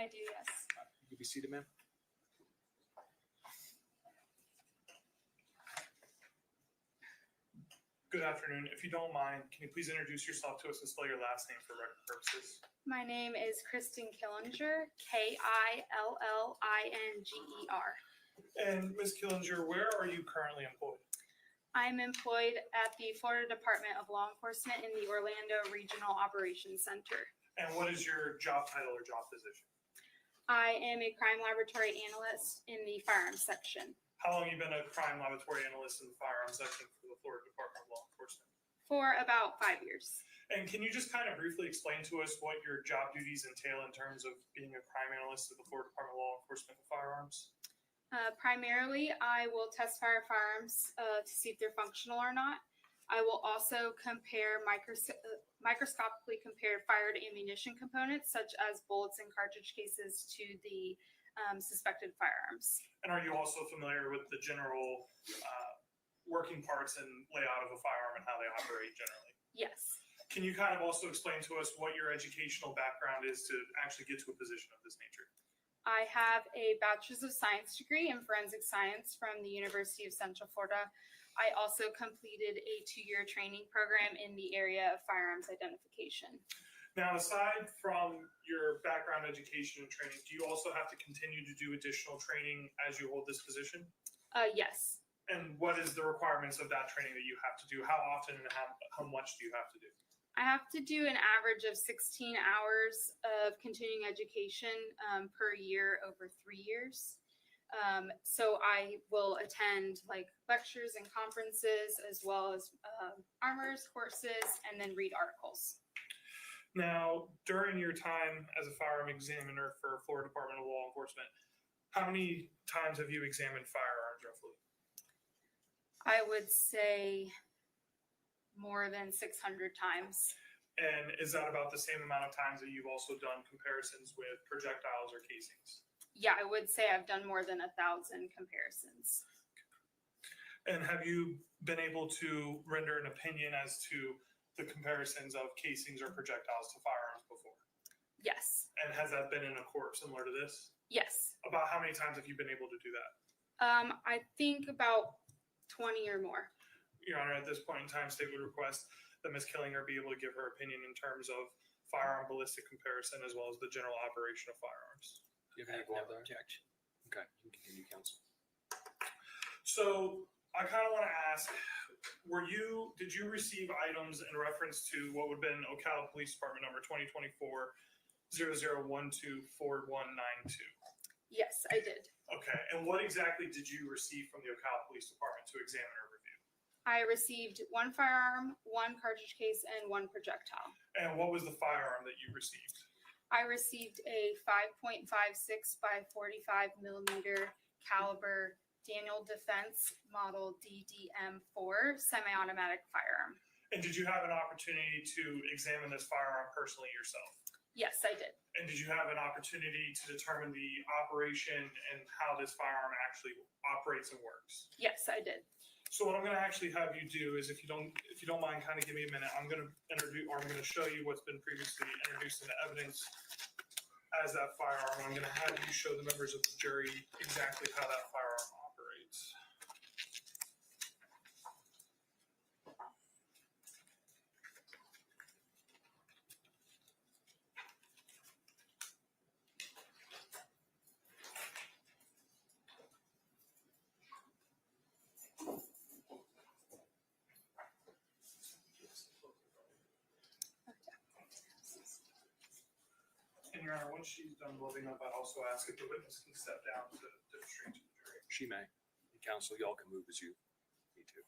I do, yes. You can be seated, ma'am. Good afternoon. If you don't mind, can you please introduce yourself to us and spell your last name for record purposes? My name is Kristen Killinger, Killinger. And Ms. Killinger, where are you currently employed? I'm employed at the Florida Department of Law Enforcement in the Orlando Regional Operations Center. And what is your job title or job position? I am a crime laboratory analyst in the firearms section. How long have you been a crime laboratory analyst in the firearms section for the Florida Department of Law Enforcement? For about 5 years. And can you just kind of briefly explain to us what your job duties entail in terms of being a crime analyst at the Florida Department of Law Enforcement for firearms? Primarily, I will test firearms to see if they're functional or not. I will also compare microscopically compare fired ammunition components, such as bullets and cartridge cases, to the suspected firearms. And are you also familiar with the general working parts and layout of a firearm and how they operate generally? Yes. Can you kind of also explain to us what your educational background is to actually get to a position of this nature? I have a Bachelor's of Science degree in Forensic Science from the University of Central Florida. I also completed a 2-year training program in the area of firearms identification. Now, aside from your background education and training, do you also have to continue to do additional training as you hold this position? Yes. And what is the requirements of that training that you have to do? How often and how much do you have to do? I have to do an average of 16 hours of continuing education per year over 3 years. So I will attend like lectures and conferences, as well as armors, courses, and then read articles. Now, during your time as a firearm examiner for Florida Department of Law Enforcement, how many times have you examined firearms roughly? I would say more than 600 times. And is that about the same amount of times that you've also done comparisons with projectiles or casings? Yeah, I would say I've done more than 1,000 comparisons. And have you been able to render an opinion as to the comparisons of casings or projectiles to firearms before? Yes. And has that been in a court similar to this? Yes. About how many times have you been able to do that? I think about 20 or more. Your Honor, at this point in time, state would request that Ms. Killinger be able to give her opinion in terms of firearm ballistic comparison as well as the general operation of firearms. Do you have any objection? Okay, you can continue, counsel. So I kind of want to ask, did you receive items in reference to what would have been Ocala Police Department number 2024-0012-4192? Yes, I did. Okay, and what exactly did you receive from the Ocala Police Department to examine or review? I received 1 firearm, 1 cartridge case, and 1 projectile. And what was the firearm that you received? I received a 5.56 by 45 millimeter caliber Daniel Defense Model DDM4 semi-automatic firearm. And did you have an opportunity to examine this firearm personally yourself? Yes, I did. And did you have an opportunity to determine the operation and how this firearm actually operates and works? Yes, I did. So what I'm going to actually have you do is, if you don't mind, kind of give me a minute. I'm going to show you what's been previously introduced into evidence as that firearm. I'm going to have you show the members of the jury exactly how that firearm operates. And Your Honor, once she's done loading up, I'd also ask if the witness can step down to demonstrate to the jury. She may. And counsel, y'all can move as you need to.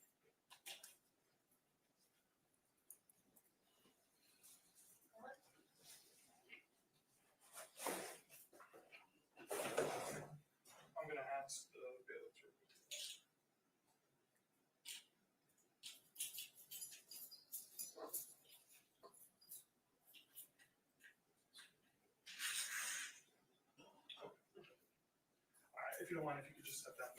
I'm going to ask the bailiff to remove this. All right, if you don't mind, if you could just step down.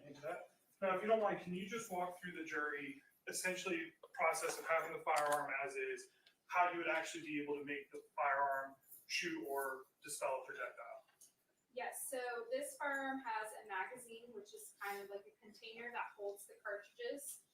Into that. Now, if you don't mind, can you just walk through the jury, essentially the process of having the firearm as is, how you would actually be able to make the firearm shoot or dispel a projectile. Yes, so this firearm has a magazine, which is kind of like a container that holds the cartridges.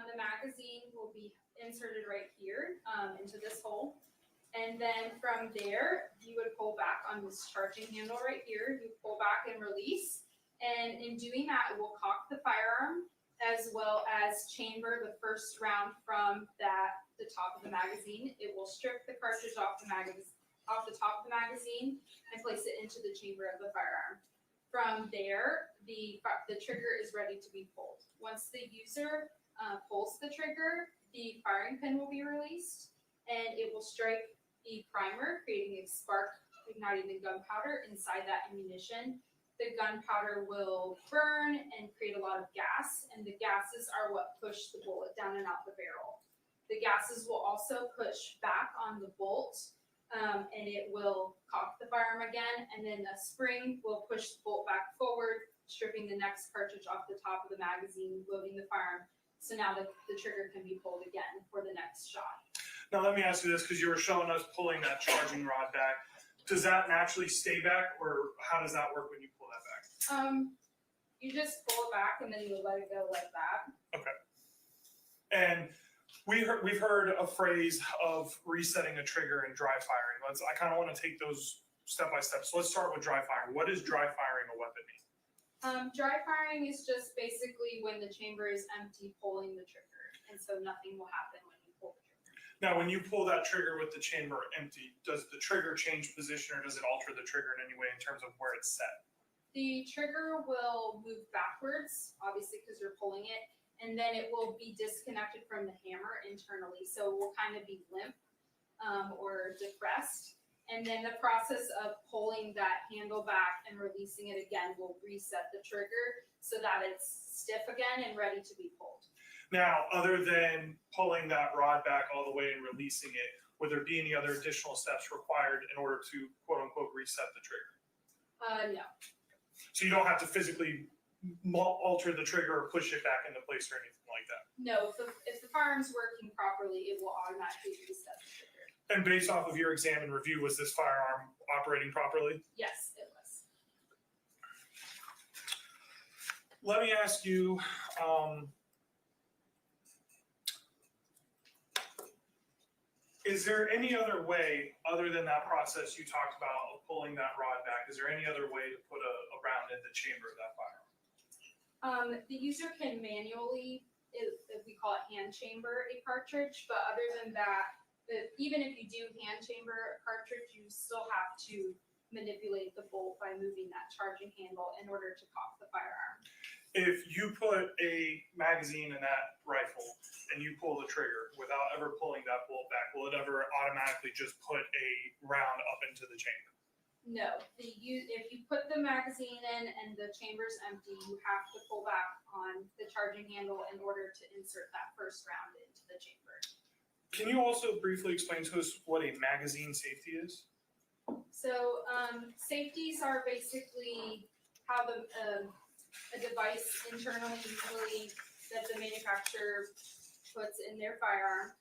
The magazine will be inserted right here into this hole. And then from there, you would pull back on this charging handle right here. You pull back and release. And in doing that, it will cock the firearm as well as chamber the first round from the top of the magazine. It will strip the cartridge off the top of the magazine and place it into the chamber of the firearm. From there, the trigger is ready to be pulled. Once the user pulls the trigger, the firing pin will be released and it will strike the primer, creating a spark, igniting the gunpowder inside that ammunition. The gunpowder will burn and create a lot of gas, and the gases are what push the bullet down and out the barrel. The gases will also push back on the bolt, and it will cock the firearm again, and then a spring will push the bolt back forward, stripping the next cartridge off the top of the magazine, loading the firearm. So now the trigger can be pulled again for the next shot. Now, let me ask you this, because you were showing us pulling that charging rod back. Does that naturally stay back, or how does that work when you pull that back? You just pull it back and then you let it go like that. Okay. And we've heard a phrase of resetting a trigger and dry firing. I kind of want to take those step by step. So let's start with dry firing. What does dry firing a weapon mean? Dry firing is just basically when the chamber is empty, pulling the trigger, and so nothing will happen when you pull the trigger. Now, when you pull that trigger with the chamber empty, does the trigger change position, or does it alter the trigger in any way in terms of where it's set? The trigger will move backwards, obviously because you're pulling it, and then it will be disconnected from the hammer internally, so it will kind of be limp or depressed. And then the process of pulling that handle back and releasing it again will reset the trigger so that it's stiff again and ready to be pulled. Now, other than pulling that rod back all the way and releasing it, would there be any other additional steps required in order to quote unquote reset the trigger? No. So you don't have to physically alter the trigger or push it back into place or anything like that? No, if the firearm's working properly, it will automatically reset the trigger. And based off of your exam and review, was this firearm operating properly? Yes, it was. Let me ask you, is there any other way, other than that process you talked about of pulling that rod back, is there any other way to put a round in the chamber of that firearm? The user can manually, if we call it hand chamber a cartridge, but other than that, even if you do hand chamber a cartridge, you still have to manipulate the bolt by moving that charging handle in order to cock the firearm. If you put a magazine in that rifle and you pull the trigger without ever pulling that bolt back, will it ever automatically just put a round up into the chamber? No, if you put the magazine in and the chamber's empty, you have to pull back on the charging handle in order to insert that first round into the chamber. Can you also briefly explain to us what a magazine safety is? So safeties are basically how a device internally usually that the manufacturer puts in their firearm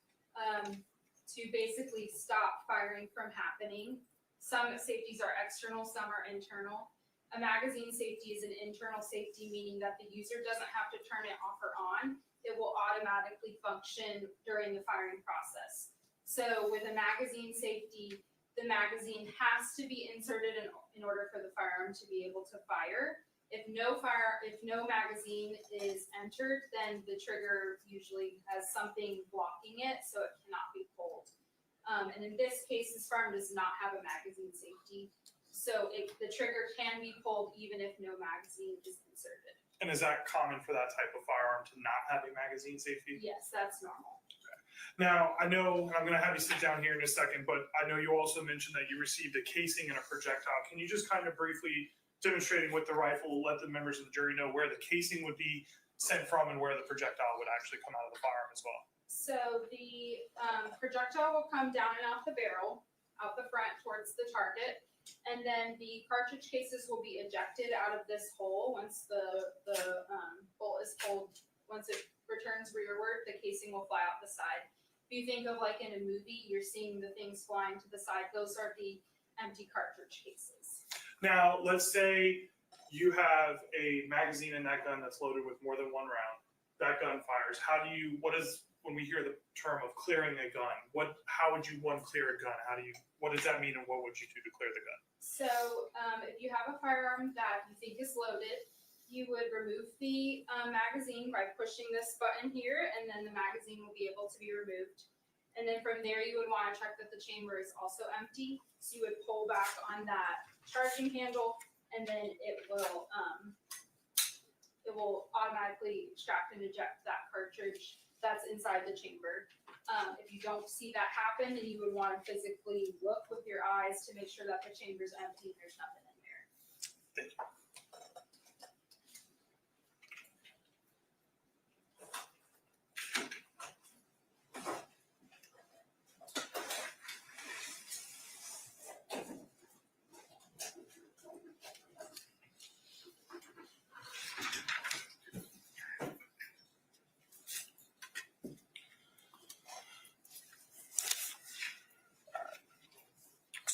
to basically stop firing from happening. Some safeties are external, some are internal. A magazine safety is an internal safety, meaning that the user doesn't have to turn it off or on. It will automatically function during the firing process. So with a magazine safety, the magazine has to be inserted in order for the firearm to be able to fire. If no magazine is entered, then the trigger usually has something blocking it, so it cannot be pulled. And in this case, this firearm does not have a magazine safety, so the trigger can be pulled even if no magazine is inserted. And is that common for that type of firearm to not have a magazine safety? Yes, that's normal. Now, I know I'm going to have you sit down here in a second, but I know you also mentioned that you received a casing and a projectile. Can you just kind of briefly, demonstrating with the rifle, let the members of the jury know where the casing would be sent from and where the projectile would actually come out of the firearm as well? So the projectile will come down and out the barrel, out the front towards the target. And then the cartridge cases will be ejected out of this hole once the bolt is pulled. Once it returns rearward, the casing will fly out the side. you think of like in a movie, you're seeing the things flying to the side. Those are the empty cartridge cases. Now, let's say you have a magazine in that gun that's loaded with more than one round. That gun fires. When we hear the term of clearing a gun, how would you clear a gun? What does that mean and what would you do to clear the gun? So if you have a firearm that you think is loaded, you would remove the magazine by pushing this button here, and then the magazine will be able to be removed. And then from there, you would want to check that the chamber is also empty. So you would pull back on that charging handle, and then it will automatically extract and eject that cartridge that's inside the chamber. If you don't see that happen, then you would want to physically look with your eyes to make sure that the chamber is empty and there's nothing in there. Thank you.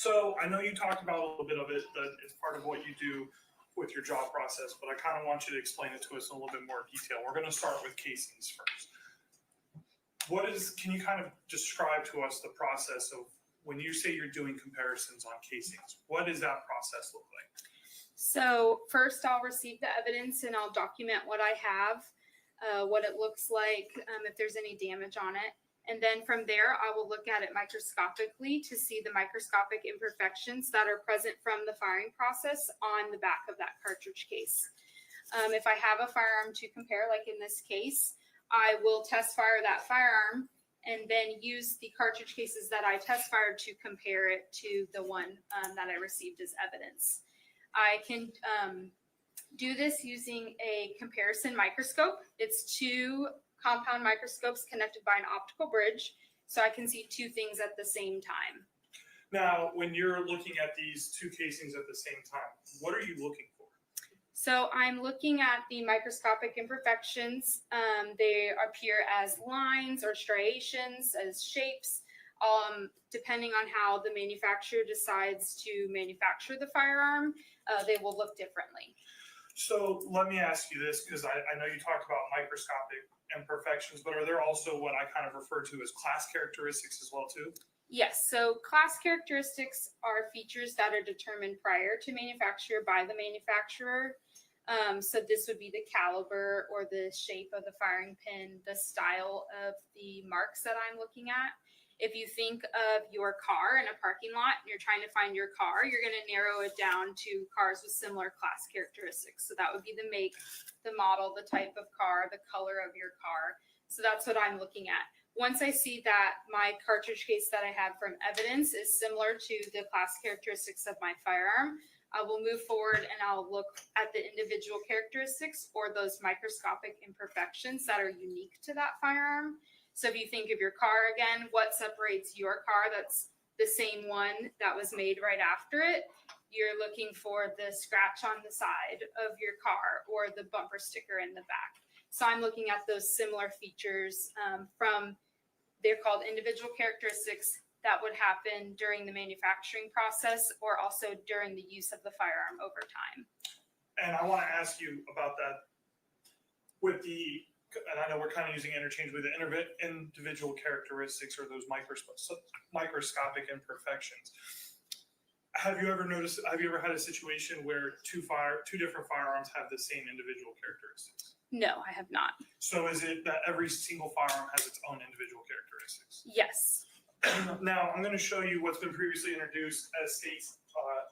So I know you talked about a little bit of it, that it's part of what you do with your job process, but I kind of want you to explain it to us in a little bit more detail. We're going to start with casings first. Can you kind of describe to us the process of when you say you're doing comparisons on casings? What does that process look like? So first I'll receive the evidence and I'll document what I have, what it looks like, if there's any damage on it. And then from there, I will look at it microscopically to see the microscopic imperfections that are present from the firing process on the back of that cartridge case. If I have a firearm to compare, like in this case, I will test fire that firearm and then use the cartridge cases that I test fired to compare it to the one that I received as evidence. I can do this using a comparison microscope. It's two compound microscopes connected by an optical bridge, so I can see two things at the same time. Now, when you're looking at these two casings at the same time, what are you looking for? So I'm looking at the microscopic imperfections. They appear as lines or striations, as shapes, depending on how the manufacturer decides to manufacture the firearm, they will look differently. So let me ask you this, because I know you talked about microscopic imperfections, but are there also what I kind of refer to as class characteristics as well too? Yes, so class characteristics are features that are determined prior to manufacture by the manufacturer. So this would be the caliber or the shape of the firing pin, the style of the marks that I'm looking at. If you think of your car in a parking lot and you're trying to find your car, you're going to narrow it down to cars with similar class characteristics. So that would be the make, the model, the type of car, the color of your car. So that's what I'm looking at. Once I see that my cartridge case that I have from evidence is similar to the class characteristics of my firearm, I will move forward and I'll look at the individual characteristics or those microscopic imperfections that are unique to that firearm. So if you think of your car again, what separates your car that's the same one that was made right after it? You're looking for the scratch on the side of your car or the bumper sticker in the back. So I'm looking at those similar features they're called individual characteristics that would happen during the manufacturing process or also during the use of the firearm over time. And I want to ask you about that with and I know we're kind of using interchangeably, the individual characteristics or those microscopic imperfections. Have you ever had a situation where two different firearms have the same individual characteristics? No, I have not. So is it that every single firearm has its own individual characteristics? Yes. Now, I'm going to show you what's been previously introduced as State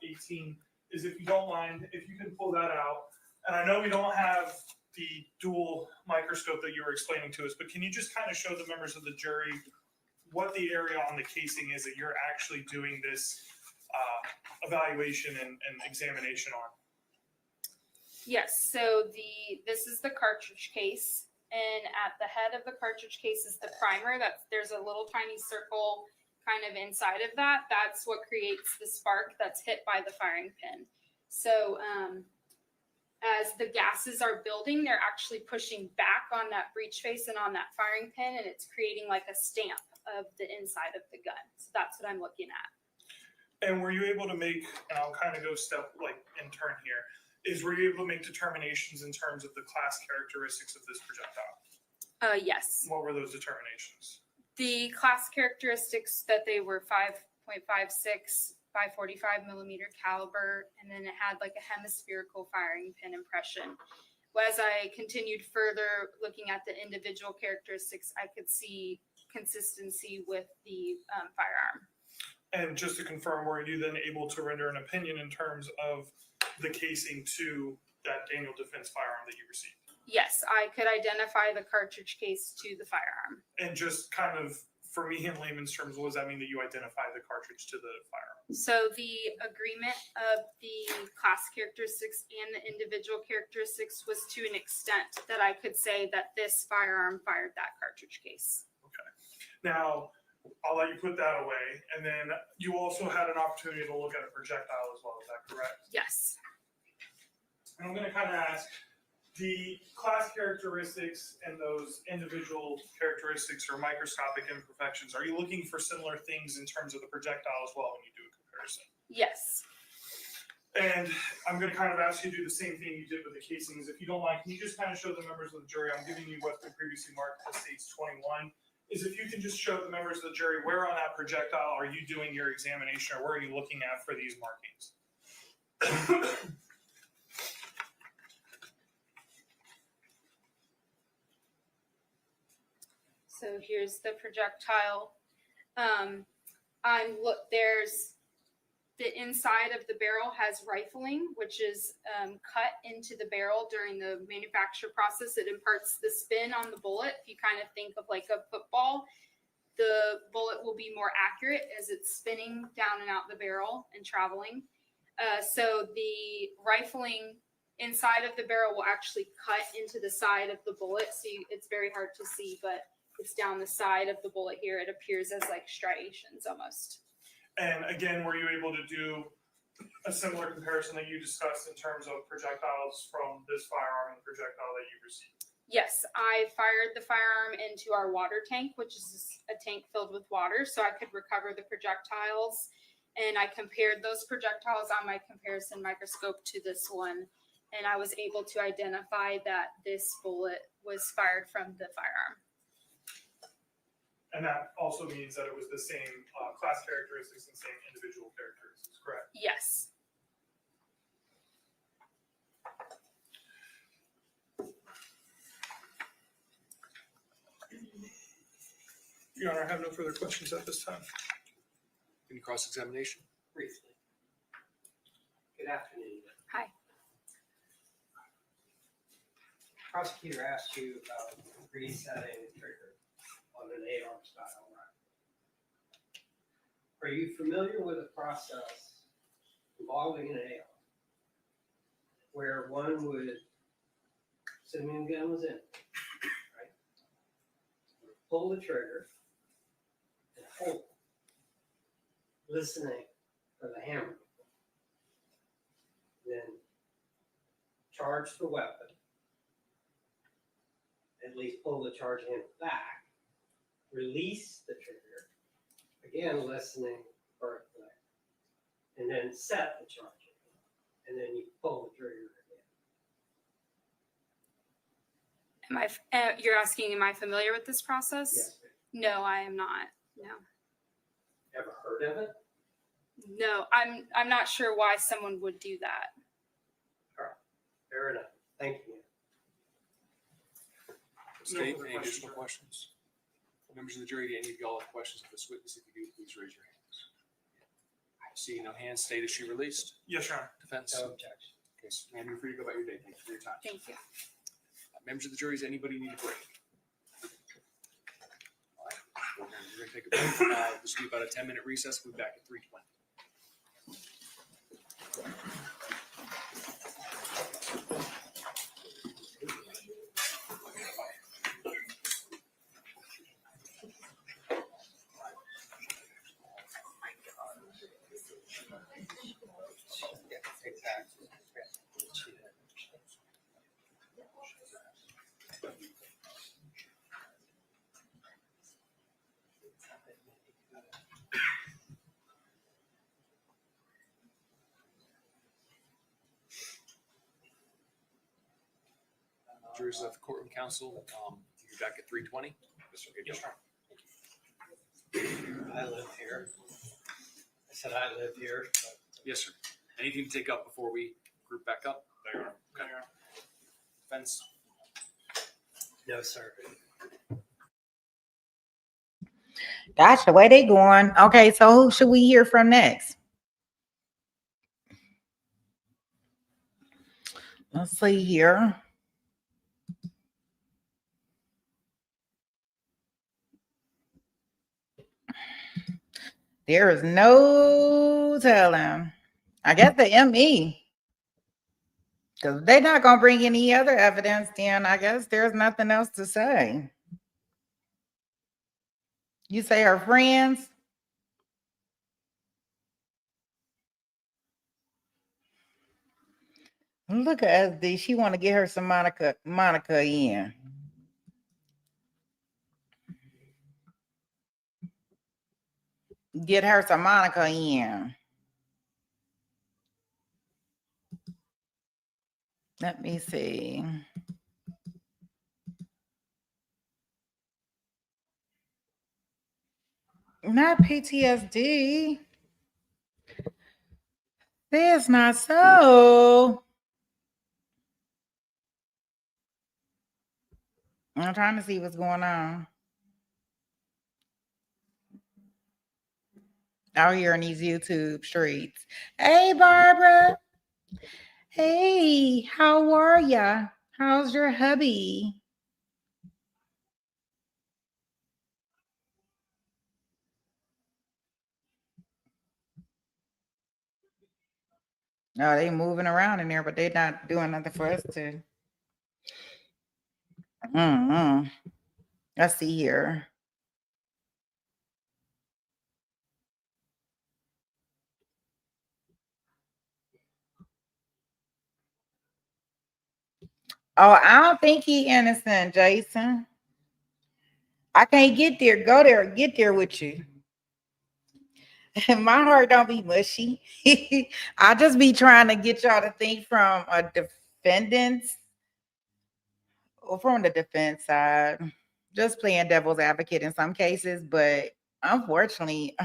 18, is if you don't mind, if you can pull that out. And I know we don't have the dual microscope that you were explaining to us, but can you just kind of show the members of the jury what the area on the casing is that you're actually doing this evaluation and examination on? Yes, so this is the cartridge case, and at the head of the cartridge case is the primer. There's a little tiny circle kind of inside of that. That's what creates the spark that's hit by the firing pin. So as the gases are building, they're actually pushing back on that breech face and on that firing pin, and it's creating like a stamp of the inside of the gun. So that's what I'm looking at. And were you able to make, and I'll kind of go step like in turn here, were you able to make determinations in terms of the class characteristics of this projectile? Yes. What were those determinations? The class characteristics that they were 5.56 by 45 millimeter caliber, and then it had like a hemispherical firing pin impression. As I continued further looking at the individual characteristics, I could see consistency with the firearm. And just to confirm, were you then able to render an opinion in terms of the casing to that Daniel Defense firearm that you received? Yes, I could identify the cartridge case to the firearm. And just kind of, for me in layman's terms, what does that mean that you identify the cartridge to the firearm? So the agreement of the class characteristics and the individual characteristics was to an extent that I could say that this firearm fired that cartridge case. Okay. Now, I'll let you put that away. And then you also had an opportunity to look at a projectile as well. Is that correct? Yes. And I'm going to kind of ask, the class characteristics and those individual characteristics or microscopic imperfections, are you looking for similar things in terms of the projectile as well when you do a comparison? Yes. And I'm going to kind of ask you to do the same thing you did with the casings. If you don't mind, can you just kind of show the members of the jury, I'm giving you what's been previously marked as states 21, is if you can just show the members of the jury where on that projectile are you doing your examination or where are you looking at for these markings? So here's the projectile. There's the inside of the barrel has rifling, which is cut into the barrel during the manufacture process. It imparts the spin on the bullet. If you kind of think of like a football, the bullet will be more accurate as it's spinning down and out the barrel and traveling. So the rifling inside of the barrel will actually cut into the side of the bullet. So it's very hard to see, but it's down the side of the bullet here. It appears as like striations almost. And again, were you able to do a similar comparison that you discussed in terms of projectiles from this firearm and the projectile that you received? Yes, I fired the firearm into our water tank, which is a tank filled with water, so I could recover the projectiles. And I compared those projectiles on my comparison microscope to this one, and I was able to identify that this bullet was fired from the firearm. And that also means that it was the same class characteristics and same individual characteristics, correct? Yes. Your Honor, I have no further questions at this time. Any cross-examination? Briefly. Good afternoon. Hi. Prosecutor asked you about resetting the trigger on an AR style rifle. Are you familiar with a process involving an AR where one would, assuming the gun was in, right, pull the trigger and hold, listening for the hammer, then charge the weapon, at least pull the charge handle back, release the trigger, again listening for a click, and then set the charge handle, and then you pull the trigger again. You're asking, am I familiar with this process? Yes. No, I am not. No. Ever heard of it? No, I'm not sure why someone would do that. All right, fair enough. Thank you. State, any additional questions? Members of the jury, do any of y'all have questions of this witness? If you do, please raise your hands. Seeing no hands, state, is she released? Yes, Your Honor. Defense? No objection. Okay, so ma'am, you're free to go about your day. Thank you for your time. Thank you. Members of the jury, does anybody need a break? All right, we're going to take a break. This will be about a 10-minute recess. We'll be back at 3:20. Jurors of the courtroom council, you'll be back at 3:20. Yes, sir. I live here. I said I live here. Yes, sir. Anything to take up before we group back up? They are. Okay. Defense? No, sir. Gotcha. Where they going? Okay, so who should we hear from next? Let's see here. There is no telling. I guess the ME. Because they're not going to bring any other evidence, then I guess there's nothing else to say. You say her friends? Look at SD. She want to get her some Monica in. Get her some Monica in. Let me see. Not PTSD. That's not so. I'm trying to see what's going on out here in these YouTube streets. Hey, Barbara. Hey, how are ya? How's your hubby? No, they moving around in there, but they're not doing nothing for us to. Let's see here. Oh, I don't think he innocent, Jason. I can't get there. Go there. Get there with you. My heart don't be mushy. I just be trying to get y'all to think from a defendant's or from the defense side. Just playing devil's advocate in some cases, but unfortunately,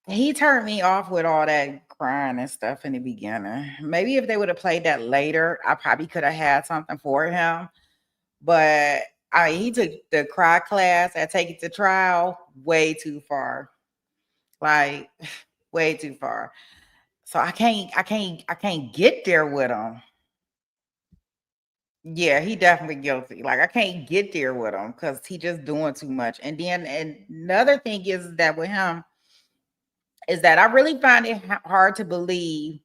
he turned me off with all that crying and stuff in the beginning. Maybe if they would have played that later, I probably could have had something for him. But he took the cry class at Take It to Trial way too far. Like way too far. So I can't get there with him. Yeah, he definitely guilty. Like I can't get there with him because he just doing too much. And then another thing is that with him is that I really find it hard to believe.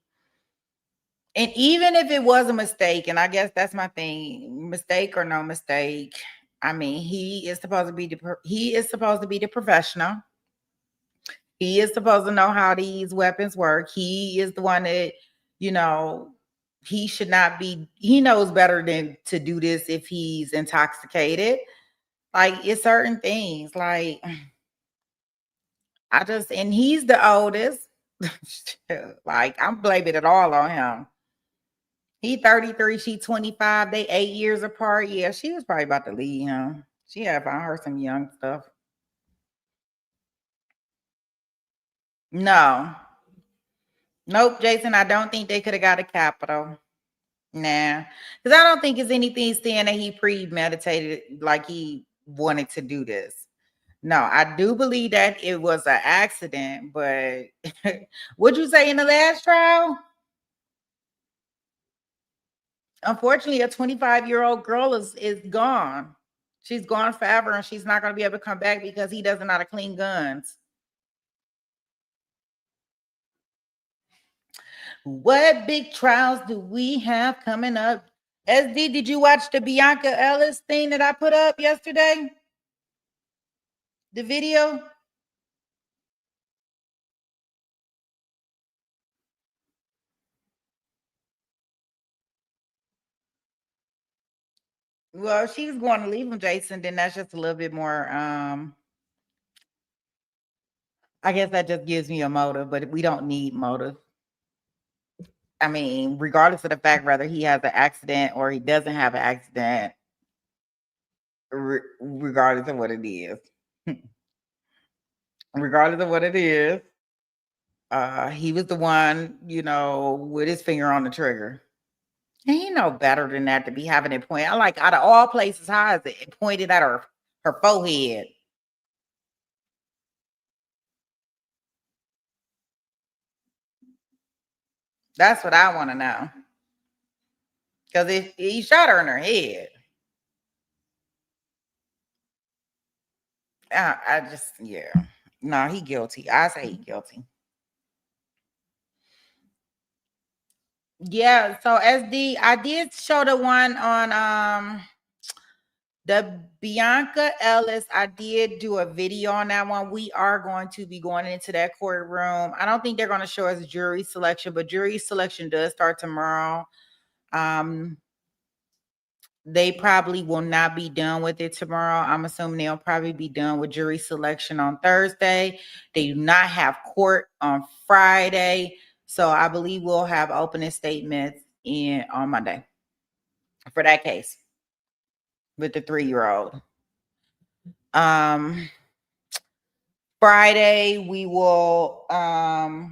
And even if it was a mistake, and I guess that's my thing, mistake or no mistake. I mean, he is supposed to be the professional. He is supposed to know how these weapons work. He is the one that, he should not be, he knows better than to do this if he's intoxicated. Like it's certain things. Like and he's the oldest. Like I'm blaming it all on him. He 33, she 25. They 8 years apart. Yeah, she was probably about to leave him. She had found her some young stuff. No. Nope, Jason. I don't think they could have got a capital. Nah. Because I don't think it's anything saying that he premeditated like he wanted to do this. No, I do believe that it was an accident, but what'd you say in the last trial? Unfortunately, a 25-year-old girl is gone. She's gone forever, and she's not going to be able to come back because he doesn't know how to clean guns. What big trials do we have coming up? SD, did you watch the Bianca Ellis thing that I put up yesterday? The video? Well, she was going to leave him, Jason. Then that's just a little bit more. I guess that just gives me a motive, but we don't need motive. I mean, regardless of the fact whether he has an accident or he doesn't have an accident, regardless of what it is, regardless of what it is, he was the one, with his finger on the trigger. And he know better than that to be having it pointed. I like out of all places, how is it pointed at her forehead? That's what I want to know. Because if he shot her in her head, I just, yeah. No, he guilty. I say he guilty. Yeah, so SD, I did show the one on the Bianca Ellis. I did do a video on that one. We are going to be going into that courtroom. I don't think they're going to show us jury selection, but jury selection does start tomorrow. They probably will not be done with it tomorrow. I'm assuming they'll probably be done with jury selection on Thursday. They do not have court on Friday. So I believe we'll have opening statements on Monday for that case with the 3-year-old. Friday we will I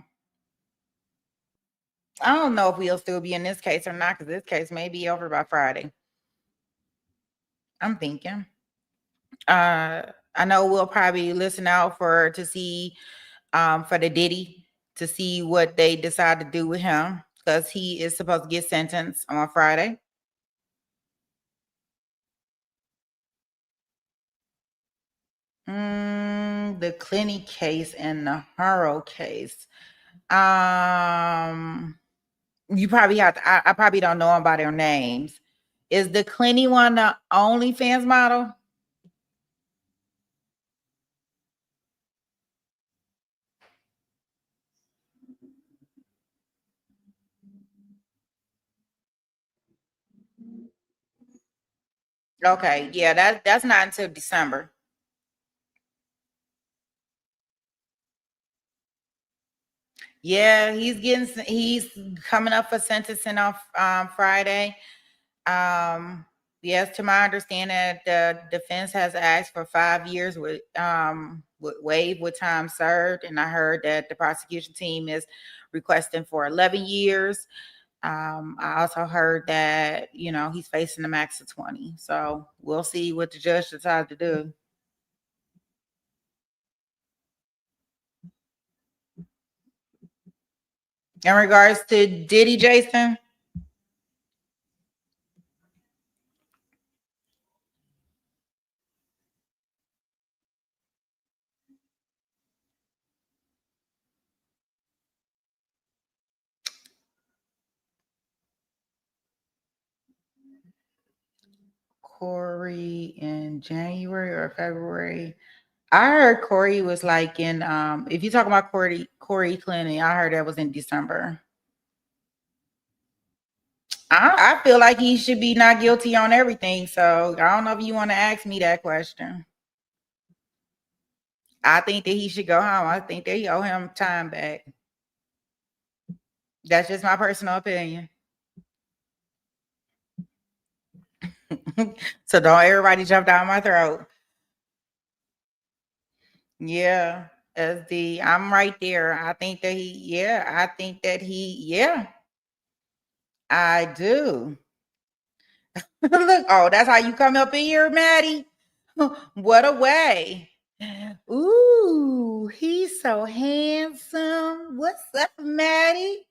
don't know if we'll still be in this case or not, because this case may be over by Friday. I'm thinking. I know we'll probably listen out to see for the Diddy, to see what they decide to do with him, because he is supposed to get sentenced on Friday. The Clinty case and the Haro case. You probably have to, I probably don't know them by their names. Is the Clinty one the OnlyFans model? Okay, yeah, that's not until December. Yeah, he's coming up for sentencing on Friday. Yes, to my understanding, the defense has asked for 5 years with waive with time served, and I heard that the prosecution team is requesting for 11 years. I also heard that he's facing the max of 20. So we'll see what the judge decides to do. In regards to Diddy, Jason. Corey in January or February. I heard Corey was like in if you talk about Corey Clinton, I heard that was in December. I feel like he should be not guilty on everything. So I don't know if you want to ask me that question. I think that he should go home. I think they owe him time back. That's just my personal opinion. So don't everybody jump down my throat. Yeah, I'm right there. I think that I do. Look, oh, that's how you come up in here, Maddie. What a way. Ooh, he's so handsome. What's up, Maddie?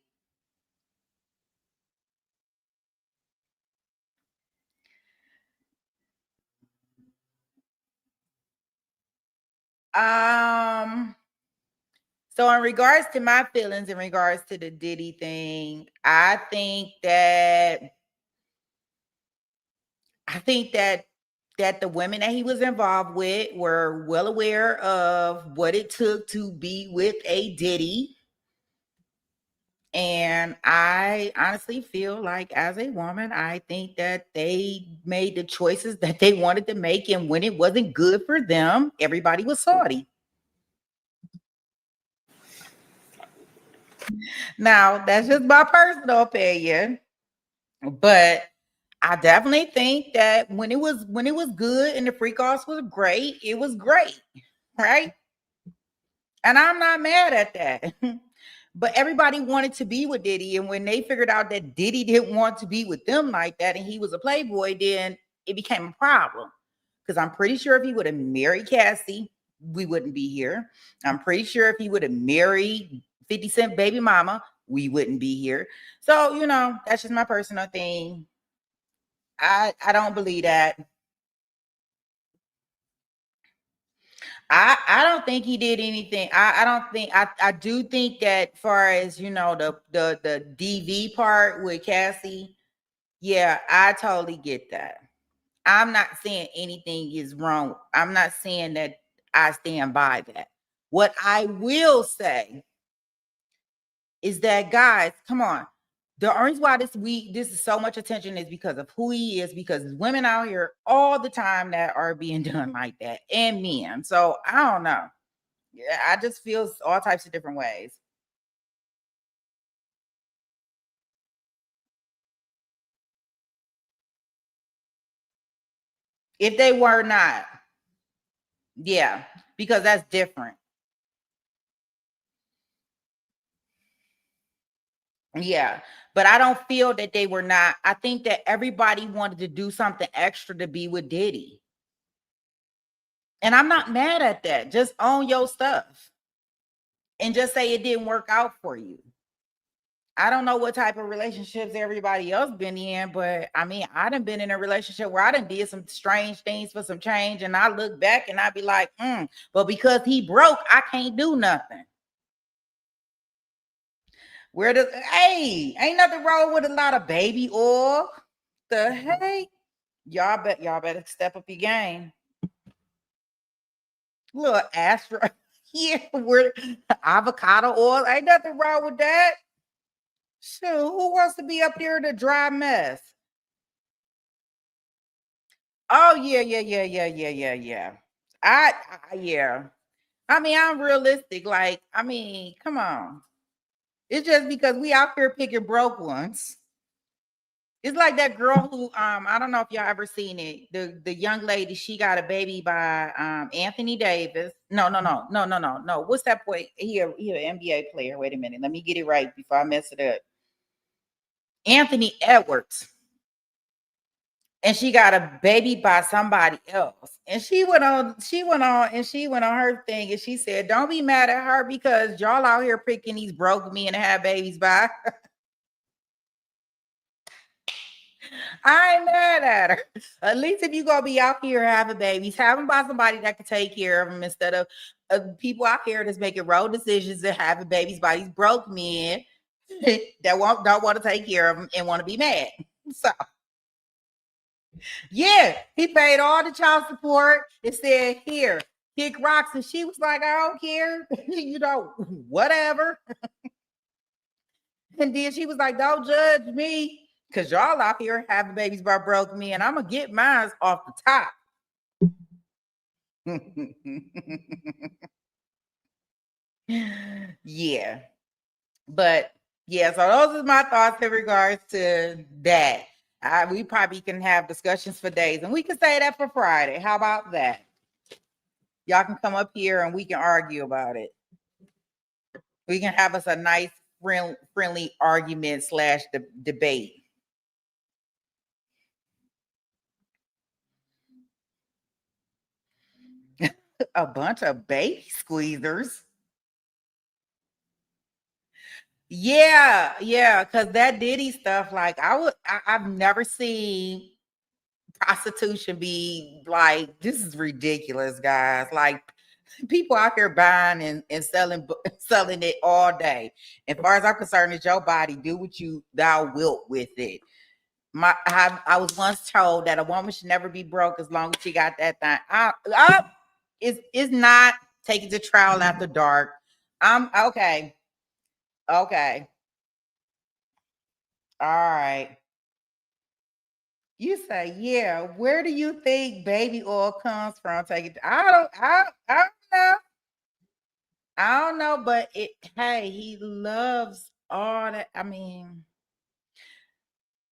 So in regards to my feelings, in regards to the Diddy thing, I think that the women that he was involved with were well aware of what it took to be with a Diddy. And I honestly feel like, as a woman, I think that they made the choices that they wanted to make. And when it wasn't good for them, everybody was salty. Now, that's just my personal opinion, but I definitely think that when it was good and the freak offs was great, it was great, right? And I'm not mad at that. But everybody wanted to be with Diddy, and when they figured out that Diddy didn't want to be with them like that, and he was a playboy, then it became a problem. Because I'm pretty sure if he would have married Cassie, we wouldn't be here. I'm pretty sure if he would have married 50 Cent baby mama, we wouldn't be here. So, you know, that's just my personal thing. I don't believe that. I don't think he did anything. I don't think I do think that far as you know the DV part with Cassie, yeah, I totally get that. I'm not saying anything is wrong. I'm not saying that I stand by that. What I will say is that guys, come on. The only reason why this is so much attention is because of who he is, because there's women out here all the time that are being done like that, and men. So I don't know. Yeah, I just feel all types of different ways. If they were not, yeah, because that's different. Yeah, but I don't feel that they were not. I think that everybody wanted to do something extra to be with Diddy. And I'm not mad at that. Just own your stuff and just say it didn't work out for you. I don't know what type of relationships everybody else been in, but I mean, I done been in a relationship where I done did some strange things for some change, and I look back and I be like, but because he broke, I can't do nothing. Where does hey, ain't nothing wrong with a lot of baby oil. The heck? Y'all better step up your game. Little astro. Yeah, where avocado oil. Ain't nothing wrong with that. Shoot, who wants to be up there in a dry mess? Oh yeah. Yeah. I mean, I'm realistic. Like, I mean, come on. It's just because we out here picking broke ones. It's like that girl who I don't know if y'all ever seen it. The young lady, she got a baby by Anthony Davis. No. What's that boy? He an NBA player. Wait a minute. Let me get it right before I mess it up. Anthony Edwards. And she got a baby by somebody else. And she went on her thing and she said, don't be mad at her because y'all out here picking these broke men to have babies by. I ain't mad at her. At least if you gonna be out here having babies, have them by somebody that can take care of them instead of people out here that's making road decisions and having babies by these broke men that don't want to take care of them and want to be mad. So yeah, he paid all the child support. It said here, kick rocks, and she was like, I don't care, you know, whatever. And then she was like, don't judge me. Cause y'all out here having babies by broke me, and I'm gonna get mine off the top. Yeah. But yeah, so those are my thoughts in regards to that. We probably can have discussions for days, and we can say that for Friday. How about that? Y'all can come up here and we can argue about it. We can have us a nice, friendly argument / debate. A bunch of baby squeezers. Yeah, because that Diddy stuff, like I've never seen prostitution be like, this is ridiculous, guys. Like people out here buying and selling it all day. As far as I'm concerned, it's your body. Do what thou wilt with it. I was once told that a woman should never be broke as long as she got that thing. It's not taking to trial after dark. I'm okay. Okay. All right. You say, yeah. Where do you think baby oil comes from? I don't know. I don't know, but hey, he loves all that. I mean,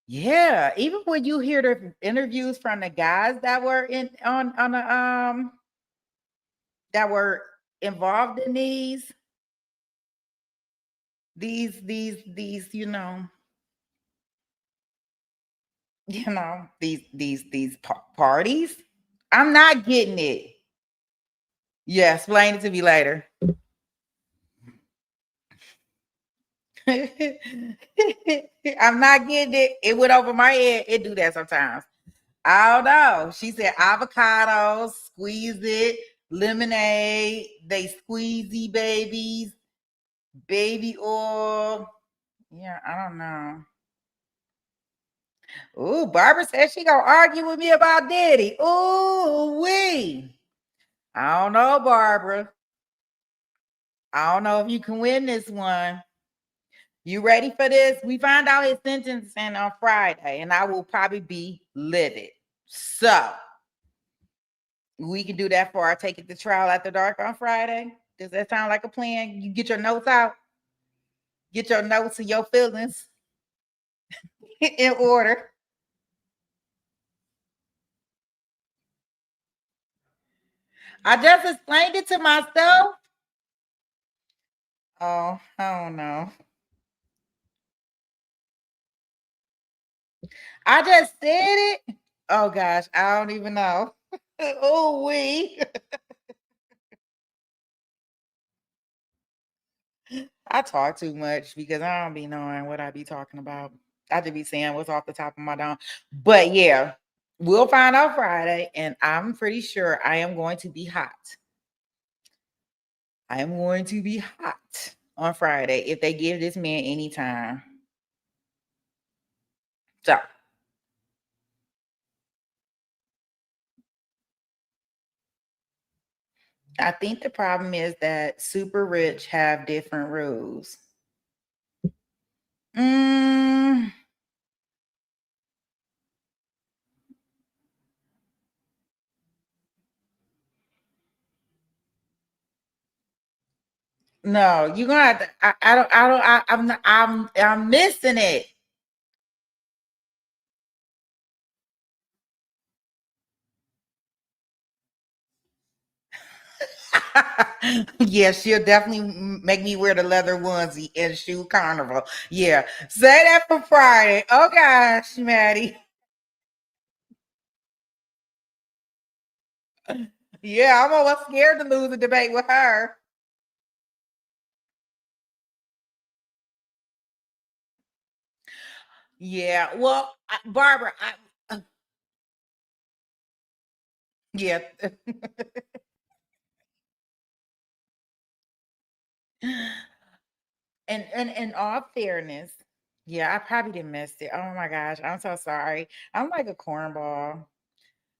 yeah, even when you hear the interviews from the guys that were on the that were involved in these, these parties. I'm not getting it. Yeah, explain it to me later. I'm not getting it. It went over my head. It do that sometimes. I don't know. She said avocados, squeeze it, lemonade, they squeezy babies, baby oil. Yeah, I don't know. Ooh, Barbara said she gonna argue with me about Daddy. Ooh, wee. I don't know, Barbara. I don't know if you can win this one. You ready for this? We find out his sentencing on Friday, and I will probably be livid. So we can do that for our take it to trial after dark on Friday. Does that sound like a plan? You get your notes out, get your notes and your feelings in order. I just explained it to myself. Oh, I don't know. I just said it. Oh gosh, I don't even know. Oh, we. I talk too much because I don't be knowing what I be talking about. I just be saying what's off the top of my dome. But yeah, we'll find out Friday, and I'm pretty sure I am going to be hot. I am going to be hot on Friday if they give this man any time. So I think the problem is that super rich have different rules. Mm, no, you're gonna have to. I don't. I don't. I'm. Not, I'm missing it. Yeah, she'll definitely make me wear the leather onesie and shoe carnival. Yeah, say that for Friday. Oh gosh, Maddie. Yeah, I'm almost scared to lose a debate with her. Yeah, well, Barbara, yeah. And in all fairness, yeah, I probably didn't miss it. Oh my gosh, I'm so sorry. I'm like a cornball.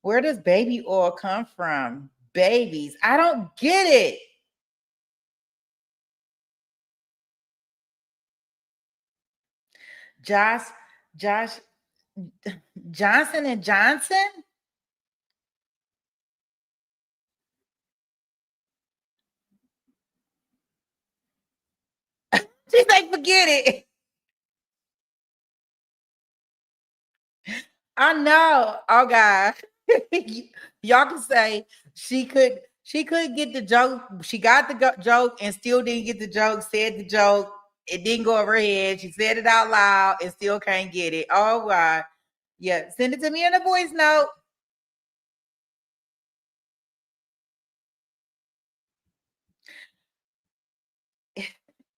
Where does baby oil come from? Babies. I don't get it. Josh, Josh Johnson and Johnson? She's like, forget it. I know. Oh God. Y'all can say she could get the joke. She got the joke and still didn't get the joke, said the joke. It didn't go over her head. She said it out loud and still can't get it. Oh God. Yeah. Send it to me in a voice note.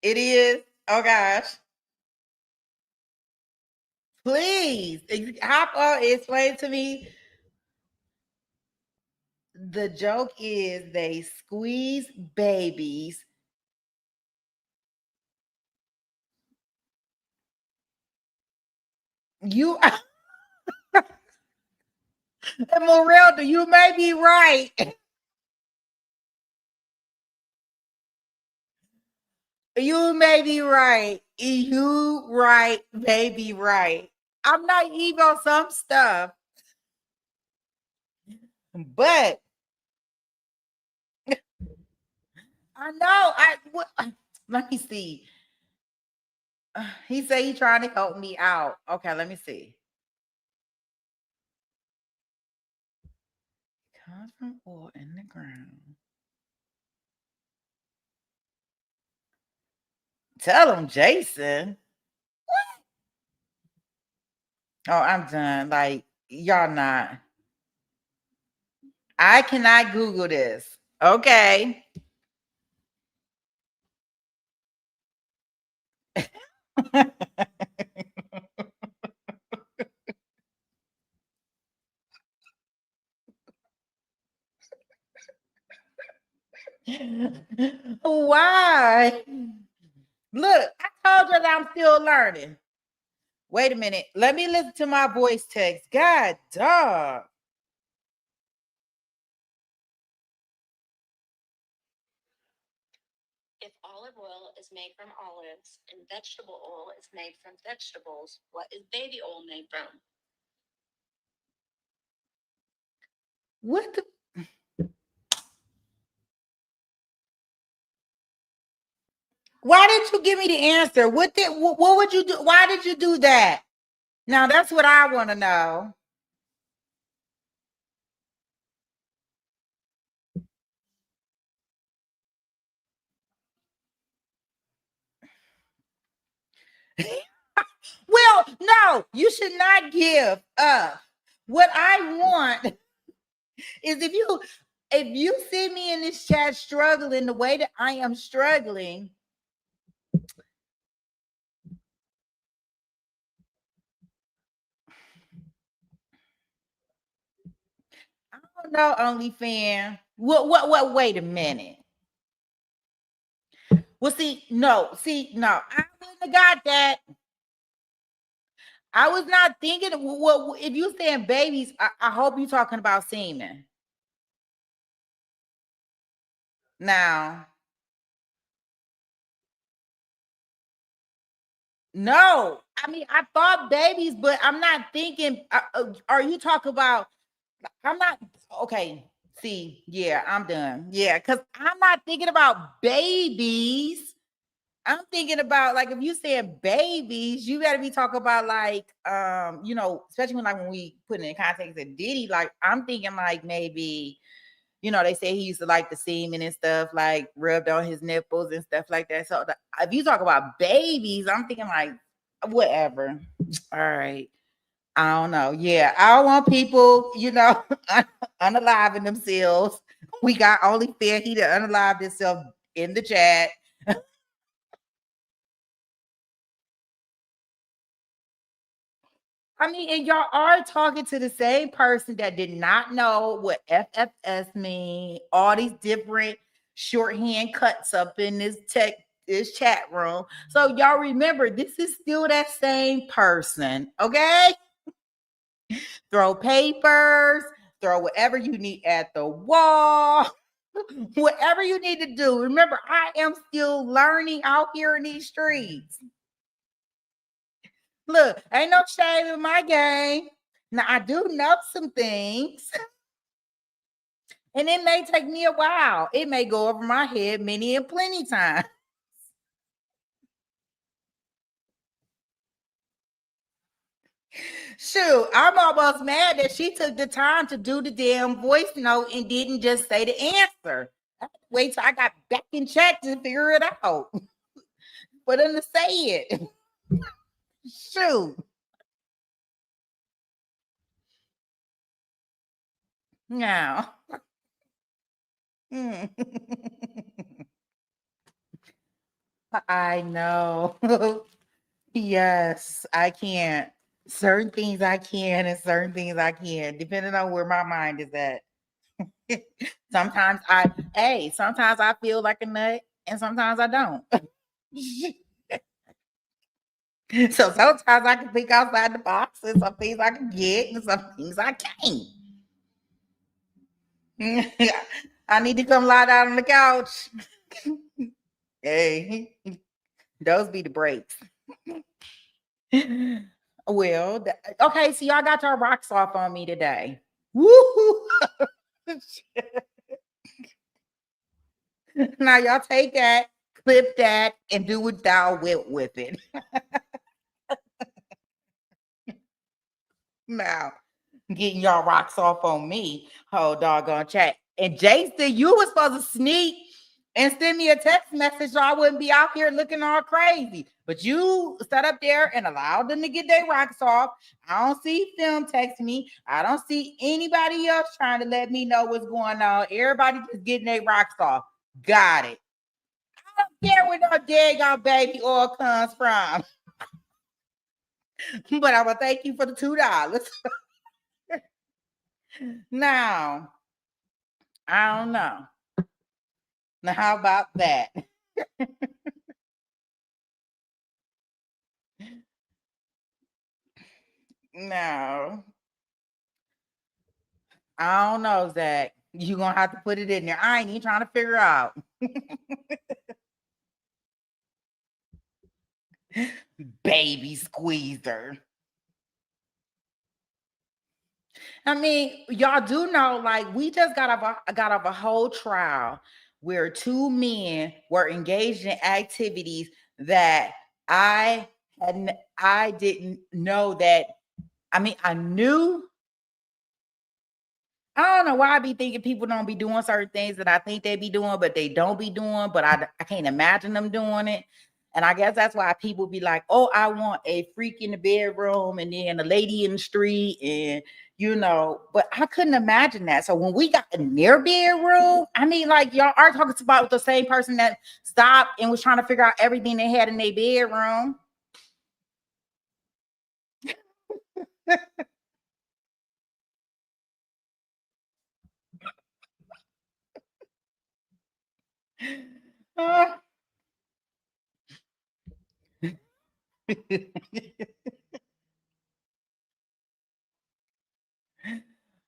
It is. Oh gosh. Please. Hop on, explain to me. The joke is they squeeze babies. You Morelda, you may be right. You may be right. You right, baby, right. I'm naive on some stuff, but I know. Let me see. He said he's trying to help me out. Okay, let me see. Comes from oil in the ground. Tell him, Jason. Oh, I'm done. Like, y'all not. I cannot Google this. Okay. Why? Look, I told you that I'm still learning. Wait a minute. Let me listen to my voice text. God, dog. If olive oil is made from olives and vegetable oil is made from vegetables, what is baby oil made from? What the? Why didn't you give me the answer? What would you do? Why did you do that? Now that's what I want to know. Well, no, you should not give up. What I want is if you see me in this chat struggling the way that I am struggling, I don't know, OnlyFans. What, wait a minute. Well, no, I wouldn't have got that. I was not thinking, well, if you're saying babies, I hope you're talking about semen. Now, no, I mean, I thought babies, but I'm not thinking, are you talking about, I'm not, okay, see, yeah, I'm done. Yeah, because I'm not thinking about babies. I'm thinking about, like, if you said babies, you got to be talking about, like, especially when we put it in context of Diddy, like, I'm thinking like maybe, they say he used to like the semen and stuff, like rubbed on his nipples and stuff like that. So if you talk about babies, I'm thinking like, whatever. All right. I don't know. Yeah, I don't want people, unaliving themselves. We got only fair he to unalive himself in the chat. I mean, and y'all are talking to the same person that did not know what FFS mean, all these different shorthand cuts up in this chat room. So y'all remember, this is still that same person, okay? Throw papers, throw whatever you need at the wall, whatever you need to do. Remember, I am still learning out here in these streets. Look, ain't no shame in my game. Now, I do know some things, and it may take me a while. It may go over my head many and plenty times. Shoot, I'm almost mad that she took the time to do the damn voice note and didn't just say the answer. Wait till I got back in chat to figure it out. For them to say it. Shoot. Now. I know. Yes, I can't. Certain things I can and certain things I can't, depending on where my mind is at. Sometimes I feel like a nut and sometimes I don't. So sometimes I can think outside the box and some things I can get and some things I can't. I need to come lie down on the couch. Hey, those be the breaks. Well, okay, so y'all got your rocks off on me today. Woo! Now y'all take that, clip that, and do what thou wilt with it. Now, getting y'all rocks off on me, whole doggone chat. And Jason, you was supposed to sneak and send me a text message so I wouldn't be out here looking all crazy. But you sat up there and allowed them to get their rocks off. I don't see them text me. I don't see anybody else trying to let me know what's going on. Everybody just getting their rocks off. Got it. I don't care where no daggone baby oil comes from. But I will thank you for the $2. Now, I don't know. Now, how about that? No, I don't know, Zach. You're going to have to put it in there. I ain't even trying to figure out. Baby squeezer. I mean, y'all do know, like, we just got off a whole trial where two men were engaged in activities that I didn't know that. I mean, I knew. I don't know why I be thinking people don't be doing certain things that I think they be doing, but they don't be doing, but I can't imagine them doing it. And I guess that's why people be like, oh, I want a freak in the bedroom and then a lady in the street and, but I couldn't imagine that. So when we got in their bedroom, I mean, like, y'all are talking about the same person that stopped and was trying to figure out everything they had in their bedroom.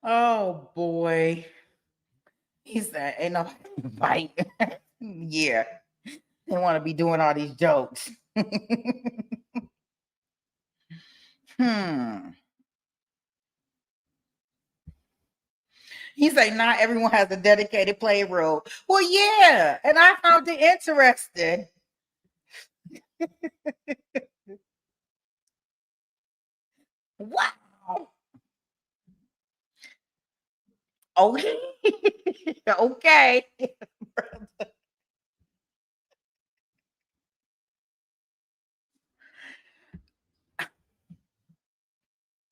Oh boy. He said, ain't no fight. Yeah. They want to be doing all these jokes. He said, not everyone has a dedicated playroom. Well, yeah. And I found it interesting. Wow. Okay. Okay.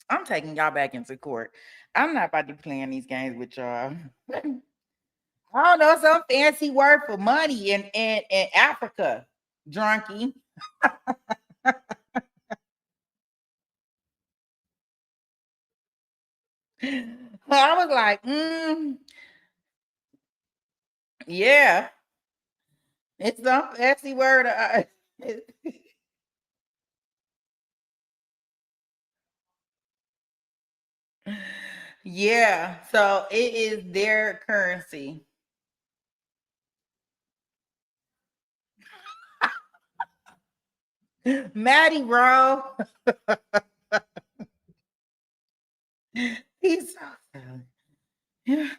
I'm taking y'all back into court. I'm not about to be playing these games with y'all. I don't know, some fancy word for money in Africa. Drunky. I was like, yeah. It's some fancy word. Yeah. So it is their currency. Maddie Rowe. He's so silly.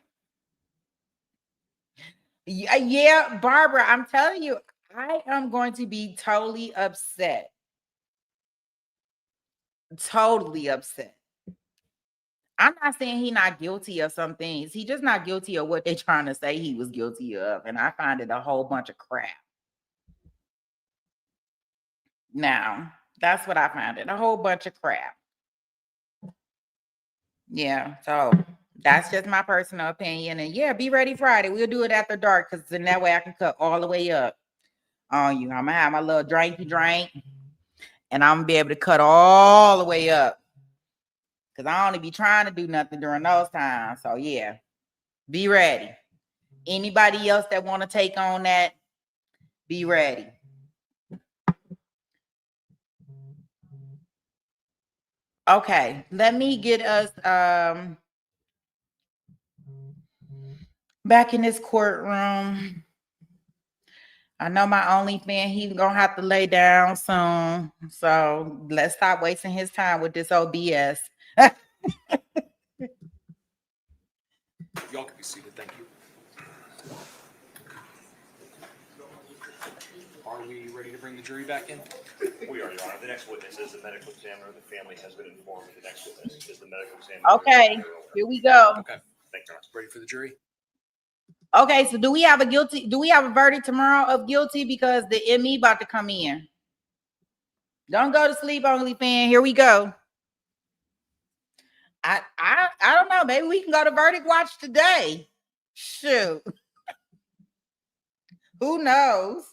Yeah, Barbara, I'm telling you, I am going to be totally upset. Totally upset. I'm not saying he's not guilty of some things. He's just not guilty of what they're trying to say he was guilty of. And I find it a whole bunch of crap. Now, that's what I find it, a whole bunch of crap. Yeah, so that's just my personal opinion. And yeah, be ready Friday. We'll do it after dark because then that way I can cut all the way up on you. I'm gonna have my little drinky drink and I'm gonna be able to cut all the way up because I only be trying to do nothing during those times. So yeah, be ready. Anybody else that want to take on that, be ready. Okay, let me get us back in this courtroom. I know my only fan, he's gonna have to lay down soon. So let's stop wasting his time with this OBS. Y'all can be seated. Thank you. Are we ready to bring the jury back in? We are, Your Honor. The next witness is the medical examiner. The family has been informed that the next witness is the medical examiner. Okay, here we go. Okay. Thank you, Your Honor. Ready for the jury? Okay, so do we have a verdict tomorrow of guilty because the ME about to come in? Don't go to sleep, OnlyFans. Here we go. I don't know. Maybe we can go to verdict watch today. Shoot. Who knows?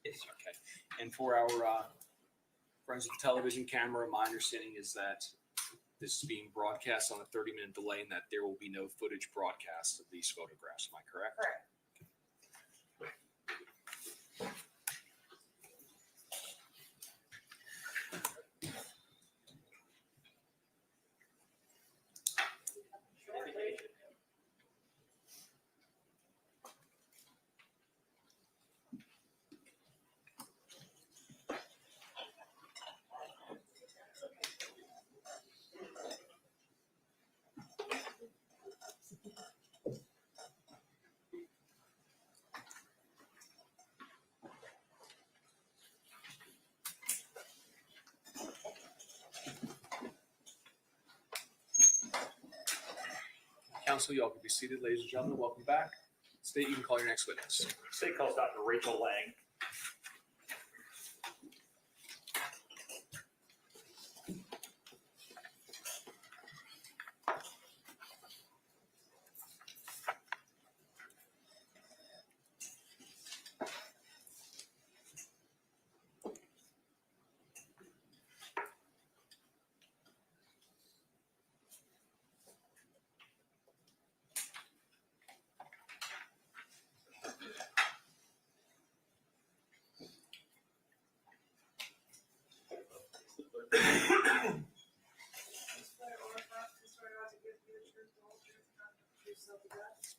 Yes. Okay. And for our friends with the television camera, my understanding is that this is being broadcast on a 30-minute delay and that there will be no footage broadcast of these photographs. Am I correct? Correct. Counsel, you all can be seated. Ladies and gentlemen, welcome back. State, you can call your next witness. State calls Dr. Rachel Lang.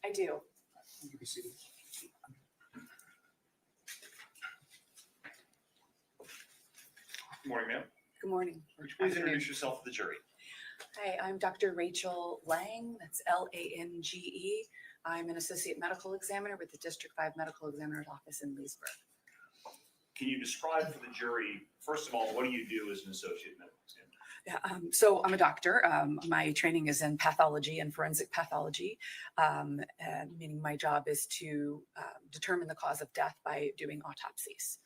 I do. You can be seated. Good morning, ma'am. Good morning. Would you please introduce yourself to the jury? Hi, I'm Dr. Rachel Lang. That's Lange. I'm an associate medical examiner with the District 5 Medical Examiner's Office in Leesburg. Can you describe for the jury, first of all, what do you do as an associate medical examiner? Yeah, so I'm a doctor. My training is in pathology and forensic pathology, meaning my job is to determine the cause of death by doing autopsies.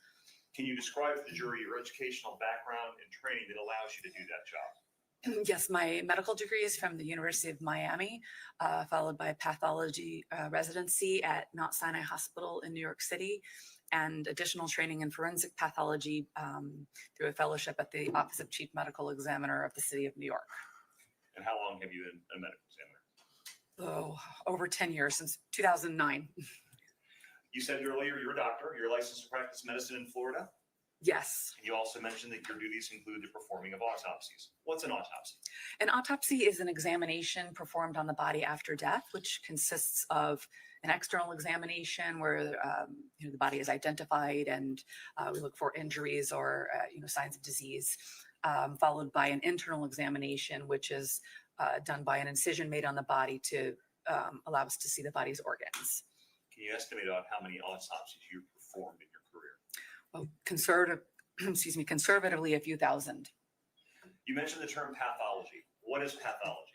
Can you describe for the jury your educational background and training that allows you to do that job? Yes, my medical degree is from the University of Miami, followed by a pathology residency at Mount Sinai Hospital in New York City, and additional training in forensic pathology through a fellowship at the Office of Chief Medical Examiner of the City of New York. And how long have you been a medical examiner? Oh, over 10 years, since 2009. You said earlier you're a doctor. You're licensed to practice medicine in Florida. Yes. And you also mentioned that your duties include the performing of autopsies. What's an autopsy? An autopsy is an examination performed on the body after death, which consists of an external examination where the body is identified and we look for injuries or signs of disease, followed by an internal examination, which is done by an incision made on the body to allow us to see the body's organs. Can you estimate out how many autopsies you performed in your career? Well, conservatively, a few thousand. You mentioned the term pathology. What is pathology?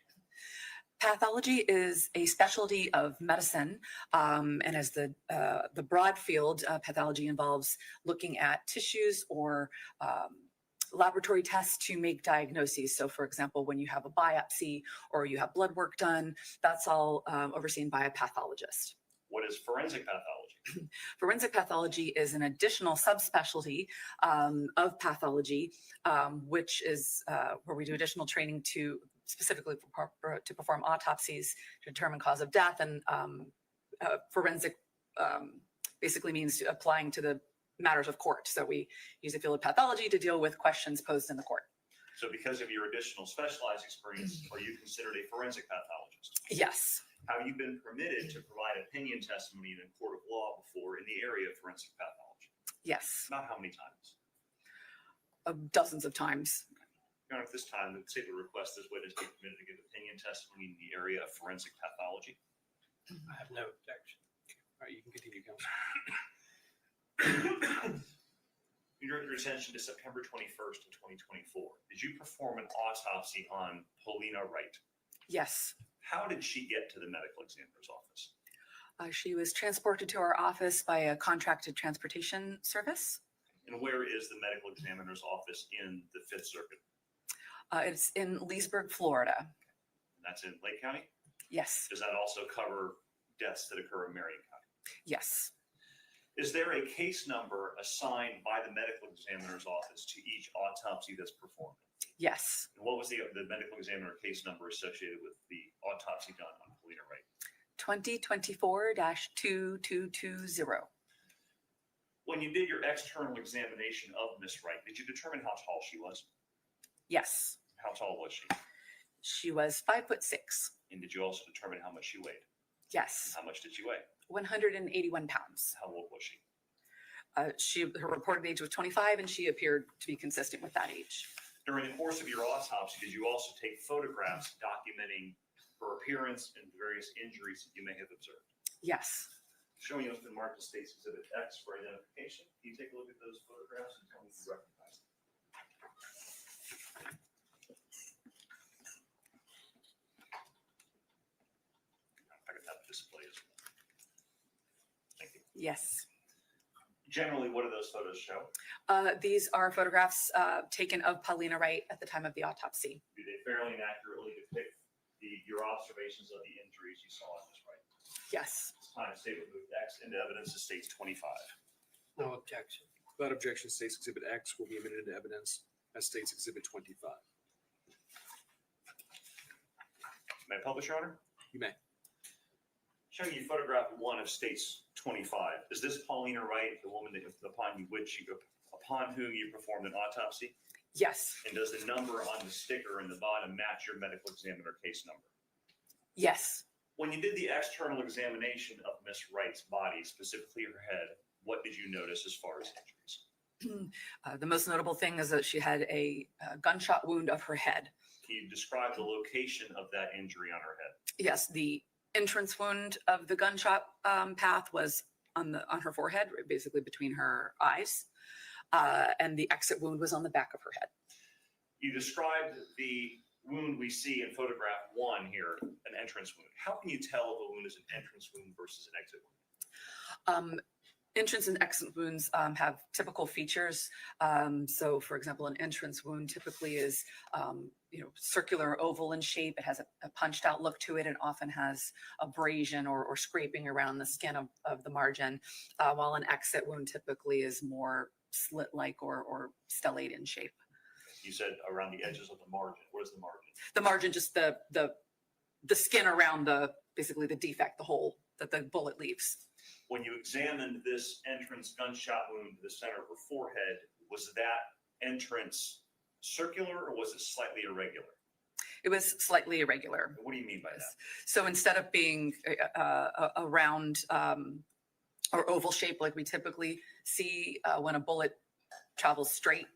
Pathology is a specialty of medicine, and as the broad field, pathology involves looking at tissues or laboratory tests to make diagnoses. So, for example, when you have a biopsy or you have blood work done, that's all overseen by a pathologist. What is forensic pathology? Forensic pathology is an additional subspecialty of pathology, which is where we do additional training to specifically to perform autopsies to determine cause of death. And forensic basically means applying to the matters of court. So we use the field of pathology to deal with questions posed in the court. So because of your additional specialized experience, are you considered a forensic pathologist? Yes. Have you been permitted to provide opinion testimony in a court of law before in the area of forensic pathology? Yes. Not how many times? Dozens of times. Your Honor, at this time, the state will request this witness be permitted to give opinion testimony in the area of forensic pathology. I have no objection. All right, you can continue, counsel. You direct your attention to September 21st of 2024. Did you perform an autopsy on Paulina Wright? Yes. How did she get to the medical examiner's office? She was transported to our office by a contracted transportation service. And where is the medical examiner's office in the Fifth Circuit? It's in Leesburg, Florida. And that's in Lake County? Yes. Does that also cover deaths that occur in Marion County? Yes. Is there a case number assigned by the medical examiner's office to each autopsy that's performed? Yes. And what was the medical examiner case number associated with the autopsy done on Paulina Wright? 2024-2220. When you did your external examination of Miss Wright, did you determine how tall she was? Yes. How tall was she? She was 5'6". And did you also determine how much she weighed? Yes. How much did she weigh? 181 pounds. How old was she? Her reported age was 25, and she appeared to be consistent with that age. During the course of your autopsy, did you also take photographs documenting her appearance and various injuries that you may have observed? Yes. Showing you what's been marked as State's Exhibit X for identification. Can you take a look at those photographs and tell me if you recognize them? I could have a display as well. Thank you. Yes. Generally, what do those photos show? These are photographs taken of Paulina Wright at the time of the autopsy. Do they fairly and accurately depict your observations of the injuries you saw on Miss Wright? Yes. It's time to state removed X into evidence to State's 25. No objection. Without objection, State's Exhibit X will be admitted into evidence as State's Exhibit 25. May I publish, Your Honor? You may. Showing you photograph 1 of State's 25. Is this Paulina Wright, the woman upon whom you performed an autopsy? Yes. And does the number on the sticker in the bottom match your medical examiner case number? Yes. When you did the external examination of Miss Wright's body, specifically her head, what did you notice as far as injuries? The most notable thing is that she had a gunshot wound of her head. Can you describe the location of that injury on her head? Yes, the entrance wound of the gunshot path was on her forehead, basically between her eyes, and the exit wound was on the back of her head. You described the wound we see in photograph 1 here, an entrance wound. How can you tell if a wound is an entrance wound versus an exit wound? Entrance and exit wounds have typical features. So, for example, an entrance wound typically is, circular, oval in shape. It has a punched out look to it, and often has abrasion or scraping around the skin of the margin, while an exit wound typically is more slit-like or stellate in shape. You said around the edges of the margin. What is the margin? The margin, just the skin around basically the defect, the hole that the bullet leaves. When you examined this entrance gunshot wound to the center of her forehead, was that entrance circular or was it slightly irregular? It was slightly irregular. What do you mean by that? So instead of being a round or oval shape like we typically see when a bullet travels straight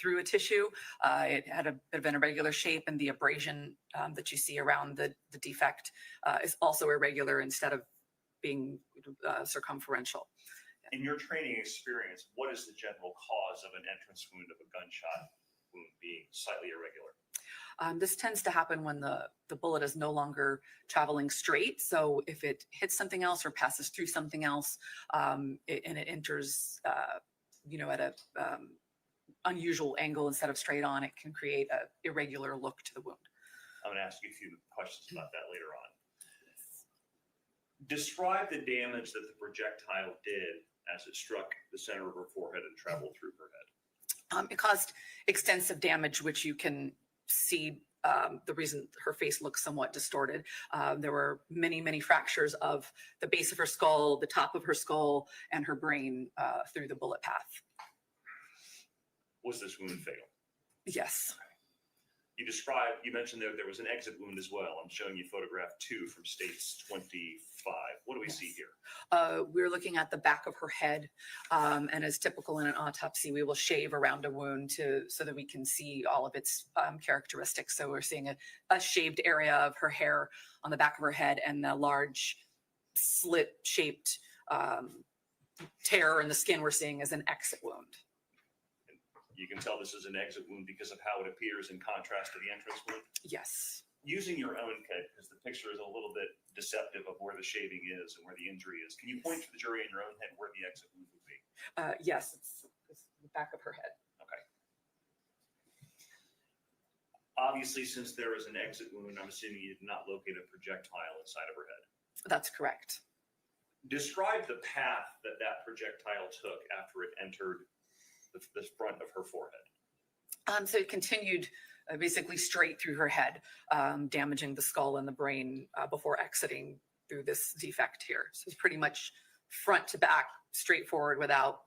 through a tissue, it had a bit of an irregular shape, and the abrasion that you see around the defect is also irregular instead of being circumferential. In your training experience, what is the general cause of an entrance wound of a gunshot wound being slightly irregular? This tends to happen when the bullet is no longer traveling straight. So if it hits something else or passes through something else, and it enters, at a unusual angle instead of straight on, it can create an irregular look to the wound. I'm going to ask you a few questions about that later on. Describe the damage that the projectile did as it struck the center of her forehead and traveled through her head. It caused extensive damage, which you can see the reason her face looks somewhat distorted. There were many, many fractures of the base of her skull, the top of her skull, and her brain through the bullet path. Was this wound fatal? Yes. You mentioned there was an exit wound as well. I'm showing you photograph 2 from states 25. What do we see here? We're looking at the back of her head, and as typical in an autopsy, we will shave around a wound so that we can see all of its characteristics. So we're seeing a shaved area of her hair on the back of her head and a large slit-shaped tear in the skin we're seeing as an exit wound. You can tell this is an exit wound because of how it appears in contrast to the entrance wound? Yes. Using your own head, because the picture is a little bit deceptive of where the shaving is and where the injury is, can you point to the jury in your own head where the exit wound would be? Yes, it's the back of her head. Okay. Obviously, since there is an exit wound, I'm assuming you did not locate a projectile inside of her head. That's correct. Describe the path that projectile took after it entered the front of her forehead. So it continued basically straight through her head, damaging the skull and the brain before exiting through this defect here. So it's pretty much front to back, straightforward, without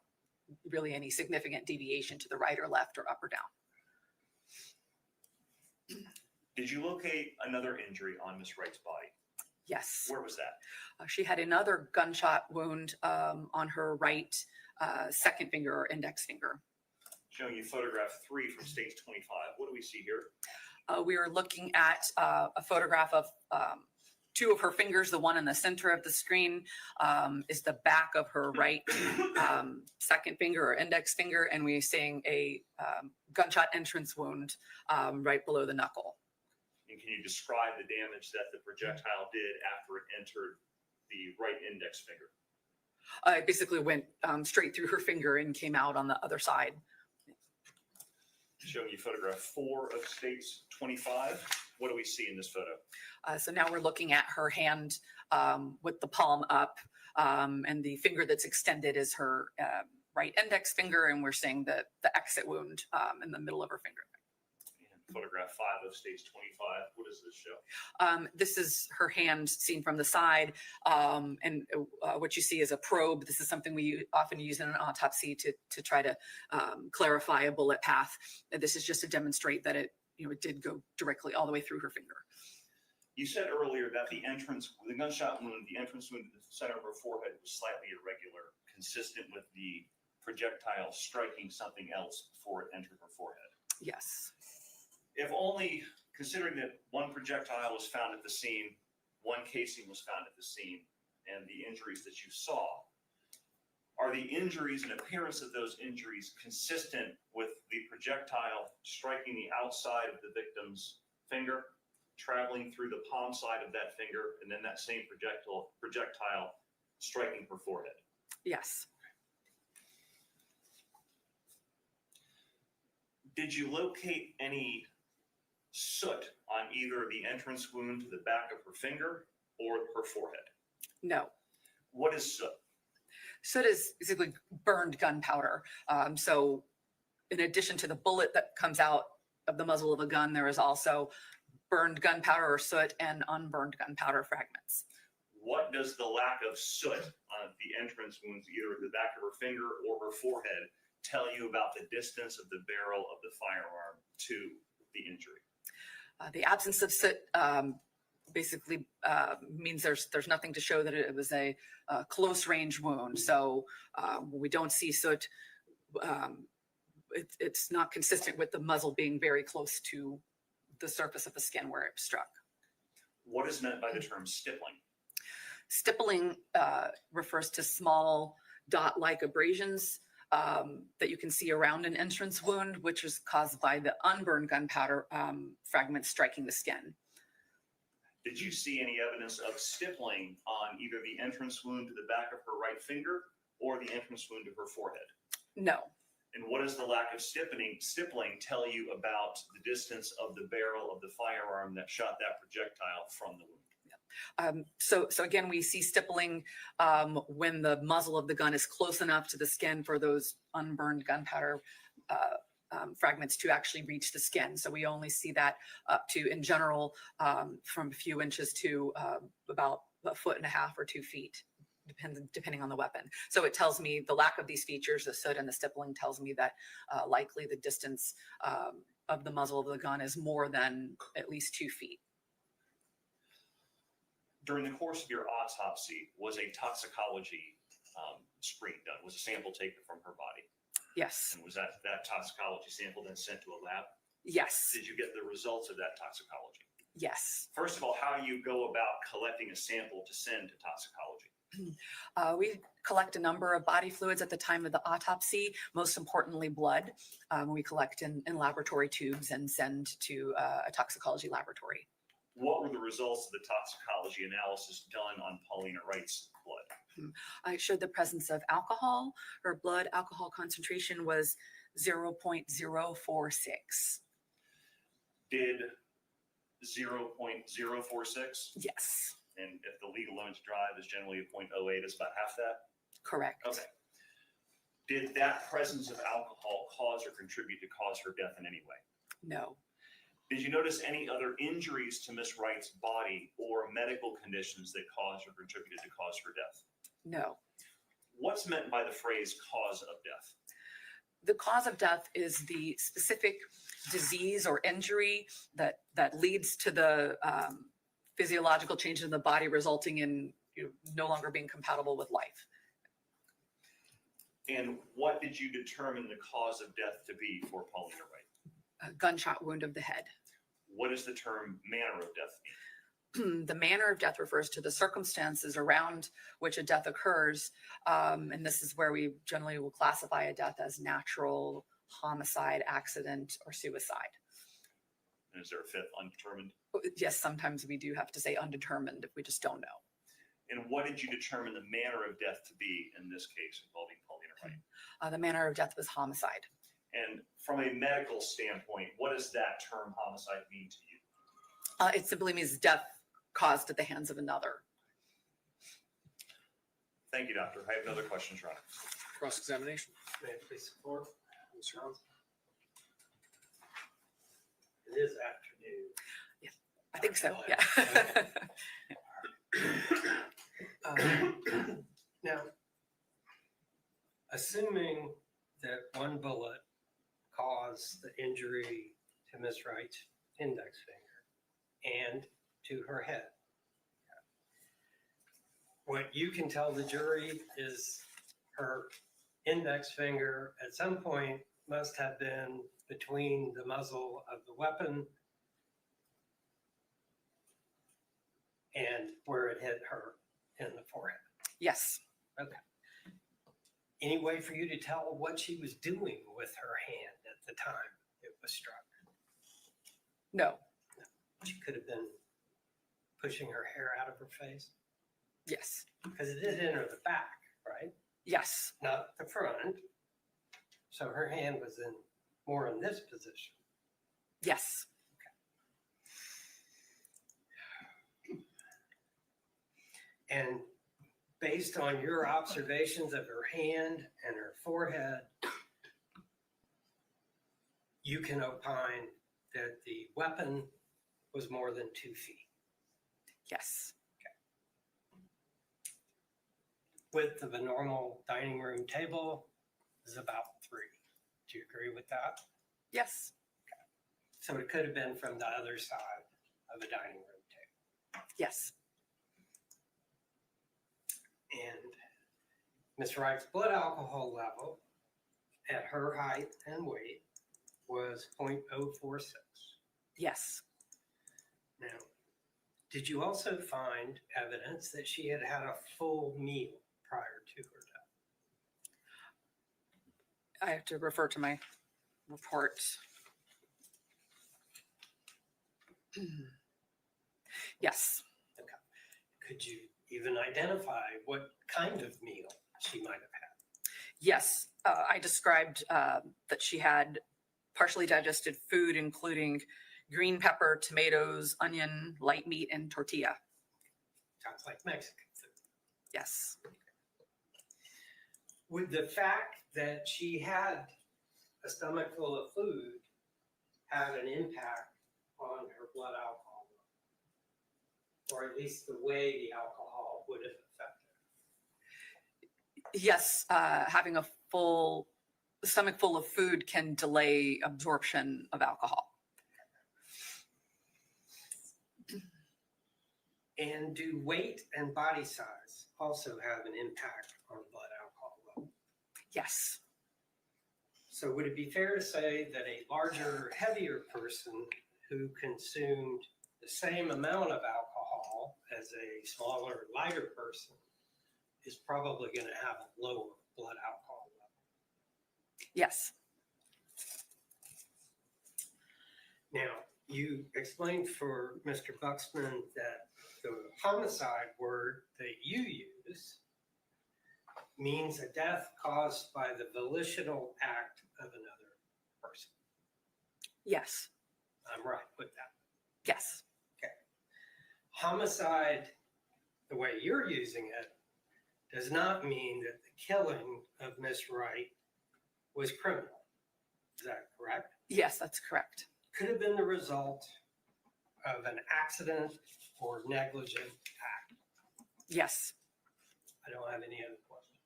really any significant deviation to the right or left or up or down. Did you locate another injury on Miss Wright's body? Yes. Where was that? She had another gunshot wound on her right second finger or index finger. Showing you photograph 3 from stage 25. What do we see here? We are looking at a photograph of 2 of her fingers. The one in the center of the screen is the back of her right second finger or index finger, and we're seeing a gunshot entrance wound right below the knuckle. And can you describe the damage that the projectile did after it entered the right index finger? It basically went straight through her finger and came out on the other side. Showing you photograph 4 of states 25. What do we see in this photo? So now we're looking at her hand with the palm up, and the finger that's extended is her right index finger, and we're seeing the exit wound in the middle of her finger. And photograph 5 of states 25. What does this show? This is her hand seen from the side, and what you see is a probe. This is something we often use in an autopsy to try to clarify a bullet path. And this is just to demonstrate that it did go directly all the way through her finger. You said earlier that the gunshot wound, the entrance wound to the center of her forehead was slightly irregular, consistent with the projectile striking something else before it entered her forehead. Yes. If only, considering that one projectile was found at the scene, one casing was found at the scene, and the injuries that you saw, are the injuries and appearance of those injuries consistent with the projectile striking the outside of the victim's finger, traveling through the palm side of that finger, and then that same projectile striking her forehead? Yes. Did you locate any soot on either the entrance wound to the back of her finger or her forehead? No. What is soot? Soot is basically burned gunpowder. So in addition to the bullet that comes out of the muzzle of a gun, there is also burned gunpowder or soot and unburned gunpowder fragments. What does the lack of soot on the entrance wounds, either at the back of her finger or her forehead, tell you about the distance of the barrel of the firearm to the injury? The absence of soot basically means there's nothing to show that it was a close range wound. So when we don't see soot, it's not consistent with the muzzle being very close to the surface of the skin where it struck. What is meant by the term stippling? Stippling refers to small dot-like abrasions that you can see around an entrance wound, which is caused by the unburned gunpowder fragments striking the skin. Did you see any evidence of stippling on either the entrance wound to the back of her right finger or the entrance wound to her forehead? No. And what does the lack of stippling tell you about the distance of the barrel of the firearm that shot that projectile from the wound? So again, we see stippling when the muzzle of the gun is close enough to the skin for those unburned gunpowder fragments to actually reach the skin. So we only see that up to, in general, from a few inches to about 1.5 feet or 2 feet, depending on the weapon. So it tells me the lack of these features, the soot and the stippling, tells me that likely the distance of the muzzle of the gun is more than at least 2 feet. During the course of your autopsy, was a toxicology screen done? Was a sample taken from her body? Yes. And was that toxicology sample then sent to a lab? Yes. Did you get the results of that toxicology? Yes. First of all, how do you go about collecting a sample to send to toxicology? We collect a number of body fluids at the time of the autopsy, most importantly blood. We collect in laboratory tubes and send to a toxicology laboratory. What were the results of the toxicology analysis done on Paulina Wright's blood? I showed the presence of alcohol. Her blood alcohol concentration was 0.046. Did 0.046? Yes. And if the legal limit to drive is generally a 0.08, it's about half that? Correct. Okay. Did that presence of alcohol cause or contribute to cause her death in any way? No. Did you notice any other injuries to Miss Wright's body or medical conditions that caused or contributed to cause her death? No. What's meant by the phrase cause of death? The cause of death is the specific disease or injury that leads to the physiological change in the body, resulting in no longer being compatible with life. And what did you determine the cause of death to be for Paulina Wright? A gunshot wound of the head. What does the term manner of death mean? The manner of death refers to the circumstances around which a death occurs. And this is where we generally will classify a death as natural, homicide, accident, or suicide. And is there a fifth, undetermined? Yes, sometimes we do have to say undetermined if we just don't know. And what did you determine the manner of death to be in this case involving Paulina Wright? The manner of death was homicide. And from a medical standpoint, what does that term homicide mean to you? It simply means death caused at the hands of another. Thank you, Doctor. I have no other questions, Your Honor. Cross-examination. May I please support? Mr. Johnson? It is afternoon. Yeah, I think so, yeah. Now, assuming that one bullet caused the injury to Miss Wright's index finger and to her head, what you can tell the jury is her index finger at some point must have been between the muzzle of the weapon and where it hit her in the forehead. Yes. Okay. Any way for you to tell what she was doing with her hand at the time it was struck? No. She could have been pushing her hair out of her face? Yes. Because it did enter the back, right? Yes. Not the front. So her hand was more in this position. Yes. And based on your observations of her hand and her forehead, you can opine that the weapon was more than 2 feet. Yes. Width of a normal dining room table is about 3. Do you agree with that? Yes. So it could have been from the other side of a dining room table. Yes. And Ms. Wright's blood alcohol level at her height and weight was 0.046. Yes. Now, did you also find evidence that she had had a full meal prior to her death? I have to refer to my report. Yes. Okay. Could you even identify what kind of meal she might have had? Yes. I described that she had partially digested food, including green pepper, tomatoes, onion, light meat, and tortilla. Sounds like Mexican food. Yes. Would the fact that she had a stomach full of food have an impact on her blood alcohol level? Or at least the way the alcohol would have affected her? Yes. Having a full the stomach full of food can delay absorption of alcohol. And do weight and body size also have an impact on blood alcohol level? Yes. So would it be fair to say that a larger, heavier person who consumed the same amount of alcohol as a smaller, lighter person is probably going to have a lower blood alcohol level? Yes. Now, you explained for Mr. Buxman that the homicide word that you use means a death caused by the volitional act of another person. Yes. I'm right with that. Yes. Okay. Homicide, the way you're using it, does not mean that the killing of Miss Wright was criminal. Is that correct? Yes, that's correct. Could have been the result of an accident or negligent act. Yes. I don't have any other questions.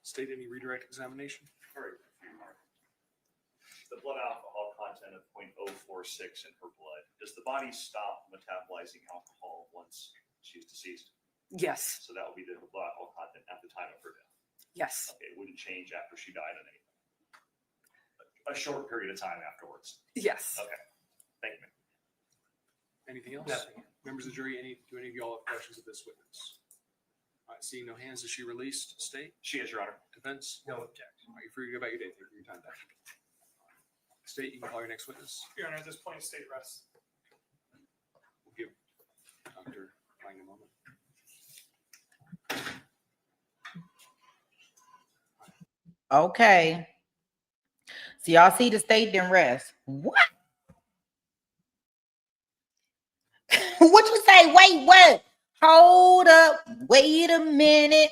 State any redirect examination? Very few, Mark. The blood alcohol content of 0.046 in her blood. Does the body stop metabolizing alcohol once she's deceased? Yes. So that would be the blood alcohol content at the time of her death. Yes. Okay, it wouldn't change after she died in a short period of time afterwards. Yes. Okay, thank you. Anything else? Nothing. Members of the jury, do any of y'all have questions of this witness? All right, seeing no hands, is she released? State? She is, Your Honor. Defense? No objection. All right, you're free to go about your day. Thank you for your time back. State, you can call your next witness. Your Honor, at this point, state rests. We'll give Dr. Lang a moment. Okay. So y'all see the state didn't rest. What? What you say? Wait, what? Hold up. Wait a minute.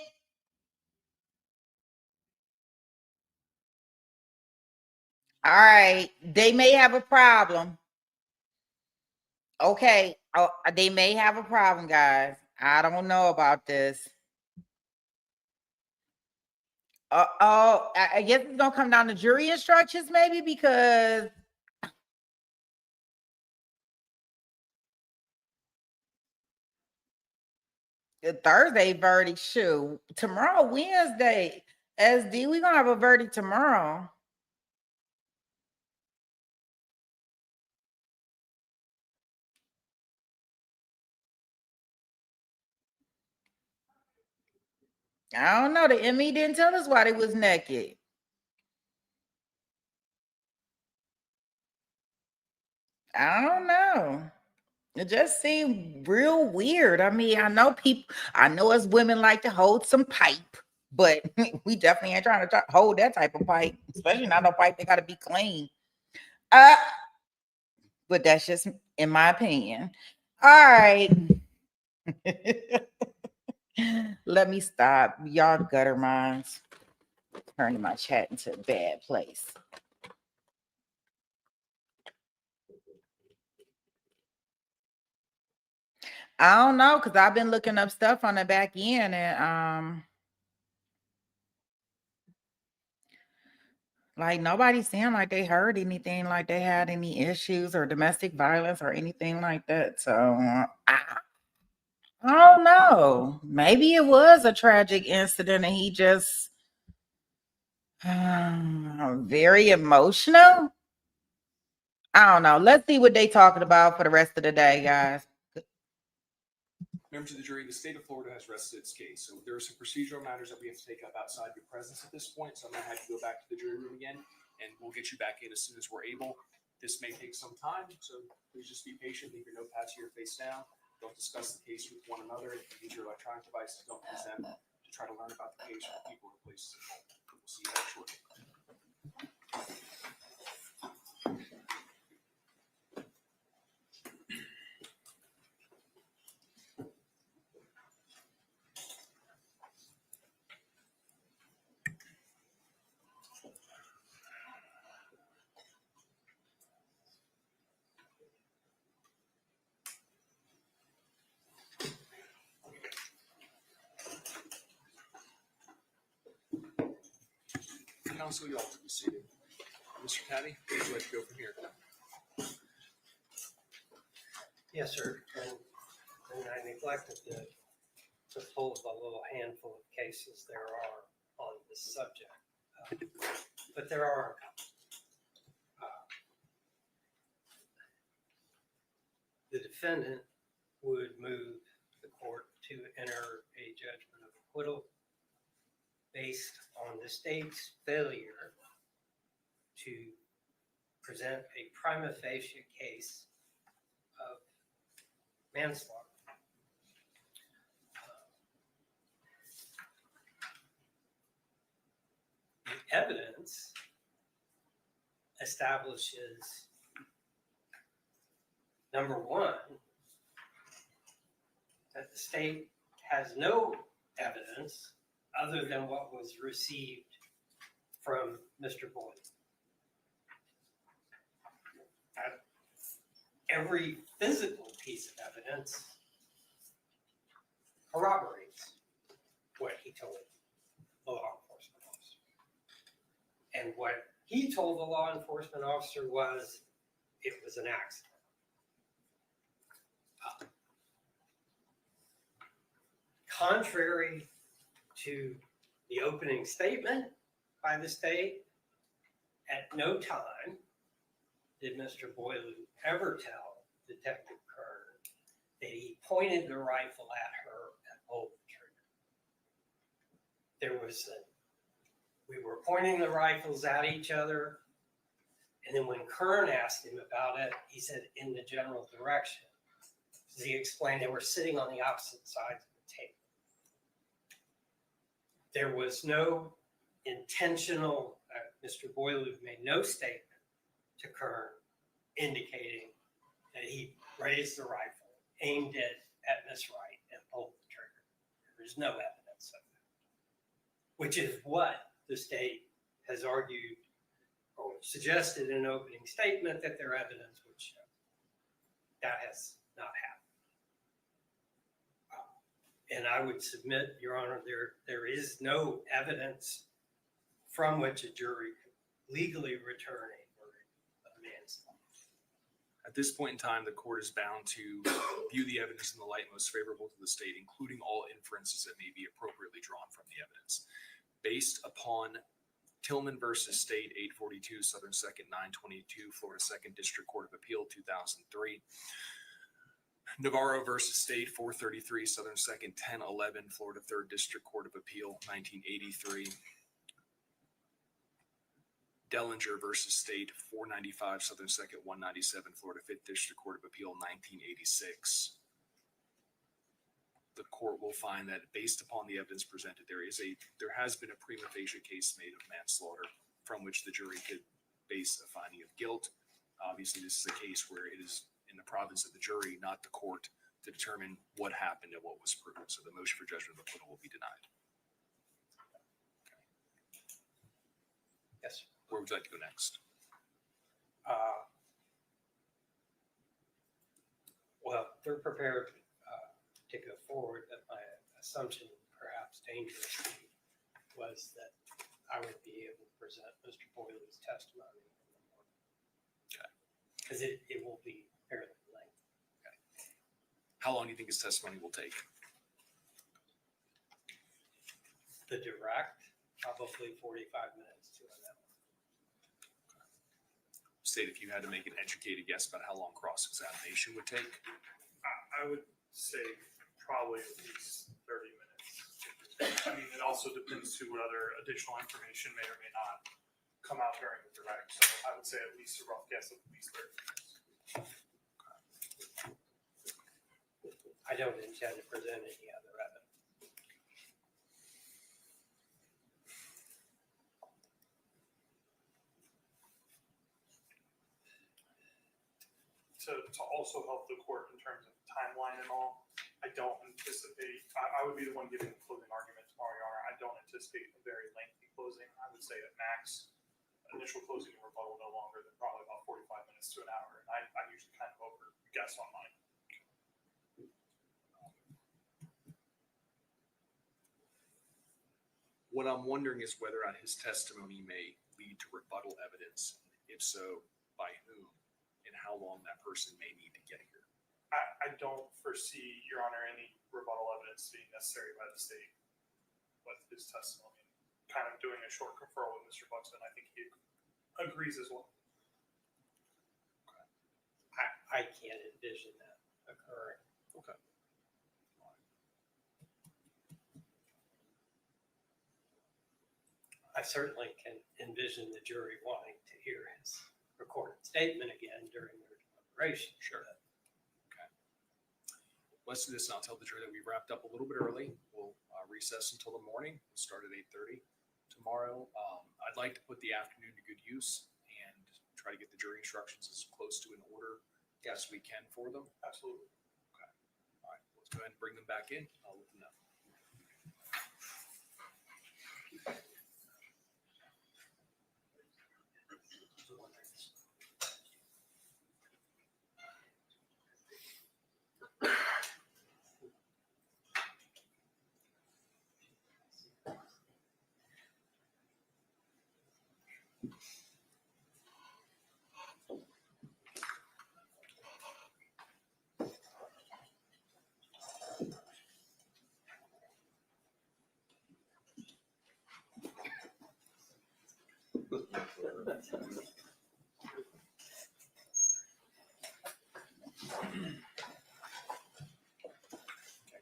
All right. They may have a problem. Okay. Oh, they may have a problem, guys. I don't know about this. I guess it's gonna come down to jury instructions, maybe, because the Thursday verdict, shoot. Tomorrow, Wednesday, SD, we're gonna have a verdict tomorrow. I don't know. The ME didn't tell us why they was naked. I don't know. It just seemed real weird. I mean, I know us women like to hold some pipe, but we definitely ain't trying to hold that type of pipe, especially not no pipe that got to be clean. But that's just in my opinion. All right. Let me stop. Y'all gutter minds. Turning my chat into a bad place. I don't know, because I've been looking up stuff on the back end, and like nobody's saying like they heard anything, like they had any issues or domestic violence or anything like that. So I don't know. Maybe it was a tragic incident and he just very emotional. I don't know. Let's see what they talking about for the rest of the day, guys. Members of the jury, the state of Florida has rested its case. So there are some procedural matters that we have to take up outside your presence at this point. So I'm going to have you go back to the jury room again, and we'll get you back in as soon as we're able. This may take some time, so please just be patient. Leave your notepads here face down. Don't discuss the case with one another. If you use your electronic devices, don't use them to try to learn about the case from people or places involved. We'll see you back shortly. counsel, you all to be seated. Mr. Caddy, would you like to go from here? Yes, sir. And I neglected to pull the little handful of cases there are on this subject. But there are a couple. The defendant would move the court to enter a judgment of acquittal based on the state's failure to present a prima facie case of manslaughter. The evidence establishes, number one, that the state has no evidence other than what was received from Mr. Boyd. Every physical piece of evidence corroborates what he told the law enforcement officer. And what he told the law enforcement officer was it was an accident. Contrary to the opening statement by the state, at no time did Mr. Boileau ever tell Detective Kern that he pointed the rifle at her and pulled the trigger. We were pointing the rifles at each other, and then when Kern asked him about it, he said in the general direction. As he explained, they were sitting on the opposite sides of the table. There was no intentional, Mr. Boileau made no statement to Kern indicating that he raised the rifle, aimed it at Miss Wright, and pulled the trigger. There's no evidence of that, which is what the state has argued or suggested in an opening statement that their evidence would show. That has not happened. And I would submit, Your Honor, there is no evidence from which a jury could legally return a verdict of manslaughter. At this point in time, the court is bound to view the evidence in the light most favorable to the state, including all inferences that may be appropriately drawn from the evidence. Based upon Tillman versus State, 842 Southern 2nd, 922, Florida 2nd District Court of Appeal, 2003. Navarro versus State, 433 Southern 2nd, 1011, Florida 3rd District Court of Appeal, 1983. Dellinger versus State, 495 Southern 2nd, 197, Florida 5th District Court of Appeal, 1986. The court will find that based upon the evidence presented, there has been a prima facie case made of manslaughter from which the jury could base a finding of guilt. Obviously, this is a case where it is in the province of the jury, not the court, to determine what happened and what was proven. So the motion for judgment of acquittal will be denied. Yes, sir. Where would you like to go next? Well, they're prepared to go forward, but my assumption, perhaps dangerously, was that I would be able to present Mr. Boileau's testimony in the morning. Okay. Because it will be fairly lengthy. Okay. How long do you think his testimony will take? The direct, probably 45 minutes to an hour. State, if you had to make an educated guess about how long cross-examination would take? I would say probably at least 30 minutes. I mean, it also depends to what other additional information may or may not come out during the direct. So I would say at least a rough guess of at least 30 minutes. I don't intend to present any other evidence. To also help the court in terms of timeline and all, I don't anticipate, I would be the one giving the closing argument tomorrow, Your Honor. I don't anticipate a very lengthy closing. I would say at max, initial closing and rebuttal no longer than probably about 45 minutes to an hour. And I usually kind of over guess on mine. What I'm wondering is whether or not his testimony may lead to rebuttal evidence. If so, by whom and how long that person may need to get here. I don't foresee, Your Honor, any rebuttal evidence being necessary by the state with his testimony. Kind of doing a short conferral with Mr. Buxton, I think he agrees as well. I can't envision that occurring. Okay. I certainly can envision the jury wanting to hear his recorded statement again during their deliberation. Sure. Okay. Let's do this, and I'll tell the jury that we wrapped up a little bit early. We'll recess until the morning. We'll start at 8:30 tomorrow. I'd like to put the afternoon to good use and try to get the jury instructions as close to an order as we can for them. Absolutely. Okay. All right. Let's go ahead and bring them back in. I'll let them know.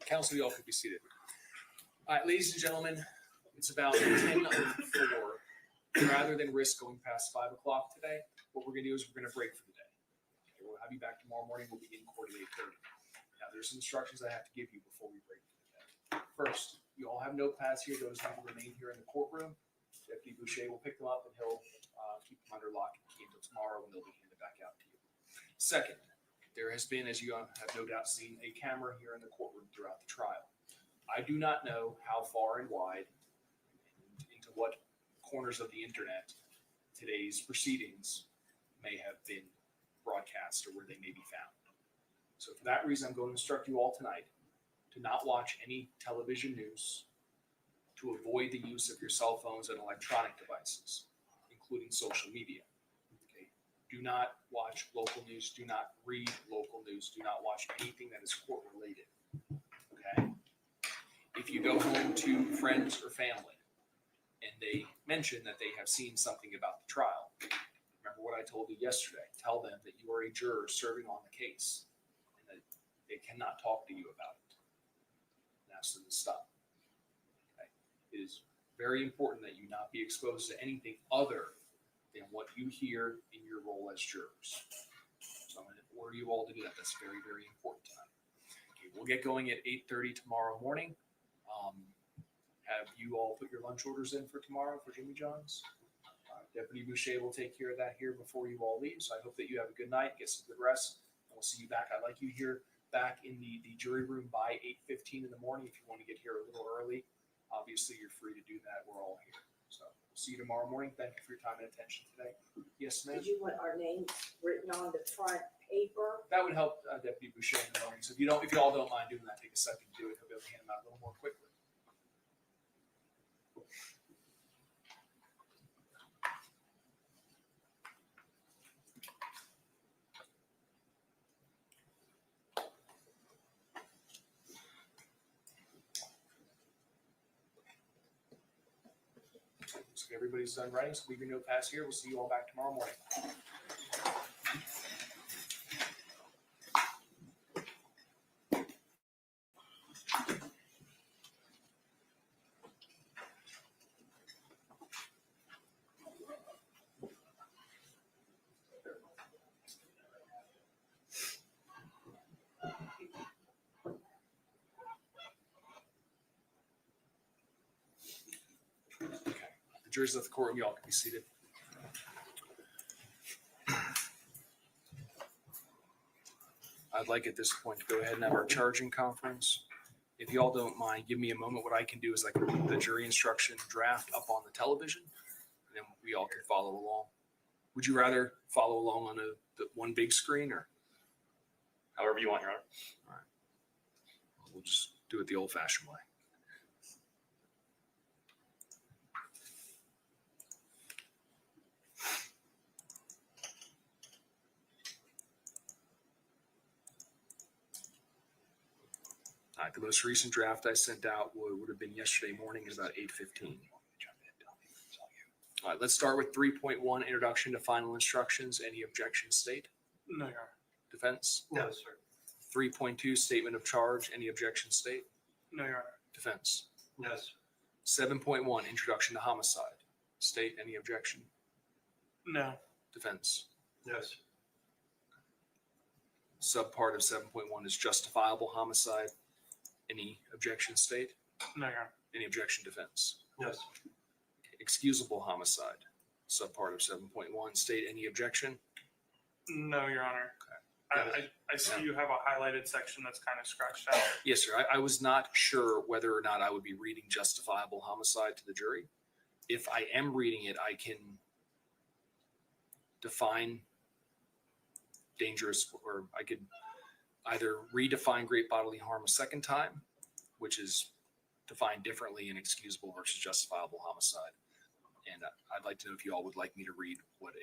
Council, you all could be seated. All right, ladies and gentlemen, it's about 10:04. Rather than risk going past 5 o'clock today, what we're gonna do is we're gonna break for the day. Okay, we'll have you back tomorrow morning. We'll be in court at 8:30. Now, there's some instructions I have to give you before we break for the day. First, you all have notepads here. Those who remain here in the courtroom. Deputy Boucher will pick them up and he'll keep them under lock and key until tomorrow when they'll be handed back out to you. Second, there has been, as you have no doubt seen, a camera here in the courtroom throughout the trial. I do not know how far and wide and into what corners of the internet today's proceedings may have been broadcast or where they may be found. So for that reason, I'm going to instruct you all tonight to not watch any television news, to avoid the use of your cell phones and electronic devices, including social media. Okay? Do not watch local news. Do not read local news. Do not watch anything that is court related. Okay? If you go home to friends or family and they mention that they have seen something about the trial, remember what I told you yesterday. Tell them that you are a juror serving on the case and that they cannot talk to you about it. And ask them to stop. It is very important that you not be exposed to anything other than what you hear in your role as jurors. So I'm going to order you all to do that. That's very, very important tonight. Okay, we'll get going at 8:30 tomorrow morning. Have you all put your lunch orders in for tomorrow for Jimmy John's? Deputy Boucher will take care of that here before you all leave. So I hope that you have a good night, get some good rest, and we'll see you back. I'd like you here back in the jury room by 8:15 in the morning. If you want to get here a little early, obviously, you're free to do that. We're all here. So we'll see you tomorrow morning. Thank you for your time and attention today. Yes, ma'am? Did you want our names written on the front paper? That would help Deputy Boucher in the morning. So if you all don't mind doing that, take a second to do it. He'll be able to hand them out a little more quickly. So everybody's done writing, so leave your notepads here. We'll see you all back tomorrow morning. The jurors of the courtroom, you all can be seated. I'd like at this point to go ahead and have our charging conference. If you all don't mind, give me a moment. What I can do is I can put the jury instruction draft up on the television, and then we all can follow along. Would you rather follow along on the one big screen or? However you want, Your Honor. All right. We'll just do it the old-fashioned way. The most recent draft I sent out would have been yesterday morning at about 8:15. All right, let's start with 3.1, introduction to final instructions. Any objection, state? No, Your Honor. Defense? No, sir. 3.2, statement of charge. Any objection, state? No, Your Honor. Defense? No, sir. 7.1, introduction to homicide. State, any objection? No. Defense? No, sir. Subpart of 7.1 is justifiable homicide. Any objection, state? No, Your Honor. Any objection, defense? No, sir. Excusable homicide. Subpart of 7.1, state, any objection? No, Your Honor. Okay. I see you have a highlighted section that's kind of scratched out. Yes, sir. I was not sure whether or not I would be reading justifiable homicide to the jury. If I am reading it, I can define dangerous, or I could either redefine great bodily harm a second time, which is defined differently in excusable versus justifiable homicide. And I'd like to know if you all would like me to read what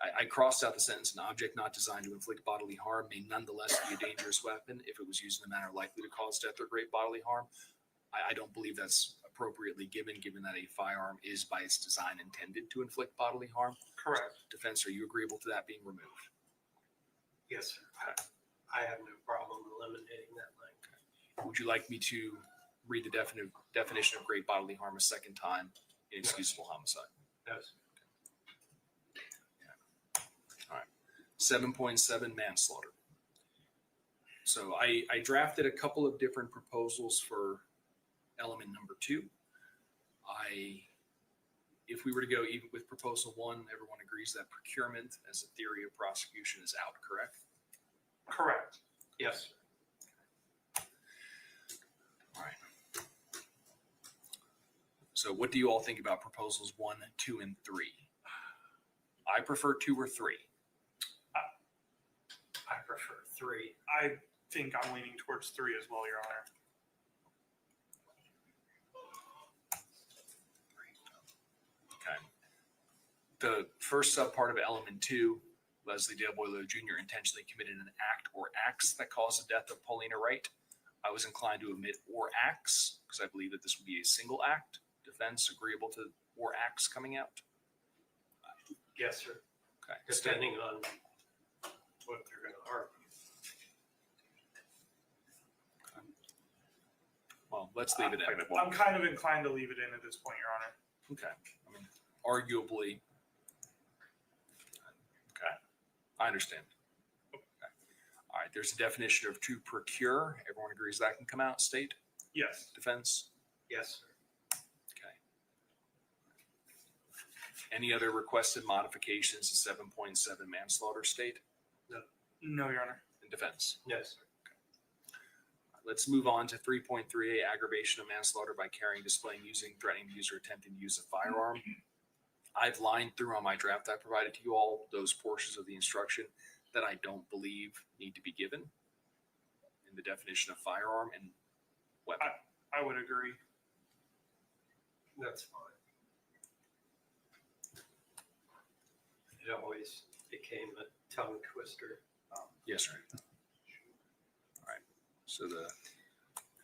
I crossed out the sentence, an object not designed to inflict bodily harm may nonetheless be a dangerous weapon if it was used in a manner likely to cause death or great bodily harm. I don't believe that's appropriately given that a firearm is by its design intended to inflict bodily harm. Correct. Defense, are you agreeable to that being removed? Yes, sir. I have no problem eliminating that language. Would you like me to read the definition of great bodily harm a second time in excusable homicide? No, sir. All right. 7.7 manslaughter. So I drafted a couple of different proposals for element number 2. If we were to go even with proposal 1, everyone agrees that procurement as a theory of prosecution is out, correct? Correct. Yes, sir. All right. So what do you all think about proposals 1, 2, and 3? I prefer 2 or 3. I prefer 3. I think I'm leaning towards 3 as well, Your Honor. Okay. The first subpart of element 2, Leslie Boileau Jr. intentionally committed an act or acts that caused the death of Paulina Wright. I was inclined to omit or acts because I believe that this would be a single act. Defense agreeable to or acts coming out? Yes, sir. Okay. Depending on what they're going to argue. Well, let's leave it in. I'm kind of inclined to leave it in at this point, Your Honor. Okay. I mean, arguably. Okay. I understand. Okay. All right. There's a definition of to procure. Everyone agrees that can come out. State? Yes. Defense? Yes, sir. Okay. Any other requested modifications to 7.7 manslaughter, state? No, Your Honor. And defense? No, sir. Let's move on to 3.3a, aggravation of manslaughter by carrying, displaying, using, threatening to use, or attempting to use a firearm. I've lined through on my draft I provided to you all those portions of the instruction that I don't believe need to be given in the definition of firearm and weapon. I would agree. That's fine. It always became a tongue twister. Yes, sir. All right. So the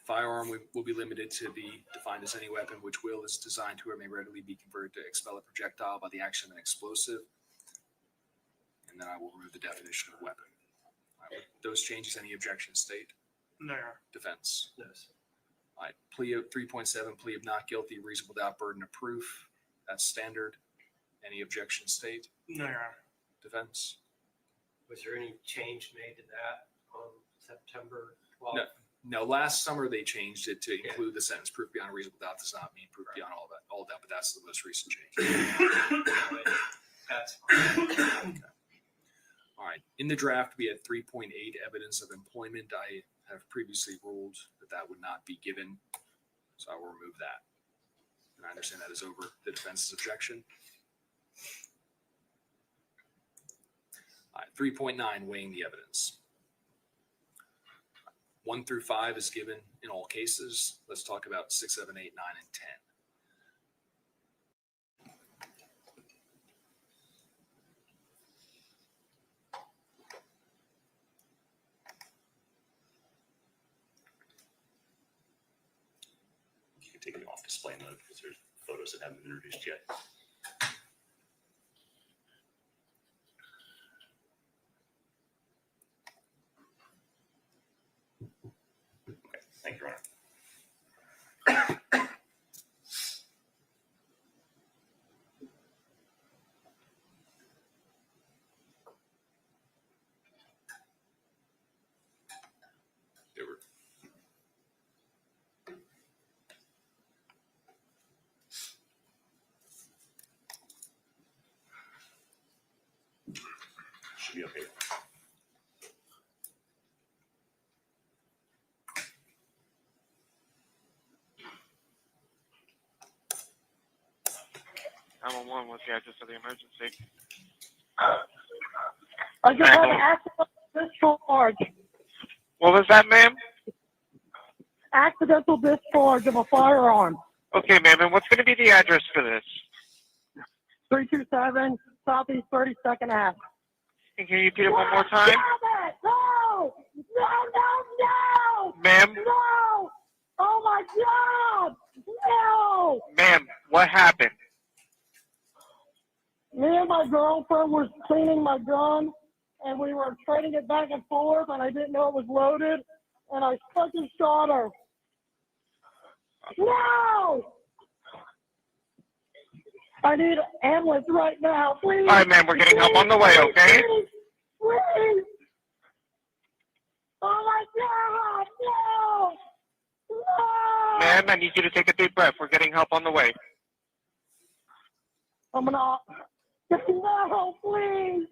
firearm will be limited to be defined as any weapon which will is designed to or may readily be converted to expel a projectile by the action of an explosive. And then I will remove the definition of weapon. All right, with those changes, any objection, state? No, Your Honor. Defense? No, sir. All right. Plea of 3.7, plea of not guilty, reasonable doubt, burden of proof. That's standard. Any objection, state? No, Your Honor. Defense? Was there any change made to that on September 12th? No. No, last summer they changed it to include the sentence proof beyond a reasonable doubt does not mean proof beyond all of that, but that's the most recent change. That's fine. Okay. All right. In the draft, we had 3.8 evidence of employment. I have previously ruled that would not be given, so I will remove that. And I understand that is over the defense's objection. All right. 3.9, weighing the evidence. 1 through 5 is given in all cases. Let's talk about 6, 7, 8, 9, and 10. be taken off display mode because there's photos that haven't been introduced yet. Okay, thank you, Your Honor. There were should be okay. What's the address of the emergency? I just had an accidental discharge. What was that, ma'am? Accidental discharge of a firearm. Okay, ma'am, and what's going to be the address for this? 327 Southeast 32nd Ave. And can you repeat it one more time? Damn it! No! No, no, no! Ma'am? No! Oh my God! No! Ma'am, what happened? Me and my girlfriend were cleaning my gun, and we were trading it back and forth, and I didn't know it was loaded, and I fucking shot her. No! I need an ambulance right now, please. All right, ma'am, we're getting help on the way, okay? Please, please. Oh my God, no! No! Ma'am, I need you to take a deep breath. We're getting help on the way. I'm gonna. No, please.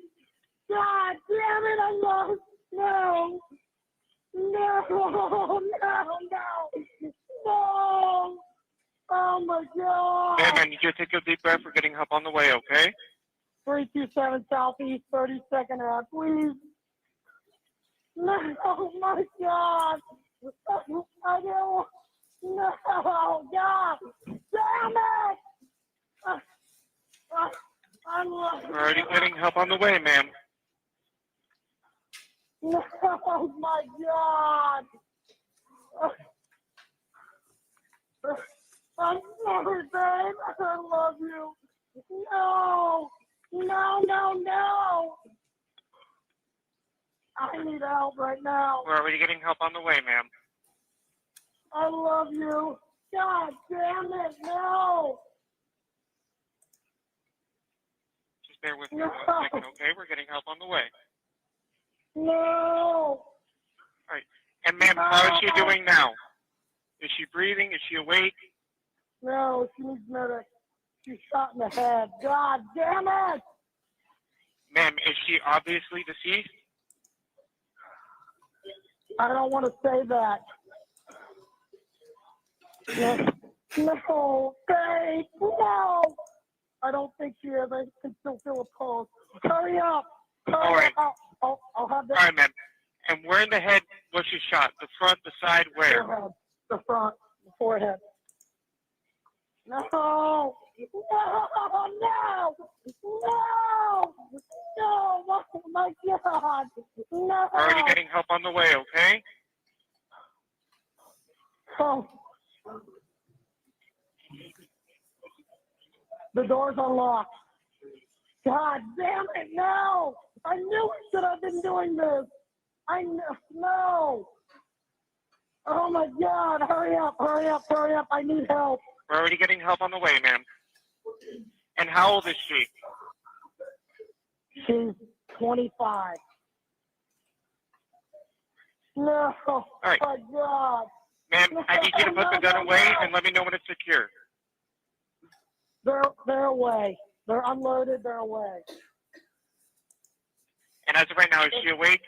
God damn it, I lost. No. No, no, no. No. Oh my God. Ma'am, I need you to take a deep breath. We're getting help on the way, okay? 327 Southeast 32nd Ave, please. No, oh my God. I don't. No, God. Damn it. We're already getting help on the way, ma'am. No, my God. I'm sorry, babe. I love you. No, no, no, no. I need help right now. We're already getting help on the way, ma'am. I love you. God damn it, no. Just bear with me 1 second, okay? We're getting help on the way. No. All right. And ma'am, how is she doing now? Is she breathing? Is she awake? No, she needs medic. She's shot in the head. God damn it! Ma'am, is she obviously deceased? I don't want to say that. No, babe, no. I don't think she is. I can still feel a pulse. Hurry up. All right. I'll have that. All right, ma'am. And where in the head was she shot? The front, the side, where? Forehead. The front, the forehead. No, no, no, no, no, oh my God, no. We're already getting help on the way, okay? Oh. The door's unlocked. God damn it, no. I knew I should have been doing this. I know, no. Oh my God, hurry up, hurry up, hurry up. I need help. We're already getting help on the way, ma'am. And how old is she? She's 25. No, All right. my God. Ma'am, I need you to put the gun away and let me know when it's secure. They're away. They're unloaded, they're away. And as of right now, is she awake?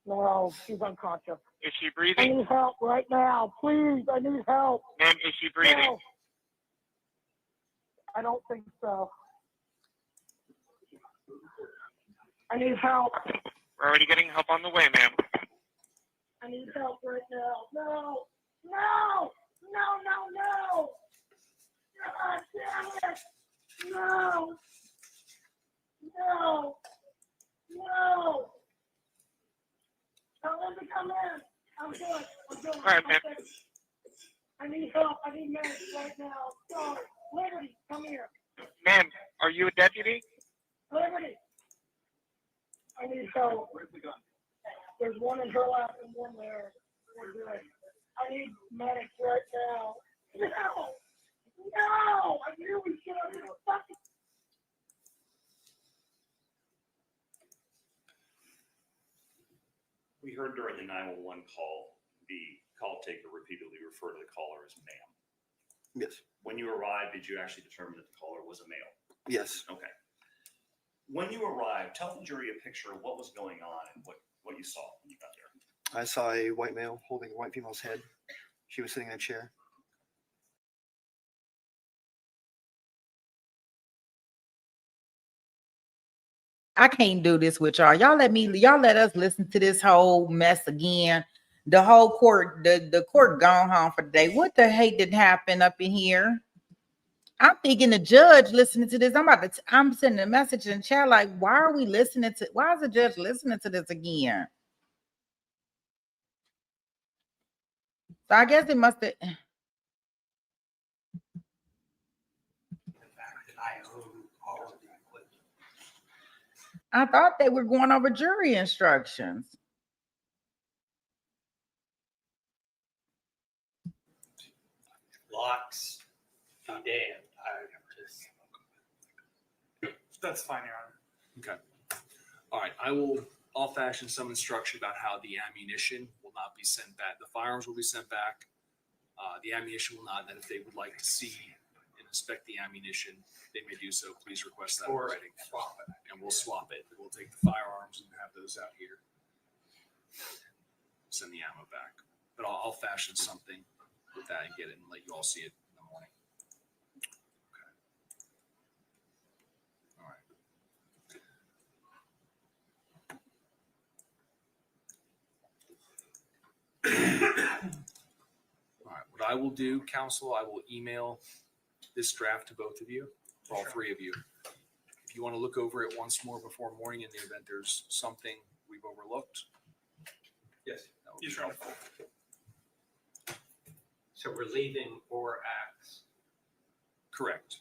No, she's unconscious. Is she I breathing? need help right now. Please, I need help. Ma'am, is she breathing? No. I don't think so. I need help. We're already getting help on the way, ma'am. I need help right now. No, no, no, no, no. God damn it. No, no, no. Tell them to come in. I'm good. I'm good. All right, ma'am. I need need help. I need medics right now. Go. Liberty, come here. Ma'am, are you a deputy? Liberty. I need help. Where's the gun? There's one in her lap and one there. We're good. I need medics right now. No! No! I knew we should have been fucking. We heard during the 911 call, the call taker repeatedly refer to the caller as ma'am. Yes. When you arrived, did you actually determine that the caller was a male? Yes. Okay. When you arrived, tell the jury a picture of what was going on and what you saw when you got there. I saw a white male holding a white female's head. She was sitting in a chair. I can't do this with y'all. Y'all let us listen to this whole mess again. The whole court, the court gone home for the day. What the heck did happen up in here? I'm thinking the judge listening to this. I'm sending a message in the chat like, why is the judge listening to this again? So I guess it must have. I thought they were going over jury instructions. Locks, be damned. That's fine, Your Honor. Okay. All right. I'll fashion some instruction about how the ammunition will not be sent back. The firearms will be sent back. The ammunition will not. And then if they would like to see and inspect the ammunition, they may do so. Please request that in Or writing. swap it. And we'll swap it. We'll take the firearms and have those out here. Send the ammo back. But I'll fashion something with that and get it and let you all see it in the morning. All right. What I will do, counsel, I will email this draft to both of you, or all three of you. If you want to look over it once more before morning in the event there's something we've overlooked. Yes. That would be helpful. So we're leaving or acts. Correct.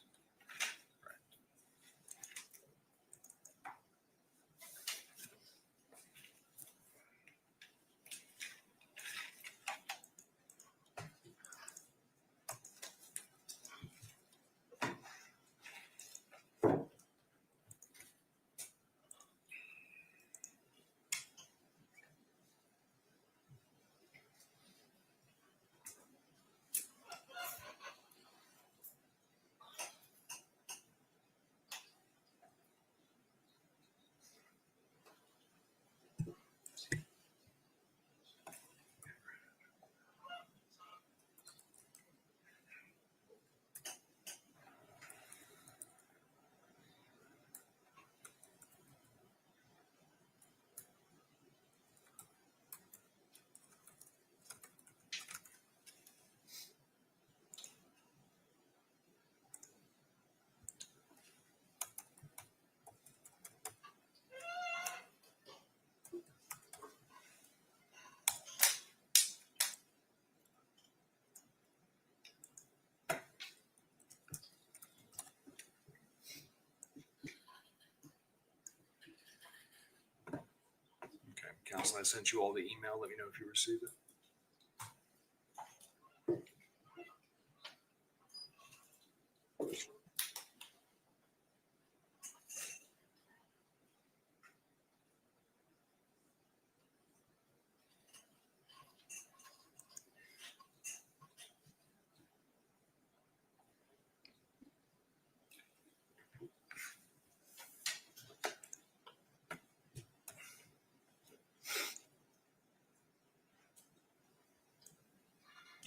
Counsel, I sent you all the email. Let me know if you receive it.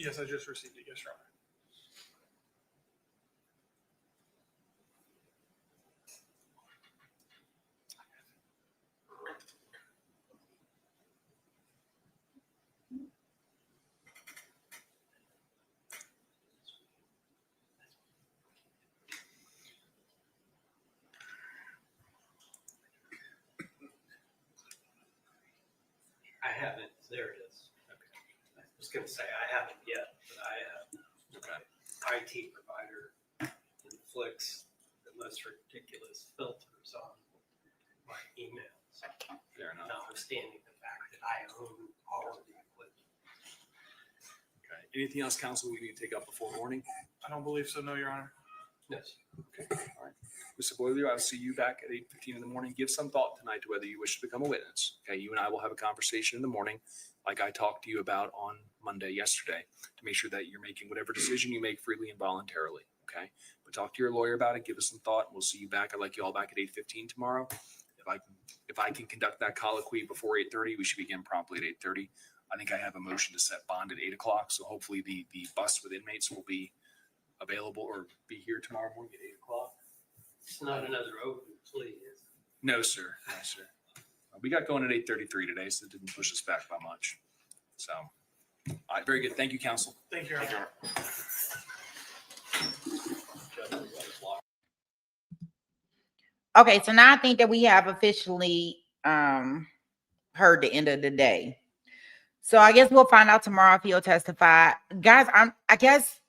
Yes, I just received it. Yes, Your Honor. I haven't. There it is. Okay. I was going to say I haven't yet, but I have. IT provider inflicts the most ridiculous filters on my emails. Fair enough. Notwithstanding the fact that I own all of the equipment. Okay. Anything else, council, we need to take up before morning? I don't believe so, no, Your Honor. Yes. Okay, all right. Mr. Boileau, I'll see you back at 8:15 in the morning. Give some thought tonight to whether you wish to become a witness. Okay, you and I will have a conversation in the morning, like I talked to you about on Monday yesterday, to make sure that you're making whatever decision you make freely and voluntarily. Okay, but talk to your lawyer about it. Give us some thought. And we'll see you back. I'd like you all back at 8:15 tomorrow. If I can conduct that colloquy before 8:30, we should begin promptly at 8:30. I think I have a motion to set bond at 8 o'clock. So hopefully the bus with inmates will be available or be here tomorrow morning at 8 o'clock. It's not another open plea, is it? No, sir. No, sir. We got going at 8:33 today, so it didn't push us back by much. So, all right, very good. Thank you, counsel. Thank you, Your Honor. Okay, so now I think that we have officially heard the end of the day. So I guess we'll find out tomorrow if he'll testify. Guys, I guess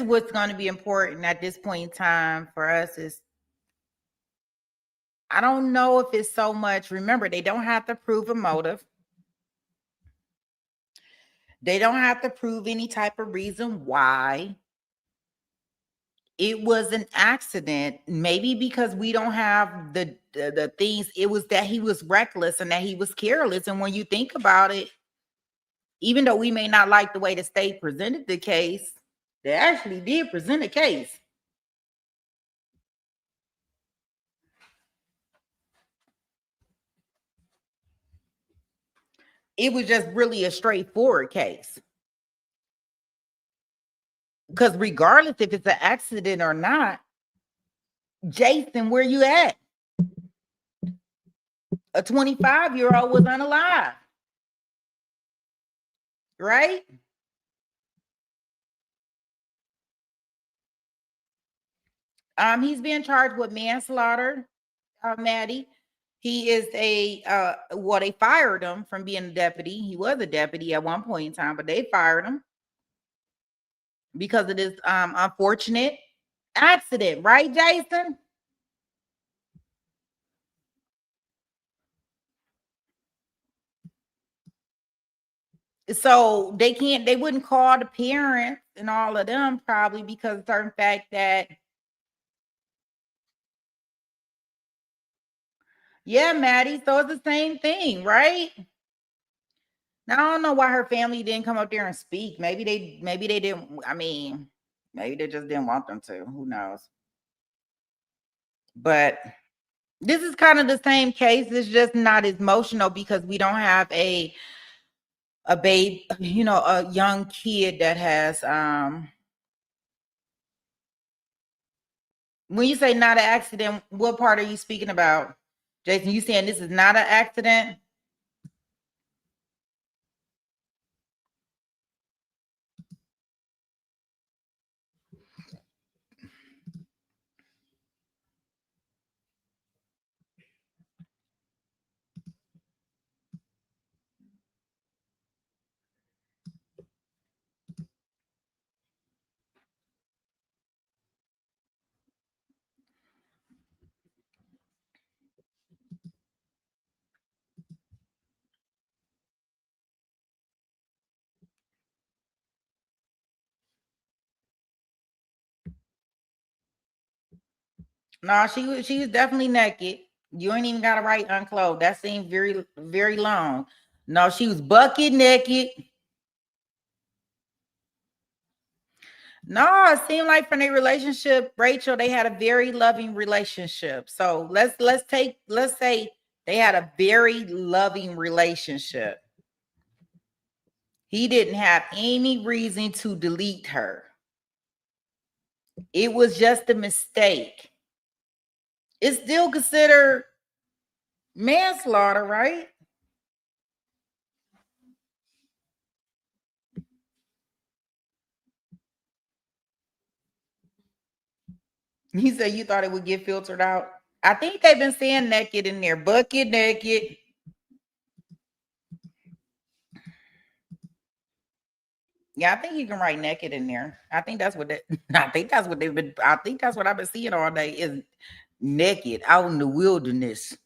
what's going to be important at this point in time for us is, I don't know if it's so much, remember, they don't have to prove a motive. They don't have to prove any type of reason why it was an accident. Maybe because we don't have the things, it was that he was reckless and that he was careless. And when you think about it, even though we may not like the way the state presented the case, they actually did present a case. It was just really a straightforward case. Because regardless if it's an accident or not, Jason, where you at? A 25-year-old was unalive. Right? He's being charged with manslaughter, Maddie. He is they fired him from being a deputy. He was a deputy at one point in time, but they fired him because of this unfortunate accident, right, Jason? So they wouldn't call the parents and all of them probably because of certain fact that, yeah, Maddie, so it's the same thing, right? Now, I don't know why her family didn't come up there and speak. Maybe they didn't, maybe they just didn't want them to. Who knows? But this is kind of the same case. It's just not as emotional because we don't have a babe, a young kid that has when you say not an accident, what part are you speaking about? Jason, you saying this is not an accident? No, she was definitely naked. You ain't even got to write unclothed. That seemed very, very long. No, she was bucket naked. No, it seemed like from their relationship, Rachel, they had a very loving relationship. So let's say they had a very loving relationship. He didn't have any reason to delete her. It was just a mistake. It's still considered manslaughter, right? He said you thought it would get filtered out. I think they've been saying naked in there, bucket naked. Yeah, I think you can write naked in there. I think that's what I think that's what they've been. I think that's what I've been seeing all day is naked out in the wilderness.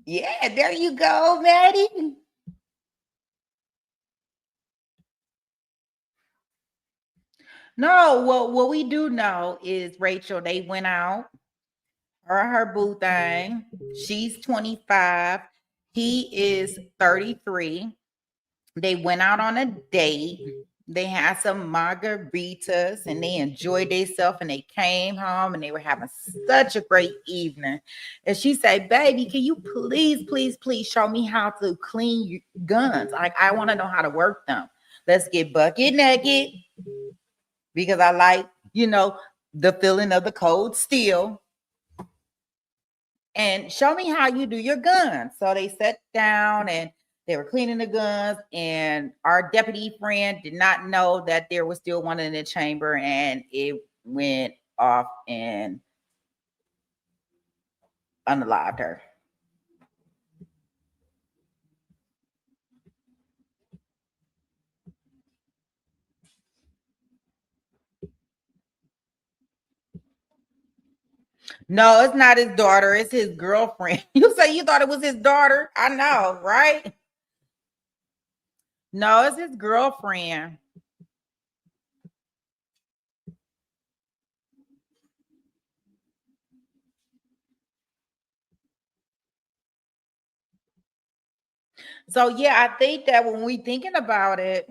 Yeah, there you go, Maddie. No, well, what we do know is Rachel, they went out, her boo thing. She's 25. He is 33. They went out on a date. They had some margaritas and they enjoyed themselves and they came home and they were having such a great evening. And she said, baby, can you please, please, please show me how to clean your guns? Like, I want to know how to work them. Let's get bucket naked because I like, the feeling of the cold steel. And show me how you do your guns. So they sat down and they were cleaning the guns, and our deputy friend did not know that there was still one in the chamber, and it went off and unalived her. No, it's not his daughter. It's his girlfriend. You say you thought it was his daughter? I know, right? No, it's his girlfriend. So yeah, I think that when we thinking about it,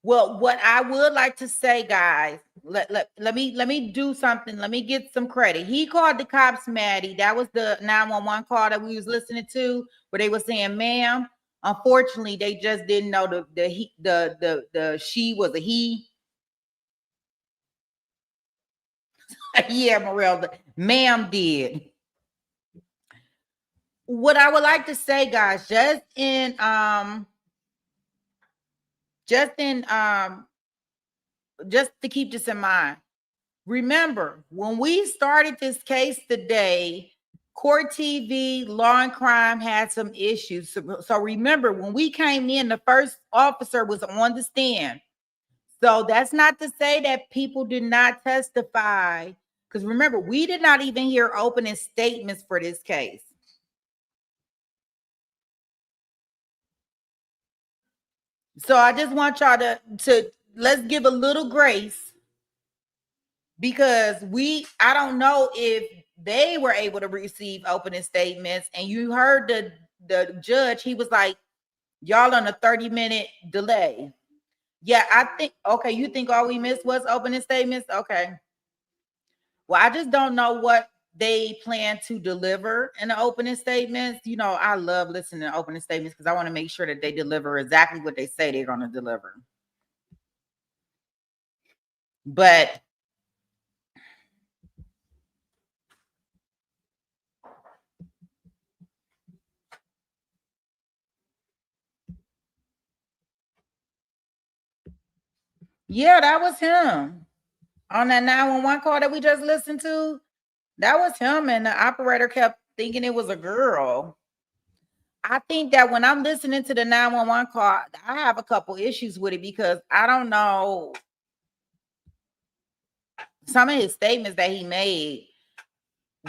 well, what I would like to say, guys, let me do something. Let me get some credit. He called the cops, Maddie. That was the 911 call that we was listening to, where they were saying, "Ma'am, unfortunately, they just didn't know the she was a he." Yeah, Morel, ma'am did. What I would like to say, guys, just in just to keep this in mind. Remember, when we started this case today, Court TV, Law and Crime had some issues. So remember, when we came in, the first officer was on the stand. So that's not to say that people did not testify. Because remember, we did not even hear opening statements for this case. So I just want y'all to let's give a little grace, because I don't know if they were able to receive opening statements. And you heard the judge, he was like, y'all on a 30-minute delay. Yeah, I think, okay, you think all we missed was opening statements? Okay. Well, I just don't know what they plan to deliver in the opening statements. I love listening to opening statements because I want to make sure that they deliver exactly what they say they're going to deliver. But yeah, that was him on that 911 call that we just listened to. That was him, and the operator kept thinking it was a girl. I think that when I'm listening to the 911 call, I have a couple issues with it because I don't know some of his statements that he made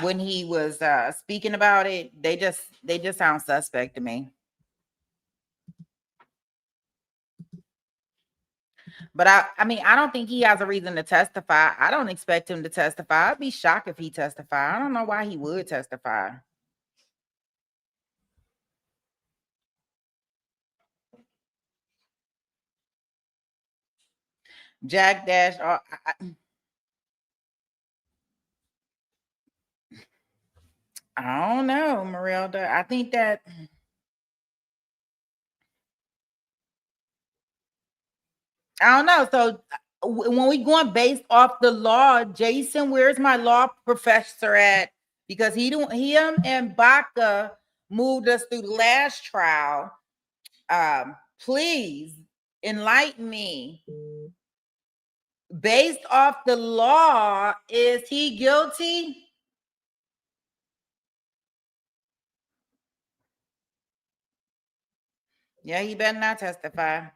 when he was speaking about it. They just sound suspect to me. But I mean, I don't think he has a reason to testify. I don't expect him to testify. I'd be shocked if he testified. I don't know why he would testify. Jack Dash. I don't know, Marilda. I think that I don't know. So when we going based off the law, Jason, where's my law professor at? Because him and Baca moved us through the last trial. Please enlighten me. based off the law, is he guilty? Yeah, he better not testify.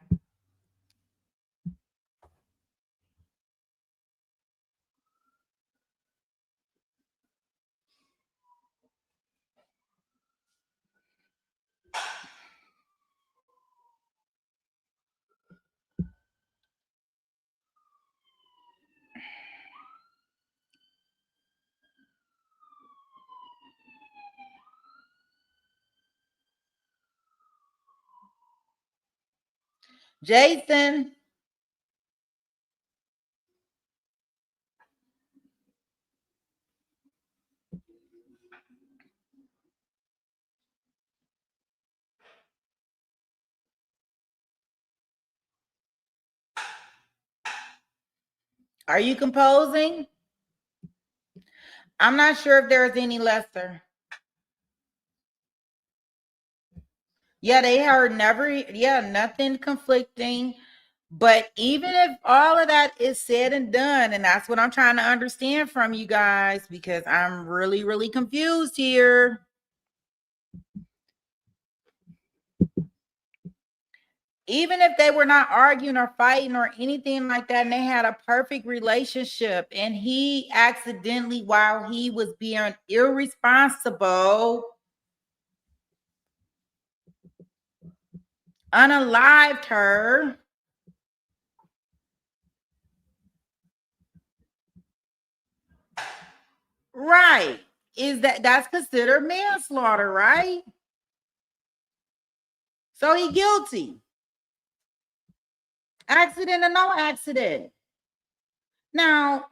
Jason, are you composing? I'm not sure if there's any lesser. Yeah, they heard nothing conflicting. But even if all of that is said and done, and that's what I'm trying to understand from you guys, because I'm really, really confused here. Even if they were not arguing or fighting or anything like that, and they had a perfect relationship, and he accidentally, while he was being irresponsible, unalived her. Right. That's considered manslaughter, right? So he guilty. Accident or no accident. Now,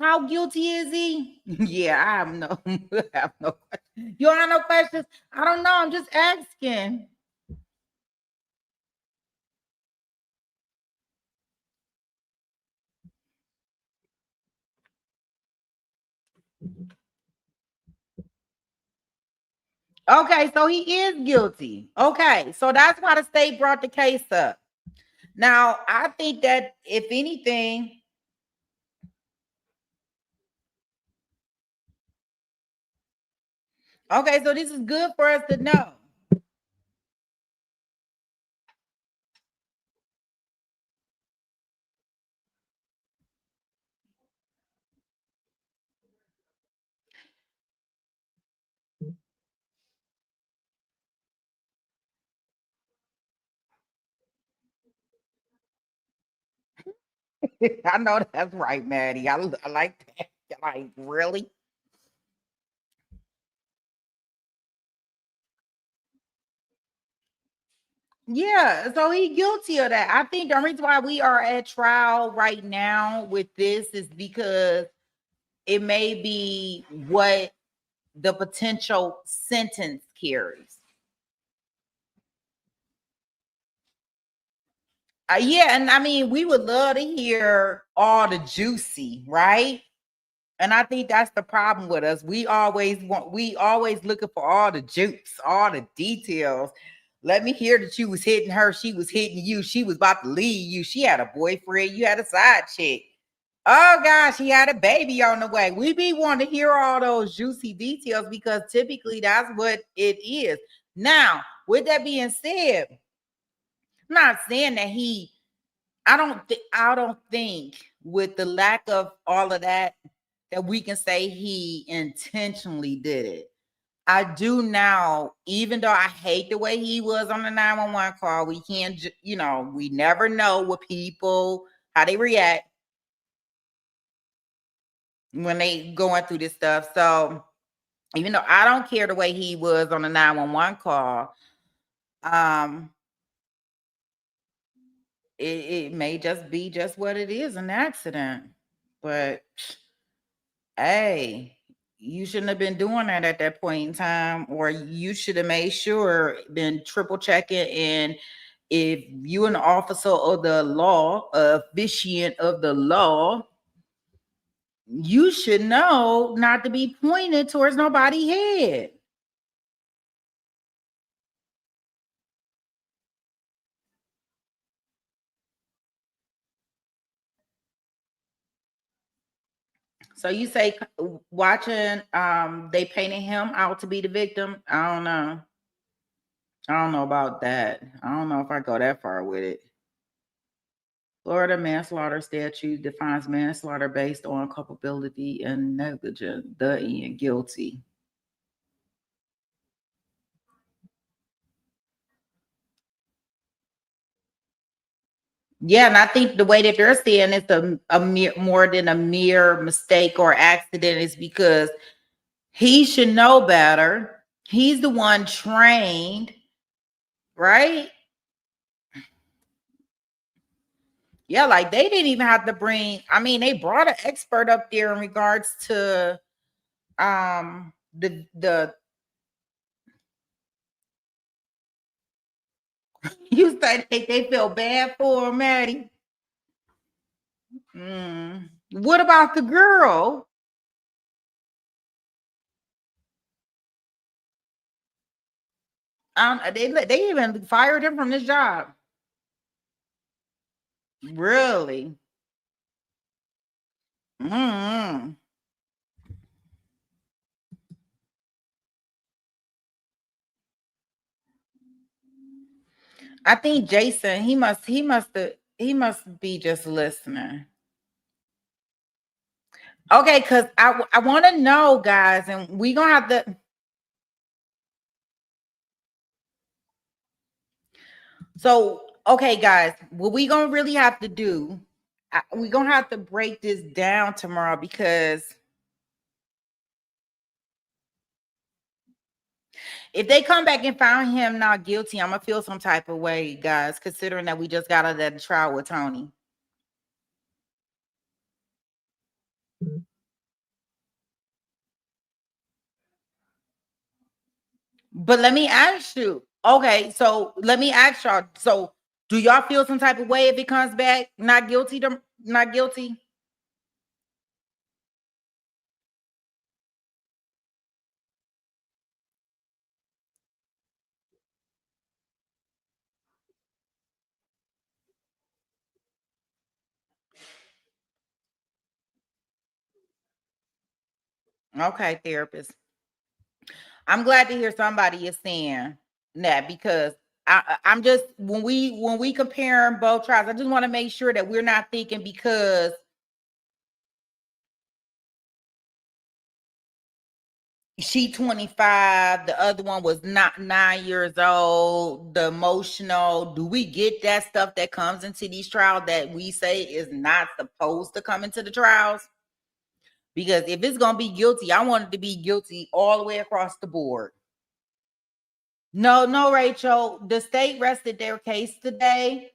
how guilty is he? Yeah, I have no, I have no questions. You don't have no questions? I don't know. I'm just asking. Okay, so he is guilty. Okay, so that's why the state brought the case up. Now, I think that if anything, okay, so this is good for us to know. I know that's right, Maddie. I like that. Like, really? Yeah, so he guilty of that. I think the reason why we are at trial right now with this is because it may be what the potential sentence carries. Yeah, and I mean, we would love to hear all the juicy, right? And I think that's the problem with us. We always looking for all the juice, all the details. Let me hear that you was hitting her, she was hitting you, she was about to leave you, she had a boyfriend, you had a side chick. Oh gosh, he had a baby on the way. We be wanting to hear all those juicy details because typically that's what it is. Now, with that being said, I'm not saying that I don't think with the lack of all of that we can say he intentionally did it. I do now, even though I hate the way he was on the 911 call. We can't, we never know what people, how they react when they going through this stuff. So even though I don't care the way he was on the 911 call, it may just be just what it is, an accident. But hey, you shouldn't have been doing that at that point in time, or you should have made sure, been triple checking. And if you an officer of the law, officiant of the law, you should know not to be pointed towards nobody's head. So you say watching they painted him out to be the victim? I don't know. I don't know about that. I don't know if I go that far with it. Florida manslaughter statute defines manslaughter based on culpability and negligence, the end, guilty. Yeah, and I think the way that they're saying it's a mere, more than a mere mistake or accident is because he should know better. He's the one trained, right? Yeah, like they didn't even have to bring, I mean, they brought an expert up there in regards to the you said they feel bad for him, Maddie. What about the girl? They even fired him from his job. Really? Mm. I think Jason, he must be just listening. Okay, because I want to know, guys, and we gonna have to. So, okay, guys, what we gonna really have to do, we gonna have to break this down tomorrow because if they come back and found him not guilty, I'm gonna feel some type of way, guys, considering that we just got out of that trial with Tony. But let me ask you, okay, so let me ask y'all, so do y'all feel some type of way if it comes back not guilty to not guilty? Okay, therapist. I'm glad to hear somebody is saying that because I'm just when we compare both trials, I just want to make sure that we're not thinking because she 25, the other one was not 9 years old, the emotional. Do we get that stuff that comes into these trials that we say is not supposed to come into the trials? Because if it's gonna be guilty, I want it to be guilty all the way across the board. No, Rachel. The state rested their case today.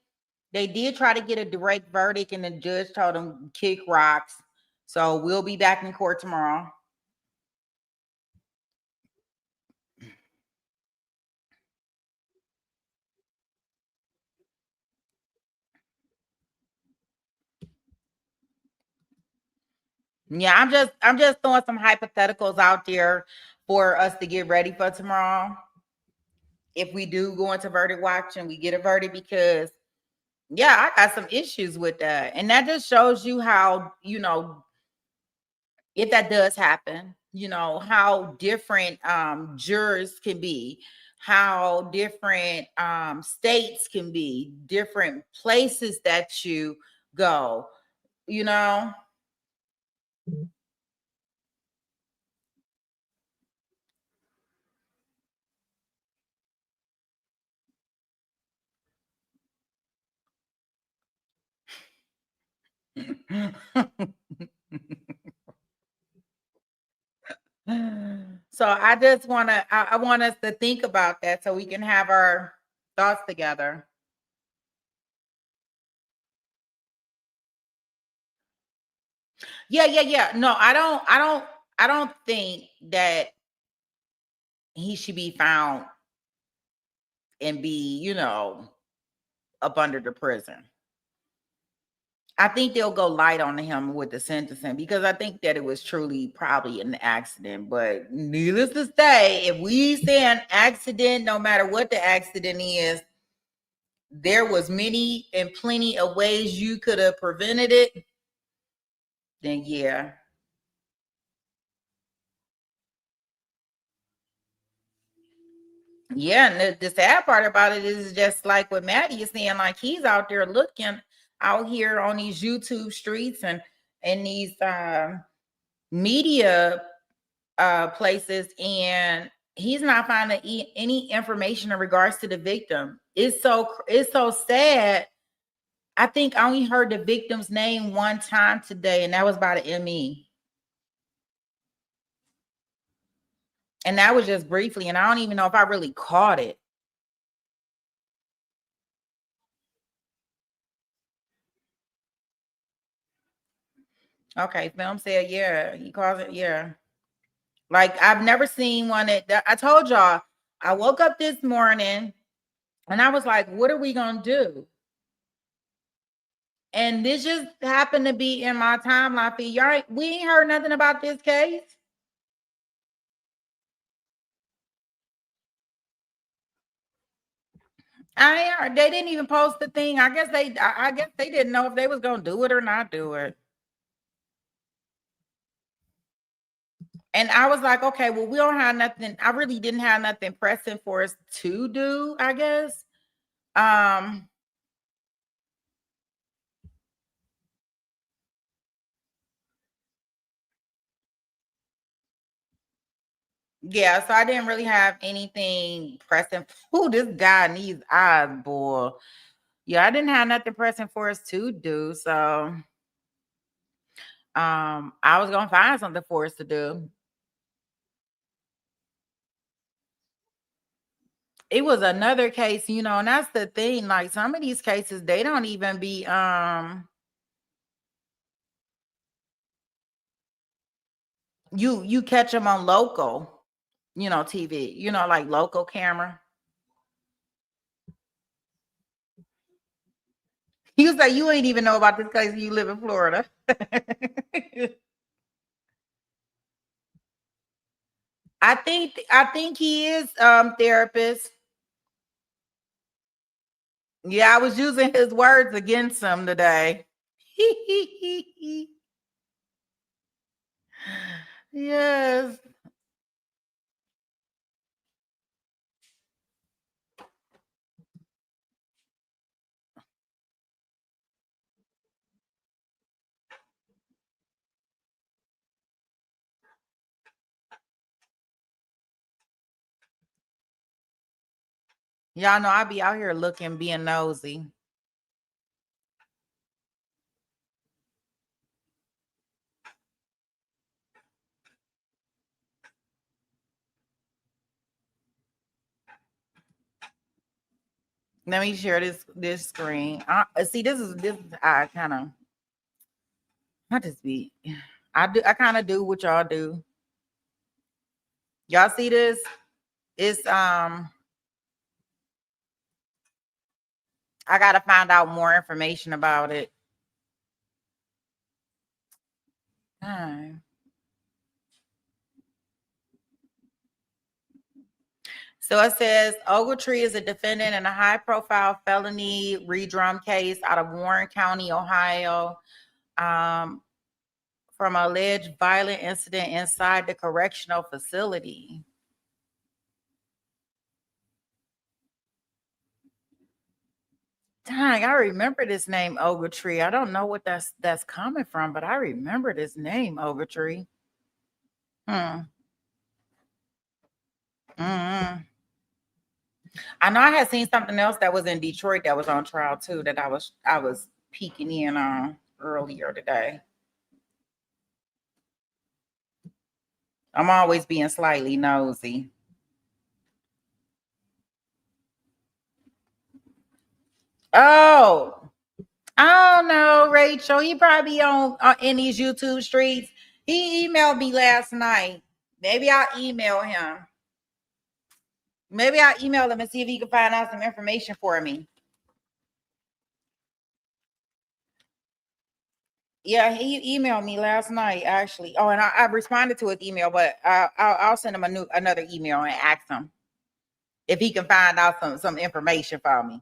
They did try to get a direct verdict, and the judge told them kick rocks. So we'll be back in court tomorrow. Yeah, I'm just throwing some hypotheticals out there for us to get ready for tomorrow. If we do go into verdict watch and we get a verdict, because yeah, I got some issues with that. And that just shows you how, if that does happen, how different jurors can be, how different states can be, different places that you go, you know. So I just I want us to think about that so we can have our thoughts together. Yeah. No, I don't think that he should be found and be, up under the prison. I think they'll go light on him with the sentencing because I think that it was truly probably an accident. But needless to say, if we say an accident, no matter what the accident is, there was many and plenty of ways you could have prevented it. Then yeah. Yeah, and the sad part about it is just like what Maddie is saying, like he's out there looking out here on these YouTube streets and these media places, and he's not finding any information in regards to the victim. It's so sad. I think I only heard the victim's name one time today, and that was by the ME. And that was just briefly, and I don't even know if I really caught it. Okay, film said, yeah, he calls it, yeah. Like I've never seen one that I told y'all, I woke up this morning and I was like, what are we gonna do? And this just happened to be in my timeline feed. We ain't heard nothing about this case. They didn't even post the thing. I guess they didn't know if they was gonna do it or not do it. And I was like, okay, well, we don't have nothing. I really didn't have nothing pressing for us to do, I guess. Yeah, so I didn't really have anything pressing. Ooh, this guy needs eyes, boy. Yeah, I didn't have nothing pressing for us to do. So I was gonna find something for us to do. It was another case, and that's the thing. Like some of these cases, they don't even be you catch them on local, TV, like local camera. He was like, you ain't even know about this case. You live in Florida. I think he is therapist. Yeah, I was using his words against him today. Yes. Y'all know I be out here looking, being nosy. Let me share this screen. See, this is I kind of I just be I kind of do what y'all do. Y'all see this? It's I gotta find out more information about it. Hi. So it says Ogletree is a defendant in a high-profile felony redrum case out of Warren County, Ohio, from an alleged violent incident inside the correctional facility. Dang, I remember this name Ogletree. I don't know what that's coming from, but I remember this name Ogletree. Mm. I know I had seen something else that was in Detroit that was on trial too that I was peeking in on earlier today. I'm always being slightly nosy. Oh, I don't know, Rachel. He probably on in these YouTube streets. He emailed me last night. Maybe I'll email him. Maybe I'll email him and see if he can find out some information for me. Yeah, he emailed me last night, actually. Oh, and I responded to his email, but I'll send him another email and ask him if he can find out some information for me.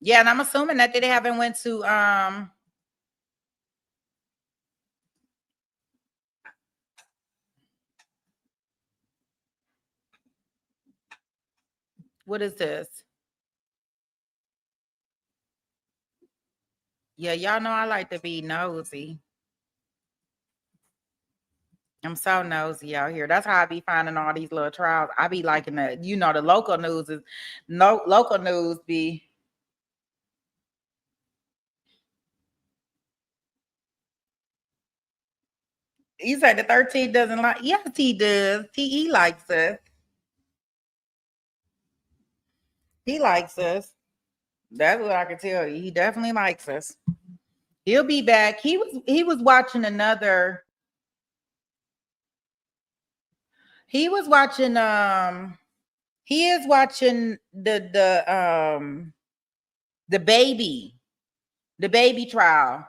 Yeah, and I'm assuming that they haven't went to what is this? Yeah, y'all know I like to be nosy. I'm so nosy out here. That's how I be finding all these little trials. I be liking the, the local news is no local news be. You said the 13 doesn't like. Yes, he does. He likes us. He likes us. That's what I can tell you. He definitely likes us. He'll be back. He was watching another. He was watching he is watching the baby trial.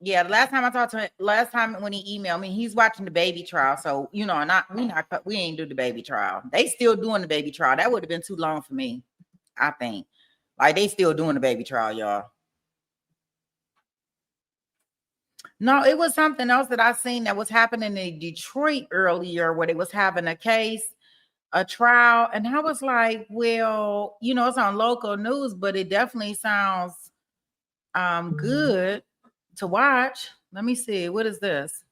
Yeah, the last time I talked to him, last time when he emailed me, he's watching the baby trial. So, we ain't do the baby trial. They still doing the baby trial. That would have been too long for me, I think. Like they still doing the baby trial, y'all. No, it was something else that I seen that was happening in Detroit earlier where they was having a trial, and I was like, well, it's on local news, but it definitely sounds good to watch. Let me see. What is this?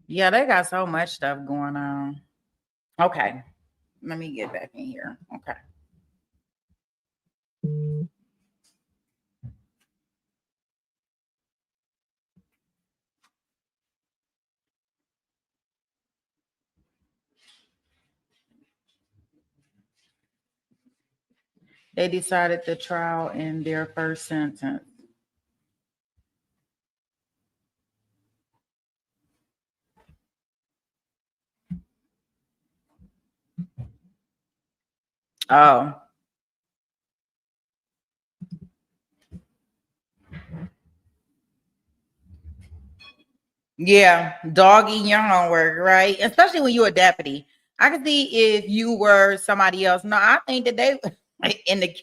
Yeah, they got so much stuff going on. Okay. Let me get back in here. Okay. They decided the trial in their first sentence. Oh. Yeah, dog eating your homework, right? Especially when you're a deputy. I can see if you were somebody else. No, I think that they in the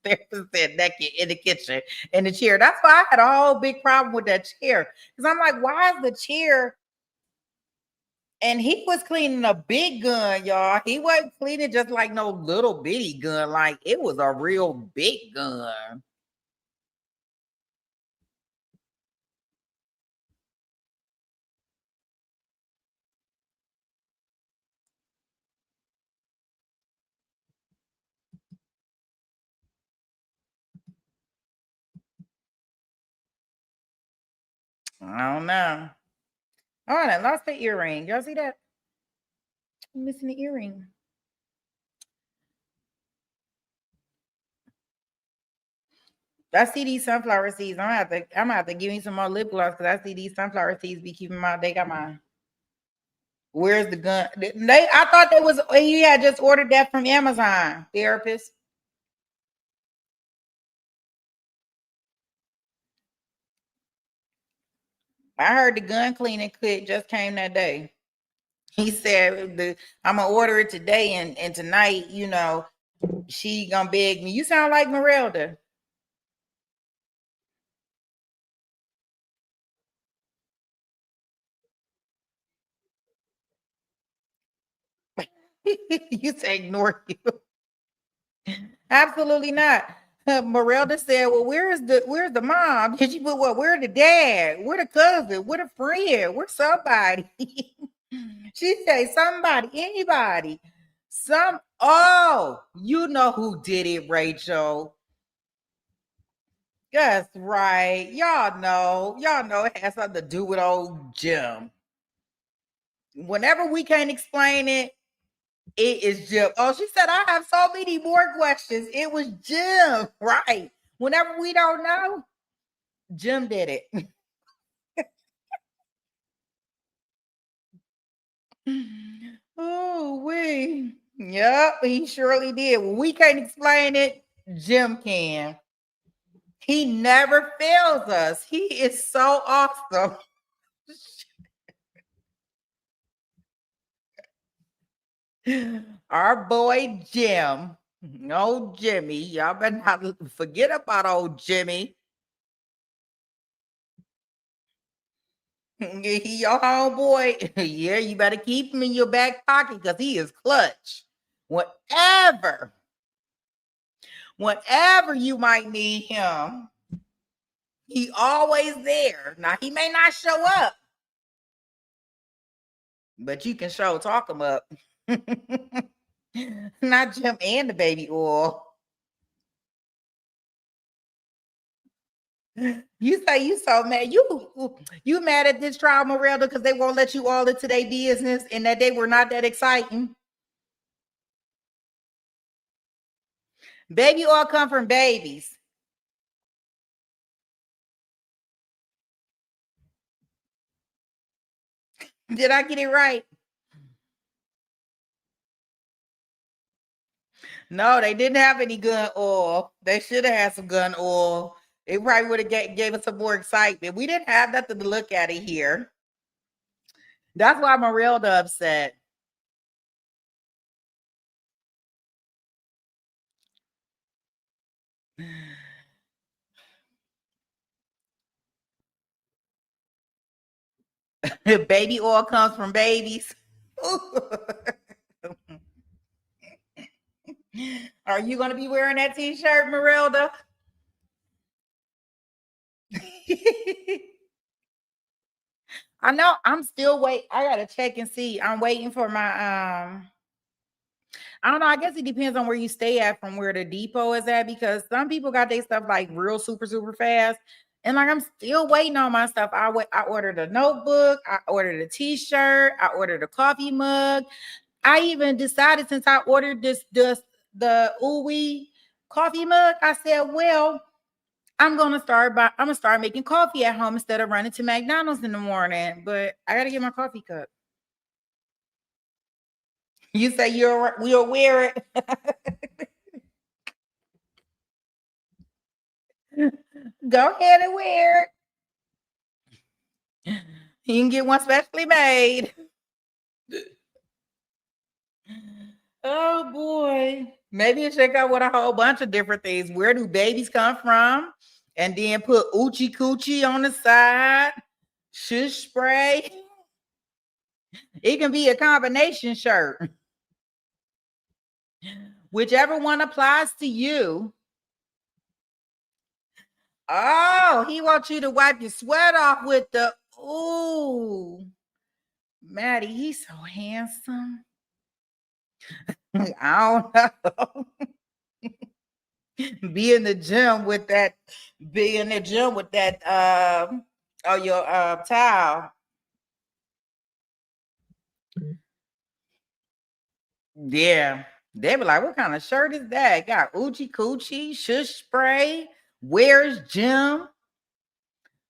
therapist said naked in the kitchen in the chair. That's why I had a whole big problem with that chair. Because I'm like, why is the chair? And he was cleaning a big gun, y'all. He wasn't cleaning just like no little bitty gun. Like it was a real big gun. I don't know. Oh, I lost the earring. Y'all see that? I'm missing the earring. I see these sunflower seeds. I'm gonna have to give me some more lip gloss because I see these sunflower seeds be keeping they got my. Where's the gun? I thought that was he had just ordered that from Amazon, therapist. I heard the gun cleaning kit just came that day. He said I'm gonna order it today and tonight, she gonna beg me. You sound like Merelda. You say ignore you. Absolutely not. Merelda said, well, where's the mom? Did she put what? Where the dad? Where the cousin? Where the friend? Where somebody? She say somebody, anybody. You know who did it, Rachel. That's right. Y'all know it has something to do with old Jim. Whenever we can't explain it, it is Jim. Oh, she said, I have so many more questions. It was Jim, right? Whenever we don't know, Jim did it. Oh, wait. Yep, he surely did. When we can't explain it, Jim can. He never fails us. He is so awesome. Our boy Jim. Old Jimmy. Y'all better not forget about old Jimmy. He your homeboy. Yeah, you better keep him in your back pocket because he is clutch. Whatever you might need him, he always there. Now he may not show up, but you can show talk him up. Not Jim and the baby oil. You say you so mad. You mad at this trial, Morelda, because they won't let you all into their business and that they were not that exciting. Baby oil come from babies. Did I get it right? No, they didn't have any gun oil. They should have had some gun oil. It probably would have gave us some more excitement. We didn't have nothing to look at it here. That's why I'm real upset. Baby oil comes from babies. Are you going to be wearing that t-shirt, Marilda? I know. I'm still waiting. I gotta check and see. I'm waiting for my I don't know. I guess it depends on where you stay at from where the depot is at, because some people got their stuff like real super fast. And like I'm still waiting on my stuff. I ordered a notebook, I ordered a t-shirt, I ordered a coffee mug. I even decided, since I ordered the ooey coffee mug, I said, well, I'm gonna start making coffee at home instead of running to McDonald's in the morning. But I gotta get my coffee cup. You say we'll wear it. Go ahead and wear it. You can get one specially made. Oh boy. Maybe you check out with a whole bunch of different things. Where do babies come from? And then put Oochie Coochie on the side. Shush spray. It can be a combination shirt. Whichever one applies to you. Oh, he wants you to wipe your sweat off with the, ooh. Maddie, he's so handsome. I don't know. Be in the gym with that your towel. Yeah. They be like, what kind of shirt is that? Got Oochie Coochie, Shush Spray. Where's Jim?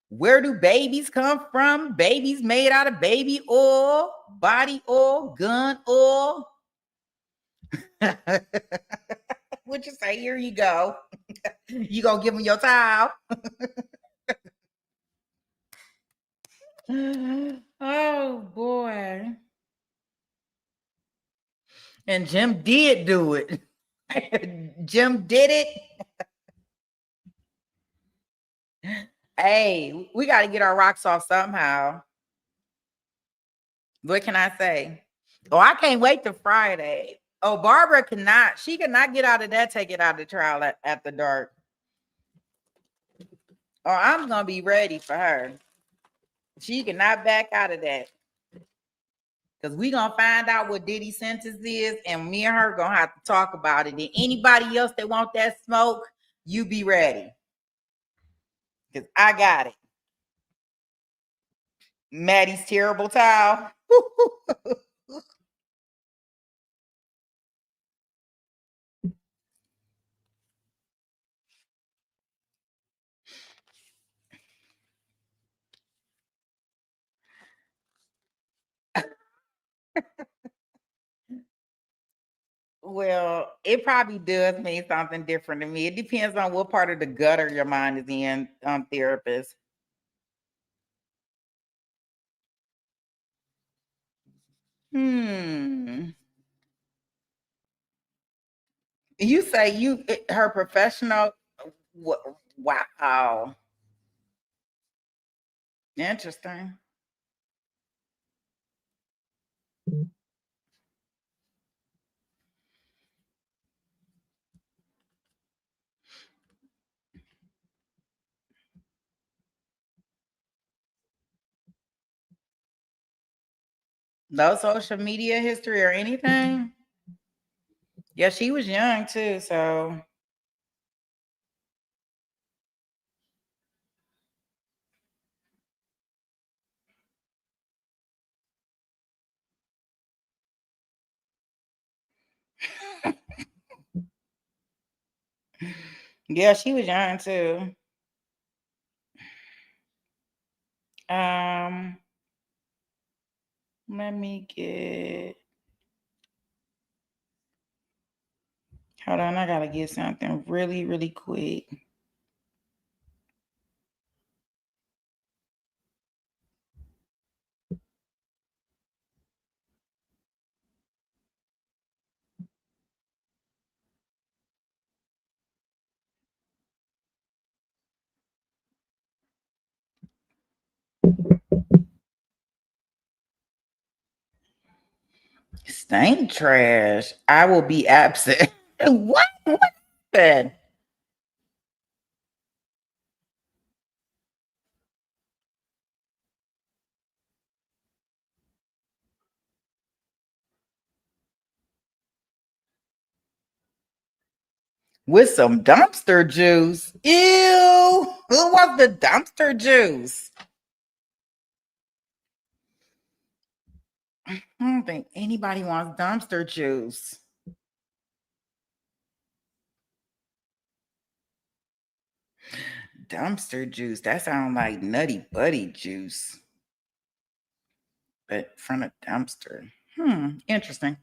Where do babies come from? Babies made out of baby oil, body oil, gun oil. What you say? Here you go. You gonna give them your towel? Oh boy. And Jim did do it. Jim did it. Hey, we got to get our rocks off somehow. What can I say? Oh, I can't wait till Friday. Oh, Barbara cannot. She cannot get out of that. Take it out of the trial at the dark. Oh, I'm gonna be ready for her. She cannot back out of that. Because we gonna find out what Diddy sentence is, and me and her gonna have to talk about it. And anybody else that want that smoke, you be ready. Because I got it. Maddie's terrible towel. Well, it probably does mean something different to me. It depends on what part of the gutter your mind is in, therapist. Hmm. You say her professional. Wow. Interesting. No social media history or anything. Yeah, she was young too, so yeah, she was young too. Um, let me get. Hold on, I gotta get something really, really quick. Stank trash. I will be absent. What? What happened? With some dumpster juice. Ew. Who wants the dumpster juice? I don't think anybody wants dumpster juice. Dumpster juice. That sounds like nutty buddy juice. But from a dumpster. Interesting.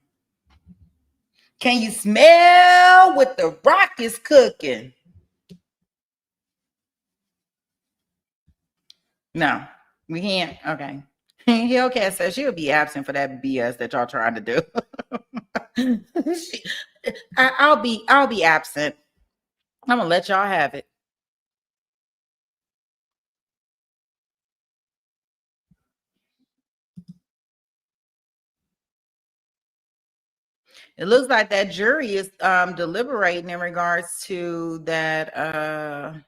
Can you smell what the rock is cooking? No, we can't. Okay. Hellcat says she'll be absent for that BS that y'all trying to do. I'll be absent. I'm gonna let y'all have it. It looks like that jury is deliberating in regards to that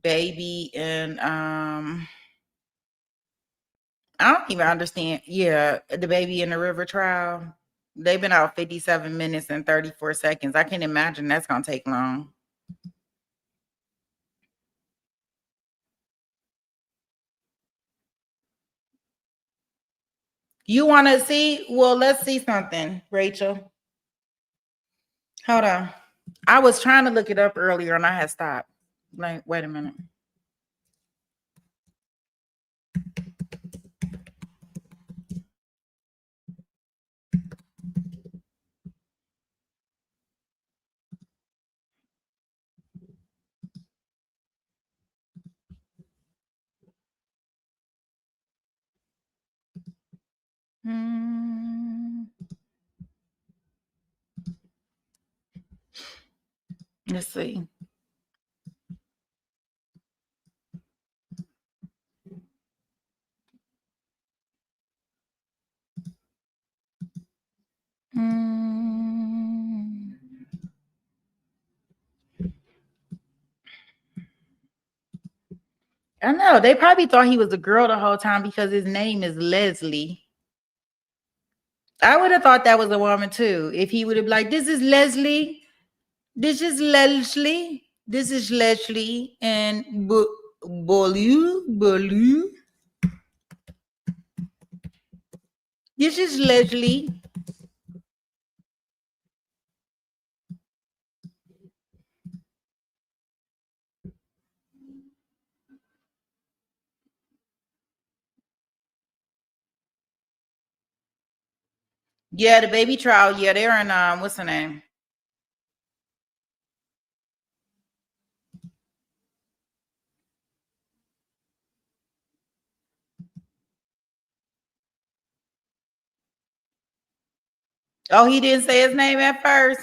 baby and I don't even understand. Yeah, the baby in the river trial. They've been out 57 minutes and 34 seconds. I can't imagine that's gonna take long. You want to see? Well, let's see something, Rachel. Hold on. I was trying to look it up earlier and I had stopped. Like, wait a minute. Let's see. I know. They probably thought he was a girl the whole time because his name is Leslie. I would have thought that was a woman too. If he would have like, this is Leslie. This is Leslie. This is Leslie and Boileau. This is Leslie. Yeah, the baby trial. Yeah, they're in what's her name? Oh, he didn't say his name at first.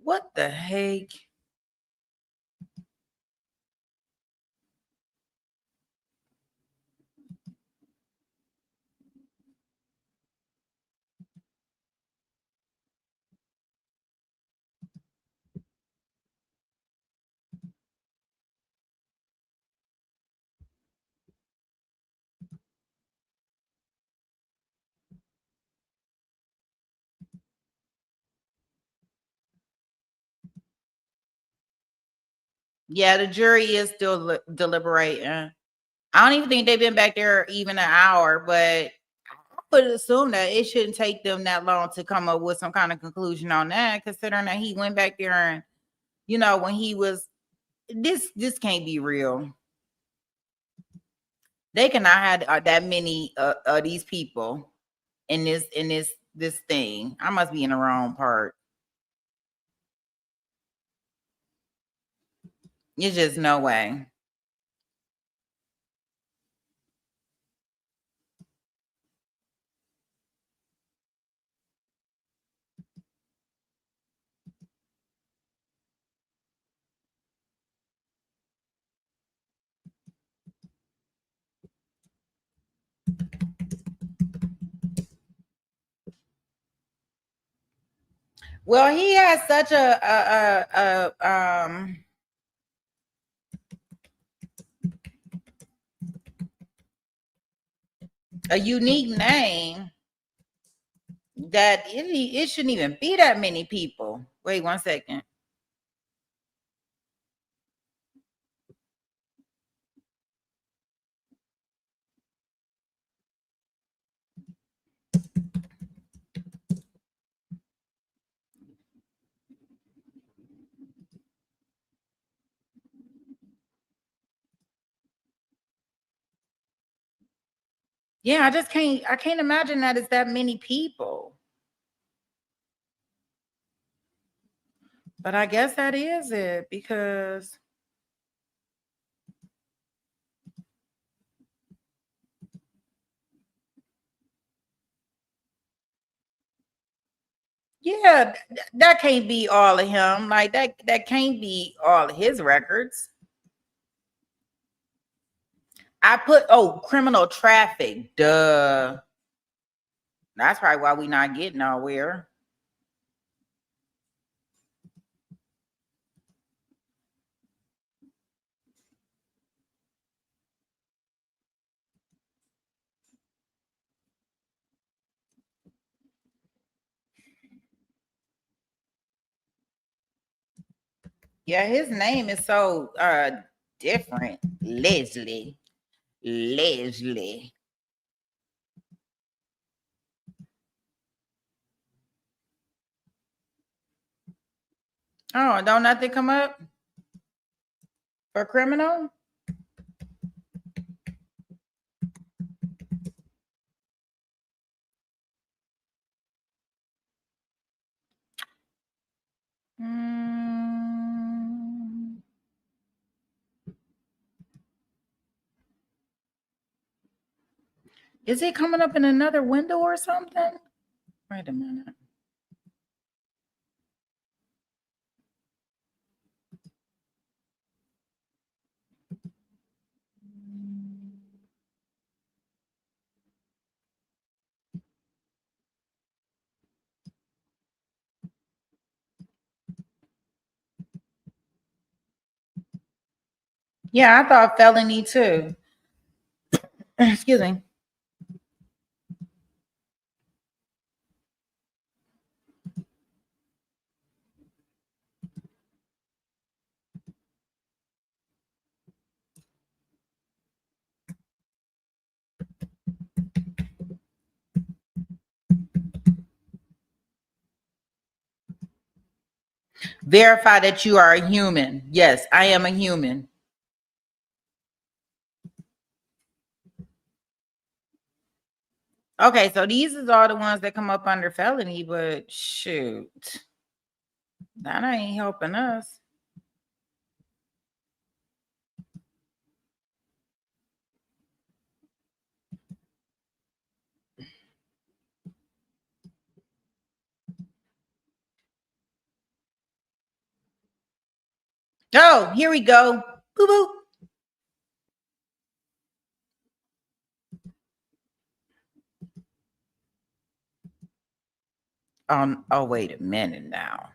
What the heck? Yeah, the jury is still deliberating. I don't even think they've been back there even an hour, but I would assume that it shouldn't take them that long to come up with some kind of conclusion on that, considering that he went back there and, when he was this can't be real. They cannot have that many of these people in this thing. I must be in the wrong part. It's just no way. Well, he has such a unique name that it shouldn't even be that many people. Wait 1 second. Yeah, I can't imagine that it's that many people. But I guess that is it, because yeah, that can't be all of him. Like that can't be all of his records. I put criminal traffic. Duh. That's probably why we not getting nowhere. Yeah, his name is so different. Leslie. Oh, don't nothing come up for criminal? Is it coming up in another window or something? Wait a minute. Yeah, I thought felony too. Excuse me. Verify that you are a human. Yes, I am a human. Okay, so these is all the ones that come up under felony, but shoot, that ain't helping us. Oh, here we go. Boo boo. Oh, wait a minute now.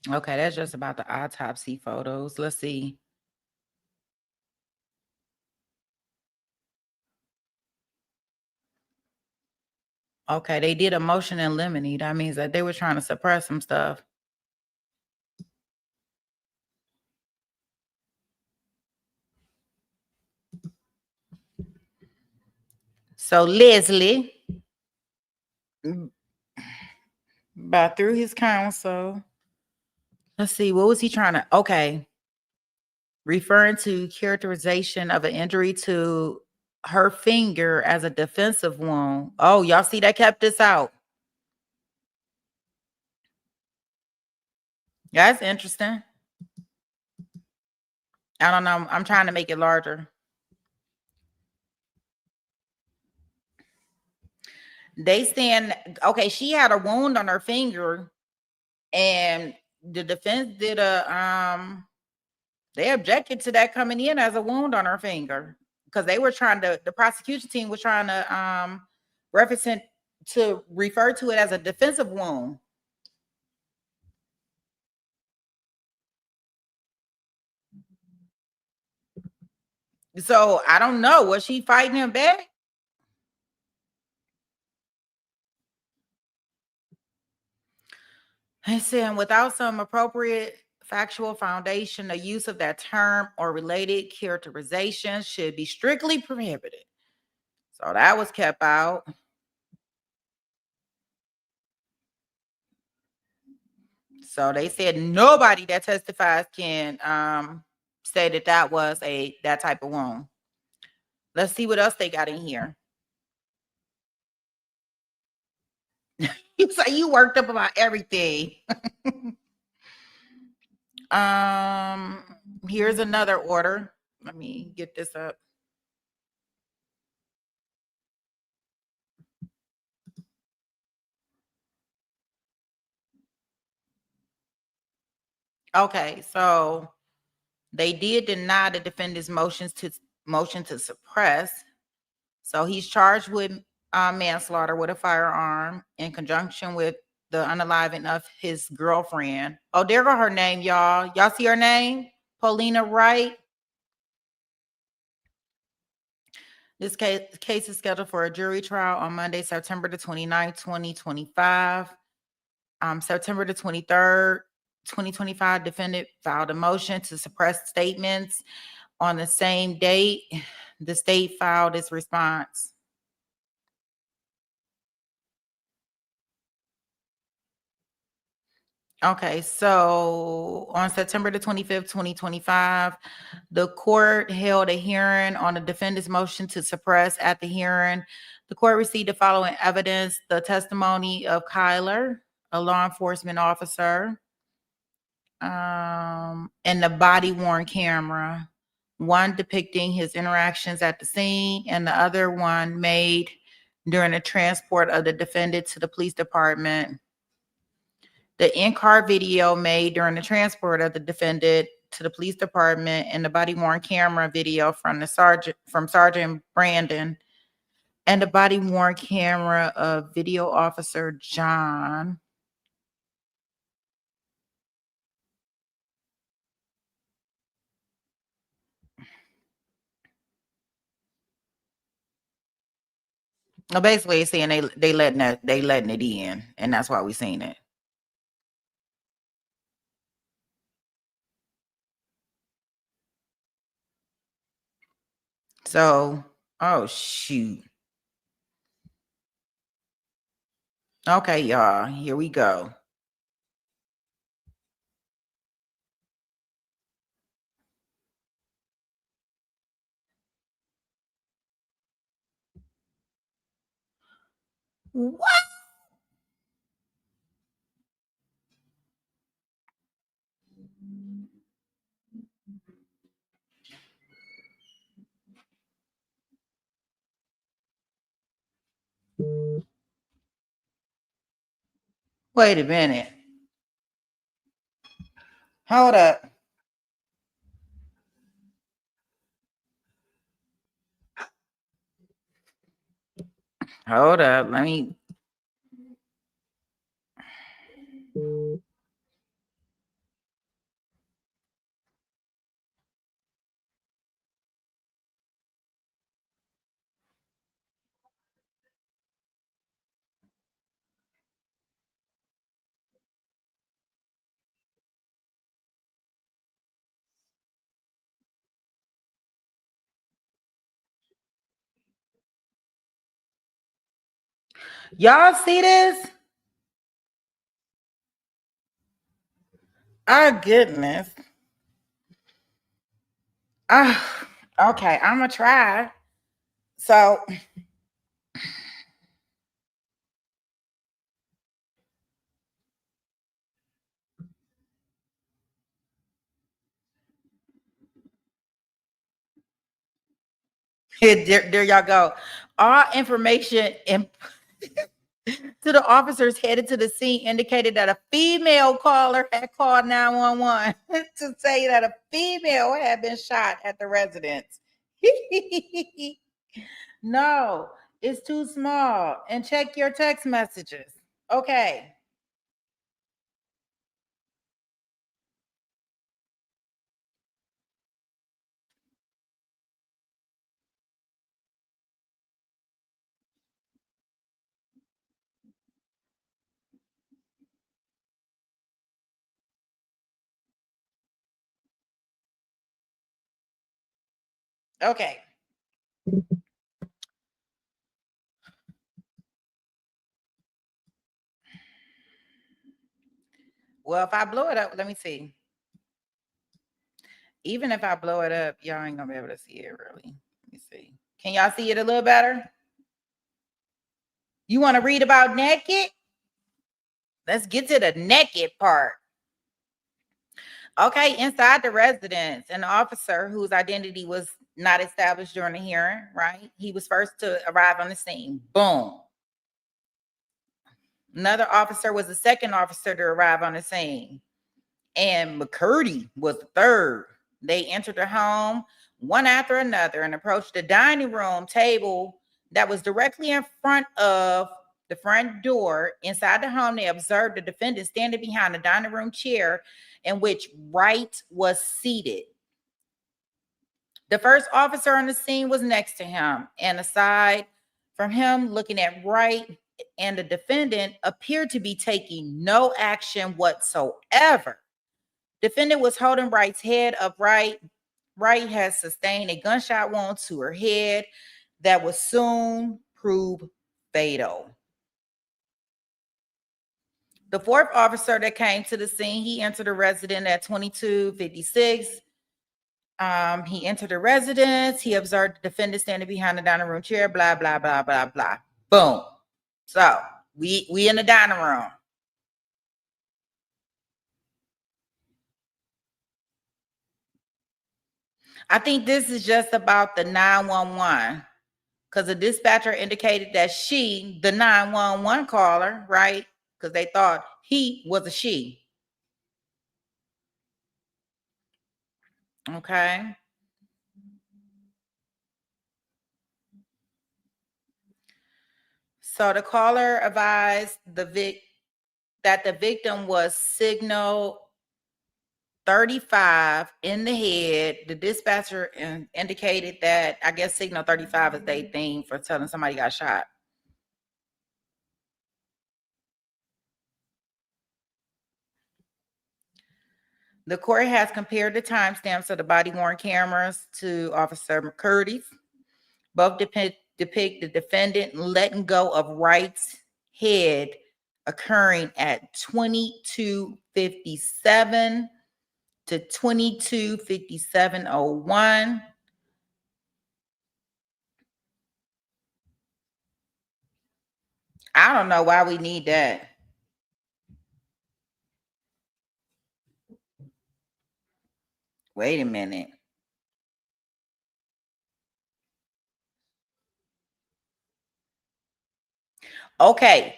Okay, that's just about the autopsy photos. Let's see. Okay, they did a motion in limine. That means that they were trying to suppress some stuff. So Leslie, by through his counsel, let's see, what was he trying to? Okay, referring to characterization of an injury to her finger as a defensive wound. Oh, y'all see that kept this out. Yeah, that's interesting. I don't know. I'm trying to make it larger. They saying, okay, she had a wound on her finger, and the defense did they objected to that coming in as a wound on her finger because they were trying to, the prosecution team was trying to reference it to refer to it as a defensive wound. So I don't know. Was she fighting him back? I said, without some appropriate factual foundation, the use of that term or related characterization should be strictly prohibited. So that was kept out. So they said nobody that testifies can say that that was that type of wound. Let's see what else they got in here. So you worked up about everything. Here's another order. Let me get this up. Okay, so they did deny the defendant's motion to suppress. So he's charged with manslaughter with a firearm in conjunction with the unaliving of his girlfriend. Oh, there go her name, y'all. Y'all see her name? Paulina Wright. This case is scheduled for a jury trial on Monday, September the 29th, 2025. September the 23rd, 2025, defendant filed a motion to suppress statements. On the same date, the state filed its response. Okay, so on September the 25th, 2025, the court held a hearing on the defendant's motion to suppress. At the hearing, the court received the following evidence: the testimony of Kyler, a law enforcement officer, and the body-worn camera, one depicting his interactions at the scene and the other one made during the transport of the defendant to the police department. The in-car video made during the transport of the defendant to the police department and the body-worn camera video from Sergeant Brandon and the body-worn camera of video officer John. No, basically it's saying they letting it in, and that's why we seen it. So, oh shoot. Okay, y'all, here we go. What? Wait a minute. Hold up. Hold up. Let me. Y'all see this? Oh goodness. Okay, I'm gonna try. So there y'all go. All information to the officers headed to the scene indicated that a female caller had called 911 to say that a female had been shot at the residence. No, it's too small. And check your text messages. Okay. Okay. Well, if I blow it up, let me see. Even if I blow it up, y'all ain't gonna be able to see it really. Let me see. Can y'all see it a little better? You want to read about naked? Let's get to the naked part. Okay, inside the residence, an officer whose identity was not established during the hearing, right? He was first to arrive on the scene. Boom. Another officer was the second officer to arrive on the scene. And McCurdy was the third. They entered the home one after another and approached the dining room table that was directly in front of the front door. Inside the home, they observed the defendant standing behind the dining room chair in which Wright was seated. The first officer on the scene was next to him, and aside from him looking at Wright, and the defendant appeared to be taking no action whatsoever. Defendant was holding Wright's head upright. Wright had sustained a gunshot wound to her head that would soon prove fatal. The fourth officer that came to the scene, he entered a residence at 2256. He entered the residence. He observed the defendant standing behind the dining room chair, blah, blah, blah, blah, blah. Boom. So we in the dining room. I think this is just about the 911 because the dispatcher indicated that she, the 911 caller, right? Because they thought he was a she. Okay. So the caller advised that the victim was signal 35 in the head. The dispatcher indicated that, I guess signal 35 is their thing for telling somebody got shot. The court has compared the timestamps of the body-worn cameras to Officer McCurdy's. Both depict the defendant letting go of Wright's head occurring at 22:57 to 22:57:01. I don't know why we need that. Wait a minute. Okay.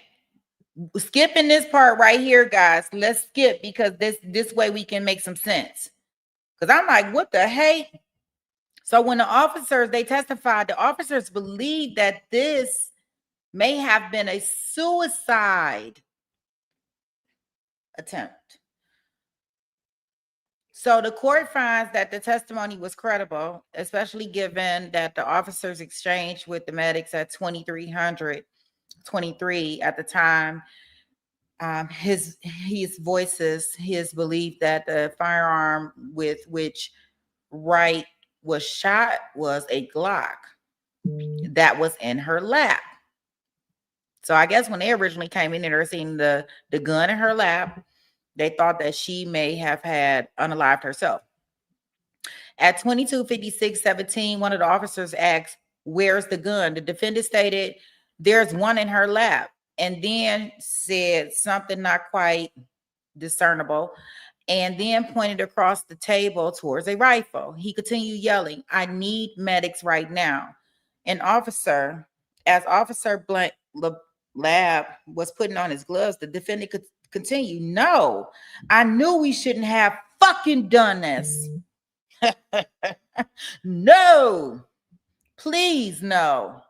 Skipping this part right here, guys. Let's skip because this way we can make some sense. Because I'm like, what the heck? So when the officers, they testified, the officers believe that this may have been a suicide attempt. So the court finds that the testimony was credible, especially given that the officers exchanged with the medics at 23:23 at the time. His voices, his belief that the firearm with which Wright was shot was a Glock that was in her lap. So I guess when they originally came in there, seeing the gun in her lap, they thought that she may have had unalived herself. At 22:56:17, one of the officers asked, "Where's the gun?" The defendant stated, "There's one in her lap," and then said something not quite discernible, and then pointed across the table towards a rifle. He continued yelling, "I need medics right now." An officer, as Officer Blank Lab was putting on his gloves, the defendant could continue, "No, I knew we shouldn't have fucking done this." No, please, no.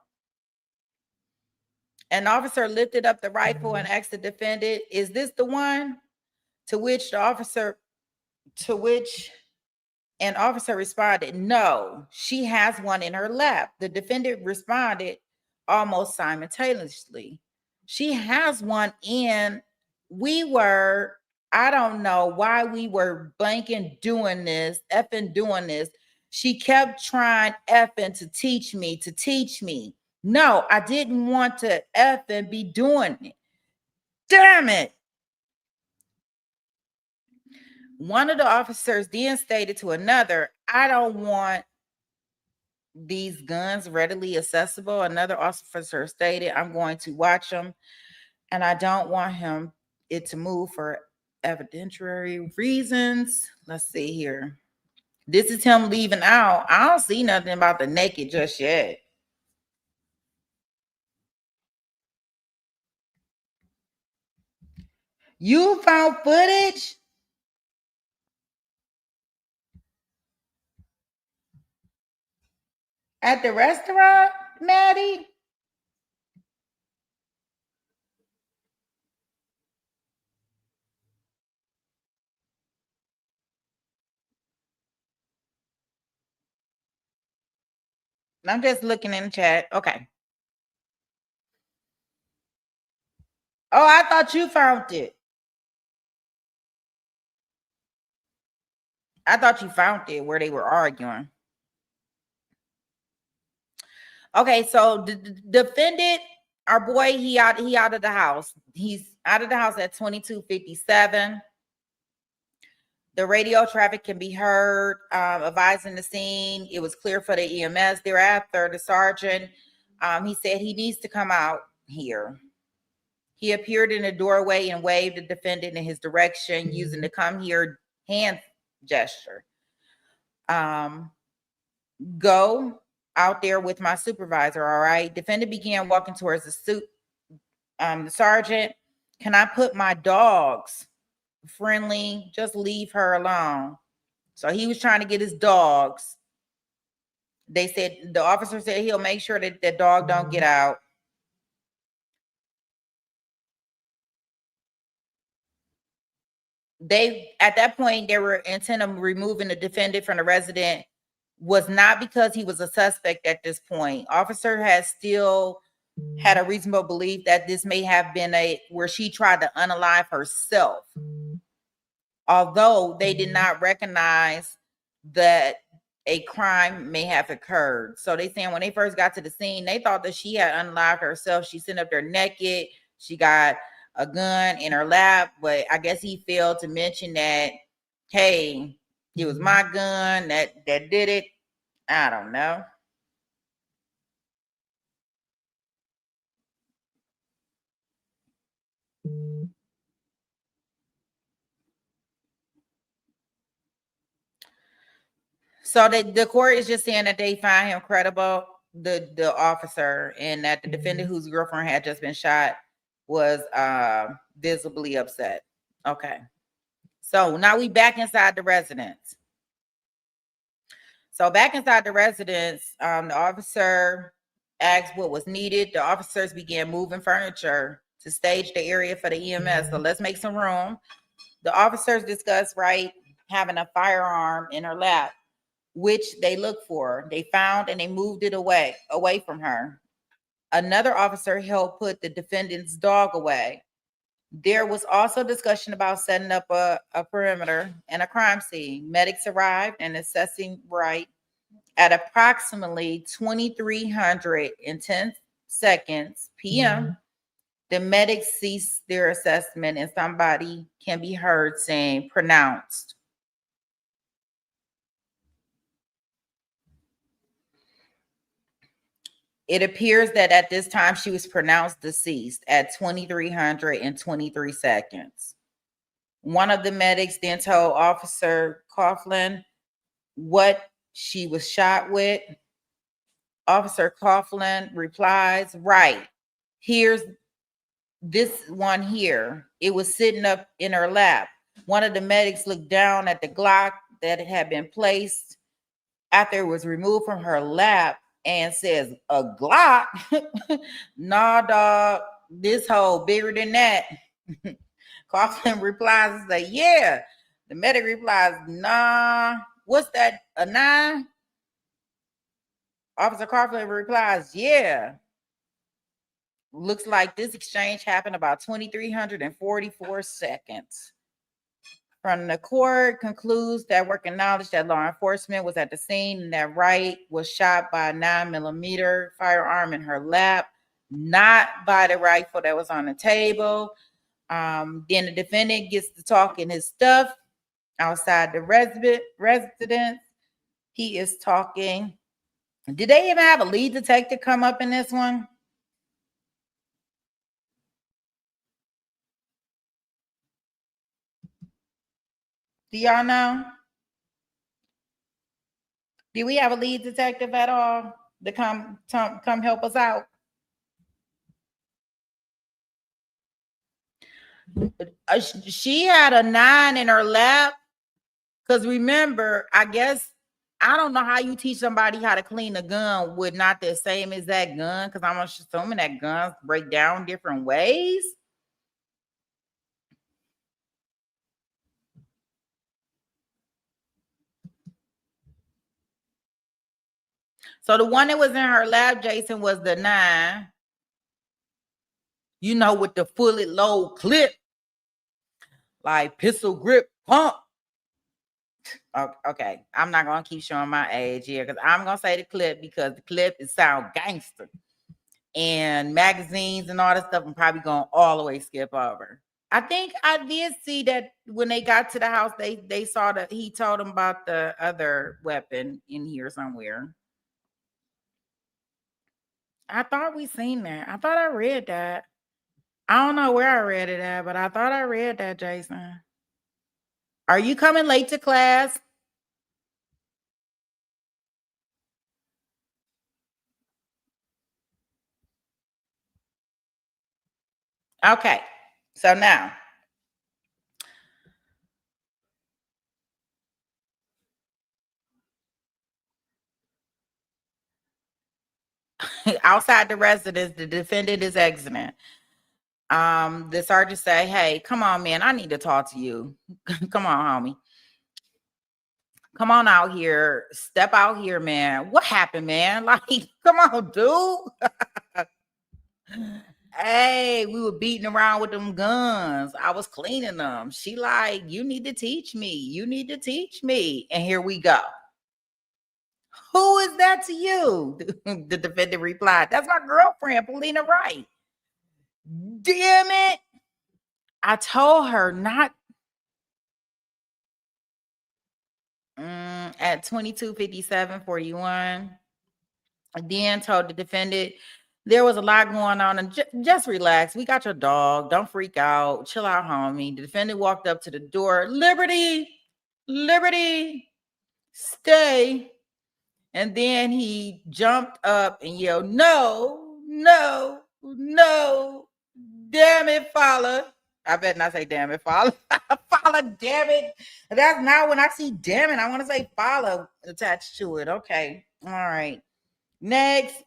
An officer lifted up the rifle and asked the defendant, "Is this the one?" To which an officer responded, "No, she has one in her lap." The defendant responded almost simultaneously, "She has one in." I don't know why we were blanking doing this, effing doing this. She kept trying effing to teach me. No, I didn't want to effing be doing it. Damn it. One of the officers then stated to another, "I don't want these guns readily accessible." Another officer stated, "I'm going to watch them and I don't want it to move for evidentiary reasons." Let's see here. This is him leaving out. I don't see nothing about the naked just yet. You found footage? At the restaurant, Maddie? I'm just looking in the chat. Okay. Oh, I thought you found it. I thought you found it where they were arguing. Okay, so the defendant our boy, he out of the house. He's out of the house at 22:57. The radio traffic can be heard, advising the scene. It was clear for the EMS. Thereafter, the sergeant, he said he needs to come out here. He appeared in the doorway and waved the defendant in his direction using the come here hand gesture. Go out there with my supervisor, all right? Defendant began walking towards the suit. The sergeant, can I put my dogs? Friendly, just leave her alone. So he was trying to get his dogs. They said, the officer said he'll make sure that the dog don't get out. They, at that point, they were intent on removing the defendant from the resident was not because he was a suspect at this point. Officer has still had a reasonable belief that this may have been where she tried to unalive herself. Although they did not recognize that a crime may have occurred. So they saying when they first got to the scene, they thought that she had unalived herself. She sat up there naked. She got a gun in her lap, but I guess he failed to mention that, hey, it was my gun that did it. I don't know. So the court is just saying that they find him credible, the officer, and that the defendant whose girlfriend had just been shot was visibly upset. Okay. So now we back inside the residence. So back inside the residence, the officer asked what was needed. The officers began moving furniture to stage the area for the EMS. So let's make some room. The officers discussed, right, having a firearm in her lap, which they looked for. They found and they moved it away from her. Another officer helped put the defendant's dog away. There was also discussion about setting up a perimeter and a crime scene. Medics arrived and assessing right at approximately 2310 seconds p.m. The medics ceased their assessment and somebody can be heard saying pronounced. It appears that at this time she was pronounced deceased at 2323 seconds. One of the medics then told Officer Coughlin what she was shot with. Officer Coughlin replies, right, here's this one here. It was sitting up in her lap. One of the medics looked down at the Glock that had been placed after it was removed from her lap and says, a Glock? Nah, dog, this hole bigger than that. Coughlin replies and say, yeah. The medic replies, nah, what's that, a 9? Officer Coughlin replies, yeah. Looks like this exchange happened about 2344 seconds. From the court concludes that working knowledge that law enforcement was at the scene and that Wright was shot by a 9mm firearm in her lap, not by the rifle that was on the table. Then the defendant gets to talking his stuff outside the residence. He is talking. Did they even have a lead detective come up in this one? Do y'all know? Do we have a lead detective at all to come help us out? She had a 9 in her lap. Because remember, I guess, I don't know how you teach somebody how to clean a gun with not the same as that gun. Because I'm assuming that guns break down different ways. So the one that was in her lap, Jason, was the 9. You know, with the fully load clip. Like pistol grip pump. Okay, I'm not going to keep showing my age here because I'm going to say the clip because the clip is sound gangster. and magazines and all that stuff, I'm probably going all the way skip over. I think I did see that when they got to the house, they saw that he told them about the other weapon in here somewhere. I thought we seen that. I thought I read that. I don't know where I read it at, but I thought I read that, Jason. Are you coming late to class? Okay. So now, outside the residence, the defendant is exiting. The sergeant say, "Hey, come on, man, I need to talk to you. Come on, homie. Come on out here. Step out here, man. What happened, man? Like, come on, dude. Hey, we were beating around with them guns. I was cleaning them. She like, you need to teach me. You need to teach me." And here we go. "Who is that to you?" The defendant replied, "That's my girlfriend, Polina Wright." "Damn it. I told her not." At 22:57:41, then told the defendant there was a lot going on and just relax. We got your dog. Don't freak out. Chill out, homie. The defendant walked up to the door. "Liberty, liberty, stay." And then he jumped up and yelled, "No, no, no. Damn it, Fowler." I better not say damn it, Fowler. Fowler, damn it. That's not when I see damn it. I want to say Fowler attached to it. Okay. All right. Next.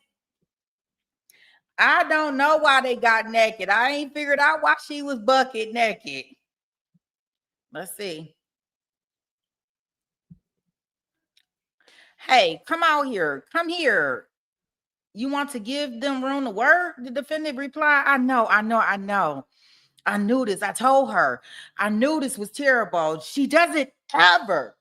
I don't know why they got naked. I ain't figured out why she was bucket naked. Let's see. "Hey, come out here. Come here. You want to give them room to work?" The defendant replied, I know. I knew this. I told her. I knew this was terrible. She doesn't ever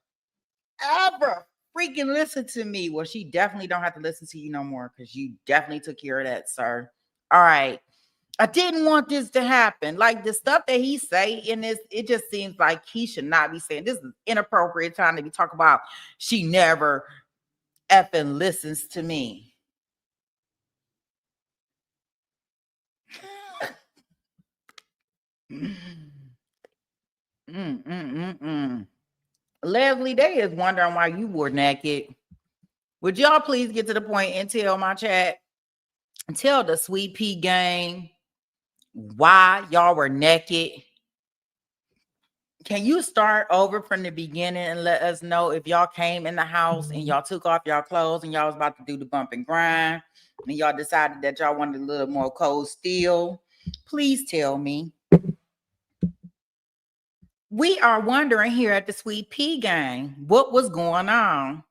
freaking listen to me. Well, she definitely don't have to listen to you no more because you definitely took care of that, sir. All right. I didn't want this to happen. Like the stuff that he say in this, it just seems like he should not be saying. This is inappropriate time to be talking about she never effing listens to me. Leslie, they is wondering why you were naked. Would y'all please get to the point and tell my chat, tell the Sweet Pea gang why y'all were naked? Can you start over from the beginning and let us know if y'all came in the house and y'all took off y'all clothes and y'all was about to do the bump and grind and y'all decided that y'all wanted a little more cold steel? Please tell me. We are wondering here at the Sweet Pea gang what was going on.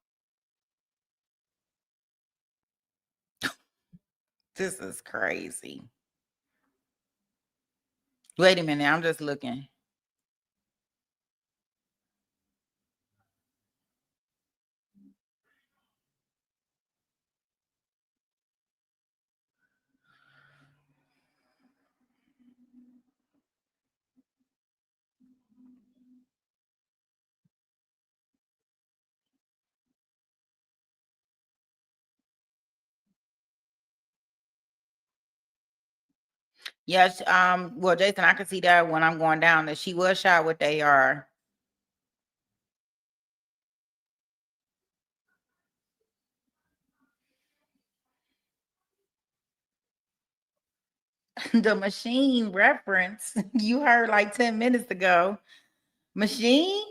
This is crazy. Wait a minute, I'm just looking. Yes, well, Jason, I can see that when I'm going down that she was shot with AR. The machine reference you heard like 10 minutes ago. Machine?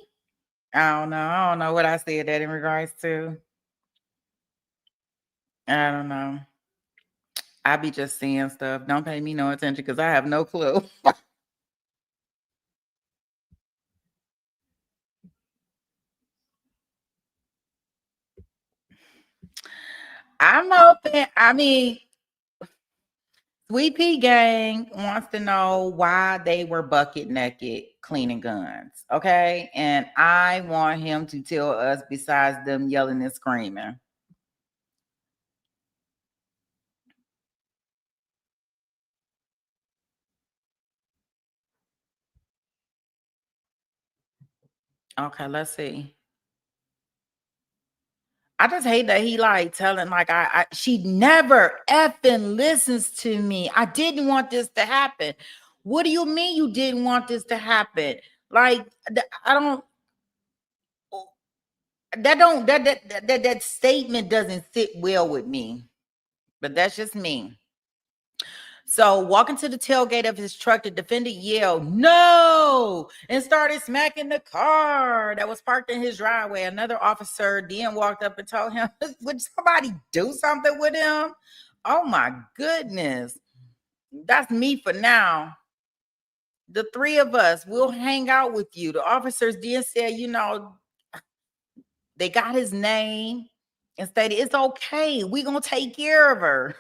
I don't know. I don't know what I said that in regards to. I don't know. I be just seeing stuff. Don't pay me no attention because I have no clue. I'm hoping, I mean, Sweet Pea Gang wants to know why they were bucket naked cleaning guns. Okay. And I want him to tell us besides them yelling and screaming. Okay, let's see. I just hate that he like telling like she never effing listens to me. I didn't want this to happen. What do you mean you didn't want this to happen? Like I don't that statement doesn't sit well with me. But that's just me. So walking to the tailgate of his truck, the defendant yelled, "No!" and started smacking the car that was parked in his driveway. Another officer then walked up and told him, "Would somebody do something with him?" Oh my goodness. That's me for now. The three of us will hang out with you. The officers then said, they got his name and stated, "It's okay. We're going to take care of her."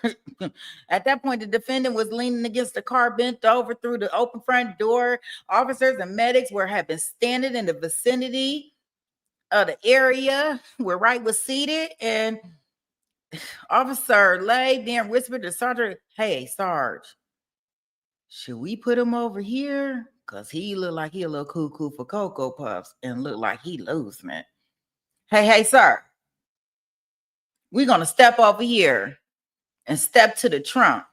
At that point, the defendant was leaning against the car, bent over through the open front door. Officers and medics had been standing in the vicinity of the area where Wright was seated. And Officer Lay then whispered to Sergeant, "Hey, Sarge, should we put him over here? Because he look like he a little cuckoo for Cocoa Puffs and look like he losing it. Hey, sir. We're going to step over here and step to the trunk."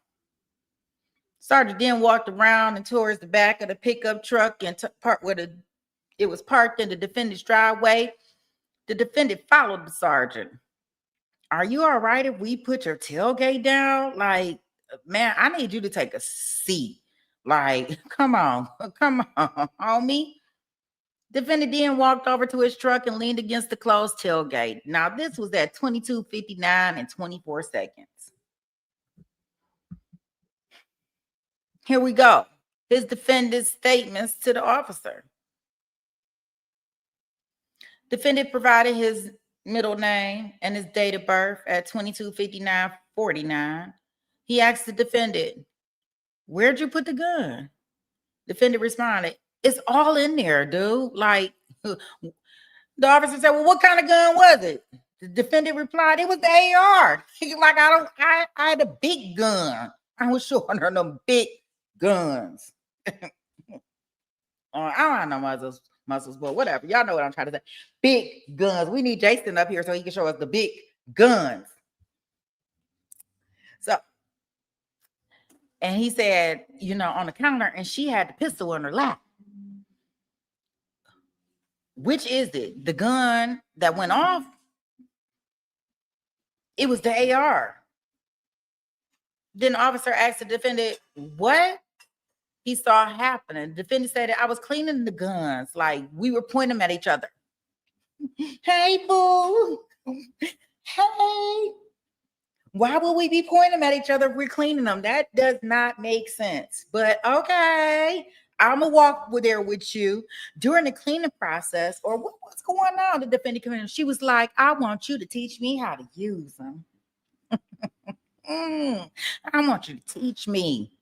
Sergeant then walked around and towards the back of the pickup truck and part where it was parked in the defendant's driveway. The defendant followed the sergeant. "Are you all right if we put your tailgate down? Like, man, I need you to take a seat. Like, come on, homie." Defendant then walked over to his truck and leaned against the closed tailgate. Now, this was at 22:59 and 24 seconds. Here we go. His defendant's statements to the officer. Defendant provided his middle name and his date of birth at 22:59:49. He asked the defendant, "Where'd you put the gun?" Defendant responded, "It's all in there, dude." Like, the officer said, "Well, what kind of gun was it?" The defendant replied, "It was the AR. Like, I had a big gun. I was showing her them big guns." I don't have no muscles, but whatever. Y'all know what I'm trying to say. Big guns. We need Jason up here so he can show us the big guns. So, and he said, on the counter, and she had the pistol in her lap. Which is it? The gun that went off? It was the AR. Then the officer asked the defendant what he saw happening. The defendant said that I was cleaning the guns. Like, we were pointing them at each other. "Hey, boo. Hey. Why would we be pointing them at each other if we're cleaning them? That does not make sense. But okay, I'm going to walk there with you during the cleaning process." Or what's going on? The defendant came in. She was like, "I want you to teach me how to use them." I want you to teach me.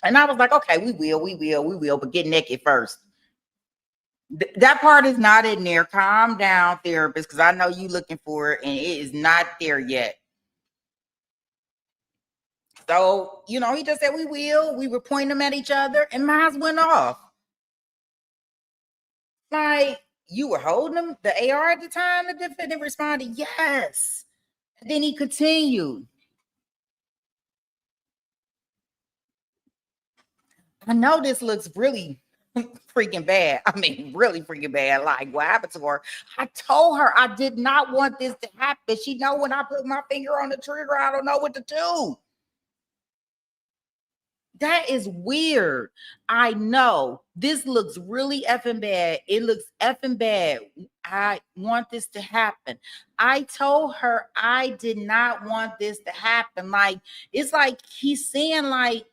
And I was like, "Okay, we will, but get naked first." That part is not in there. Calm down, therapist, because I know you looking for it and it is not there yet. So, he just said we will. We were pointing them at each other and mine went off. Like, you were holding them, the AR at the time? The defendant responded, "Yes." And then he continued. "I know this looks really freaking bad. I mean, really freaking bad. Like, what happened to her? I told her I did not want this to happen. She know when I put my finger on the trigger, I don't know what to do." That is weird. I know this looks really effing bad. It looks effing bad. I want this to happen. I told her I did not want this to happen. Like, it's like he's saying, like,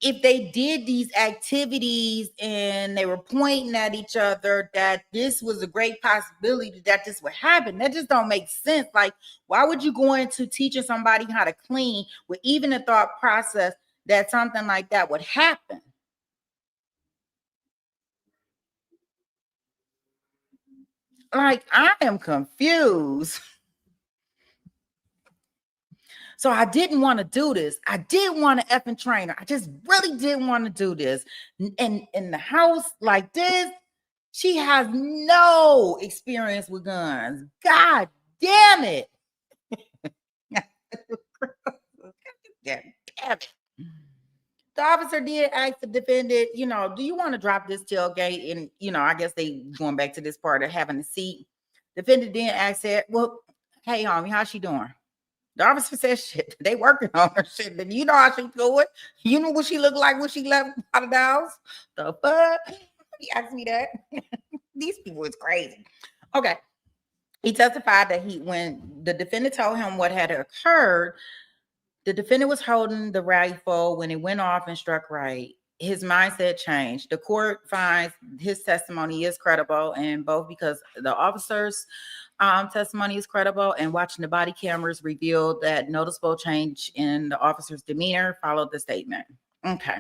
if they did these activities and they were pointing at each other, that this was a great possibility that this would happen. That just don't make sense. Like, why would you go into teaching somebody how to clean with even a thought process that something like that would happen? Like, I am confused. So I didn't want to do this. I did want to effing train her. I just really didn't want to do this. And in the house like this, She has no experience with guns. God damn it. Damn it. The officer did ask the defendant, do you want to drop this tailgate? And, I guess they going back to this part of having a seat. Defendant then asked that, well, hey, homie, how's she doing? The officer said, shit, they working on her shit. Then you know how she do it. You know what she looked like when she left out of the house? The fuck? He asked me that. These people is crazy. Okay. He testified that when the defendant told him what had occurred, the defendant was holding the rifle when it went off and struck right. His mindset changed. The court finds his testimony is credible, and both because the officer's testimony is credible and watching the body cameras revealed that noticeable change in the officer's demeanor followed the statement. Okay.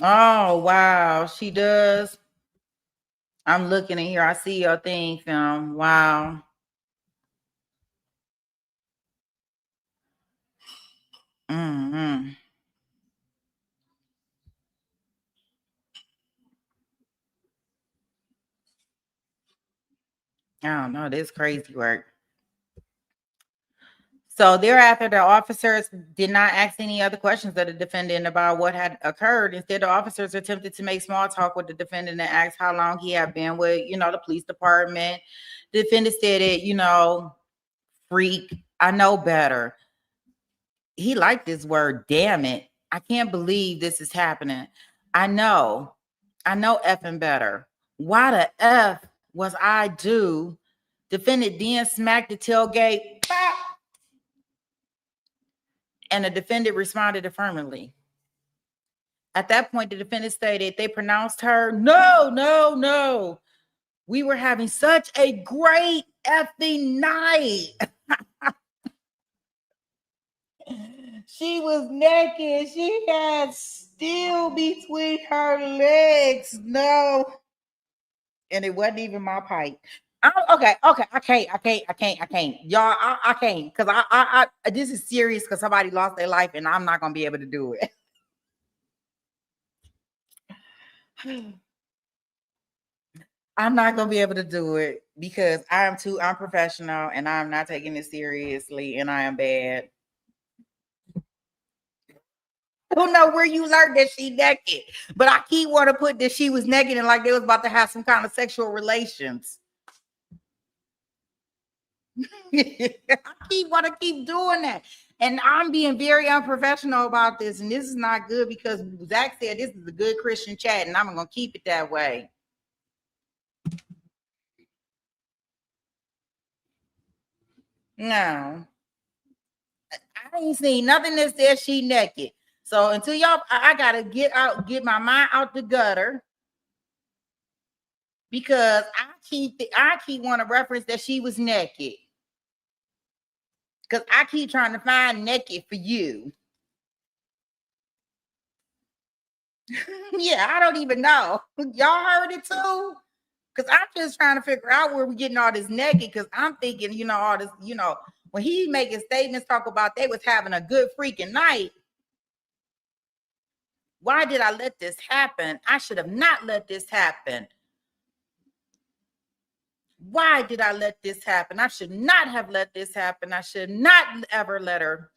Oh, wow. She does. I'm looking in here. I see your thing, film. Wow. Mm-hmm. I don't know. This is crazy work. So thereafter, the officers did not ask any other questions of the defendant about what had occurred. Instead, the officers attempted to make small talk with the defendant and asked how long he had been with, the police department. The defendant stated, freak, I know better. He liked this word, damn it. I can't believe this is happening. I know effing better. Why the F was I do? Defendant then smacked the tailgate. Pop! And the defendant responded affirmatively. At that point, the defendant stated they pronounced her, no. We were having such a great effing night. She was naked. She had steel between her legs. No. And it wasn't even my pipe. Okay. I can't. Y'all, I can't. Because I this is serious because somebody lost their life and I'm not going to be able to do it. I'm not going to be able to do it because I'm too unprofessional and I'm not taking it seriously and I am bad. I don't know where you learned that she naked, but I keep want to put that she was naked and like they was about to have some kind of sexual relations. I want to keep doing that. And I'm being very unprofessional about this. And this is not good because Zach said this is a good Christian chat and I'm going to keep it that way. No. I ain't seen nothing that says she naked. So until y'all, I gotta get my mind out the gutter because I keep want to reference that she was naked because I keep trying to find naked for you. Yeah, I don't even know. Y'all heard it too? Because I'm just trying to figure out where we're getting all this naked because I'm thinking, all this, when he making statements talk about they was having a good freaking night. Why did I let this happen? I should have not let this happen. Why did I let this happen? I should not have let this happen. I should not ever let her.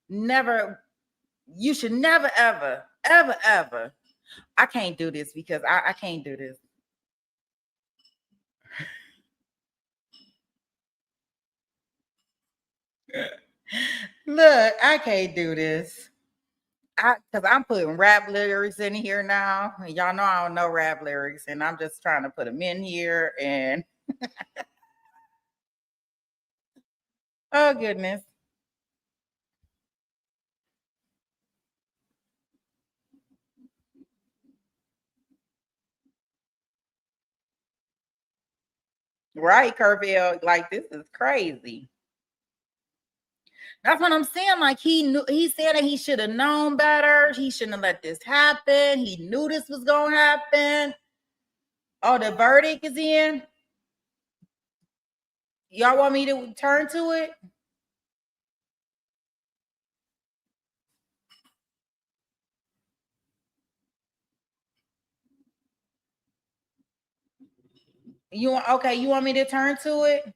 Never. You should never, ever. I can't do this because I can't do this. Look, I can't do this. Because I'm putting rap lyrics in here now. And y'all know I don't know rap lyrics. And I'm just trying to put them in here. And oh, goodness. Right, Curville. Like, this is crazy. That's what I'm saying. Like, he said that he should have known better. He shouldn't have let this happen. He knew this was going to happen. Oh, the verdict is in. Y'all want me to turn to it? Okay, you want me to turn to it?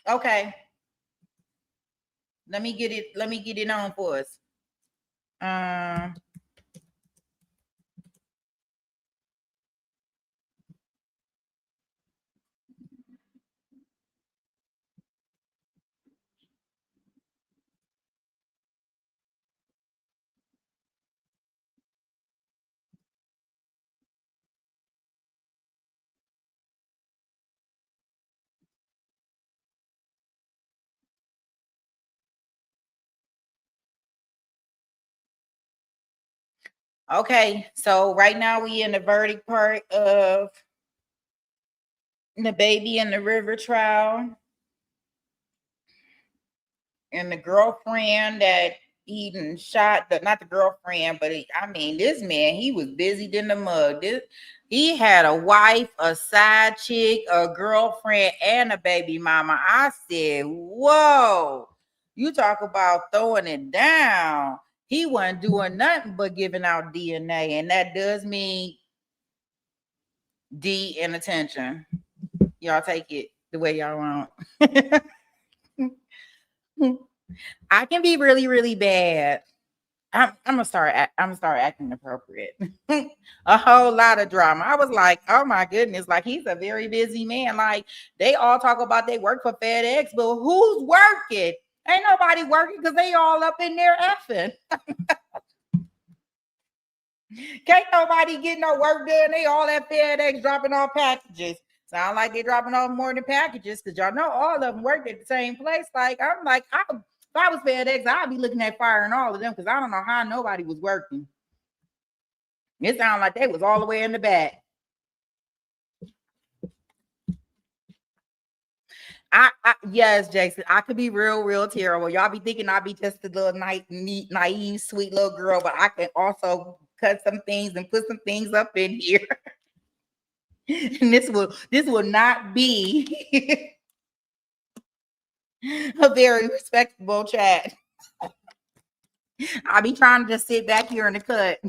Okay. Let me get it on for us. Okay, so right now we in the verdict part of the baby in the river trial. And the girlfriend that he done shot, not the girlfriend, but this man, he was busy than the mug. He had a wife, a side chick, a girlfriend, and a baby mama. I said, whoa, you talk about throwing it down. He wasn't doing nothing but giving out DNA, and that does mean D and attention. Y'all take it the way y'all want. I can be really, really bad. I'm gonna start acting appropriate. A whole lot of drama. I was like, oh my goodness, like he's a very busy man. Like they all talk about they work for FedEx, but who's working? Ain't nobody working because they all up in there effing. Can't nobody get no work done. They all at FedEx dropping off packages. Sound like they're dropping off more than packages because y'all know all of them work at the same place. Like I'm like, if I was FedEx, I'd be looking at firing all of them because I don't know how nobody was working. It sounded like they was all the way in the back. Yes, Jason, I could be real terrible. Y'all be thinking I be just a little naive, sweet little girl, but I can also cut some things and put some things up in here. And this will not be a very respectable chat. I'll be trying to just sit back here in the cut.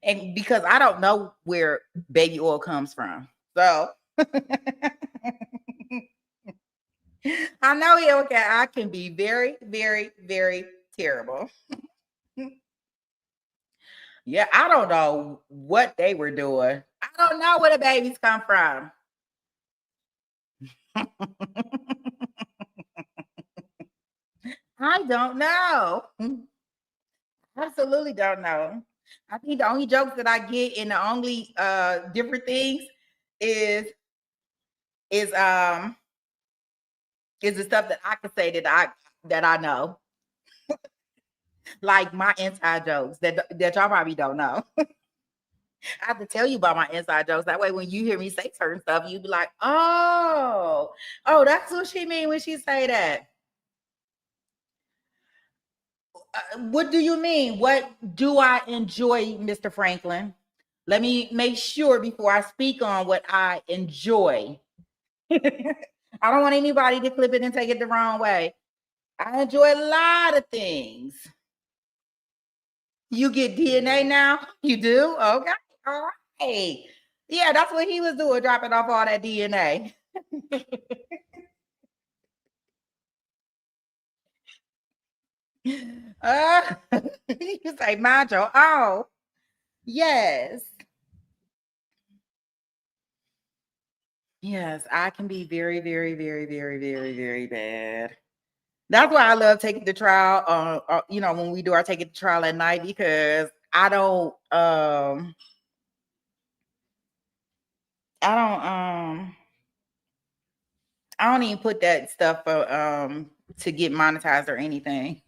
And because I don't know where baby oil comes from. So I know I can be very, very, very terrible. Yeah, I don't know what they were doing. I don't know where the babies come from. I don't know. Absolutely don't know. I think the only jokes that I get and the only different things is the stuff that I can say that I know. Like my inside jokes that y'all probably don't know. I have to tell you about my inside jokes. That way, when you hear me say certain stuff, you be like, oh, that's what she mean when she say that. What do you mean? What do I enjoy, Mr. Franklin? Let me make sure before I speak on what I enjoy. I don't want anybody to clip it and take it the wrong way. I enjoy a lot of things. You get DNA now? You do? Okay. All right. Yeah, that's what he was doing, dropping off all that DNA. You say, Macho. Oh, yes. Yes, I can be very, very, very, very, very, very bad. That's why I love taking the trial. When we do our taking the trial at night because I don't even put that stuff to get monetized or anything.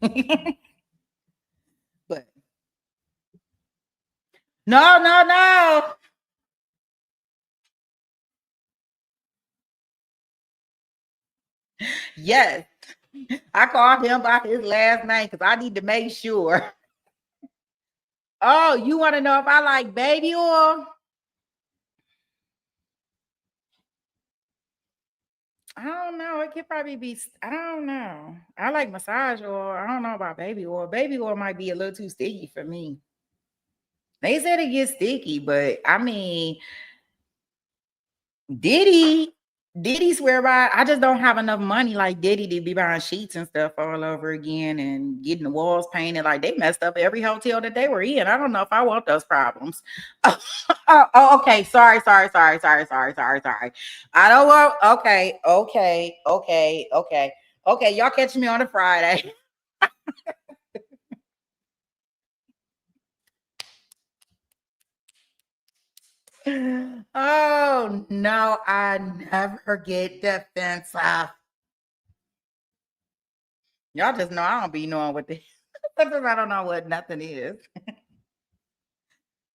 But no. Yes. I called him by his last name because I need to make sure. Oh, you want to know if I like baby oil? I don't know. It could probably be, I don't know. I like massage oil. I don't know about baby oil. Baby oil might be a little too sticky for me. They said it gets sticky, but I mean, Diddy swear by it. I just don't have enough money like Diddy to be buying sheets and stuff all over again and getting the walls painted. Like they messed up every hotel that they were in. I don't know if I want those problems. Okay. Sorry. I don't want. Okay. Y'all catch me on a Friday. Oh no, I never get defensive. Y'all just know I don't be knowing what the sometimes I don't know what nothing is.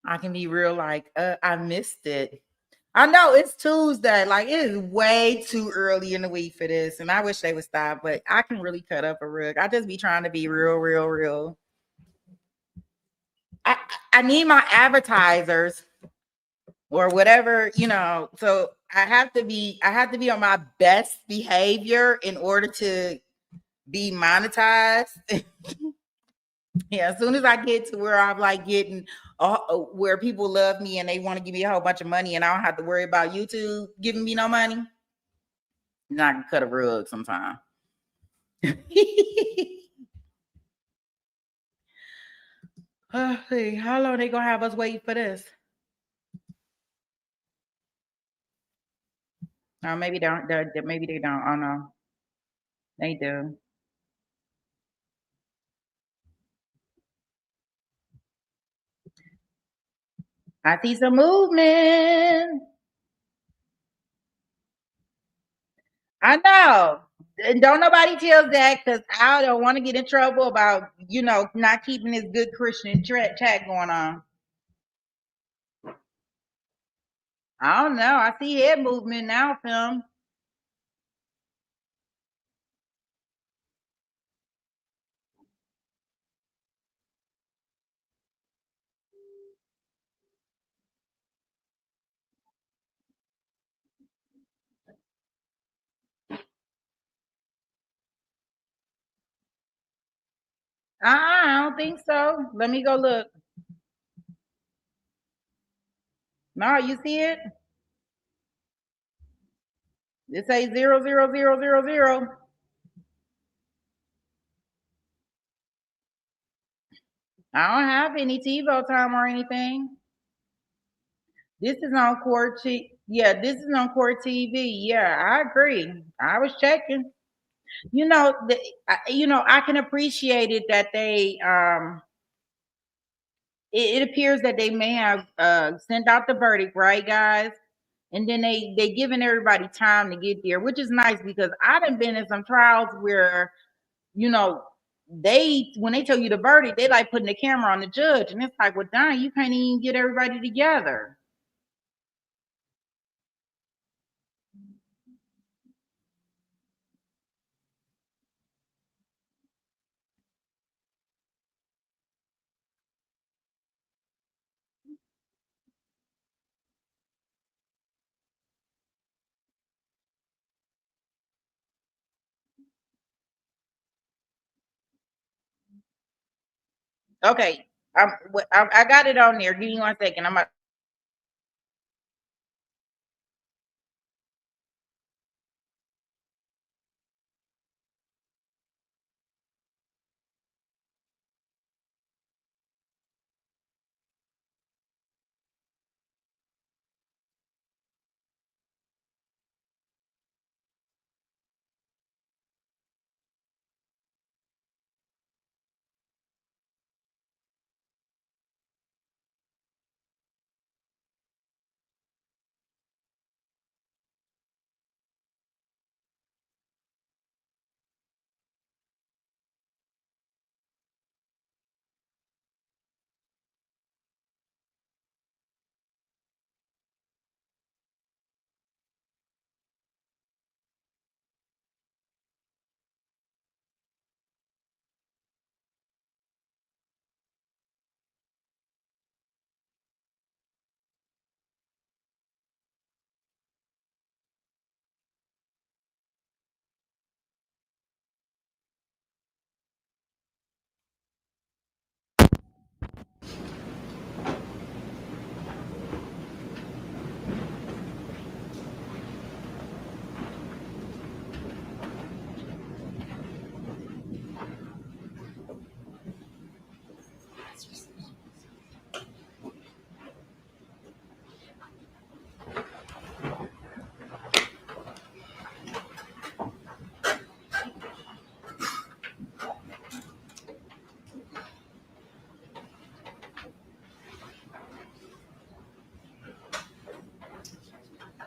I can be real like, I missed it. I know it's Tuesday, like it is way too early in the week for this, and I wish they would stop, but I can really cut up a rug. I just be trying to be real. I, I need my advertisers or whatever, so I have to be on my best behavior in order to be monetized. Yeah, as soon as I get to where I'm like getting where people love me and they want to give me a whole bunch of money and I don't have to worry about YouTube giving me no money, then I can cut a rug sometime. Hey, how long they gonna have us waiting for this? Oh, maybe they don't. Maybe they don't. Oh no, they do. I see some movement. I know. And don't nobody tell Zach because I don't want to get in trouble about not keeping this good Christian chat going on. I don't know. I see head movement now, film. I don't think so. Let me go look. No, you see it? It says 00000. I don't have any TiVo time or anything. This is on Court Yeah, this is on Court TV. Yeah, I agree. I was checking. I can appreciate it that they it appears that they may have sent out the verdict, right, guys? And then they giving everybody time to get there, which is nice because I done been in some trials where you know they when they tell you the verdict, they like putting the camera on the judge, and it's like, well, dang, you can't even get everybody together. Okay, I got it on there. Give me 1 second. I'm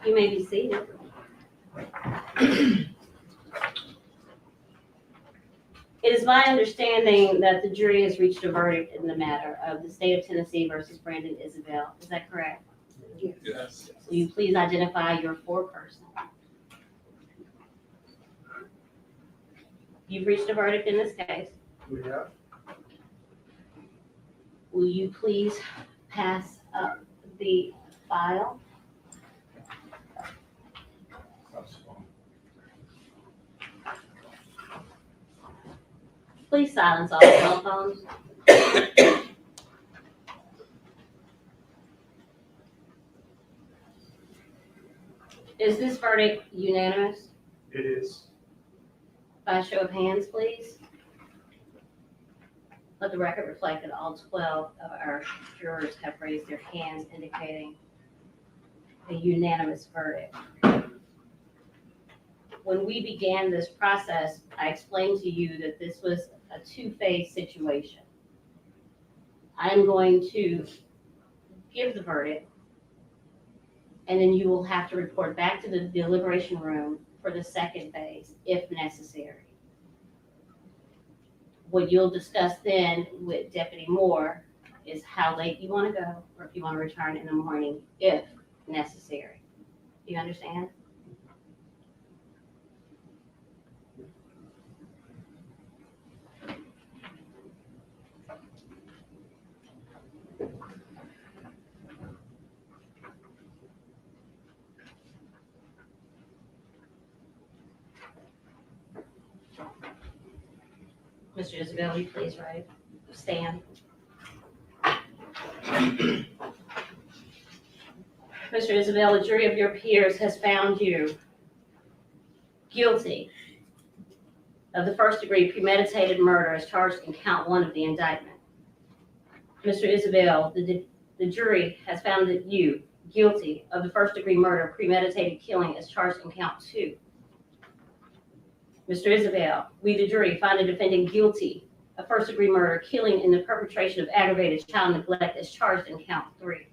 You may be seated. It is my understanding that the jury has reached a verdict in the matter of the state of Tennessee versus Brandon Isabel. Is that correct? Yes. Will you please identify your foreperson? You've reached a verdict in this case. We have. Will you please pass up the file? Please silence all cell phones. Is this verdict unanimous? It is. By show of hands, please. Let the record reflect that all 12 of our jurors have raised their hands, indicating a unanimous verdict. When we began this process, I explained to you that this was a two-phase situation. I am going to give the verdict, and then you will have to report back to the deliberation room for the second phase, if necessary. What you'll discuss then with Deputy Moore is how late you want to go, or if you want to return in the morning, if necessary. Do you understand? Mr. Isabel, will you please stand? Mr. Isabel, the jury of your peers has found you guilty of the first-degree premeditated murder as charged in count 1 of the indictment. Mr. Isabel, the jury has found that you guilty of the first-degree murder premeditated killing as charged in count 2. Mr. Isabel, we the jury find the defendant guilty of first-degree murder, killing in the perpetration of aggravated child neglect as charged in count 3.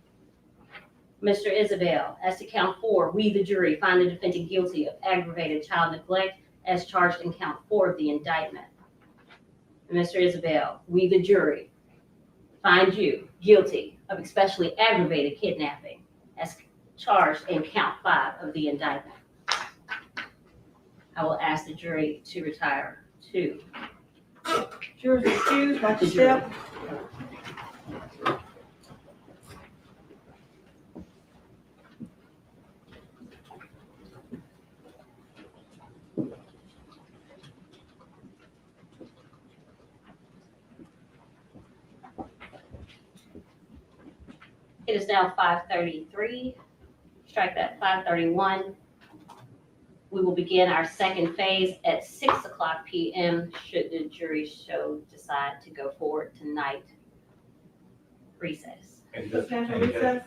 Mr. Isabel, as to count 4, we the jury find the defendant guilty of aggravated child neglect as charged in count 4 of the indictment. Mr. Isabel, we the jury find you guilty of especially aggravated kidnapping as charged in count 5 of the indictment. I will ask the jury to retire to. Jurors excused, like to The jury. step. It is now 5:33. Strike that 5:31. We will begin our second phase at 6:00 p.m. should the jury decide to go forward tonight. Recess. Substantial recess.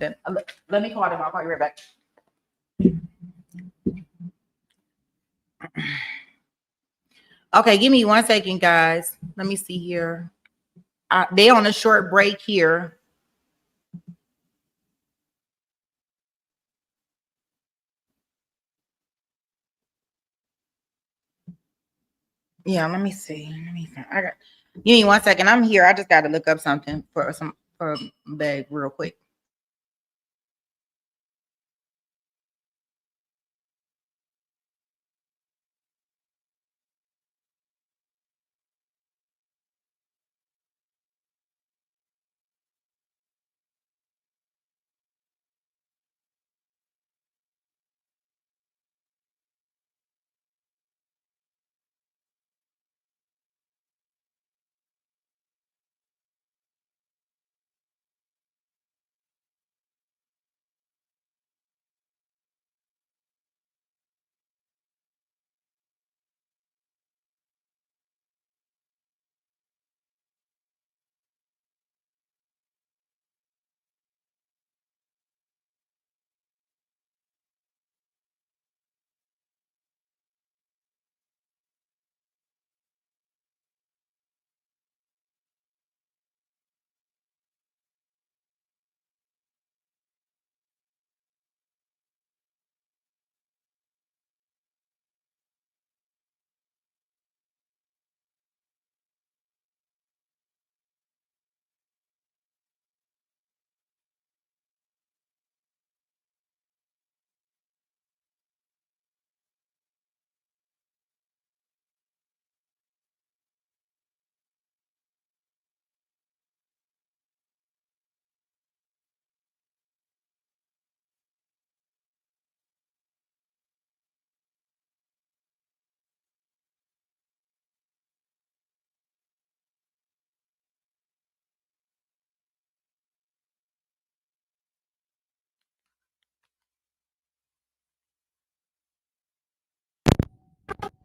something. Let me call them. I'll call you right back. Okay, give me 1 second, guys. Let me see here. They on a short break here. Yeah, let me see. Give me 1 second. I'm here. I just got to look up something for Bag real quick.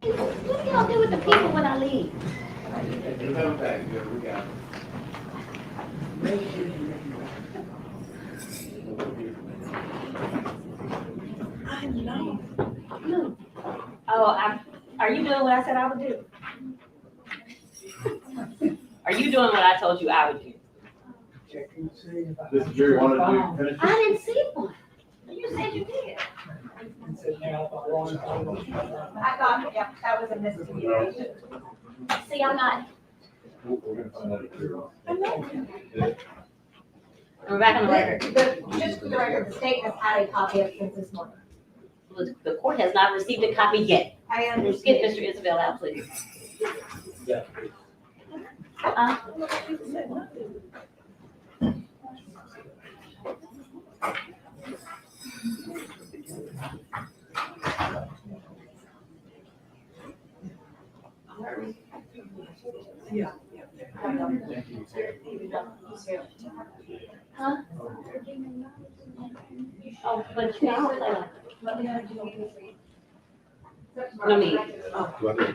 What do y'all do with the people when I leave? I know. No. Oh, are you doing what I said I would do? Are you doing what I told you I would do? This jury wanted to finish. I didn't see one. You said you did. I got, yeah, that was a miscommunication. See, I'm not. We're gonna find out if you're- We're back on the record. Just for the record, the state has had a copy of it since this morning. The court has not received a copy yet. I Get understand. Mr. Isabel out, please. Yeah. Yeah. Huh? Oh, but you know, like, no need. Do I need to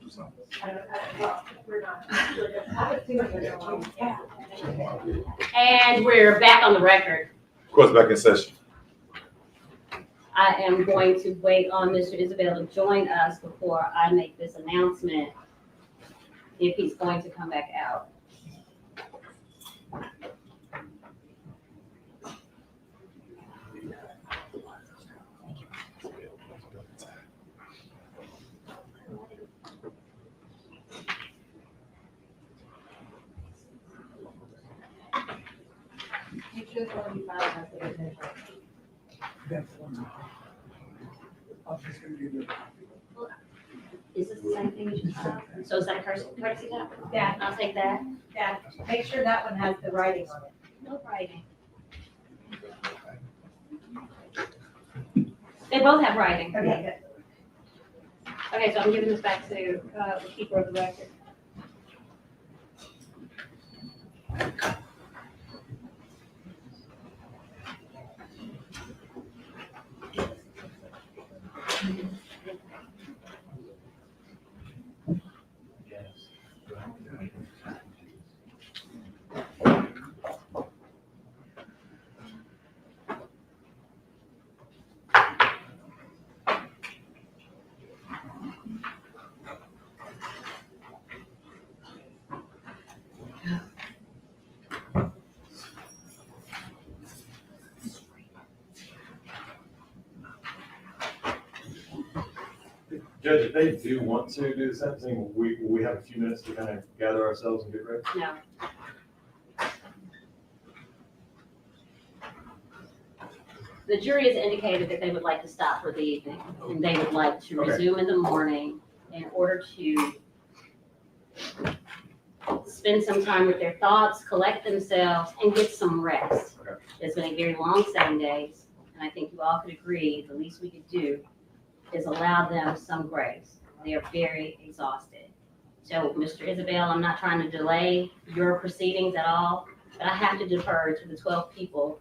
do something? And we're back on the record. Of course, back in session. I am going to wait on Mr. Isabel to join us before I make this announcement, if he's going to come back out. You should already file as the administrator. Is this the same thing you just filed? So is that a courtesy note? Yeah, I'll take that. yeah, make sure that one has the writing on it. No writing. They both have writing. Okay, good. Okay, so I'm giving this back to the keeper of the record. Judge, if they do want to do the sentencing, we have a few minutes to kind of gather ourselves and get ready. No. The jury has indicated that they would like to stop for the evening, and they would like to Okay. resume in the morning in order to spend some time with their thoughts, collect themselves, and get some rest. Okay. It's been a very long 7 days, and I think you all could agree the least we could do is allow them some grace. They are very exhausted. So, Mr. Isabel, I'm not trying to delay your proceedings at all, but I have to defer to the 12 people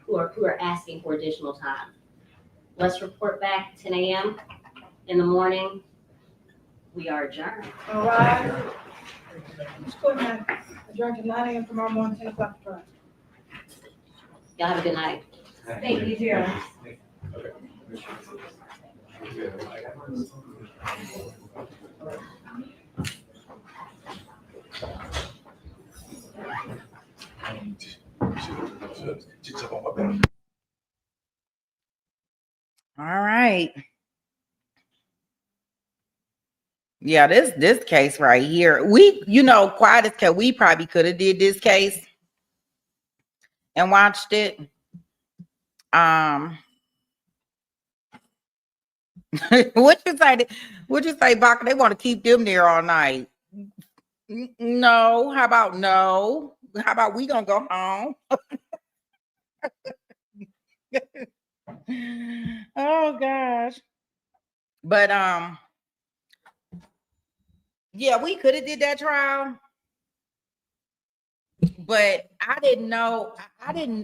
who are asking for additional time. Let's report back 10 a.m. in the morning. We are adjourned. All right. Let's go ahead. Adjourn to 9 a.m. tomorrow morning, 10 o'clock. Y'all have a good night. Thank you, dear. All right. Yeah, this case right here, quiet as cat, we probably could have did this case and watched it. What you say, Baka? They want to keep them there all night. No, how about no? How about we gonna go home? Oh gosh. But yeah, we could have did that trial. But I didn't know. I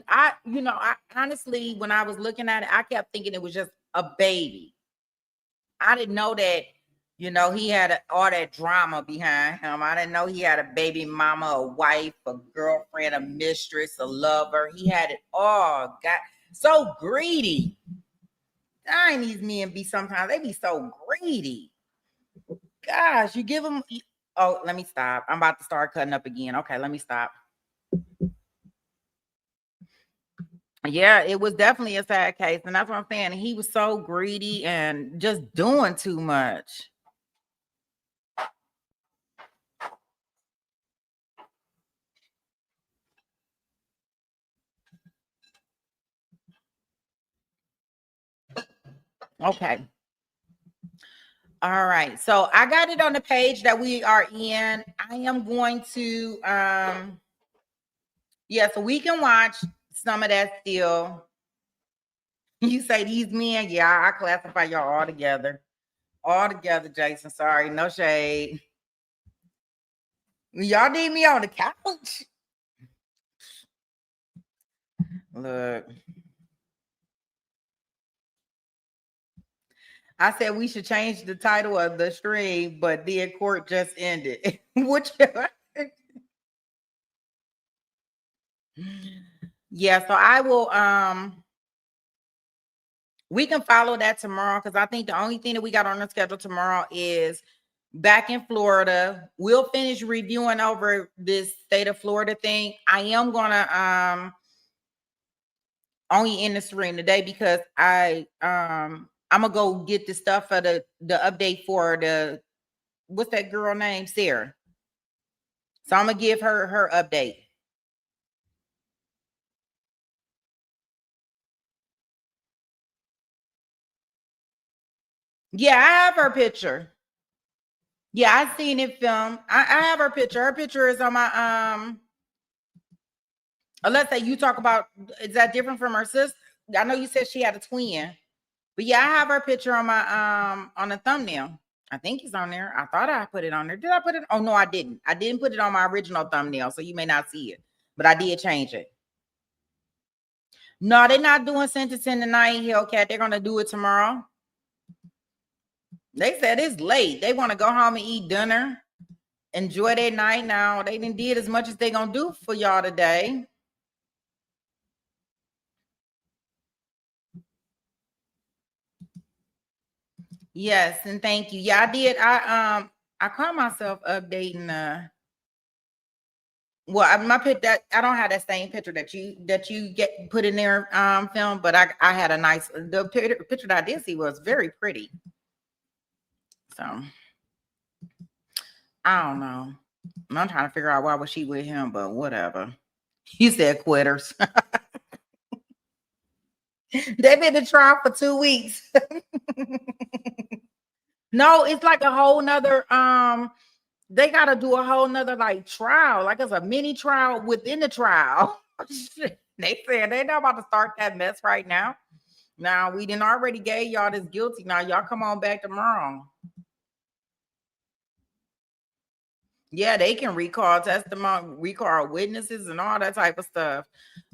honestly, when I was looking at it, I kept thinking it was just a baby. I didn't know that, he had all that drama behind him. I didn't know he had a baby mama, a wife, a girlfriend, a mistress, a lover. He had it all. God, so greedy. Dying these men be sometimes, they be so greedy. Gosh, you give them. Oh, let me stop. I'm about to start cutting up again. Okay, let me stop. Yeah, it was definitely a sad case. And that's what I'm saying. He was so greedy and just doing too much. Okay. All right. So I got it on the page that we are in. I am going to, so we can watch some of that still. You say these men, yeah, I classify y'all all together. All together, Jason. Sorry, no shade. Y'all need me on the couch. Look. I said we should change the title of the stream, but the court just ended. Yeah, so I will we can follow that tomorrow, because I think the only thing that we got on the schedule tomorrow is back in Florida. We'll finish reviewing over this state of Florida thing. I am gonna only end the stream today because I'm gonna go get the stuff for the update for the, what's that girl name? Sarah. So I'm gonna give her update. Yeah, I have her picture. Yeah, I seen it filmed. I have her picture. Her picture is on my unless that you talk about, is that different from her sister? I know you said she had a twin, but yeah, I have her picture on my on the thumbnail. I think it's on there. I thought I put it on there. Did I put it? Oh no, I didn't. I didn't put it on my original thumbnail, so you may not see it, but I did change it. No, they're not doing sentencing tonight, Hellcat. They're gonna do it tomorrow. They said it's late. They want to go home and eat dinner, enjoy their night. Now they didn't did as much as they gonna do for y'all today. Yes, and thank you. Yeah, I did. I caught myself updating. My pic that I don't have that same picture that you get put in there film, but I had a nice, the picture that I did see was very pretty. So I don't know. I'm trying to figure out why was she with him, but whatever. You said quitters. They've been in trial for 2 weeks. No, it's like a whole nother they gotta do a whole nother like trial, like it's a mini trial within the trial. They said they're not about to start that mess right now. Now we didn't already gave y'all this guilty. Now y'all come on back tomorrow. Yeah, they can recall testimony, recall witnesses, and all that type of stuff.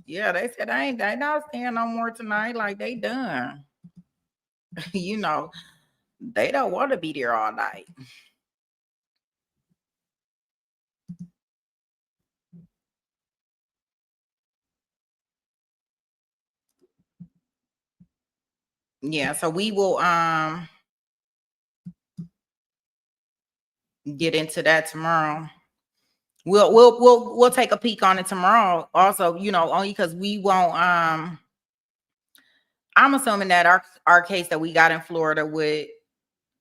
Yeah, they said they not staying no more tonight. Like they done. You know, they don't want to be there all night. Yeah, so we will get into that tomorrow. We'll take a peek on it tomorrow. Also, you know, only because we won't. I'm assuming that our case that we got in Florida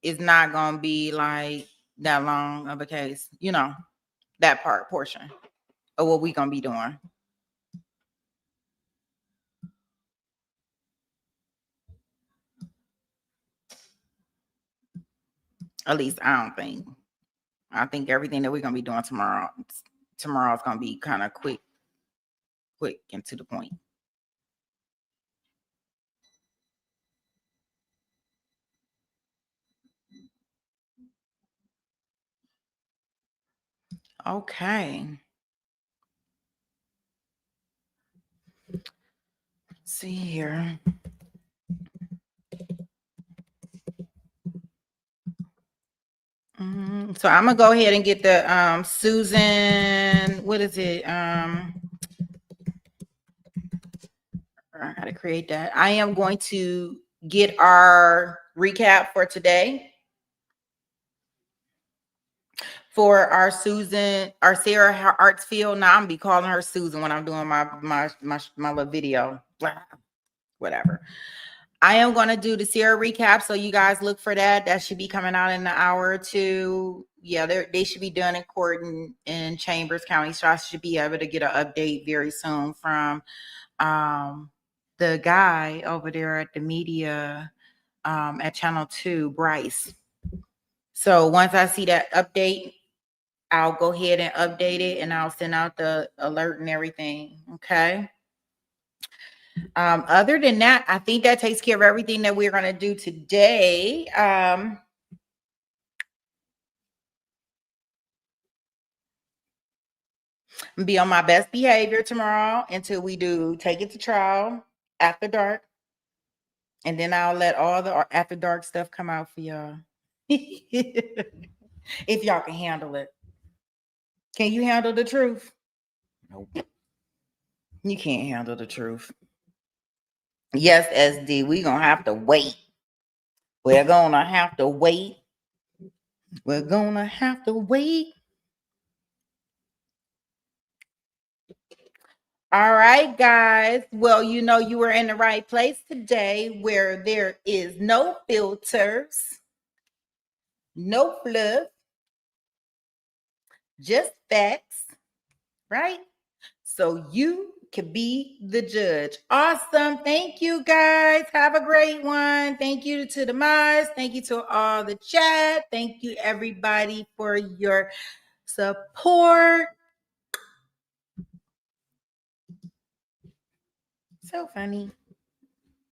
is not gonna be like that long of a case. You know, that portion of what we gonna be doing. At least I don't think. I think everything that we're gonna be doing tomorrow is gonna be kind of quick and to the point. Okay. Let's see here. So I'm gonna go ahead and get the Susan. What is it? I gotta create that. I am going to get our recap for today. For our Susan, our Sarah Hartsfield. Now I'm gonna be calling her Susan when I'm doing my little video. Whatever. I am gonna do the Sarah recap, so you guys look for that. That should be coming out in an hour or two. Yeah, they should be done in court in Chambers County, so I should be able to get an update very soon from the guy over there at the media at Channel 2, Bryce. So once I see that update, I'll go ahead and update it, and I'll send out the alert and everything. Okay. Other than that, I think that takes care of everything that we're going to do today. Be on my best behavior tomorrow until we do take it to trial after dark. And then I'll let all the after dark stuff come out for y'all. If y'all can handle it. Can you handle the truth? Nope. You can't handle the truth. Yes, SD, we're going to have to wait. We're going to have to wait. We're going to have to wait. All right, guys. Well, you know you were in the right place today where there is no filters, no fluff, just facts, right? So you can be the judge. Awesome. Thank you, guys. Have a great one. Thank you to the mods. Thank you to all the chat. Thank you, everybody, for your support. So funny.